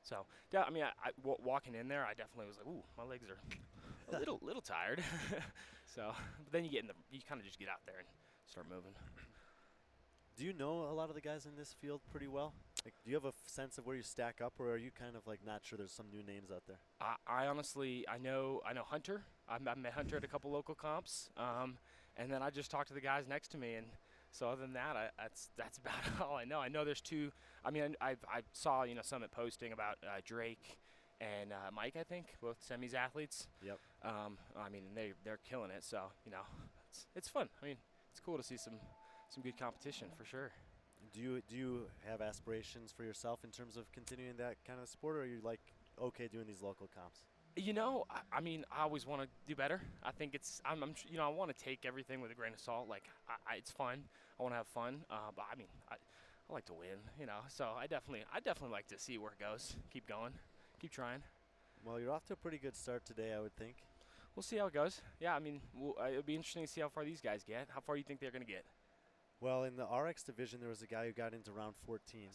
So yeah, I mean, walking in there, I definitely was like, ooh, my legs are a little tired. So, but then you kind of just get out there and start moving. Do you know a lot of the guys in this field pretty well? Like, do you have a sense of where you stack up, or are you kind of like not sure? There's some new names out there. I honestly, I know Hunter. I met Hunter at a couple local comps, and then I just talked to the guys next to me, and so other than that, that's about all I know. I know there's two. I mean, I saw Summit posting about Drake and Mike. I think both semis athletes. Yep. I mean, they're killing it. So it's fun. I mean, it's cool to see some good competition for sure. Do you have aspirations for yourself in terms of continuing that kind of sport, or are you like okay doing these local comps? I mean, I always want to do better. I think I want to take everything with a grain of salt. Like, it's fun. I want to have fun. But I mean, I like to win. So I definitely like to see where it goes. Keep going. Keep trying. Well, you're off to a pretty good start today, I would think. We'll see how it goes. Yeah, I mean, it'll be interesting to see how far these guys get. How far do you think they're going to get? Well, in the RX division, there was a guy who got into round 14.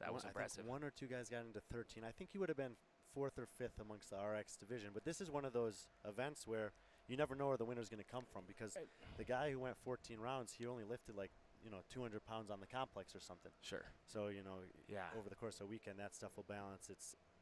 That was impressive. I think one or two guys got into 13. I think he would have been 4th or 5th amongst the RX division. But this is one of those events where you never know where the winner's going to come from, because the guy who went 14 rounds, he only lifted like 200 pounds on the complex or something. Sure. So over the course of a weekend, that stuff will balance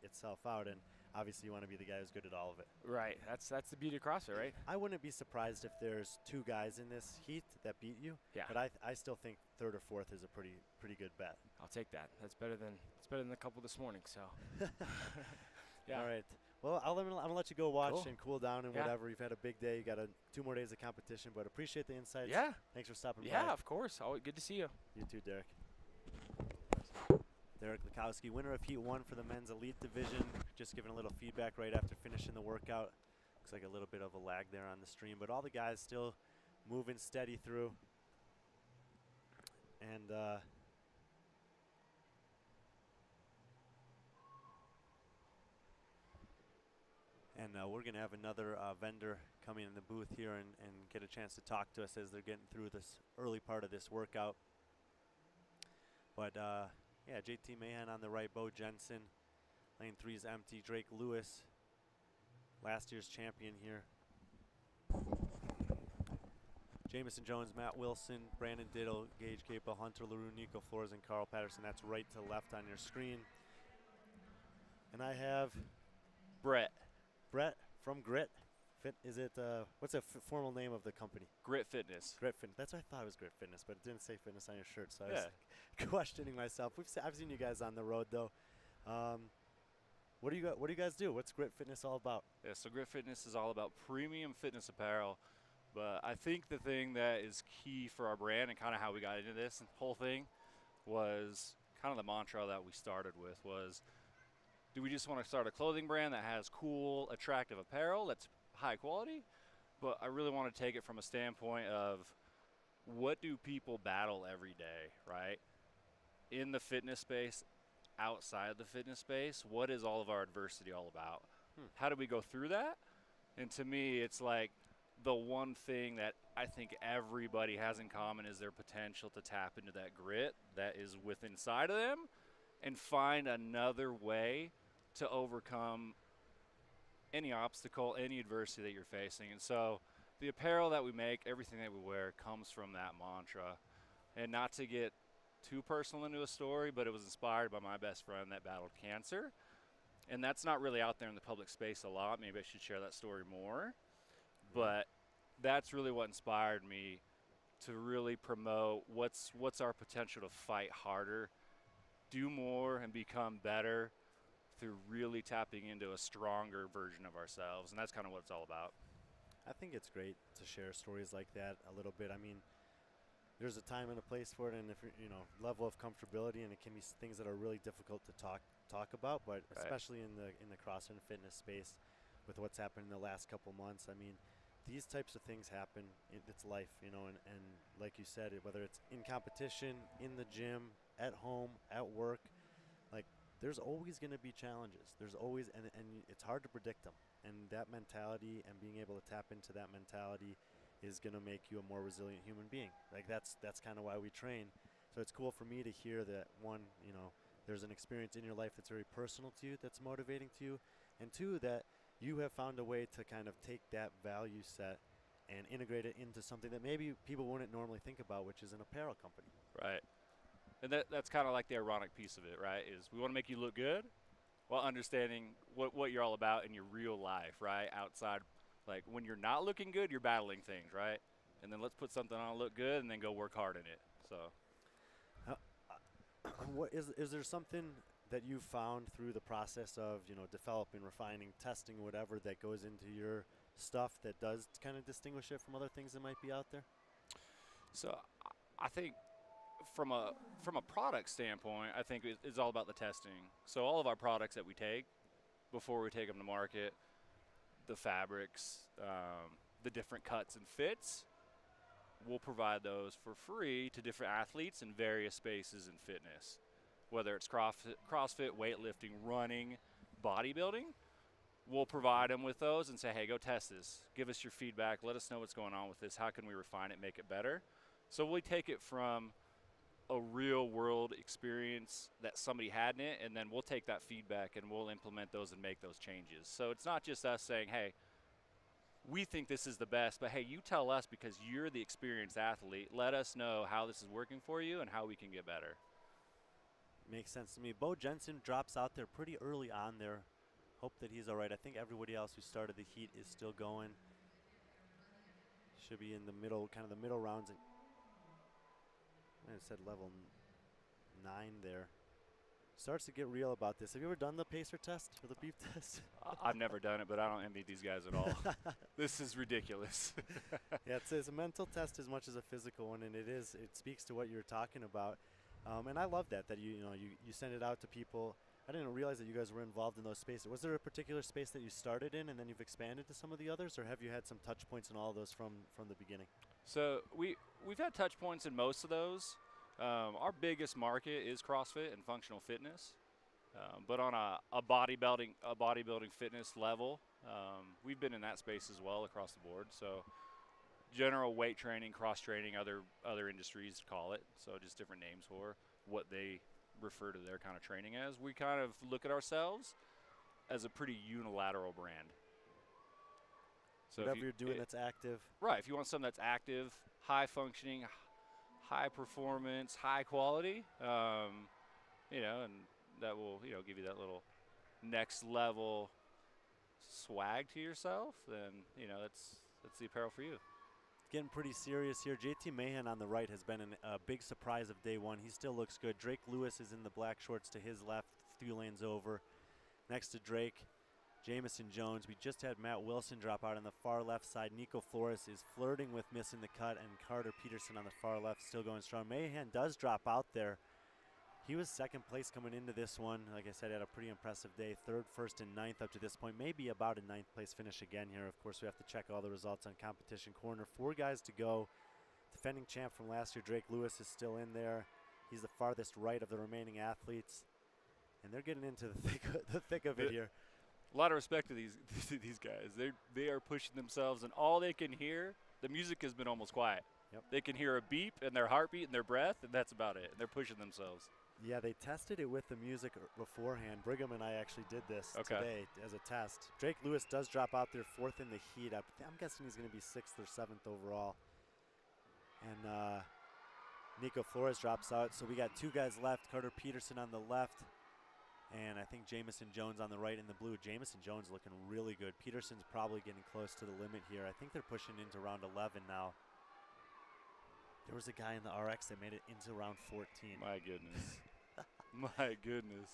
itself out, and obviously you want to be the guy who's good at all of it. Right. That's the beauty of CrossFit, right? I wouldn't be surprised if there's 2 guys in this heat that beat you. Yeah. But I still think 3rd or 4th is a pretty good bet. I'll take that. That's better than a couple this morning. So. Yeah. All right. Well, I'm gonna let you go watch Cool. and cool down and whatever. You've had a big day. You got 2 more days of competition, but appreciate the insights. Yeah. Thanks for stopping by. Yeah, of course. Always good to see you. You too, Derek. Derek Lukowski, winner of Heat 1 for the men's elite division. Just giving a little feedback right after finishing the workout. Looks like a little bit of a lag there on the stream, but all the guys still moving steady through. And we're going to have another vendor come in the booth here and get a chance to talk to us as they're getting through this early part of this workout. But yeah, JT Mahan on the right, Bo Jensen. Lane 3 is empty. Drake Lewis, last year's champion here. Jamison Jones, Matt Wilson, Brandon Diddle, Gage Capel, Hunter LaRue, Nico Flores, and Carl Patterson. That's right to left on your screen. And I have Brett from Grit. Is it what's the formal name of the company? Grit Fitness. Grit Fitness. That's what I thought it was Grit Fitness, but it didn't say fitness on your shirt, so I was questioning myself. I've seen you guys on the road though. What do you guys do? What's Grit Fitness all about? Yeah, so Grit Fitness is all about premium fitness apparel. But I think the thing that is key for our brand and kind of how we got into this whole thing was kind of the mantra that we started with was, do we just want to start a clothing brand that has cool, attractive apparel that's high quality? But I really want to take it from a standpoint of what do people battle every day, right? In the fitness space, outside the fitness space, what is all of our adversity all about? How do we go through that? And to me, it's like the one thing that I think everybody has in common is their potential to tap into that grit that is within inside of them and find another way to overcome any obstacle, any adversity that you're facing. And so the apparel that we make, everything that we wear comes from that mantra. And not to get too personal into a story, but it was inspired by my best friend that battled cancer. And that's not really out there in the public space a lot. Maybe I should share that story more. But that's really what inspired me to really promote what's our potential to fight harder, do more, and become better through really tapping into a stronger version of ourselves. And that's kind of what it's all about. I think it's great to share stories like that a little bit. I mean, there's a time and a place for it, and if level of comfortability, and it can be things that are really difficult to talk about, but especially in the CrossFit and fitness space with what's happened in the last couple months. I mean, these types of things happen. It's life, and like you said, whether it's in competition, in the gym, at home, at work, like there's always going to be challenges. There's always, and it's hard to predict them. And that mentality and being able to tap into that mentality is going to make you a more resilient human being. Like that's kind of why we train. So it's cool for me to hear that one, there's an experience in your life that's very personal to you, that's motivating to you, and 2, that you have found a way to kind of take that value set and integrate it into something that maybe people wouldn't normally think about, which is an apparel company. Right. And that's kind of like the ironic piece of it, right? Is we want to make you look good while understanding what you're all about in your real life, right? Outside, like when you're not looking good, you're battling things, right? And then let's put something on to look good and then go work hard in it. So what is there something that you found through the process of, developing, refining, testing, whatever, that goes into your stuff that does kind of distinguish it from other things that might be out there? So I think from a product standpoint, I think it's all about the testing. So all of our products that we take before we take them to market, the fabrics, the different cuts and fits, we'll provide those for free to different athletes in various spaces in fitness, whether it's CrossFit, weightlifting, running, bodybuilding. We'll provide them with those and say, hey, go test this. Give us your feedback. Let us know what's going on with this. How can we refine it, make it better? So we take it from a real world experience that somebody had in it, and then we'll take that feedback and we'll implement those and make those changes. So it's not just us saying, hey, we think this is the best, but hey, you tell us because you're the experienced athlete. Let us know how this is working for you and how we can get better. Makes sense to me. Bo Jensen drops out there pretty early on there. Hope that he's all right. I think everybody else who started the heat is still going. Should be in the middle, kind of the middle rounds. I said level 9 there. Starts to get real about this. Have you ever done the pacer test or the beef test? I've never done it, but I don't envy these guys at all. This is ridiculous. Yeah, it's a mental test as much as a physical one, and it speaks to what you're talking about. And I love that you send it out to people. I didn't realize that you guys were involved in those spaces. Was there a particular space that you started in and then you've expanded to some of the others, or have you had some touch points in all of those from the beginning? So we've had touch points in most of those. Our biggest market is CrossFit and functional fitness, but on a bodybuilding fitness level, we've been in that space as well across the board. So general weight training, cross training, other industries call it. So just different names for what they refer to their kind of training as. We kind of look at ourselves as a pretty unilateral brand. So whatever you're doing that's active. Right. If you want something that's active, high functioning, high performance, high quality, and that will, give you that little next level swag to yourself, then, that's the apparel for you. Getting pretty serious here. JT Mahan on the right has been a big surprise of day one. He still looks good. Drake Lewis is in the black shorts to his left, 3 lanes over. Next to Drake, Jamison Jones. We just had Matt Wilson drop out on the far left side. Nico Flores is flirting with missing the cut, and Carter Peterson on the far left still going strong. Mahan does drop out there. He was second place coming into this one. Like I said, had a pretty impressive day. 3rd, 1st, and 9th up to this point. Maybe about a 9th place finish again here. Of course, we have to check all the results on Competition Corner. 4 guys to go. Defending champ from last year, Drake Lewis, is still in there. He's the farthest right of the remaining athletes. And they're getting into the thick of it here. A lot of respect to these guys. They are pushing themselves, and all they can hear, the music has been almost quiet. Yep. They can hear a beep and their heartbeat and their breath, and that's about it. They're pushing themselves. Yeah, they tested it with the music beforehand. Brigham and I actually did this today as a test. Drake Lewis does drop out there 4th in the heat. I'm guessing he's going to be 6th or 7th overall. And Nico Flores drops out. So we got 2 guys left. Carter Peterson on the left. And I think Jamison Jones on the right in the blue. Jamison Jones looking really good. Peterson's probably getting close to the limit here. I think they're pushing into round 11 now. There was a guy in the RX that made it into round 14. My goodness. My goodness.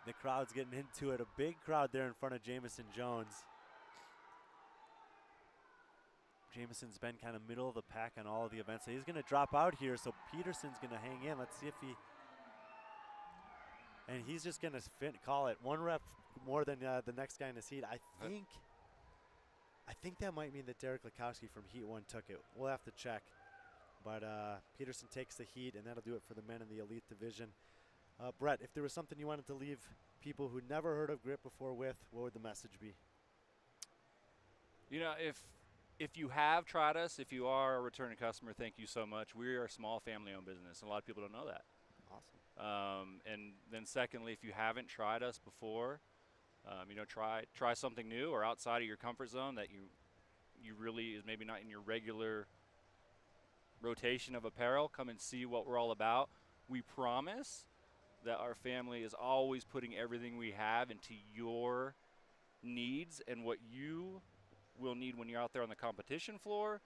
The crowd's getting into it. A big crowd there in front of Jamison Jones. Jamison's been kind of middle of the pack on all of the events. So he's going to drop out here, so Peterson's going to hang in. Let's see if he... And he's just going to call it 1 rep more than the next guy in his heat. I think that might mean that Derek Lukowski from Heat 1 took it. We'll have to check. But Peterson takes the heat, and that'll do it for the men in the elite division. Brett, if there was something you wanted to leave people who never heard of Grit before with, what would the message be? If you have tried us, if you are a returning customer, thank you so much. We are a small family-owned business, and a lot of people don't know that. Awesome. And then secondly, if you haven't tried us before, you know, try something new or outside of your comfort zone that you really is maybe not in your regular rotation of apparel. Come and see what we're all about. We promise that our family is always putting everything we have into your needs and what you will need when you're out there on the competition floor,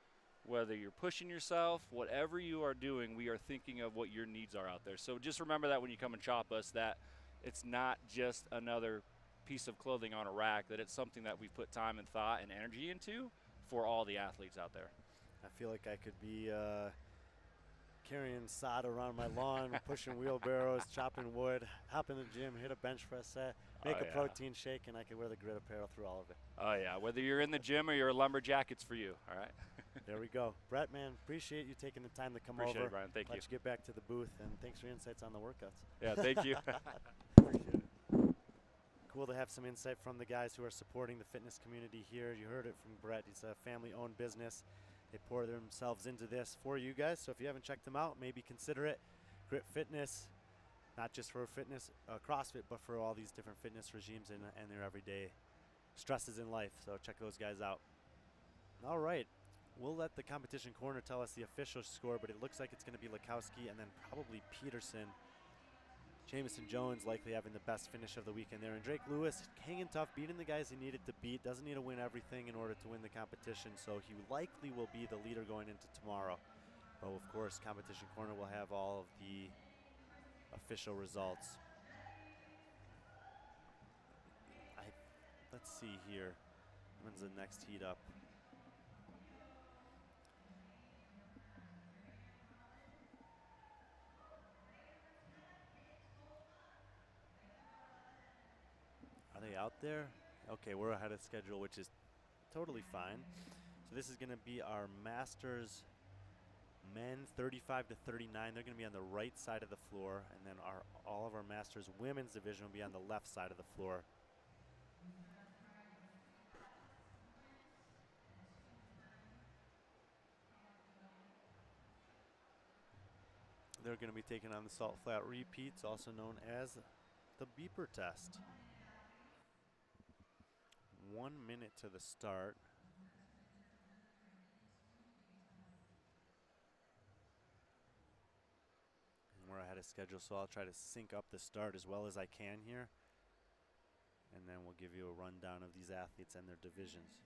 whether you're pushing yourself, whatever you are doing, we are thinking of what your needs are out there. So just remember that when you come and shop us, that it's not just another piece of clothing on a rack, that it's something that we've put time and thought and energy into for all the athletes out there. I feel like I could be carrying sod around my lawn, pushing wheelbarrows, chopping wood, hop in the gym, hit a bench press set, make a protein shake, and I could wear the grit apparel through all of it. Oh, yeah. Whether you're in the gym or you're a lumberjack, it's for you. All right. There we go. Brett, man, appreciate you taking the time to come Appreciate over. it, Brian. Thank you. Let you get back to the booth, and thanks for your insights on the workouts. Yeah, thank you. Appreciate it. Cool to have some insight from the guys who are supporting the fitness community here. You heard it from Brett. He's a family-owned business. They pour themselves into this for you guys. So if you haven't checked them out, maybe consider it. Grit Fitness, not just for fitness, CrossFit, but for all these different fitness regimes and their everyday stresses in life. So check those guys out. All right. We'll let the competition corner tell us the official score, but it looks like it's going to be Lowski and then probably Peterson. Jamison Jones likely having the best finish of the weekend there. And Drake Lewis hanging tough, beating the guys he needed to beat. Doesn't need to win everything in order to win the competition, so he likely will be the leader going into tomorrow. But of course, Competition Corner will have all of the official results. Let's see here. When's the next heat up? Are they out there? Okay, we're ahead of schedule, which is totally fine. So this is going to be our Masters men 35 to 39. They're going to be on the right side of the floor, and then all of our Masters women's division will be on the left side of the floor. They're going to be taking on the salt flat repeats, also known as the beeper test. 1 minute to the start. And we're ahead of schedule, so I'll try to sync up the start as well as I can here. And then we'll give you a rundown of these athletes and their divisions.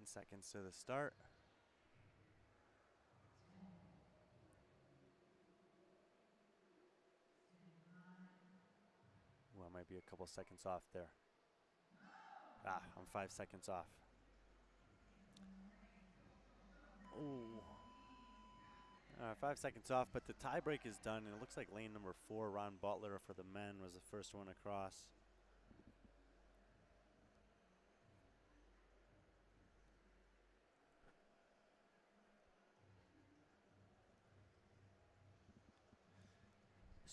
Seconds to the start. Well, I might be a couple seconds off there. I'm 5 seconds off. Ooh. 5 seconds off, but the tie break is done, and it looks like lane number 4, Ron Butler for the men, was the first one across.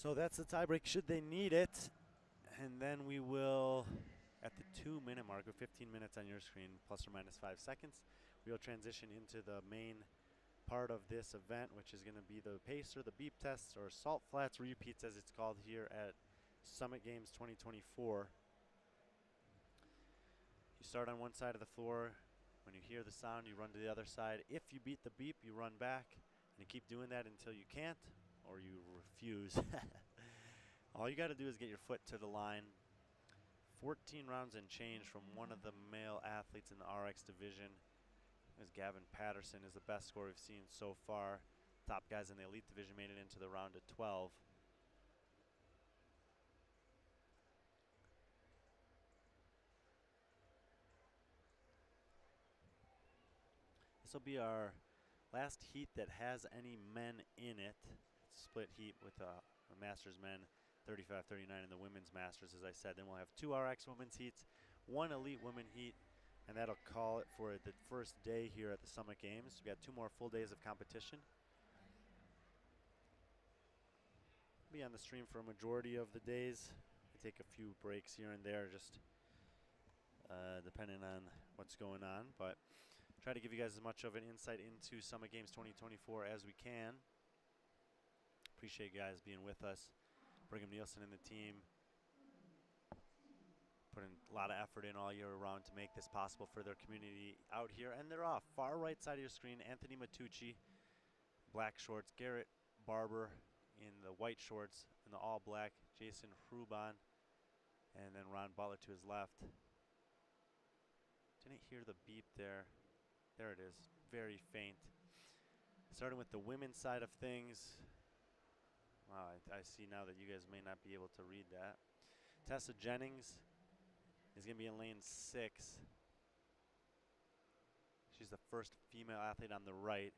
So that's the tiebreak should they need it. And then we will, at the 2 minute mark, or 15 minutes on your screen, plus or minus 5 seconds, we will transition into the main part of this event, which is going to be the pacer, the beep tests, or salt flats repeats as it's called here at Summit Games 2024. You start on one side of the floor. When you hear the sound, you run to the other side. If you beat the beep, you run back, and you keep doing that until you can't, or you refuse. All you got to do is get your foot to the line. 14 rounds and change from one of the male athletes in the RX division. As Gavin Patterson is the best score we've seen so far. Top guys in the elite division made it into the round of 12. This will be our last heat that has any men in it. It's a split heat with the Masters men 35-39 in the women's masters, as I said. Then we'll have 2 RX women's heats, 1 elite women heat, and that'll call it for the first day here at the Summit Games. We got 2 more full days of competition. Be on the stream for a majority of the days. I take a few breaks here and there, just depending on what's going on, but try to give you guys as much of an insight into Summit Games 2024 as we can. Appreciate you guys being with us. Brigham Nielsen and the team putting a lot of effort in all year round to make this possible for their community out here. And they're off. Far right side of your screen, Anthony Matucci, black shorts. Garrett Barber in the white shorts and the all black. Jason Hrubon. And then Ron Butler to his left. Didn't hear the beep there. There it is. Very faint. Starting with the women's side of things. Wow, I see now that you guys may not be able to read that. Tessa Jennings is going to be in lane 6. She's the first female athlete on the right.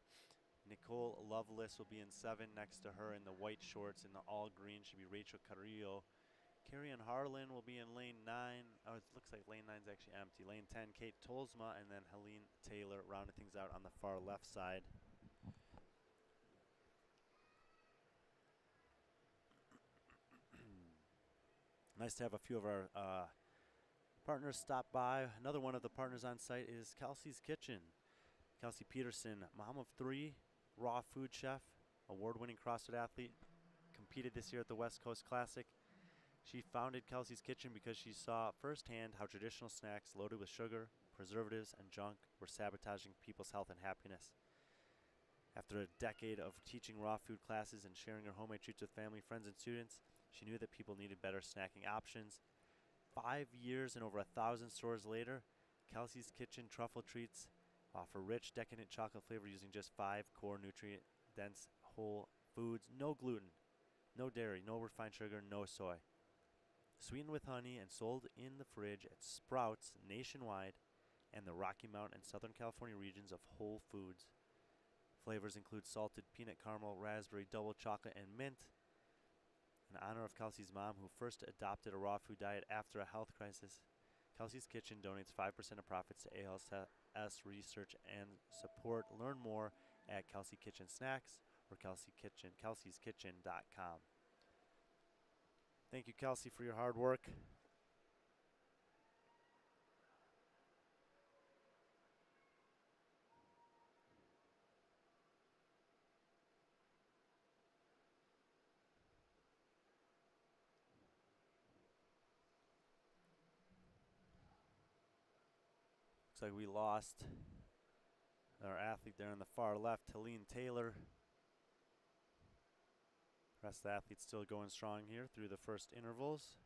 Nicole Lovelace will be in 7 next to her in the white shorts. In the all green should be Rachel Carrillo. Carrie Ann Harlan will be in lane 9. Oh, it looks like lane 9 is actually empty. Lane 10, Kate Tolsma, and then Helene Taylor rounding things out on the far left side. Nice to have a few of our partners stop by. Another one of the partners on site is Kelsey's Kitchen. Kelsey Peterson, mom of 3, raw food chef, award-winning CrossFit athlete, competed this year at the West Coast Classic. She founded Kelsey's Kitchen because she saw firsthand how traditional snacks loaded with sugar, preservatives, and junk were sabotaging people's health and happiness. After a decade of teaching raw food classes and sharing her homemade treats with family, friends, and students, she knew that people needed better snacking options. 5 years and over 1,000 stores later, Kelsey's Kitchen truffle treats offer rich, decadent chocolate flavor using just 5 core nutrient-dense whole foods. No gluten, no dairy, no refined sugar, no soy. Sweetened with honey and sold in the fridge at Sprouts nationwide and the Rocky Mountain and Southern California regions of Whole Foods. Flavors include salted peanut caramel, raspberry, double chocolate, and mint. In honor of Kelsey's mom, who first adopted a raw food diet after a health crisis, Kelsey's Kitchen donates 5% of profits to ALS research and support. Learn more at Kelsey Kitchen Snacks or kelseykitchen.com. Thank you, Kelsey, for your hard work. Looks like we lost our athlete there on the far left, Helene Taylor. Rest of the athletes still going strong here through the first intervals.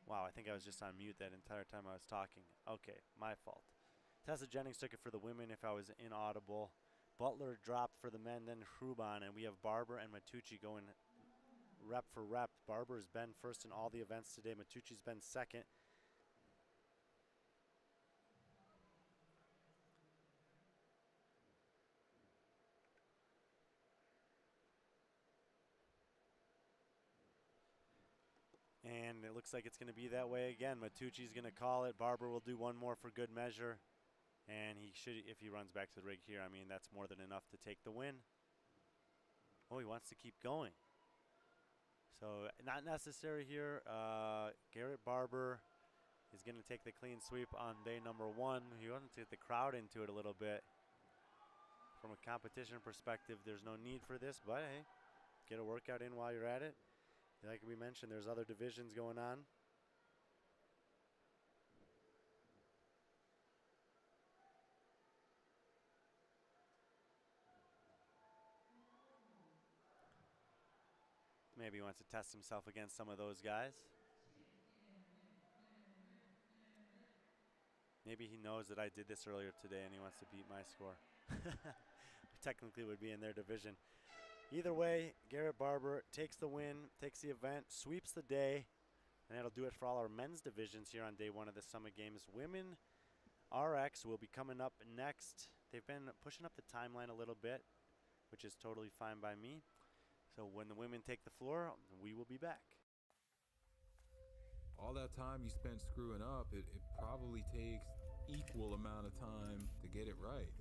Wow, I think I was just on mute that entire time I was talking. Okay, my fault. Tessa Jennings took it for the women if I was inaudible. Butler dropped for the men, then Hruban, and we have Barber and Matucci going rep for rep. Barber has been first in all the events today. Matucci's been second. And it looks like it's going to be that way again. Matucci's going to call it. Barber will do one more for good measure. And he should, if he runs back to the rig here, I mean, that's more than enough to take the win. Oh, he wants to keep going. So not necessary here. Garrett Barber is going to take the clean sweep on day number 1. He wanted to get the crowd into it a little bit. From a competition perspective, there's no need for this, but hey, get a workout in while you're at it. Like we mentioned, there's other divisions going on. Maybe he wants to test himself against some of those guys. Maybe he knows that I did this earlier today and he wants to beat my score. Technically would be in their division. Either way, Garrett Barber takes the win, takes the event, sweeps the day, and that'll do it for all our men's divisions here on day 1 of the Summit Games. Women RX will be coming up next. They've been pushing up the timeline a little bit, which is totally fine by me. So when the women take the floor, we will be back. All that time you spent screwing up, it probably takes equal amount of time to get it right.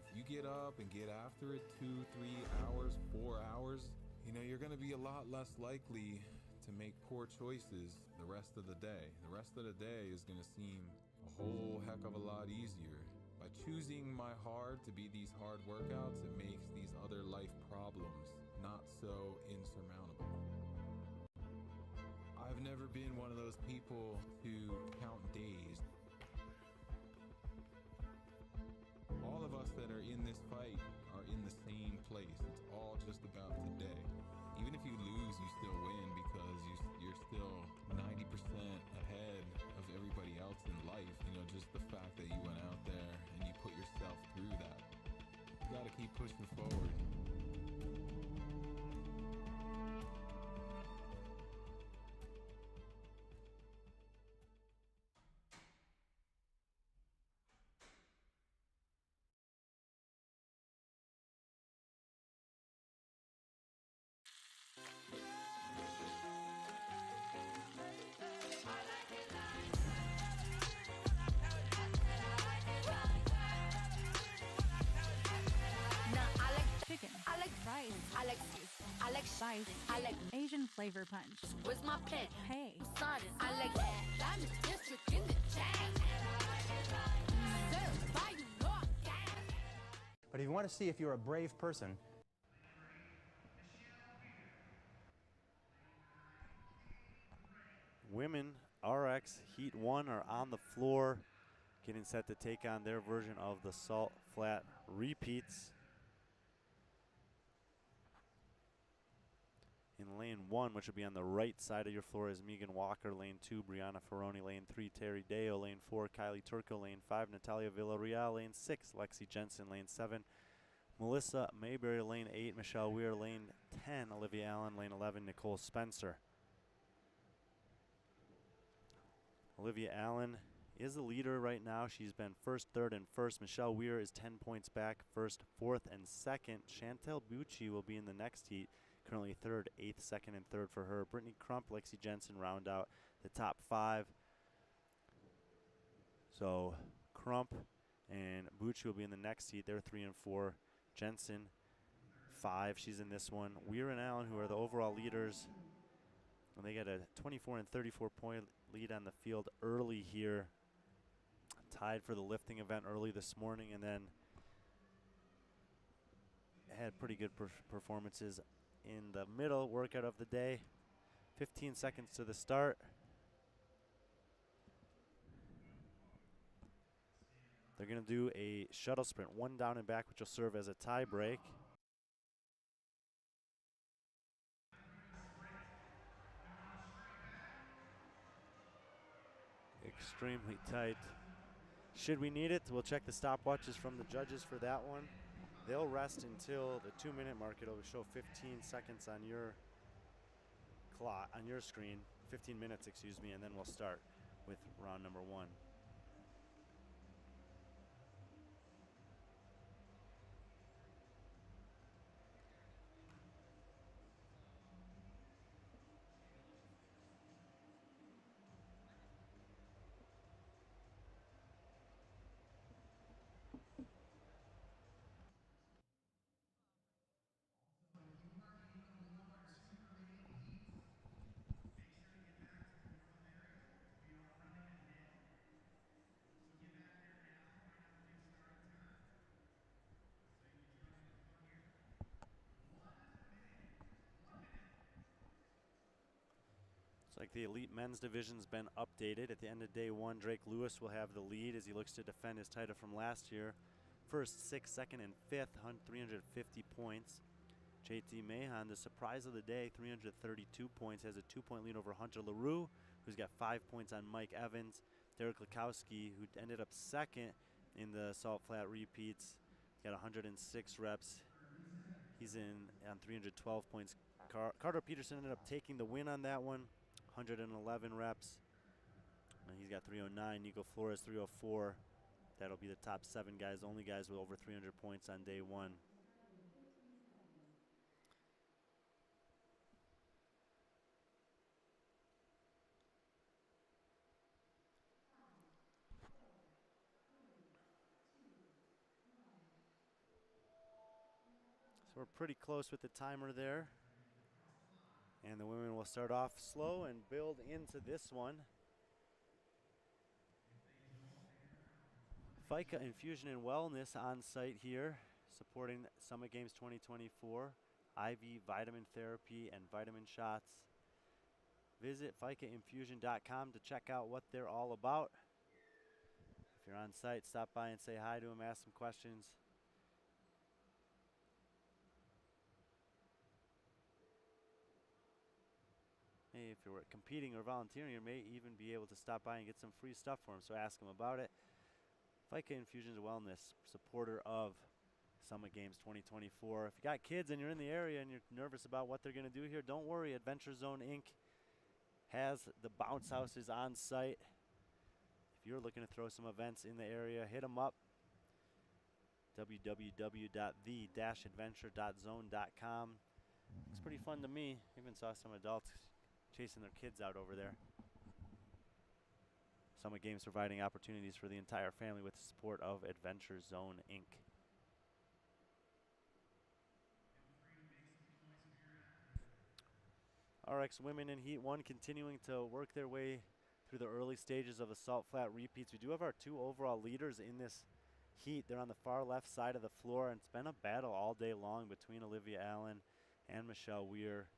If you get up and get after it 2, 3 hours, 4 hours, you know, you're going to be a lot less likely to make poor choices the rest of the day. The rest of the day is going to seem a whole heck of a lot easier. By choosing my hard to be these hard workouts, it makes these other life problems not so insurmountable. I've never been one of those people to count days. All of us that are in this fight are in the same place. It's all just about today. Even if you lose, you still win because you're still 90% ahead of everybody else in life. You know, just the fact that you went out there and you put yourself through that. You gotta keep pushing forward. Chicken. I like rice. I like juice. I like spicy. I like Asian flavor punch. Where's my pen? Hey. Sudden. I like that. Diamond district in the chain. But if you want to see if you're a brave person, Women RX Heat 1 are on the floor, getting set to take on their version of the Salt Flat Repeats. In lane 1, which will be on the right side of your floor, is Megan Walker. Lane 2, Brianna Ferroni. Lane 3, Terry Deo. Lane 4, Kylie Turco. Lane 5, Natalia Villarreal. Lane 6, Lexi Jensen. Lane 7, Melissa Mayberry. Lane 8, Michelle Weir. Lane 10, Olivia Allen. Lane 11, Nicole Spencer. Olivia Allen is the leader right now. She's been first, third, and first. Michelle Weir is 10 points back, first, fourth, and second. Chantel Bucci will be in the next heat. Currently third, eighth, second, and third for her. Brittany Crump, Lexi Jensen round out the top 5. So Crump and Bucci will be in the next heat. They're 3 and 4. Jensen, 5. She's in this one. Weir and Allen, who are the overall leaders, and they got a 24 and 34 point lead on the field early here. Tied for the lifting event early this morning, and then had pretty good performances in the middle workout of the day. 15 seconds to the start. They're going to do a shuttle sprint, 1 down and back, which will serve as a tie break. Extremely tight. Should we need it, we'll check the stopwatches from the judges for that one. They'll rest until the 2-minute mark. It'll show 15 seconds on your clock, on your screen, 15 minutes, excuse me, and then we'll start with round number 1. Looks like the elite men's division's been updated. At the end of day 1, Drake Lewis will have the lead as he looks to defend his title from last year. First, 6th, 2nd, and 5th, 350 points. JT Mahan, the surprise of the day, 332 points, has a 2-point lead over Hunter LaRue, who's got 5 points on Mike Evans. Derek Lukowski, who ended up 2nd in the Salt Flat repeats, got 106 reps. He's in on 312 points. Carter Peterson ended up taking the win on that one, 111 reps. And he's got 309. Nico Flores, 304. That'll be the top 7 guys, only guys with over 300 points on day 1. So we're pretty close with the timer there. And the women will start off slow and build into this one. FICA Infusion and Wellness on site here, supporting Summit Games 2024. IV vitamin therapy and vitamin shots. Visit FICAinfusion.com to check out what they're all about. If you're on site, stop by and say hi to them, ask some questions. Hey, if you're competing or volunteering, you may even be able to stop by and get some free stuff for them, so ask them about it. FICA Infusions Wellness, supporter of Summit Games 2024. If you got kids and you're in the area and you're nervous about what they're going to do here, don't worry. Adventure Zone Inc. has the bounce houses on site. If you're looking to throw some events in the area, hit them up. www.the-adventure.zone.com. Looks pretty fun to me. Even saw some adults chasing their kids out over there. Summit Games providing opportunities for the entire family with the support of Adventure Zone Inc. RX Women in Heat 1 continuing to work their way through the early stages of the Salt Flat repeats. We do have our 2 overall leaders in this heat. They're on the far left side of the floor, and it's been a battle all day long between Olivia Allen and Michelle Weir.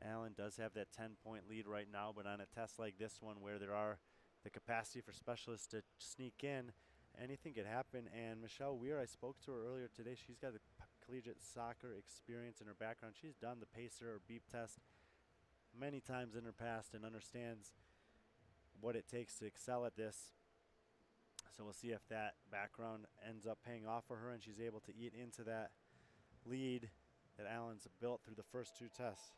Allen does have that 10-point lead right now, but on a test like this one where there are the capacity for specialists to sneak in, anything could happen. And Michelle Weir, I spoke to her earlier today. She's got a collegiate soccer experience in her background. She's done the pacer or beep test many times in her past and understands what it takes to excel at this. So we'll see if that background ends up paying off for her and she's able to eat into that lead that Allen's built through the first 2 tests.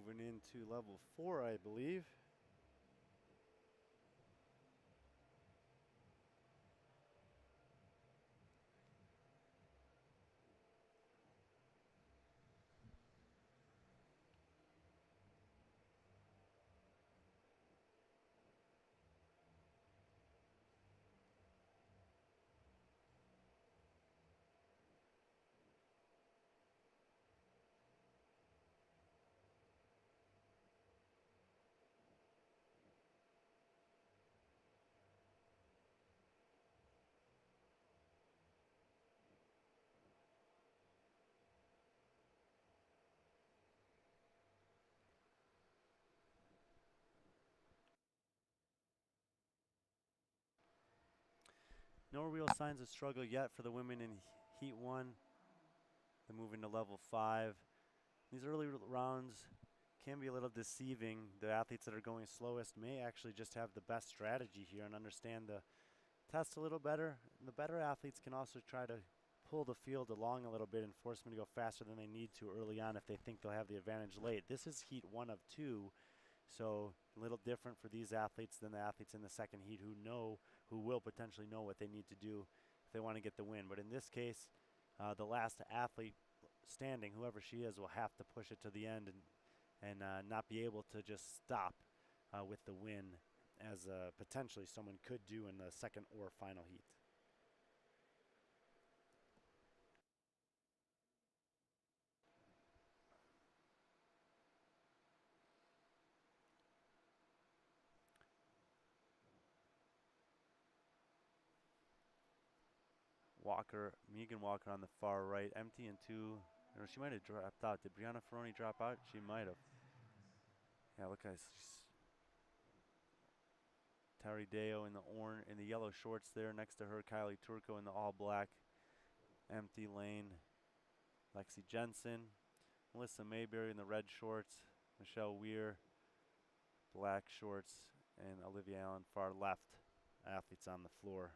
Moving into level 4, I believe. No real signs of struggle yet for the women in Heat 1. They're moving to level 5. These early rounds can be a little deceiving. The athletes that are going slowest may actually just have the best strategy here and understand the test a little better. And the better athletes can also try to pull the field along a little bit and force them to go faster than they need to early on if they think they'll have the advantage late. This is Heat 1 of 2. So a little different for these athletes than the athletes in the second heat who will potentially know what they need to do if they want to get the win. But in this case, the last athlete standing, whoever she is, will have to push it to the end and not be able to just stop with the win, as potentially someone could do in the second or final heat. Megan Walker on the far right, empty and 2. Or she might have dropped out. Did Brianna Ferroni drop out? She might have. Yeah, look, guys. Tari Deo in the yellow shorts there. Next to her, Kylie Turco in the all black. Empty lane. Lexi Jensen. Melissa Mayberry in the red shorts. Michelle Weir, black shorts. And Olivia Allen, far left. Athletes on the floor.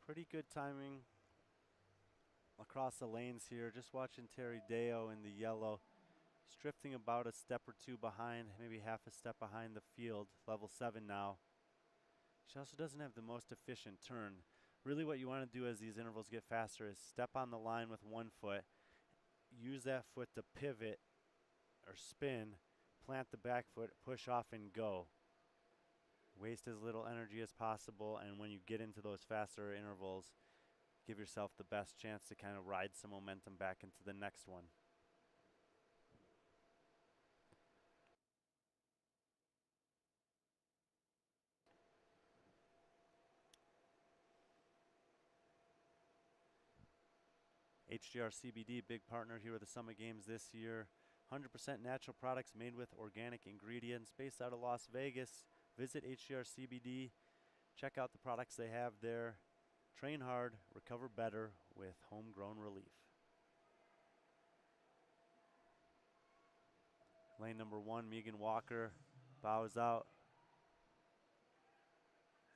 Pretty good timing across the lanes here. Just watching Terry Deo in the yellow. She's drifting about a step or two behind, maybe half a step behind the field. Level 7 now. She also doesn't have the most efficient turn. Really what you want to do as these intervals get faster is step on the line with one foot, use that foot to pivot or spin, plant the back foot, push off and go. Waste as little energy as possible, and when you get into those faster intervals, give yourself the best chance to kind of ride some momentum back into the next one. HGR CBD, big partner here with the Summit Games this year. 100% natural products made with organic ingredients, based out of Las Vegas. Visit HGR CBD. Check out the products they have there. Train hard, recover better with homegrown relief. Lane number 1, Megan Walker bows out.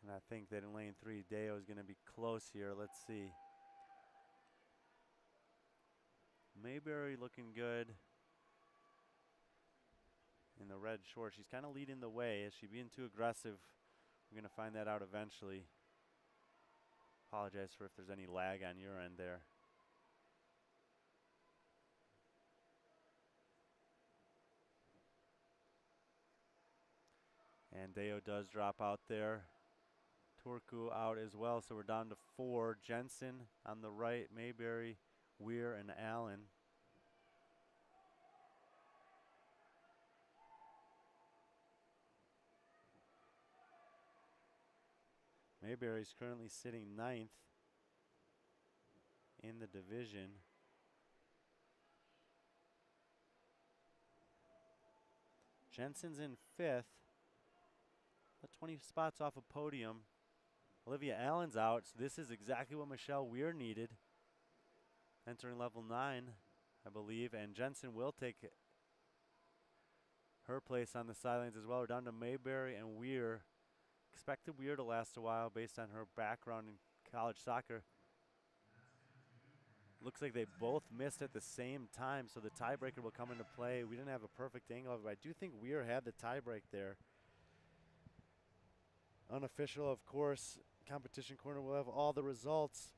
And I think that in lane 3, Deo is going to be close here. Let's see. Mayberry looking good in the red shorts. She's kind of leading the way. Is she being too aggressive? We're going to find that out eventually. Apologize for if there's any lag on your end there. And Deo does drop out there. Turku out as well, so we're down to 4. Jensen on the right, Mayberry, Weir, and Allen. Mayberry is currently sitting 9th in the division. Jensen's in 5th. 20 spots off a podium. Olivia Allen's out, so this is exactly what Michelle Weir needed. Entering level 9, I believe, and Jensen will take her place on the sidelines as well. We're down to Mayberry and Weir. Expected Weir to last a while based on her background in college soccer. Looks like they both missed at the same time, so the tiebreaker will come into play. We didn't have a perfect angle of it, but I do think Weir had the tiebreak there. Unofficial, of course. Competition corner will have all the results.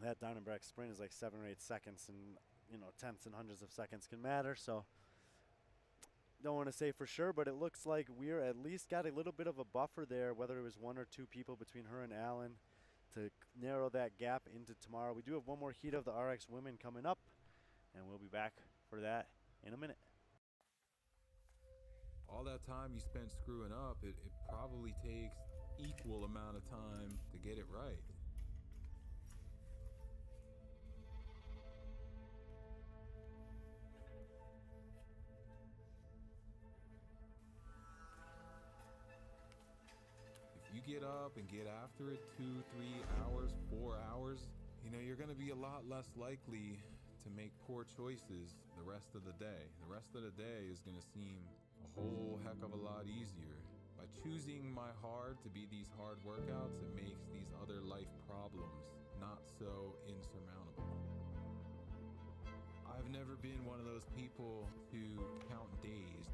That down and back sprint is like 7 or 8 seconds, and you know, tenths and hundreds of seconds can matter, so don't want to say for sure, but it looks like Weir at least got a little bit of a buffer there, whether it was 1 or 2 people between her and Allen, to narrow that gap into tomorrow. We do have one more heat of the RX women coming up, and we'll be back for that in a minute. All that time you spent screwing up, it probably takes equal amount of time to get it right. If you get up and get after it 2, 3 hours, 4 hours, you know, you're going to be a lot less likely to make poor choices the rest of the day. The rest of the day is going to seem a whole heck of a lot easier. By choosing my hard to be these hard workouts, it makes these other life problems not so insurmountable. I've never been one of those people to count days.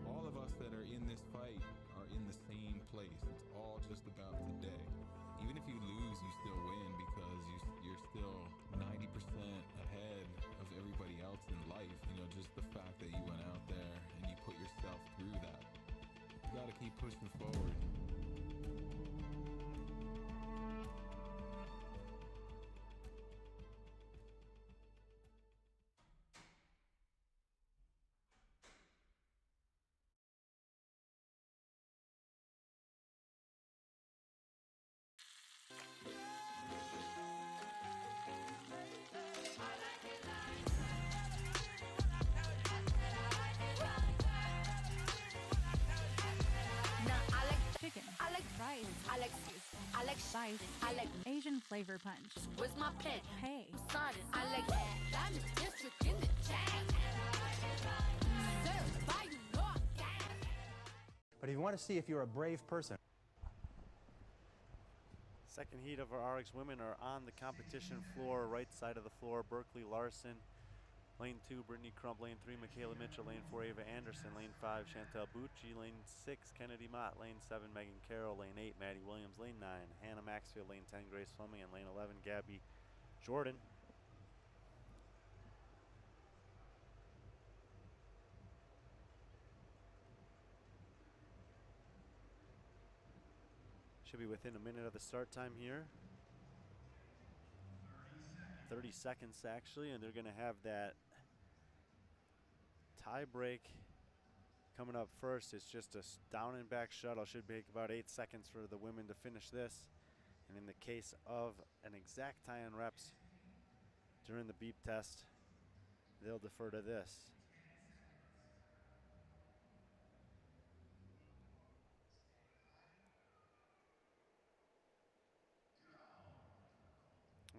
All of us that are in this fight are in the same place. It's all just about today. Even if you lose, you still win because you're still 90% ahead of everybody else in life. You know, just the fact that you went out there and you put yourself through that. You gotta keep pushing forward. Now I like chicken. I like rice. I like juice. I like spicy. I like Asian flavor punch. Where's my pen? Hey, Sudden. I like that. Diamond district in the chain. Served by you, Lord. But if you want to see if you're a brave person, Second heat of our RX women are on the competition floor, right side of the floor. Berkeley Larson, lane 2, Brittany Crump, lane 3, Michaela Mitchell, lane 4, Ava Anderson, lane 5, Chantel Bucci, lane 6, Kennedy Mott, lane 7, Megan Carroll, lane 8, Maddie Williams, lane 9, Hannah Maxfield, lane 10, Grace Fleming, and lane 11, Gabby Jordan. Should be within a minute of the start time here. 30 seconds actually, and they're going to have that tie break coming up first. It's just a down and back shuttle. Should take about 8 seconds for the women to finish this. And in the case of an exact tie on reps during the beep test, they'll defer to this.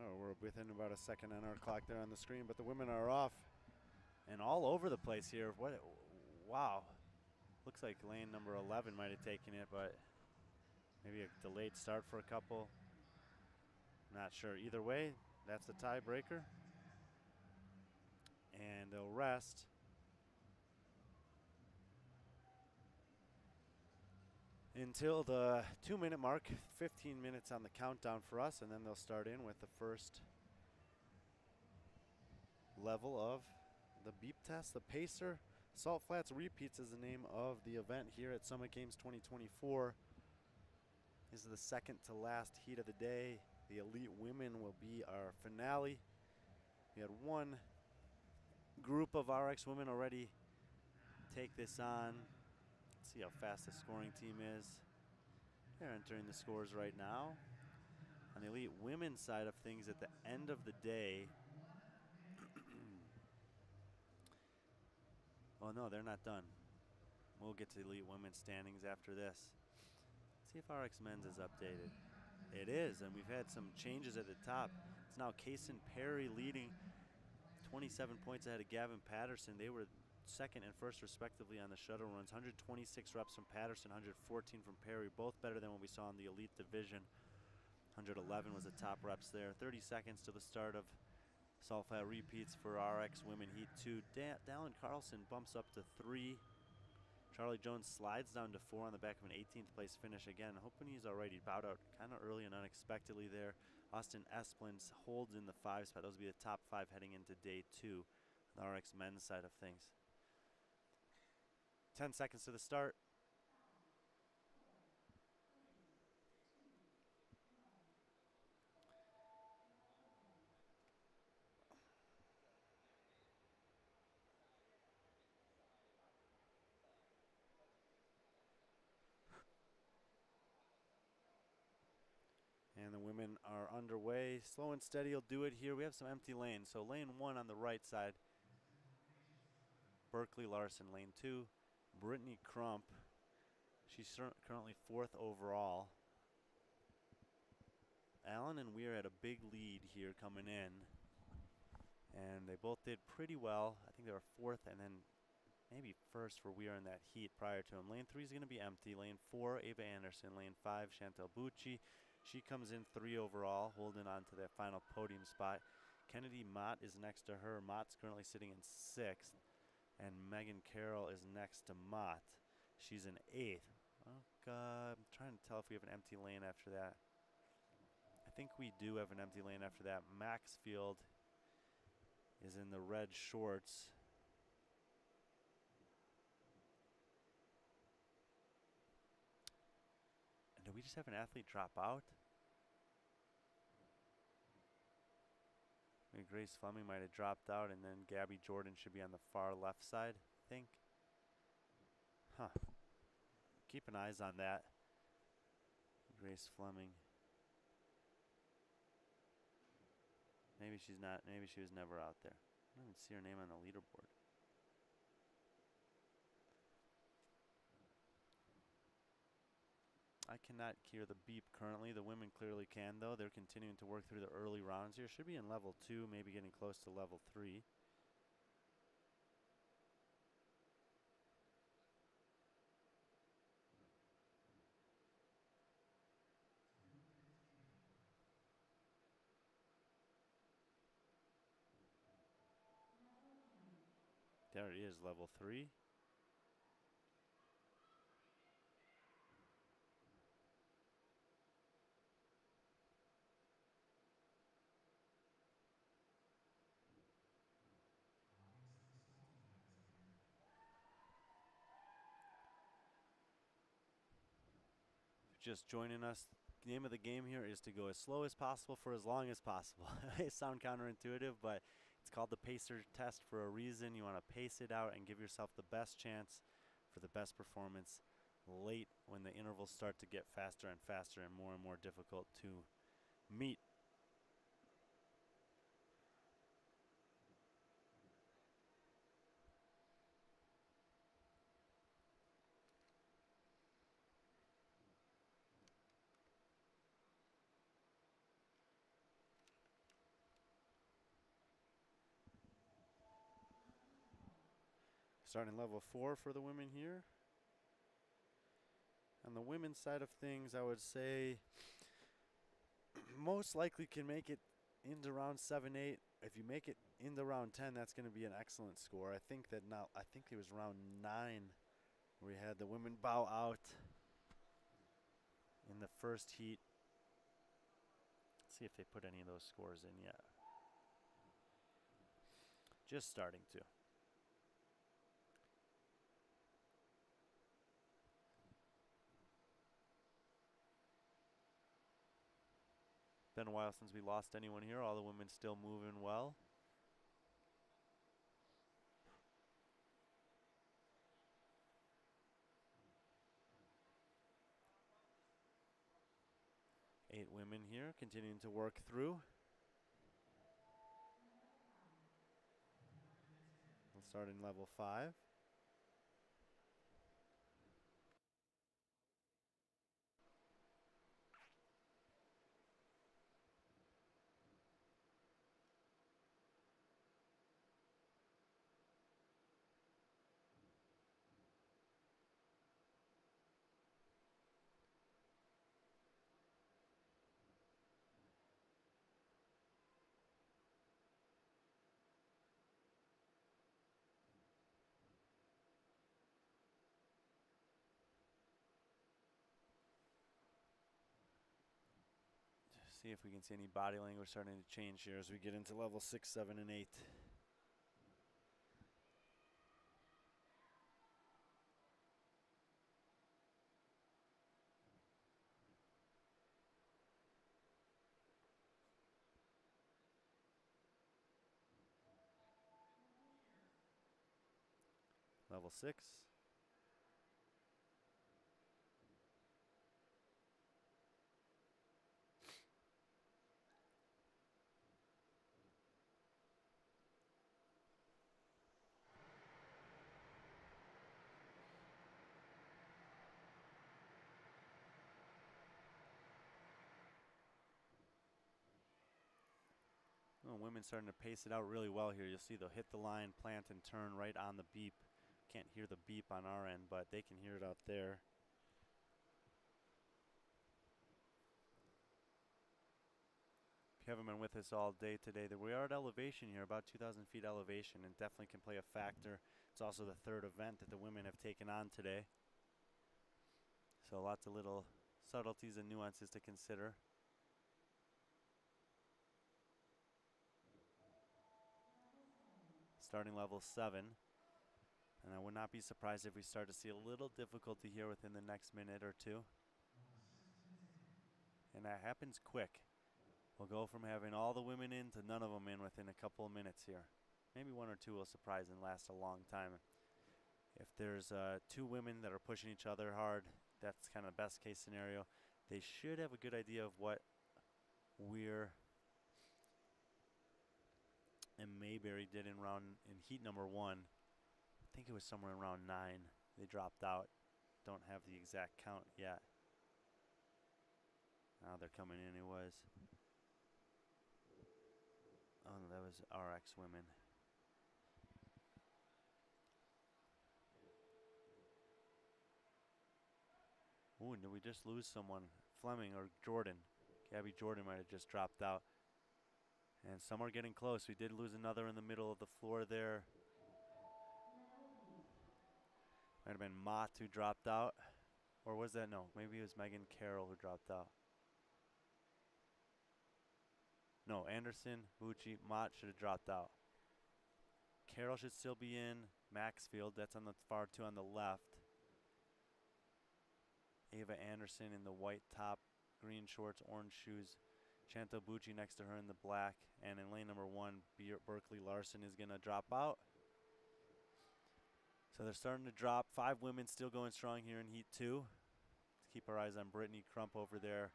Oh, we're within about a second on our clock there on the screen, but the women are off and all over the place here. What? Wow. Looks like lane number 11 might have taken it, but maybe a delayed start for a couple. Not sure. Either way, that's the tiebreaker. And they'll rest. Until the 2-minute mark, 15 minutes on the countdown for us, and then they'll start in with the first level of the beep test. The Pacer Salt Flats Repeats is the name of the event here at Summit Games 2024. This is the second to last heat of the day. The Elite Women will be our finale. We had one group of RX women already take this on. Let's see how fast the scoring team is. They're entering the scores right now. On the Elite Women's side of things, at the end of the day, oh no, they're not done. We'll get to elite women's standings after this. Let's see if RX men's is updated. It is, and we've had some changes at the top. It's now Kaysen Perry leading, 27 points ahead of Gavin Patterson. They were second and first respectively on the shuttle runs. 126 reps from Patterson, 114 from Perry, both better than what we saw in the elite division. 111 was the top reps there. 30 seconds to the start of salt flat repeats for RX women heat 2. Dallin Carlson bumps up to 3. Charlie Jones slides down to 4 on the back of an 18th place finish again. Hoping he's already bowed out kind of early and unexpectedly there. Austin Esplin holds in the 5 spot. Those will be the top 5 heading into day 2 on the RX men's side of things. 10 seconds to the start. And the women are underway. Slow and steady will do it here. We have some empty lanes. So lane 1 on the right side. Berkeley Larson. Lane 2, Brittany Crump. She's currently 4th overall. Allen and Weir had a big lead here coming in. And they both did pretty well. I think they were 4th and then maybe 1st for Weir in that heat prior to him. Lane 3 is going to be empty. Lane 4, Ava Anderson. Lane 5, Chantel Bucci. She comes in 3 overall, holding on to that final podium spot. Kennedy Mott is next to her. Mott's currently sitting in 6th. And Megan Carroll is next to Mott. She's in 8th. I'm trying to tell if we have an empty lane after that. I think we do have an empty lane after that. Maxfield is in the red shorts. And did we just have an athlete drop out? Maybe Grace Fleming might have dropped out, and then Gabby Jordan should be on the far left side, I think. Huh. Keep an eyes on that. Grace Fleming. Maybe she's not. Maybe she was never out there. I don't even see her name on the leaderboard. I cannot hear the beep currently. The women clearly can, though. They're continuing to work through the early rounds here. Should be in level 2, maybe getting close to level 3. There it is, level 3. Just joining us, the name of the game here is to go as slow as possible for as long as possible. It sounds counterintuitive, but it's called the pacer test for a reason. You want to pace it out and give yourself the best chance for the best performance late when the intervals start to get faster and faster and more difficult to meet. Starting level 4 for the women here. On the women's side of things, I would say most likely can make it into round 7, 8. If you make it into round 10, that's going to be an excellent score. I think that now, I think it was round 9 where we had the women bow out in the first heat. Let's see if they put any of those scores in yet. Just starting to. Been a while since we lost anyone here. All the women still moving well. Eight women here continuing to work through. We'll start in level 5. See if we can see any body language starting to change here as we get into level 6, 7, and 8. Level 6. Oh, women starting to pace it out really well here. You'll see they'll hit the line, plant, and turn right on the beep. Can't hear the beep on our end, but they can hear it out there. If you haven't been with us all day today, we are at elevation here, about 2,000 feet elevation, and definitely can play a factor. It's also the third event that the women have taken on today. So lots of little subtleties and nuances to consider. Starting level 7. And I would not be surprised if we start to see a little difficulty here within the next minute or two. And that happens quick. We'll go from having all the women in to none of them in within a couple of minutes here. Maybe one or two will surprise and last a long time. If there's 2 women that are pushing each other hard, that's kind of the best case scenario. They should have a good idea of what Weir and Mayberry did in heat number 1. I think it was somewhere around 9. They dropped out. Don't have the exact count yet. Now they're coming in. It was. Oh, no, that was RX women. Ooh, did we just lose someone? Fleming or Jordan. Gabby Jordan might have just dropped out. And some are getting close. We did lose another in the middle of the floor there. Might have been Mott who dropped out. Or was that? No, maybe it was Megan Carroll who dropped out. No, Anderson, Bucci, Mott should have dropped out. Carroll should still be in. Maxfield, that's on the far 2 on the left. Ava Anderson in the white top, green shorts, orange shoes. Chantal Bucci next to her in the black. And in lane number 1, Berkeley Larson is going to drop out. So they're starting to drop. 5 women still going strong here in heat 2. Let's keep our eyes on Brittany Crump over there.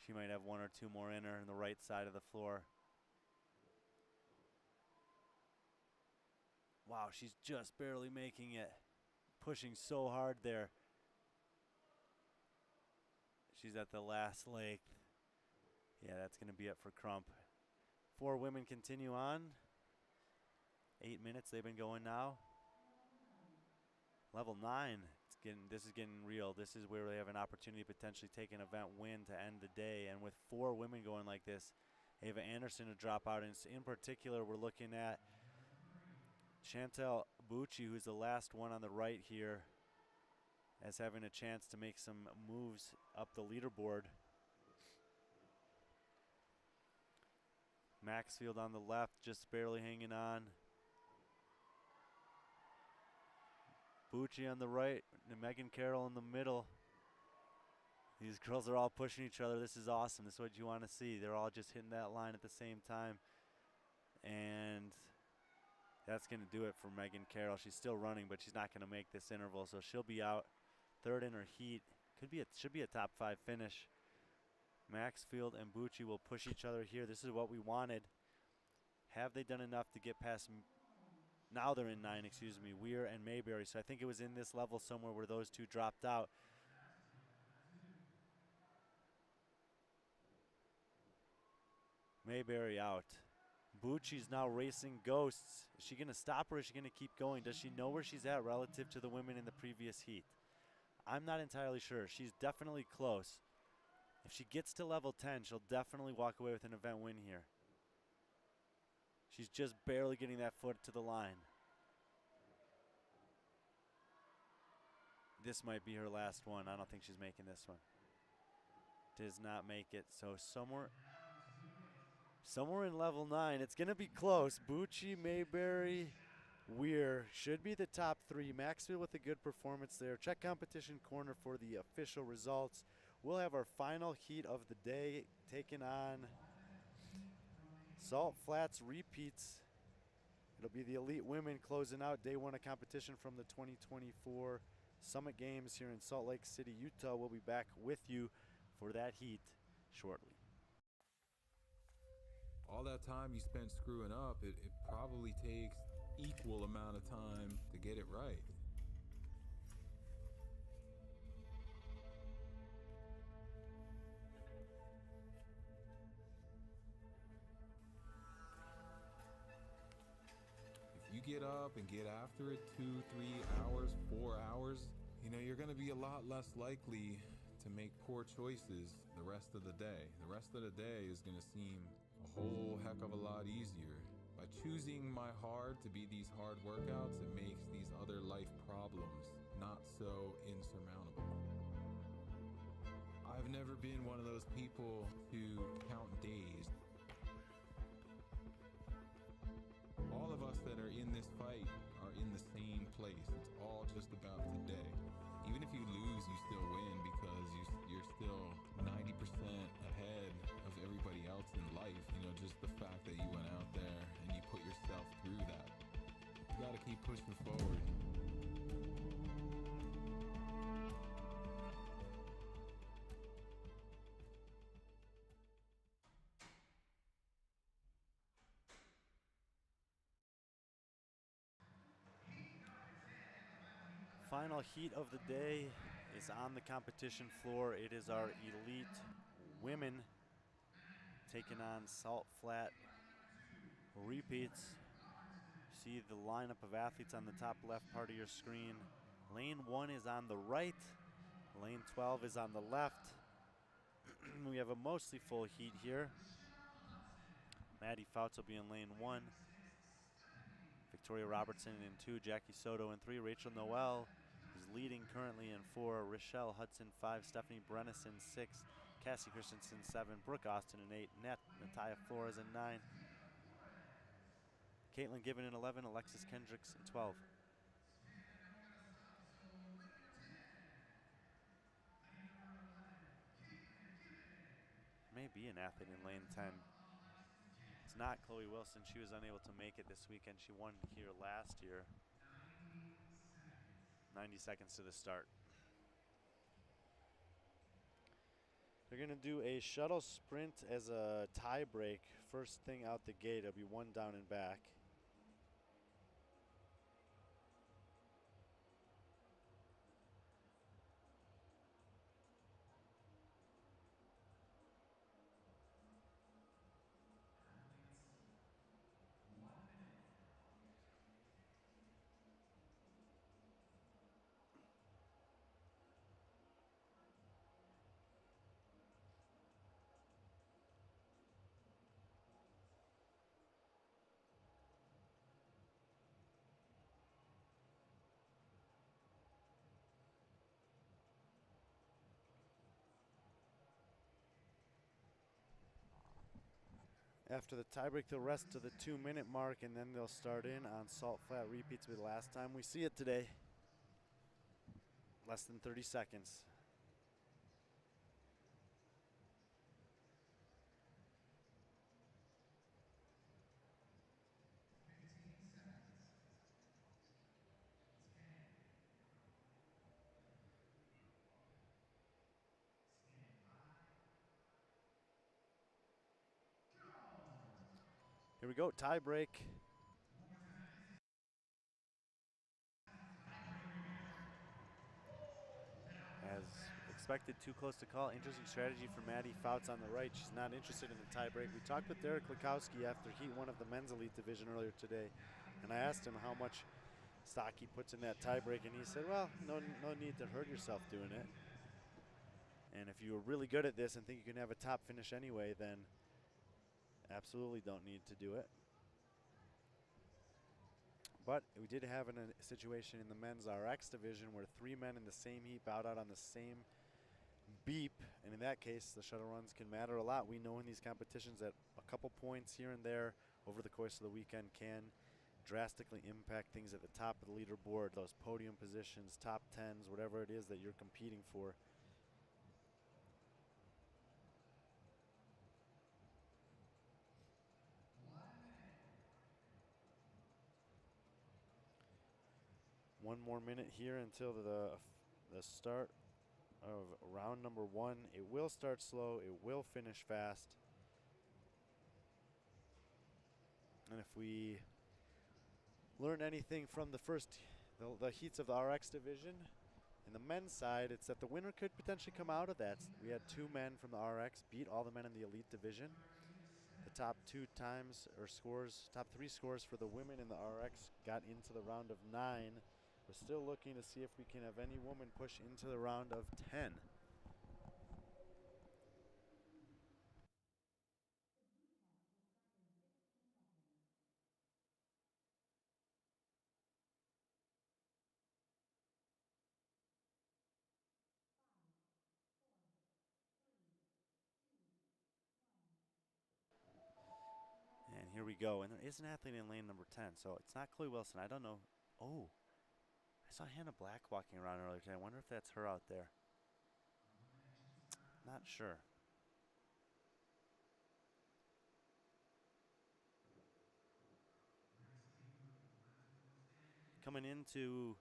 She might have 1 or 2 more in her on the right side of the floor. Wow, she's just barely making it. Pushing so hard there. She's at the last leg. Yeah, that's going to be it for Crump. 4 women continue on. 8 minutes they've been going now. Level 9. This is getting real. This is where they have an opportunity to potentially take an event win to end the day. And with 4 women going like this, Ava Anderson to drop out. And in particular, we're looking at Chantal Bucci, who's the last one on the right here, as having a chance to make some moves up the leaderboard. Maxfield on the left, just barely hanging on. Bucci on the right, and Megan Carroll in the middle. These girls are all pushing each other. This is awesome. This is what you want to see. They're all just hitting that line at the same time. And that's going to do it for Megan Carroll. She's still running, but she's not going to make this interval, so she'll be out. 3rd in her heat. Should be a top 5 finish. Maxfield and Bucci will push each other here. This is what we wanted. Have they done enough to get past? Now they're in 9, excuse me, Weir and Mayberry. So I think it was in this level somewhere where those 2 dropped out. Mayberry out. Bucci's now racing Ghosts. Is she going to stop or is she going to keep going? Does she know where she's at relative to the women in the previous heat? I'm not entirely sure. She's definitely close. If she gets to level 10, she'll definitely walk away with an event win here. She's just barely getting that foot to the line. This might be her last one. I don't think she's making this one. Does not make it. So somewhere Somewhere in level 9. It's going to be close. Bucci, Mayberry, Weir should be the top 3. Maxfield with a good performance there. Check competition corner for the official results. We'll have our final heat of the day taking on Salt Flats repeats. It'll be the elite women closing out day 1 of competition from the 2024 Summit Games here in Salt Lake City, Utah. We'll be back with you for that heat shortly. All that time you spent screwing up, it probably takes equal amount of time to get it right. If you get up and get after it 2, 3 hours, 4 hours, you know, you're gonna be a lot less likely to make poor choices the rest of the day. The rest of the day is gonna seem a whole heck of a lot easier. By choosing my hard to be these hard workouts, it makes these other life problems not so insurmountable. I've never been one of those people to count days. All of us that are in this fight are in the same place. It's all just about today. Even if you lose, you still win because you're still 90% ahead of everybody else in life. You know, just the fact that you went out there and you put yourself through that. You gotta keep pushing forward. Final heat of the day is on the competition floor. It is our elite women taking on Salt Flat repeats. See the lineup of athletes on the top left part of your screen. Lane 1 is on the right. Lane 12 is on the left. We have a mostly full heat here. Maddie Fouts will be in lane 1. Victoria Robertson in 2, Jackie Soto in 3, Rachel Noel is leading currently in 4, Rochelle Hudson 5, Stephanie Brennison 6, Cassie Christensen 7, Brooke Austin in 8, Natalia Flores in 9, Caitlin Gibbon in 11, Alexis Kendricks in 12. May be an athlete in lane 10. It's not Chloe Wilson. She was unable to make it this weekend. She won here last year. 90 seconds to the start. They're going to do a shuttle sprint as a tie break. First thing out the gate, it'll be 1 down and back. After the tiebreak, they'll rest to the 2-minute mark, and then they'll start in on Salt Flat repeats with the last time we see it today. Less than 30 seconds. Here we go, tie break. As expected, too close to call. Interesting strategy for Maddie Fouts on the right. She's not interested in the tie break. We talked with Derek Lukowski after Heat 1 of the men's elite division earlier today, and I asked him how much stock he puts in that tie break, and he said, well, no need to hurt yourself doing it. And if you're really good at this and think you can have a top finish anyway, then absolutely don't need to do it. But we did have a situation in the men's RX division where 3 men in the same heat bowed out on the same beep, and in that case, the shuttle runs can matter a lot. We know in these competitions that a couple points here and there over the course of the weekend can drastically impact things at the top of the leaderboard, those podium positions, top 10s, whatever it is that you're competing for. One more minute here until the start of round number 1. It will start slow, it will finish fast. And if we learn anything from the heats of the RX division, in the men's side, it's that the winner could potentially come out of that. We had 2 men from the RX beat all the men in the elite division. The top 3 scores for the women in the RX got into the round of 9. We're still looking to see if we can have any woman push into the round of 10. And here we go. And there is an athlete in lane number 10, so it's not Chloe Wilson. I don't know. Oh, I saw Hannah Black walking around earlier today. I wonder if that's her out there. Not sure. Coming into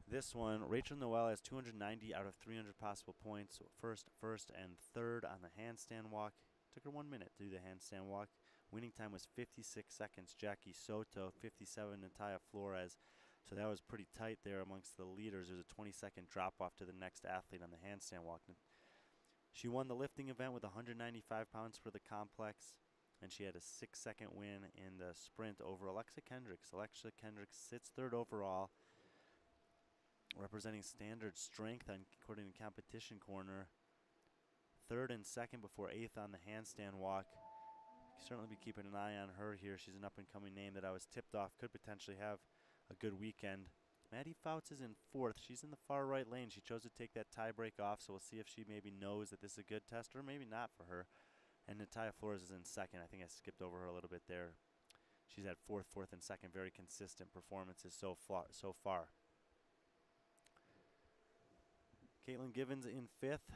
this one, Rachel Noel has 290 out of 300 possible points. First, and third on the handstand walk. Took her 1 minute to do the handstand walk. Winning time was 56 seconds. Jackie Soto, 57, Natalia Flores. So that was pretty tight there amongst the leaders. There's a 20-second drop-off to the next athlete on the handstand walk. She won the lifting event with 195 pounds for the complex, and she had a 6-second win in the sprint over Alexa Kendricks. Alexa Kendricks sits third overall, representing standard strength according to Competition Corner. Third and second before 8th on the handstand walk. Certainly be keeping an eye on her here. She's an up-and-coming name that I was tipped off could potentially have a good weekend. Maddie Fouts is in 4th. She's in the far right lane. She chose to take that tie break off, so we'll see if she maybe knows that this is a good test or maybe not for her. And Natalia Flores is in 2nd. I think I skipped over her a little bit there. She's had 4th, and 2nd. Very consistent performances so far. Caitlin Givens in 5th.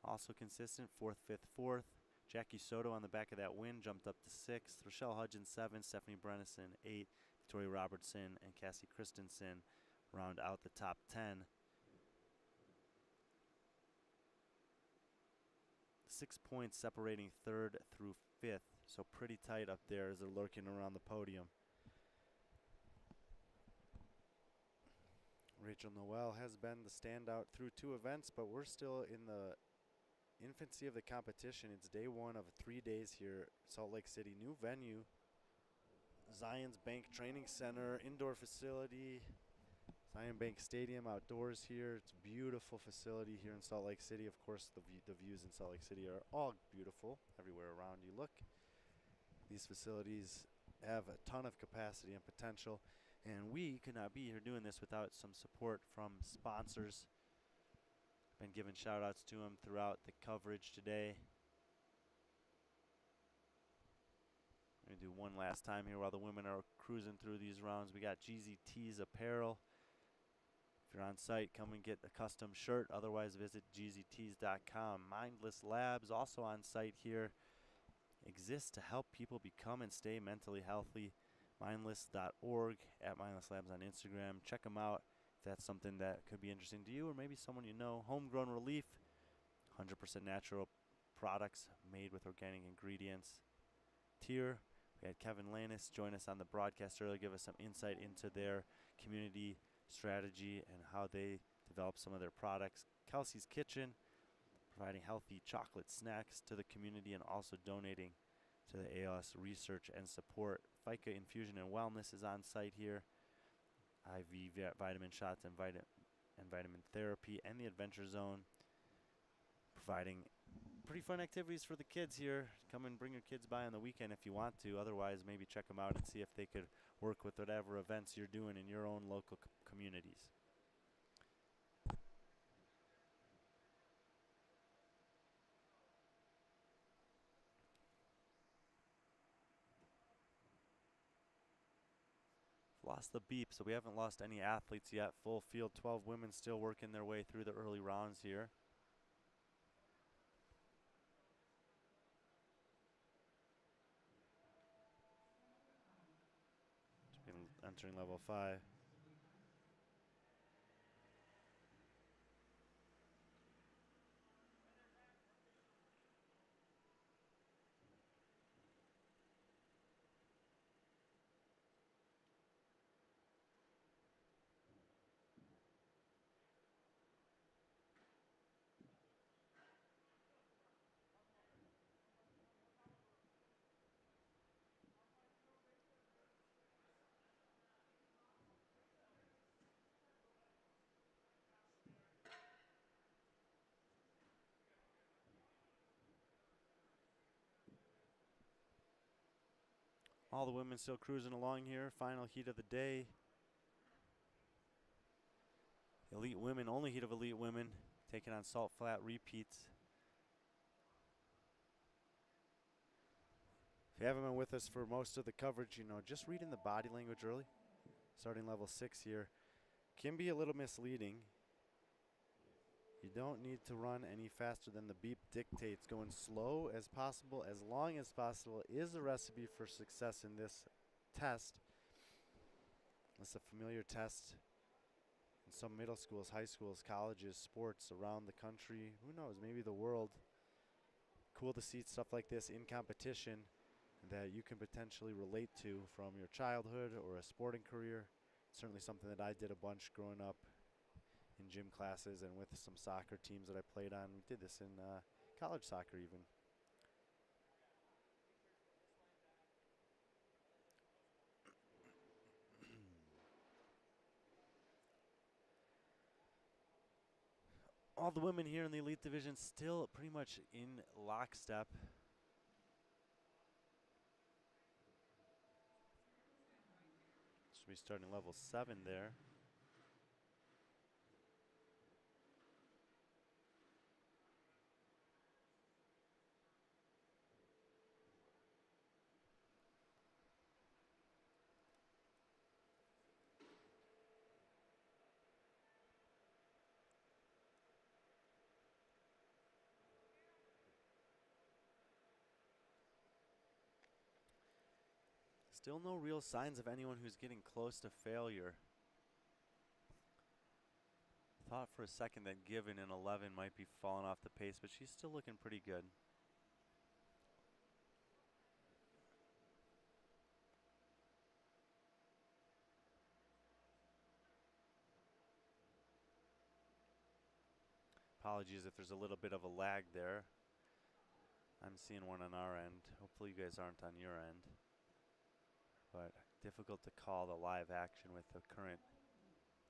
Also consistent, 4th, 5th, 4th. Jackie Soto on the back of that win jumped up to 6th. Rochelle Hudgens 7th. Stephanie Brennison 8th. Victoria Robertson and Cassie Christensen round out the top 10. 6 points separating 3rd through 5th. So pretty tight up there as they're lurking around the podium. Rachel Noel has been the standout through 2 events, but we're still in the infancy of the competition. It's day 1 of 3 days here, Salt Lake City. New venue, Zions Bank Training Center, indoor facility, Zion Bank Stadium outdoors here. It's a beautiful facility here in Salt Lake City. Of course, the views in Salt Lake City are all beautiful everywhere around you look. These facilities have a ton of capacity and potential, and we could not be here doing this without some support from sponsors. Been giving shout outs to them throughout the coverage today. I'm going to do one last time here while the women are cruising through these rounds. We got GZT's apparel. If you're on site, come and get a custom shirt. Otherwise, visit gzts.com. Mindless Labs, also on site here, exists to help people become and stay mentally healthy. Mindless.org, at Mindless Labs on Instagram. Check them out if that's something that could be interesting to you or maybe someone you know. Homegrown Relief, 100% natural products made with organic ingredients. Tier, we had Kevin Lannis join us on the broadcast earlier, give us some insight into their community strategy and how they develop some of their products. Kelsey's Kitchen, providing healthy chocolate snacks to the community and also donating to the ALS research and support. FICA Infusion and Wellness is on site here. IV vitamin shots and vitamin therapy, and the Adventure Zone, providing pretty fun activities for the kids here. Come and bring your kids by on the weekend if you want to. Otherwise, maybe check them out and see if they could work with whatever events you're doing in your own local communities. Lost the beep, so we haven't lost any athletes yet. Full field, 12 women still working their way through the early rounds here. Entering level 5. All the women still cruising along here. Final heat of the day. Elite women, only heat of elite women, taking on Salt Flat repeats. If you haven't been with us for most of the coverage, you know, just reading the body language early, starting level 6 here, can be a little misleading. You don't need to run any faster than the beep dictates. Going slow as possible, as long as possible, is a recipe for success in this test. It's a familiar test in some middle schools, high schools, colleges, sports around the country. Who knows, maybe the world. Cool to see stuff like this in competition that you can potentially relate to from your childhood or a sporting career. Certainly something that I did a bunch growing up in gym classes and with some soccer teams that I played on. We did this in college soccer even. All the women here in the elite division still pretty much in lockstep. Should be starting level 7 there. Still no real signs of anyone who's getting close to failure. Thought for a second that Given in 11 might be falling off the pace, but she's still looking pretty good. Apologies if there's a little bit of a lag there. I'm seeing one on our end. Hopefully you guys aren't on your end. But difficult to call the live action with the current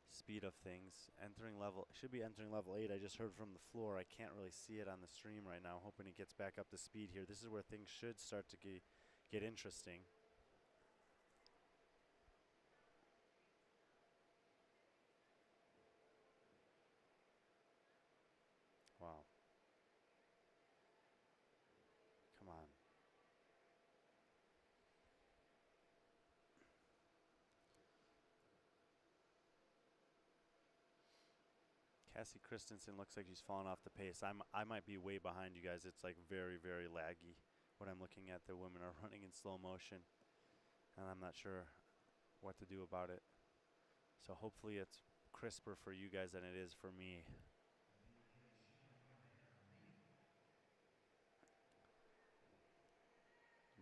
speed of things. Should be entering level 8. I just heard from the floor. I can't really see it on the stream right now. Hoping he gets back up to speed here. This is where things should start to get interesting. Wow. Come on. Cassie Christensen looks like she's falling off the pace. I might be way behind you guys. It's like very, very laggy. What I'm looking at, the women are running in slow motion, and I'm not sure what to do about it. So hopefully it's crisper for you guys than it is for me.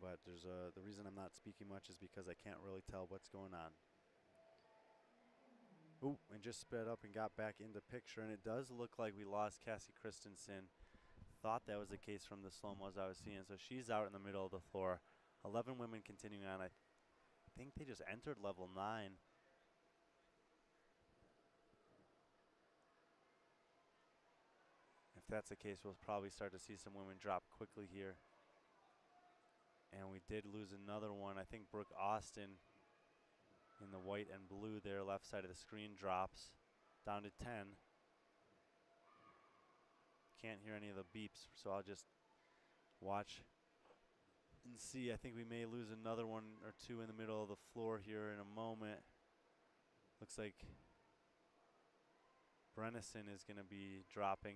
But there's the reason I'm not speaking much is because I can't really tell what's going on. Ooh, and just sped up and got back into picture, and it does look like we lost Cassie Christensen. Thought that was the case from the slow-mos I was seeing, so she's out in the middle of the floor. 11 women continuing on. I think they just entered level 9. If that's the case, we'll probably start to see some women drop quickly here. And we did lose another one. I think Brooke Austin in the white and blue there, left side of the screen, drops down to 10. Can't hear any of the beeps, so I'll just watch and see. I think we may lose another one or two in the middle of the floor here in a moment. Looks like Brennison is going to be dropping.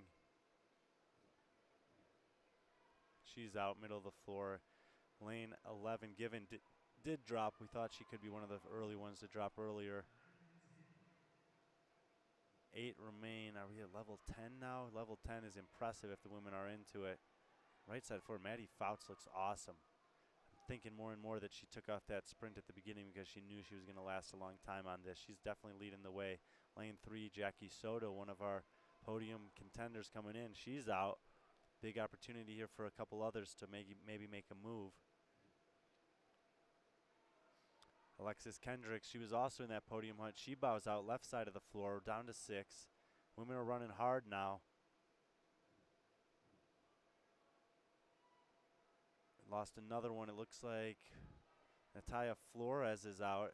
She's out, middle of the floor. Lane 11, Given, did drop. We thought she could be one of the early ones to drop earlier. 8 remain. Are we at level 10 now? Level 10 is impressive if the women are into it. Right side forward, Maddie Fouts looks awesome. I'm thinking more and more that she took off that sprint at the beginning because she knew she was going to last a long time on this. She's definitely leading the way. Lane 3, Jackie Soto, one of our podium contenders coming in. She's out. Big opportunity here for a couple others to maybe make a move. Alexis Kendrick, she was also in that podium hunt. She bows out left side of the floor, down to 6. Women are running hard now. Lost another one. It looks like Natalia Flores is out.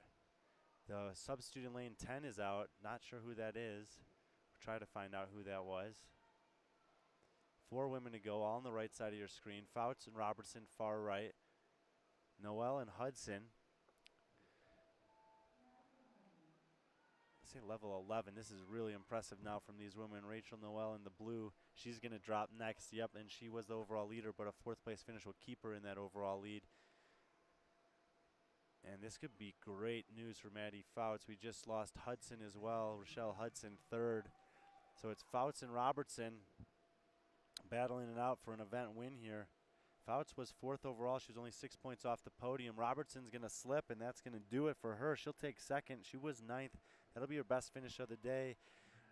The substitute in lane 10 is out. Not sure who that is. We'll try to find out who that was. 4 women to go, all on the right side of your screen. Fouts and Robertson far right. Noel and Hudson. Say level 11. This is really impressive now from these women. Rachel Noel in the blue. She's going to drop next. Yep, and she was the overall leader, but a 4th place finish will keep her in that overall lead. And this could be great news for Maddie Fouts. We just lost Hudson as well. Rochelle Hudson 3rd. So it's Fouts and Robertson battling it out for an event win here. Fouts was 4th overall. She was only 6 points off the podium. Robertson's going to slip, and that's going to do it for her. She'll take 2nd. She was 9th. That'll be her best finish of the day.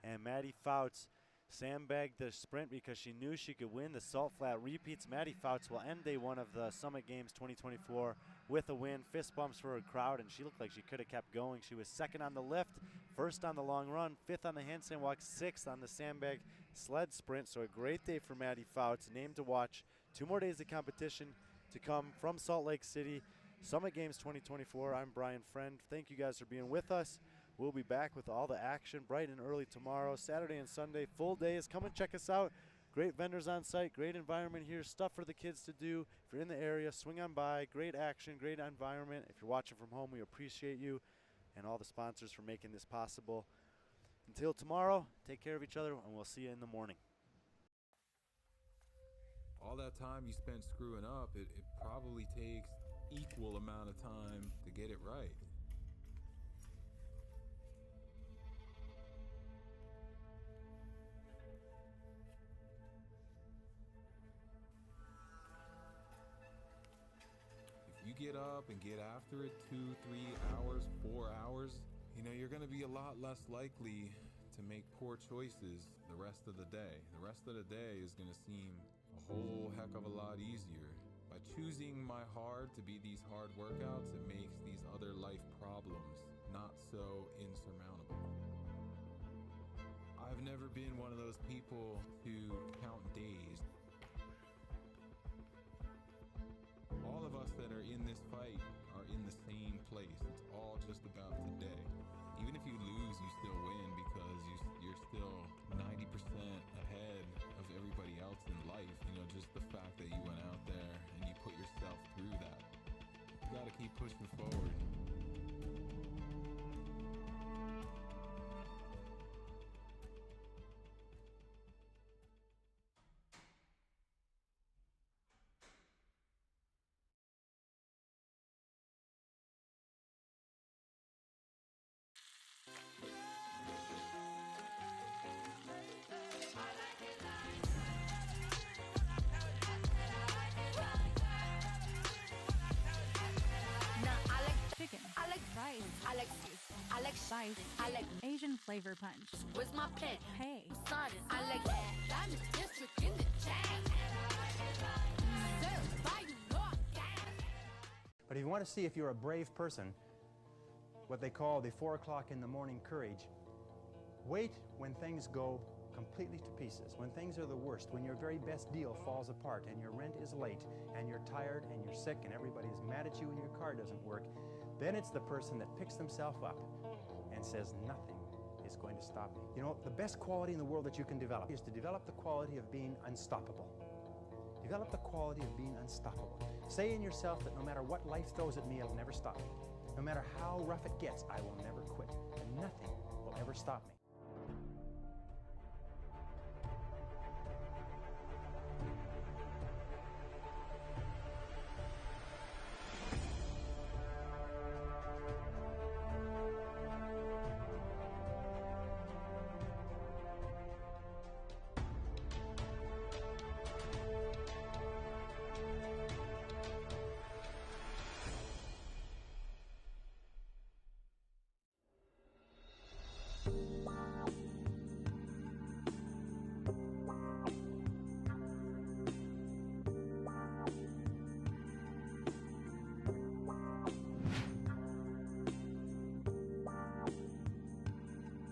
And Maddie Fouts sandbagged the sprint because she knew she could win. The Salt Flat repeats. Maddie Fouts will end day 1 of the Summit Games 2024 with a win. Fist bumps for her crowd, and she looked like she could have kept going. She was 2nd on the lift, 1st on the long run, 5th on the handstand walk, 6th on the sandbag sled sprint. So a great day for Maddie Fouts. Name to watch. 2 more days of competition to come from Salt Lake City. Summit Games 2024. I'm Brian Friend. Thank you guys for being with us. We'll be back with all the action bright and early tomorrow, Saturday and Sunday. Full days. Come and check us out. Great vendors on site. Great environment here. Stuff for the kids to do. If you're in the area, swing on by. Great action. Great environment. If you're watching from home, we appreciate you and all the sponsors for making this possible. Until tomorrow, take care of each other, and we'll see you in the morning. All that time you spent screwing up, it probably takes equal amount of time to get it right. If you get up and get after it 2, 3 hours, 4 hours, you know, you're going to be a lot less likely to make poor choices the rest of the day. The rest of the day is going to seem a whole heck of a lot easier. By choosing my hard to be these hard workouts, it makes these other life problems not so insurmountable. I've never been one of those people to count days. All of us that are in this fight are in the same place. It's all just about today. Even if you lose, you still win because you're still 90% ahead of everybody else in life. You know, just the fact that you went out there and you put yourself through that. You gotta keep pushing forward. I like fries. I like juice. I like spicy. I like Asian flavor punch. Where's my pen? Hey, sudden. I like Diamond District in the chain. But if you want to see if you're a brave person, what they call the 4 o'clock in the morning courage, wait when things go completely to pieces, when things are the worst, when your very best deal falls apart and your rent is late and you're tired and you're sick and everybody's mad at you and your car doesn't work. Then it's the person that picks themselves up and says, nothing is going to stop me. You know, the best quality in the world that you can develop is to develop the quality of being unstoppable. Develop the quality of being unstoppable. Say in yourself that no matter what life throws at me, it'll never stop me. No matter how rough it gets, I will never quit, and nothing will ever stop me.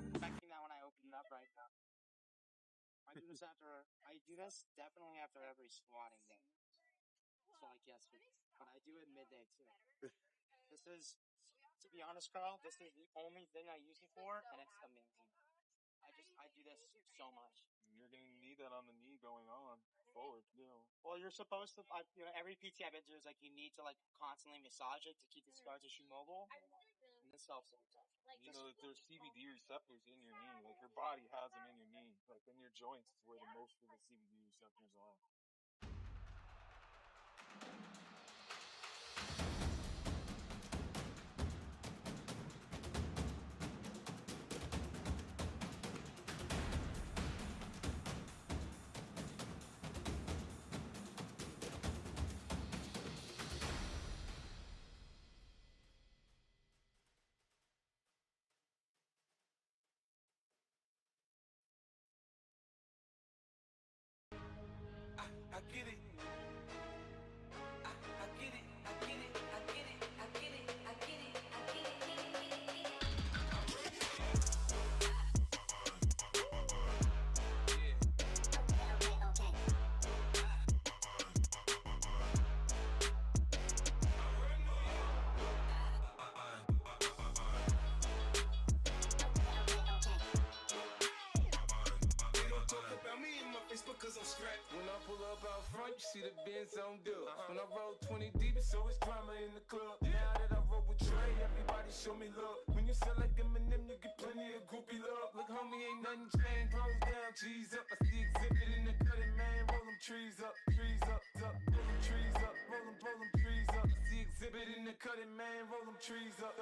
Expecting that when I open it up right now. I do this definitely after every squatting day. So like yesterday. But I do it midday too. This is, to be honest, Carl, this is the only thing I use it for, and it's amazing. I do this so much. You're gonna need that on the knee going on forward, Well, you're supposed to, every PT I've been to is like, you need to like constantly massage it to keep the scar tissue mobile. And this helps every time. You know that there's CBD receptors in your knee. Like your body has them in your knee. Like in your joints is where the most of the CBD receptors are. I get it. I get it. I get it. I get it. I get it. I get it. I get it. Because I'm strapped. When I pull up out front, you see the Benz on dub. When I roll 20 deep, it's always drama in the club. Now that I roll with Trey, everybody show me love. When you sell like Eminem, you get plenty of groupie love. Look, homie, ain't nothing changed. Pros down, cheese up. I see exhibit in the cutting, man. Roll them trees up, roll them trees up, roll them trees up. I see exhibit in the cutting, man. Roll them trees up.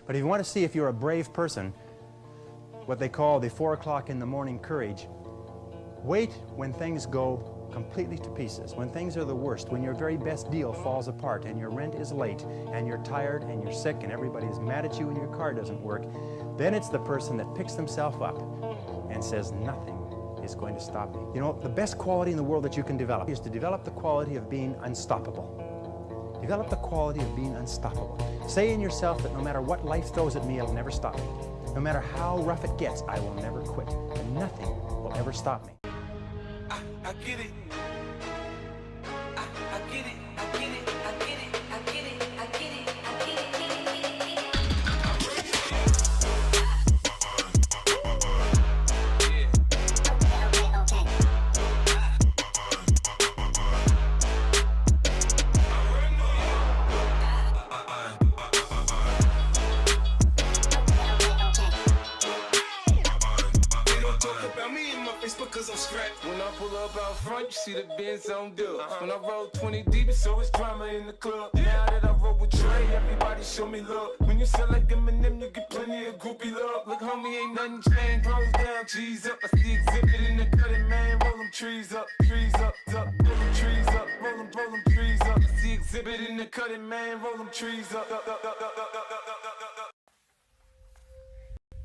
But if you want to see if you're a brave person, what they call the 4 o'clock in the morning courage, wait when things go completely to pieces, when things are the worst, when your very best deal falls apart and your rent is late and you're tired and you're sick and everybody is mad at you and your car doesn't work, then it's the person that picks themselves up and says, nothing is going to stop me. You know, the best quality in the world that you can develop is to develop the quality of being unstoppable. Develop the quality of being unstoppable. Say in yourself that no matter what life throws at me, it'll never stop me. No matter how rough it gets, I will never quit. And nothing will ever stop me. I get it. I get it. I get it. I get it. I get it. I get it. I get it. Cause I'm scrapped. When I pull up out front, you see the Benz on dubs. When I roll 20 deep, so it's drama in the club. Now that I roll with Trey, everybody show me love. When you sell like Eminem, you get plenty of groupie love. Look, homie, ain't nothing changed. Rolls down, G's up. I see exhibit in the cutting, man. Roll them trees up, up. Roll them trees up, roll them trees up. I see exhibit in the cutting, man. Roll them trees up.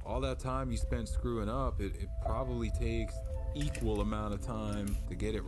All that time you spent screwing up, it probably takes equal amount of time to get it